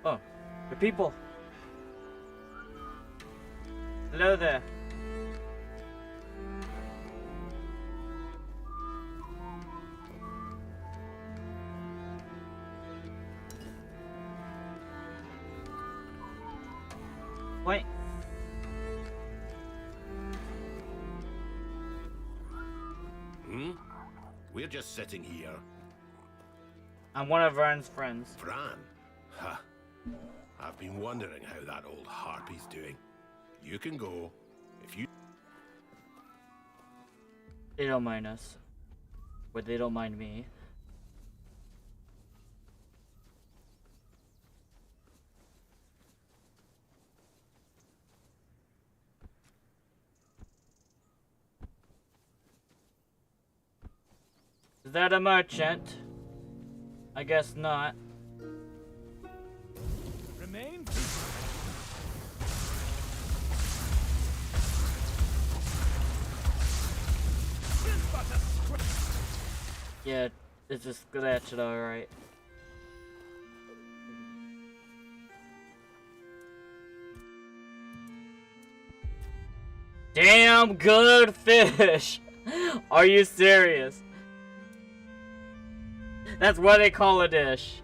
Oh, the people. Hello there. Wait. We're just sitting here. I'm one of Vern's friends. Vran? Ha. I've been wondering how that old harpy's doing. You can go, if you... They don't mind us. But they don't mind me. Is that a merchant? I guess not. Remain. Yeah, it's just glitched, alright. Damn good fish! Are you serious? That's what they call a dish.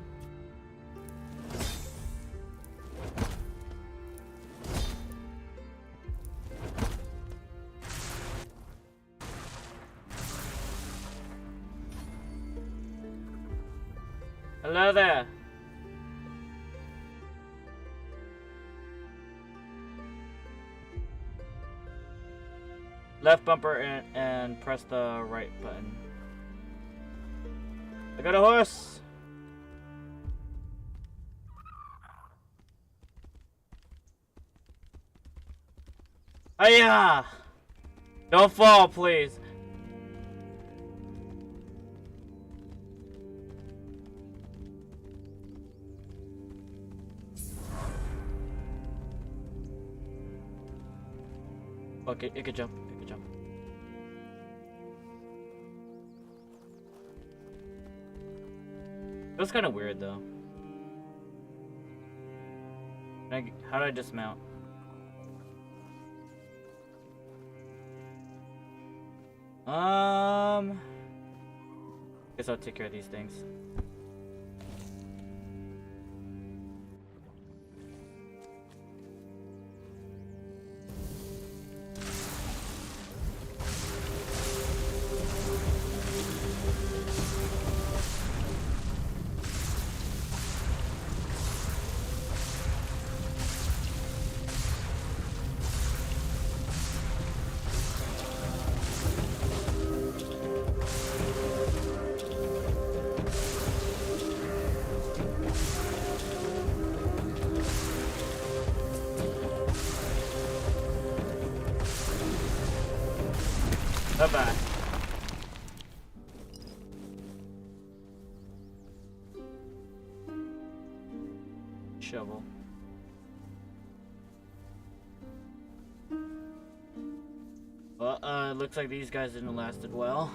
Hello there. Left bumper and press the right button. I got a horse. Hiya! Don't fall, please. Okay, it could jump. It could jump. That's kind of weird, though. How do I dismount? Guess I'll take care of these things. Bye-bye. Shovel. Well, looks like these guys didn't lasted well.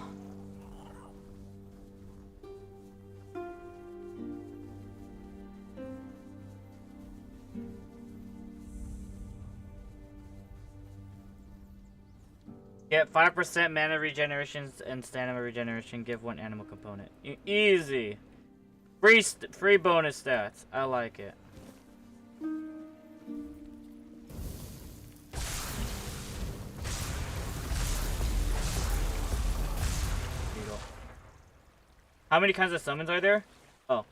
Get 5% mana regeneration and stamina regeneration. Give one animal component. Easy. Free bonus stats. I like it. How many kinds of summons are there? Oh,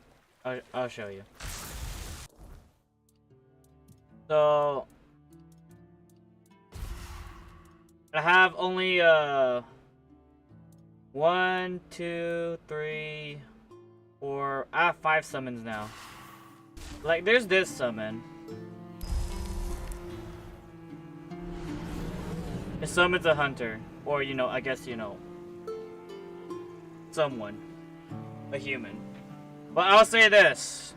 I'll show you. So I have only 1, 2, 3, 4. I have 5 summons now. Like, there's this summon. It summons a hunter, or I guess someone, a human. But I'll say this: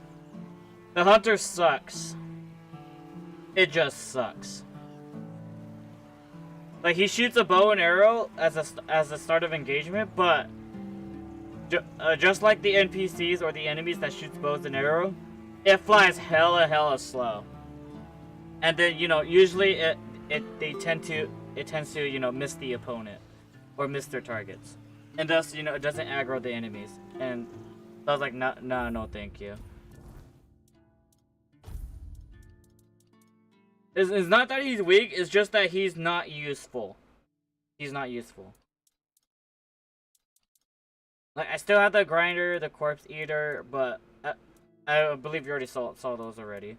the hunter sucks. It just sucks. Like, he shoots a bow and arrow as a start of engagement, but just like the NPCs or the enemies that shoots bows and arrow, it flies hella slow. And then usually it tends to miss the opponent or miss their targets, and thus it doesn't aggro the enemies. And I was like, no, thank you. It's not that he's weak, it's just that he's not useful. He's not useful. Like, I still have the grinder, the corpse eater, but I believe you already saw those already.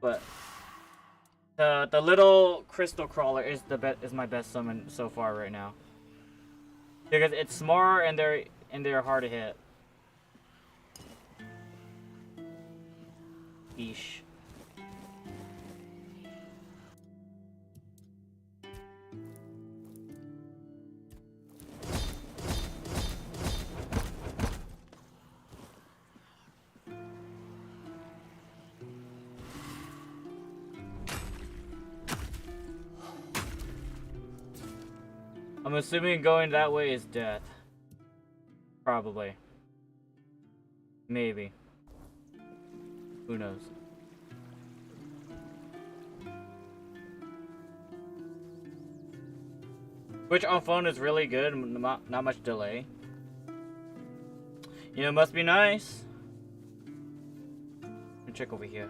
But the little crystal crawler is my best summon so far right now. Because it's smaller and they're hard to hit. Eesh. I'm assuming going that way is death. Probably. Maybe. Who knows? Twitch on phone is really good, not much delay. You know, it must be nice. Let me check over here.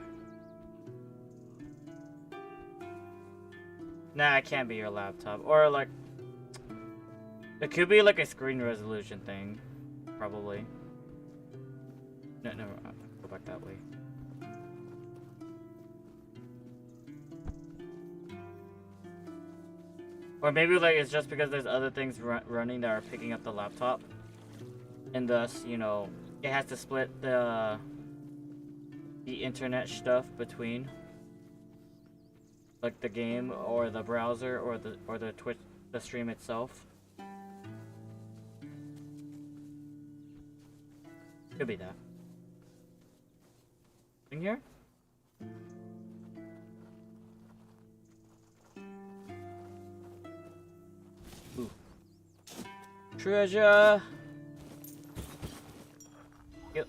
Nah, it can't be your laptop. Or like, it could be like a screen resolution thing, probably. No, go back that way. Or maybe like it's just because there's other things running that are picking up the laptop, and thus, you know, it has to split the internet stuff between, like the game or the browser or the Twitch, the stream itself. Could be that. In here? Ooh. Treasure! Yep.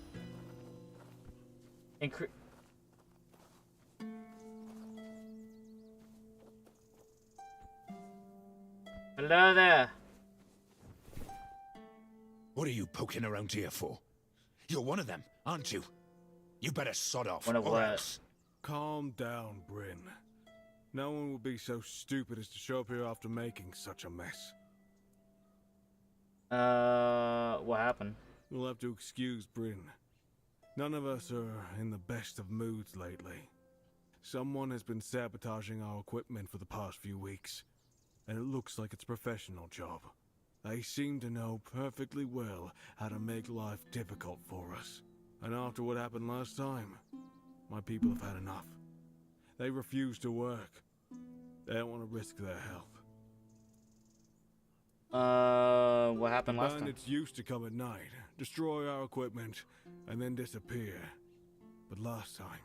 Hello there. What are you poking around here for? You're one of them, aren't you? You better sod off. One of or what? else. Calm down, Bryn. No one would be so stupid as to show up here after making such a mess. What happened? You'll have to excuse Bryn. None of us are in the best of moods lately. Someone has been sabotaging our equipment for the past few weeks, and it looks like it's a professional job. They seem to know perfectly well how to make life difficult for us. And after what happened last time, my people have had enough. They refuse to work. They don't want to risk their health. What happened last time? Bandits used to come at night, destroy our equipment, and then disappear. But last time,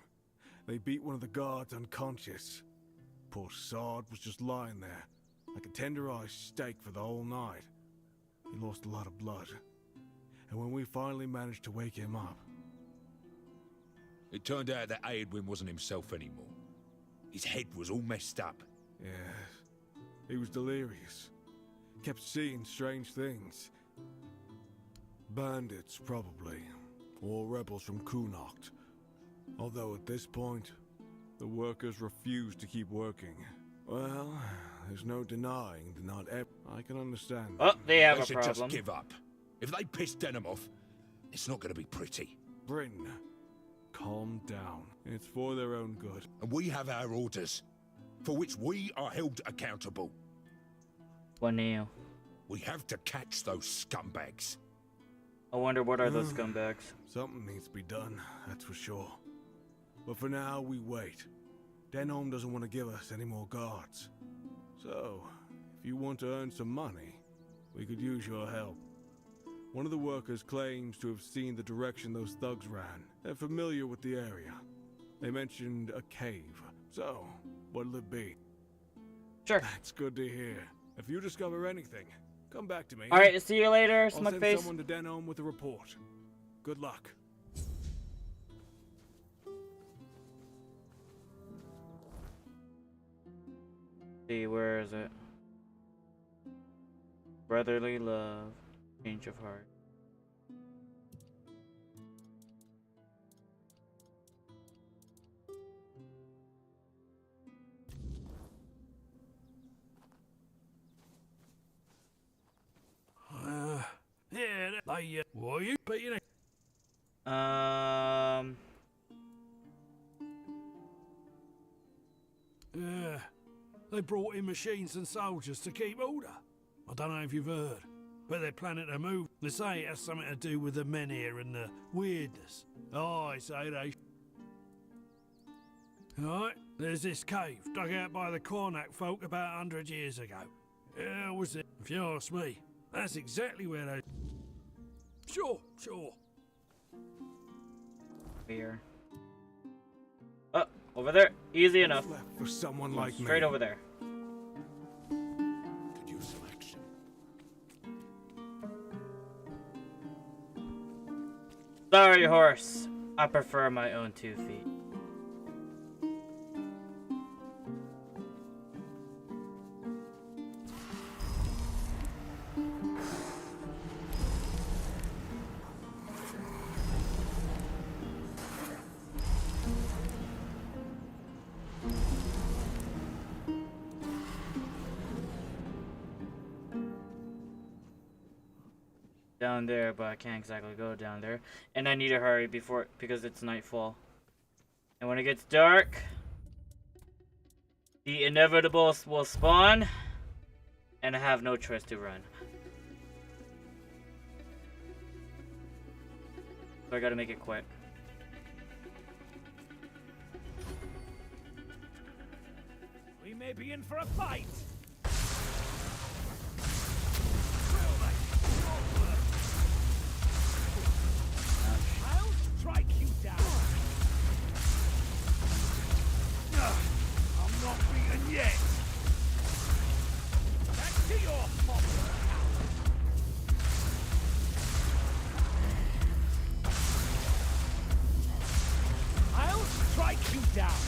they beat one of the guards unconscious. Poor sod was just lying there, like a tenderized steak for the whole night. He lost a lot of blood. And when we finally managed to wake him up... It turned out that Aedwin wasn't himself anymore. His head was all messed up. Yes. He was delirious. Kept seeing strange things. Bandits, probably. Or rebels from Kunocht. Although at this point, the workers refuse to keep working. Well, there's no denying that not I can understand. Oh, they have They a should problem. just give up. If they piss Denham off, it's not going to be pretty. Bryn, calm down. It's for their own good. And we have our orders, for which we are held accountable. What now? We have to catch those scumbags. I wonder what are those scumbags? Something needs to be done, that's for sure. But for now, we wait. Denholm doesn't want to give us any more guards. So, if you want to earn some money, we could use your help. One of the workers claims to have seen the direction those thugs ran. They're familiar with the area. They mentioned a cave. So, what'll it be? Sure. That's good to hear. If you discover anything, come back to me. Alright, see you later, I'll Smugface. send someone to Denholm with a report. Good luck. See, where is it? Brotherly love, change of heart. Yeah, they, what are you beating it? Yeah, they brought in machines and soldiers to keep order. I don't know if you've heard, but they're planning to move. They say it has something to do with the men here and the weirdness. Oh, I say they... Alright, there's this cave dug out by the Cornac folk about 100 years ago. Yeah, was it? If you ask me, that's exactly where they... Sure. Here. Oh, over there. Easy enough. For someone like me. Straight over there. Could use some action. Sorry, horse. I prefer my own 2 feet. down there, but I can't exactly go down there. And I need to hurry because it's nightfall. And when it gets dark, the inevitable will spawn, and I have no choice to run. So I gotta make it quick. We may be in for a fight. I'll strike you down. I'm not beaten yet. Back to your popular house. I'll strike you down.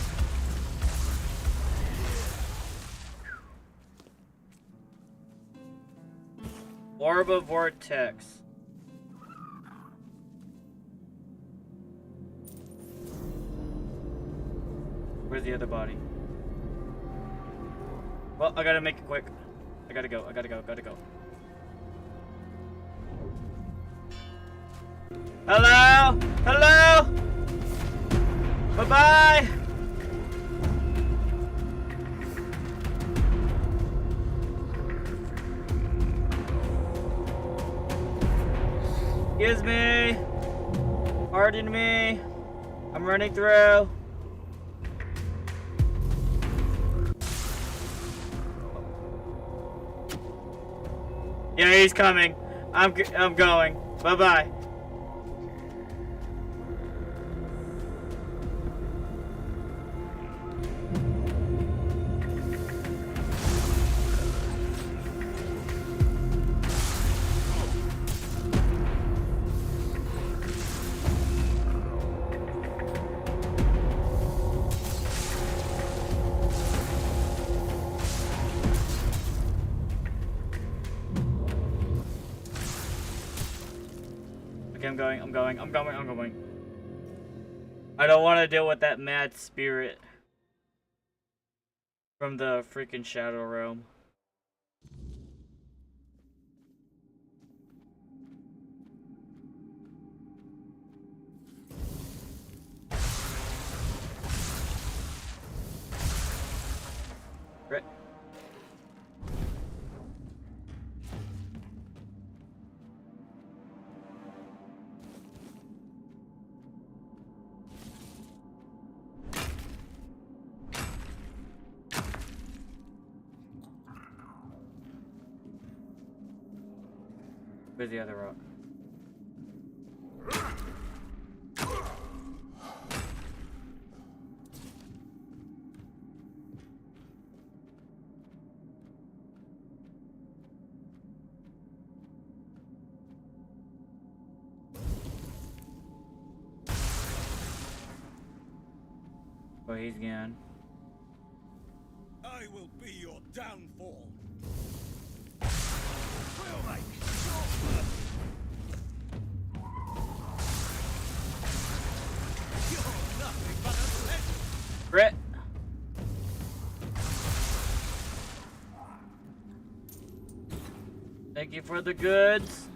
Orb of Vortex. Where's the other body? Well, I gotta make it quick. I gotta go. Hello? Hello? Bye-bye! Excuse me. Pardon me. I'm running through. Yeah, he's coming. I'm going. Bye-bye. I'm going. I don't want to deal with that mad spirit from the freaking Shadow Realm. Right. Where's the other rock? Oh, he's gone. I will be your downfall. We'll make short work. You're nothing but a legend. Crit. Thank you for the goods.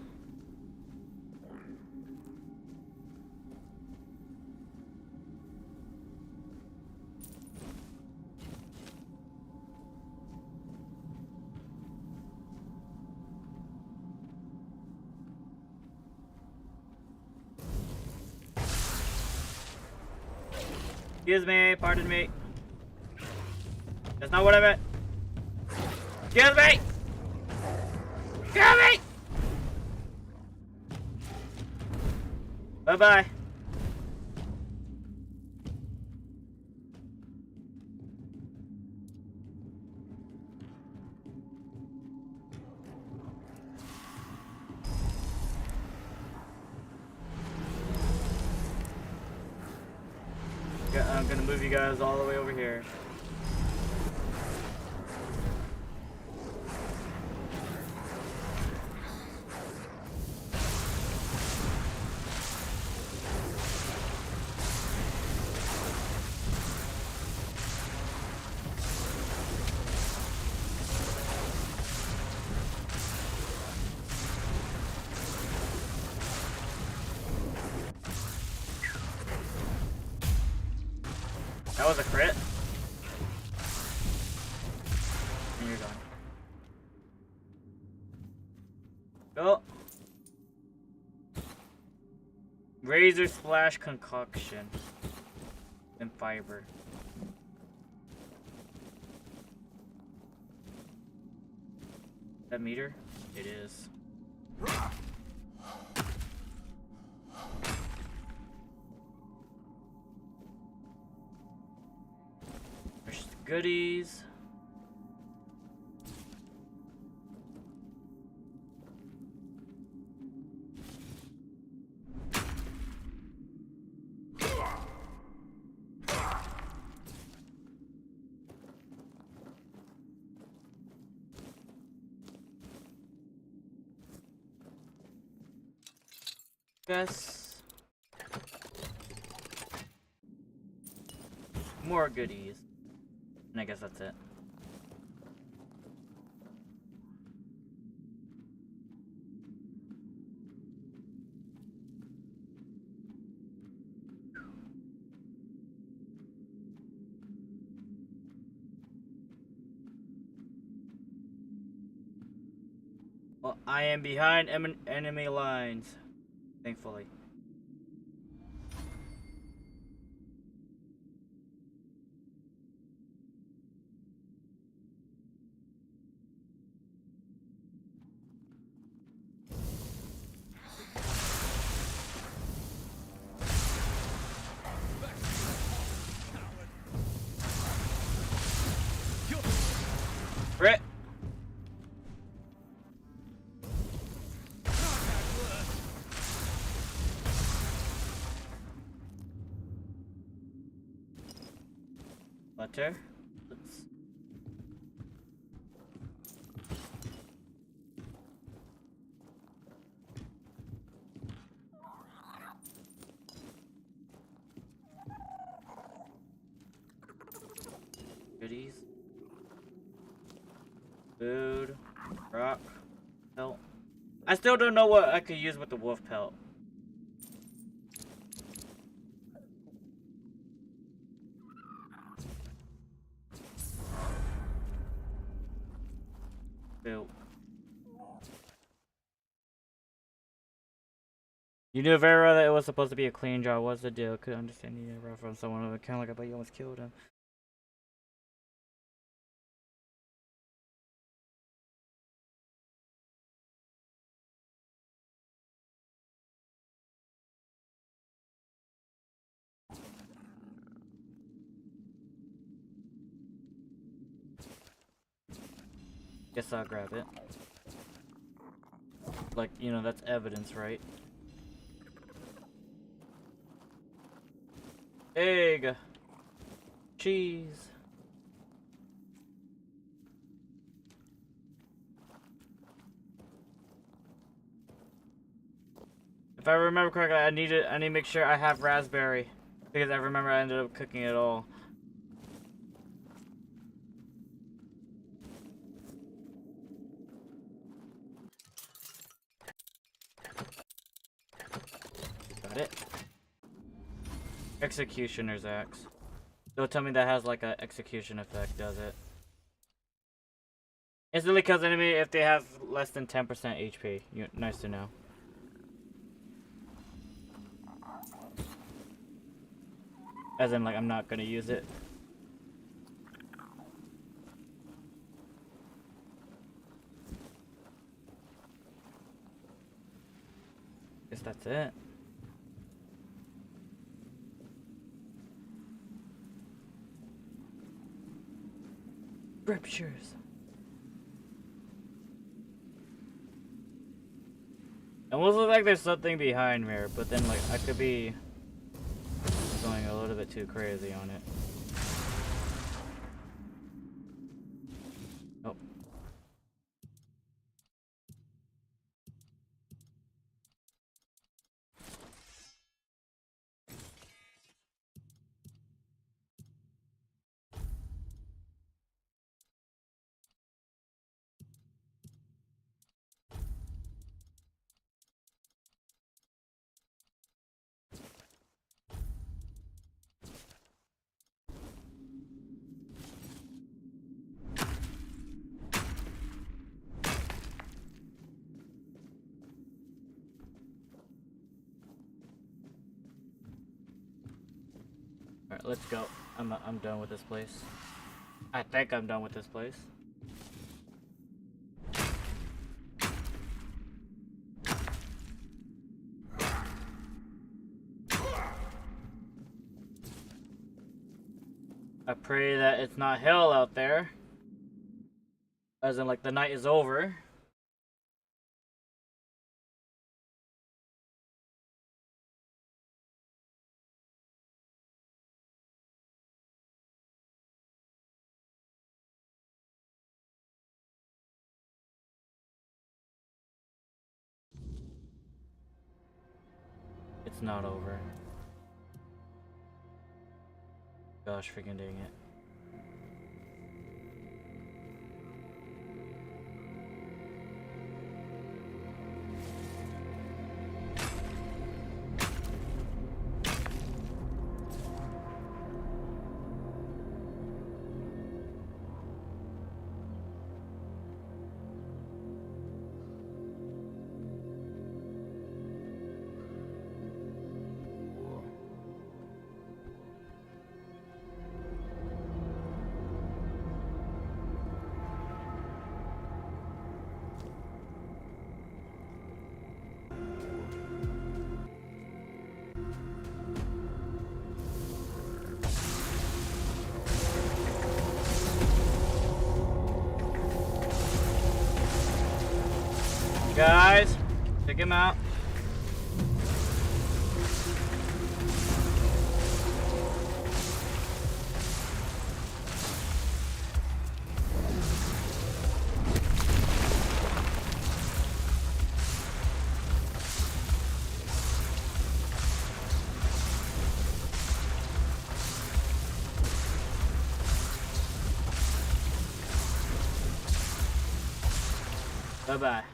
Excuse me, pardon me. That's not what I meant. Excuse me! Excuse me! Bye-bye. I'm gonna move you guys all the way over here. was a crit. And you're gone. Oh. Razor splash concoction. And fiber. That meter? It is. There's the goodies. Yes. More goodies. And I guess that's it. Well, I am behind enemy lines. Thankfully. Crit. Butter. Let's... Goodies. Food. Rock. Pelt. I still don't know what I could use with the wolf pelt. Ew. You knew very well that it was supposed to be a clean draw. What's the deal? Could understand you never from someone who kind of like I bet you almost killed him. Guess I'll grab it. Like, you know, that's evidence, right? Egg! Cheese! If I remember correctly, I need to make sure I have raspberry. Because I remember I ended up cooking it all. Got it. Executioner's axe. Don't tell me that has like an execution effect, does it? Instantly kills enemy if they have less than 10% HP. Nice to know. As in, like, I'm not gonna use it. Guess that's it. Scriptures. It almost looks like there's something behind me, but then like I could be going a little bit too crazy on it. Oh. let's go. I'm done with this place. I think I'm done with this place. I pray that it's not hell out there. As in, like, the night is over. It's not over. Gosh, freaking dang it. Guys, check him out. Bye-bye.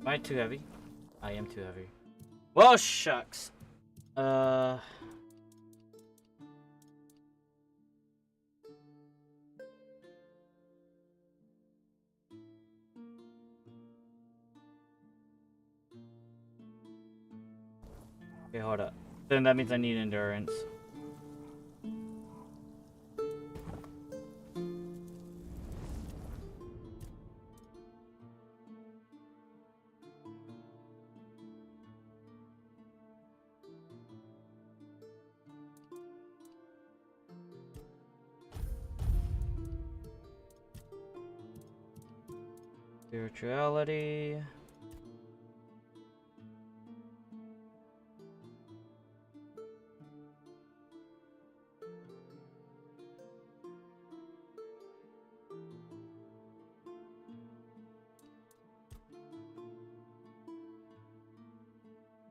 Am I too heavy? I am too heavy. Well, shucks. Okay, hold up. Then that means I need endurance. Spirituality.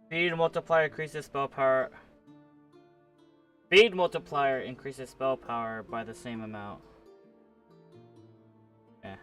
Speed multiplier increases spell power. Speed multiplier increases spell power by the same amount. Yeah.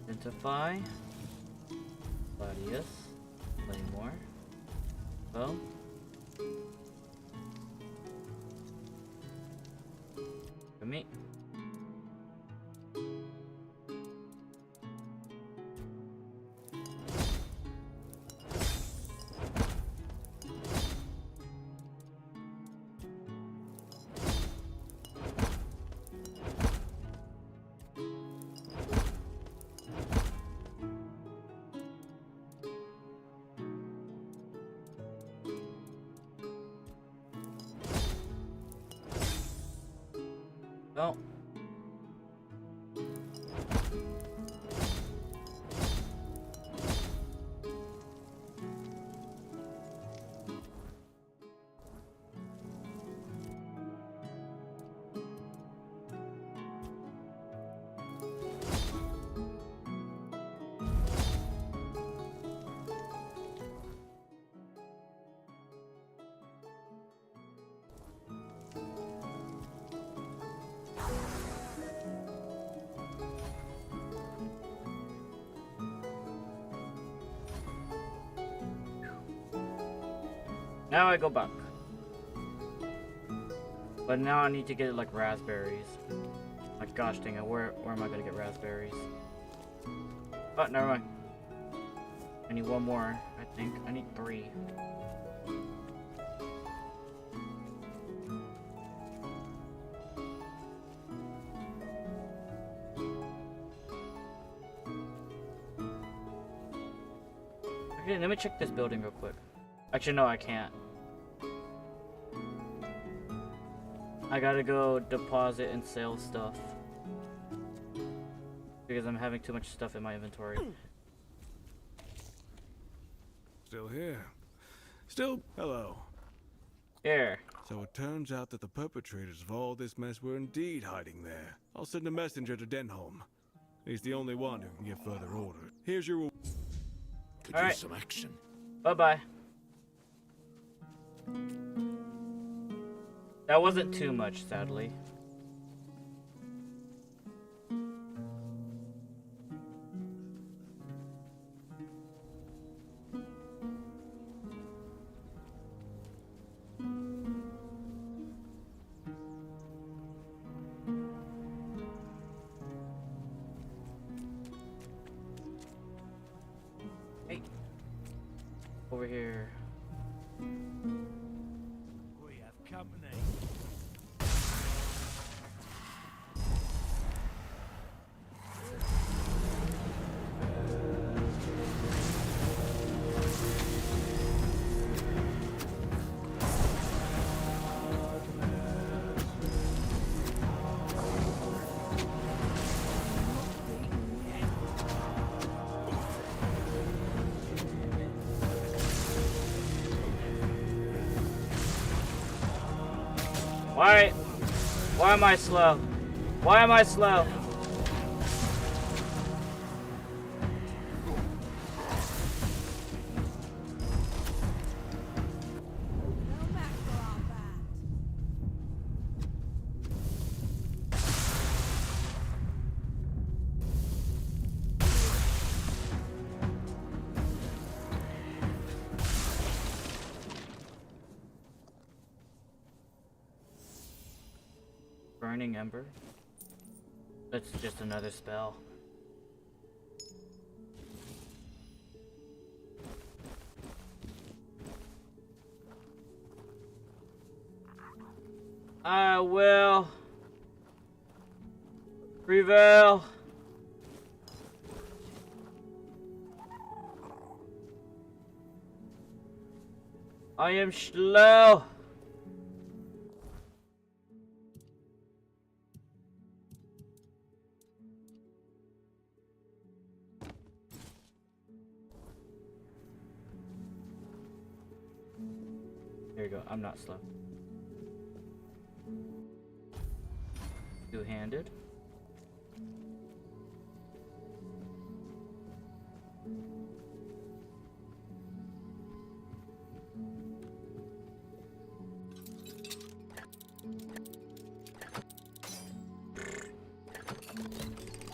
Identify. Gladius. Claymore. Well. For me. Well. Now I go back. But now I need to get like raspberries. Like gosh dang it, where am I gonna get raspberries? Oh, never mind. I need one more, I think. I need 3. Okay, let me check this building real quick. Actually, no, I can't. I gotta go deposit and sell stuff. Because I'm having too much stuff in my inventory. Still here. Still, hello. Here. So it turns out that the perpetrators of all this mess were indeed hiding there. I'll send a messenger to Denholm. He's the only one who can give further orders. Here's your... Could All use right. some action. Bye-bye. That wasn't too much, sadly. Hey. Over here. We have company. Why am I slow? Why am I slow? Burning Ember? That's just another spell. I will prevail. I am slow. There you go. I'm not slow. Two-handed.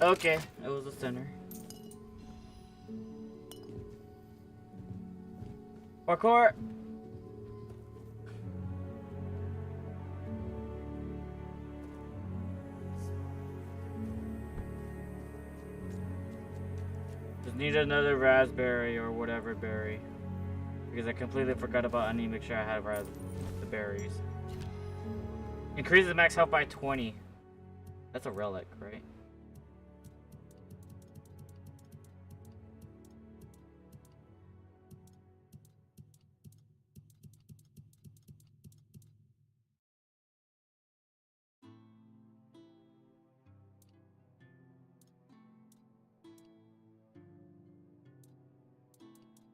Okay, it was a center. Parkour! Just need another raspberry or whatever berry. Because I completely forgot about I need to make sure I have the berries. Increases max health by 20. That's a relic, right?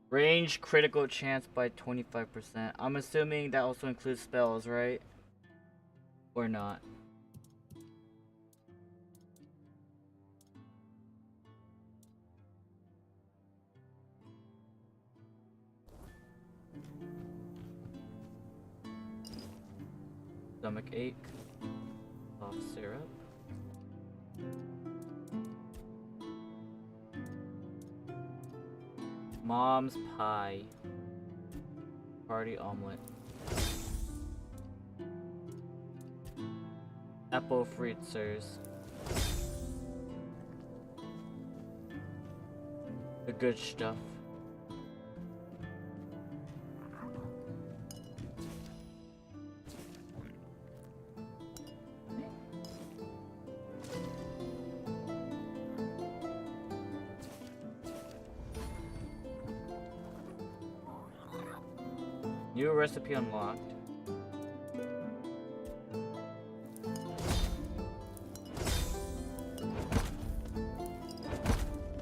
Range critical chance by 25%. I'm assuming that also includes spells, right? Or not? Stomach ache. Cough syrup. Mom's pie. Party omelet. Apple fritzers. The good stuff. New recipe unlocked.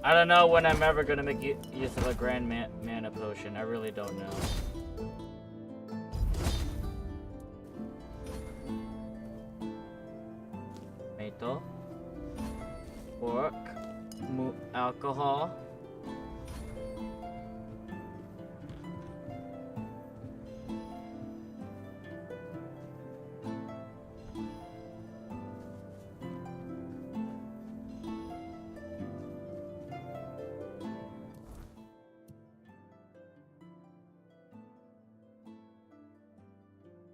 I don't know when I'm ever gonna make use of a grand mana potion. I really don't know. Tomato. Pork. Alcohol.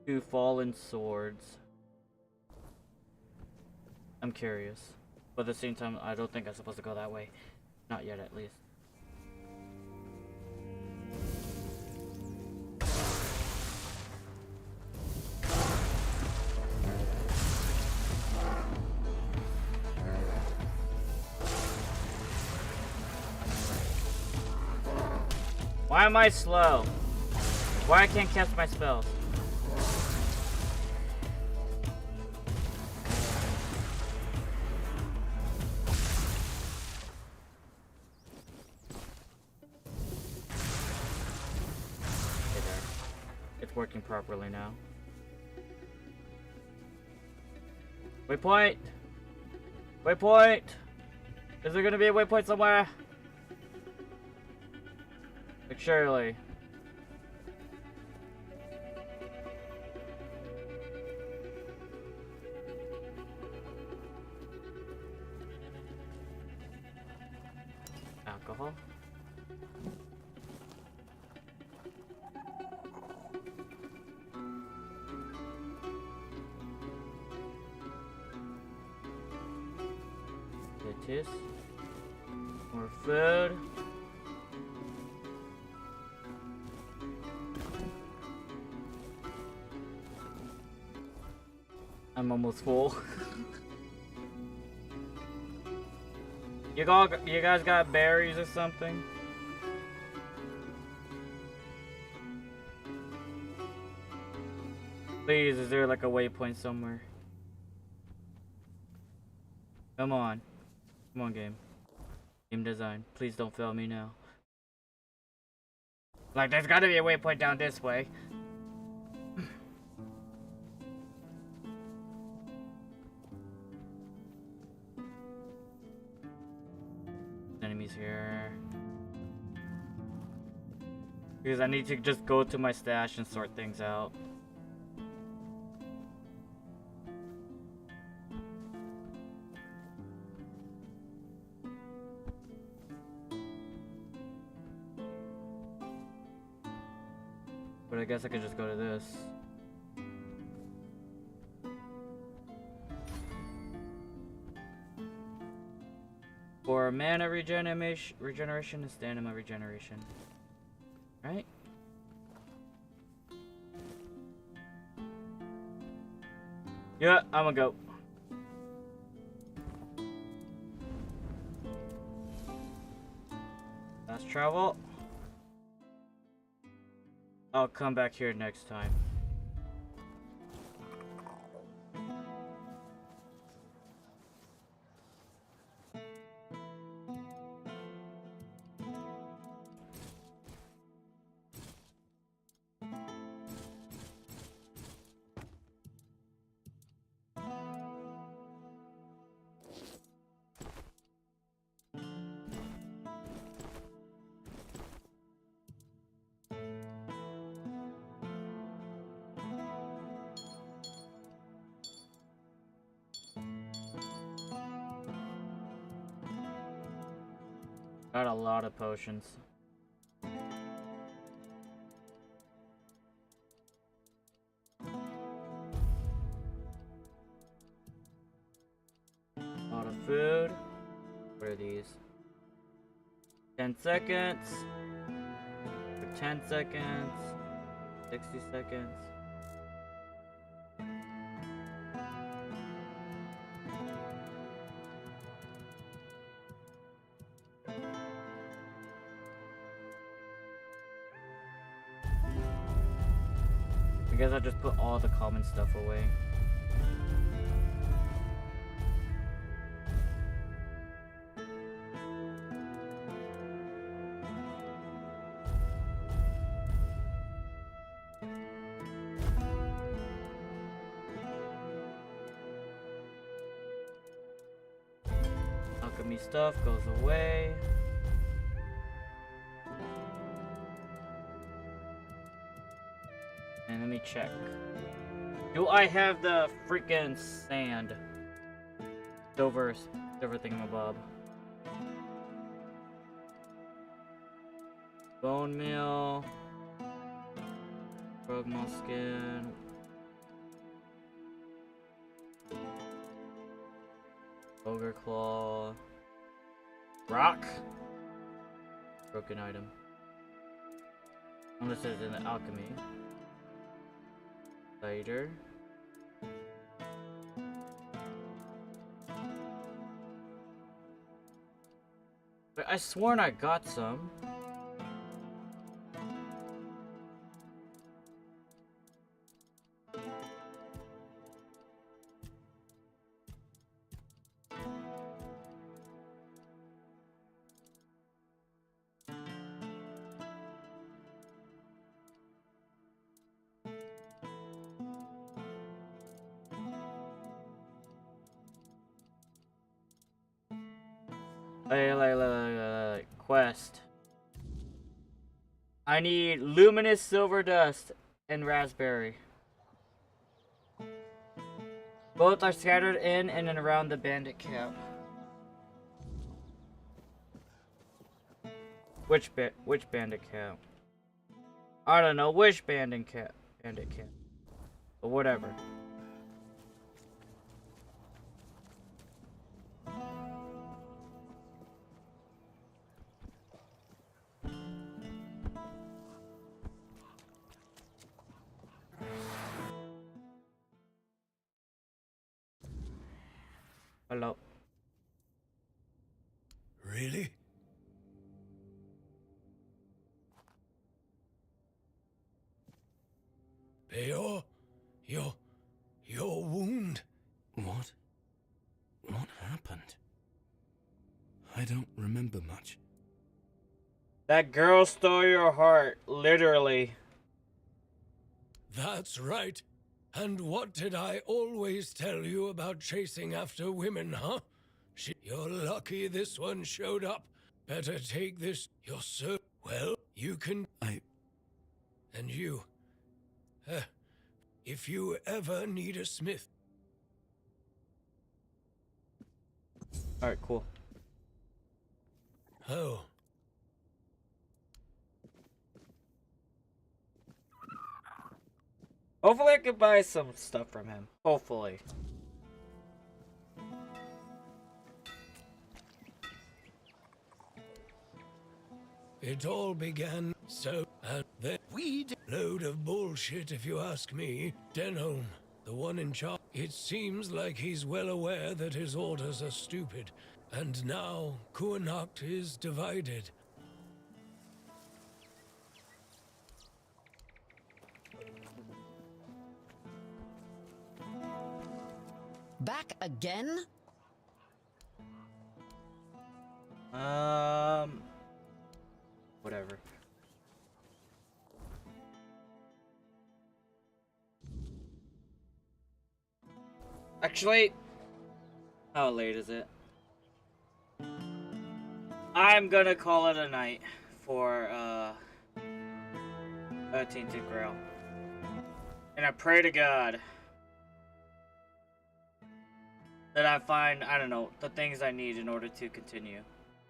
Two fallen swords. I'm curious. But at the same time, I don't think I'm supposed to go that way. Not yet, at least. Why am I slow? Why I can't cast my spells? Working properly now. Waypoint! Waypoint! Is there gonna be a waypoint somewhere? Like, surely. Alcohol? More food. I'm almost full. You guys got berries or something? Please, is there like a waypoint somewhere? Come on. Come on, game. Game design. Please don't fail me now. Like, there's gotta be a waypoint down this way. Enemies here. Because I need to just go to my stash and sort things out. But I guess I could just go to this. For mana regeneration and stamina regeneration. Right? Yeah, I'm gonna go. Fast travel. I'll come back here next time. Got a lot of potions. food. What are these? 10 seconds. For 10 seconds. 60 seconds. I guess I'll just put all the common stuff away. Alchemy stuff goes away. And let me check. Do I have the freaking sand? Silver thingamabob. Bone meal. Frogmaw skin. Ogre claw. Rock. Broken item. Unless it's in the alchemy. Cider. But I sworn I got some. Quest. I need luminous silver dust and raspberry. Both are scattered in and around the bandit camp. Which bandit camp? I don't know which bandit camp. But whatever. Hello. Really? Your wound? What? What happened? I don't remember much. That girl stole your heart, literally. That's right. And what did I always tell you about chasing after women, huh? You're lucky this one showed up. Better take this. You're so... Well, you can... And you... if you ever need a smith... Alright, cool. Oh. Hopefully I can buy some stuff from him. Hopefully. It all began so... the weed load of bullshit if you ask me. Denholm, the one in charge. It seems like he's well aware that his orders are stupid. And now Kuanacht is divided. Back again? Whatever. Actually, how late is it? I'm gonna call it a night for, Tainted Grail. And I pray to God that I find, I don't know, the things I need in order to continue.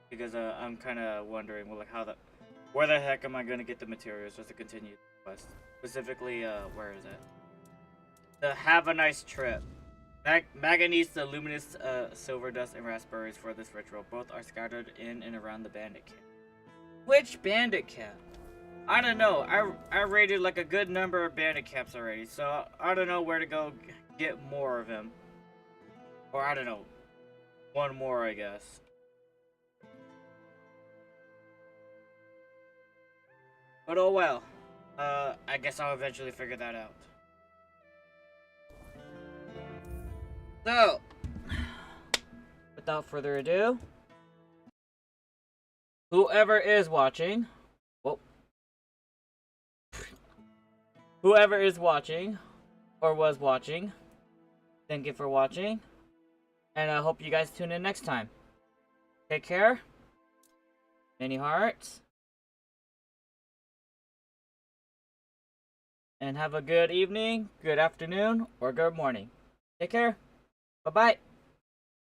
Because, I'm kinda wondering, well, like, where the heck am I gonna get the materials just to continue the quest? Specifically, where is it? The Have a Nice Trip. Manganese, the luminous silver dust, and raspberries for this ritual. Both are scattered in and around the bandit camp. Which bandit camp? I don't know. I raided like a good number of bandit camps already, so I don't know where to go get more of them. Or I don't know. One more, I guess. But oh well. I guess I'll eventually figure that out. So, without further ado, whoever is watching, whoever is watching, or was watching, thank you for watching, and I hope you guys tune in next time. Take care, many hearts, and have a good evening, good afternoon, or good morning. Take care. Bye-bye.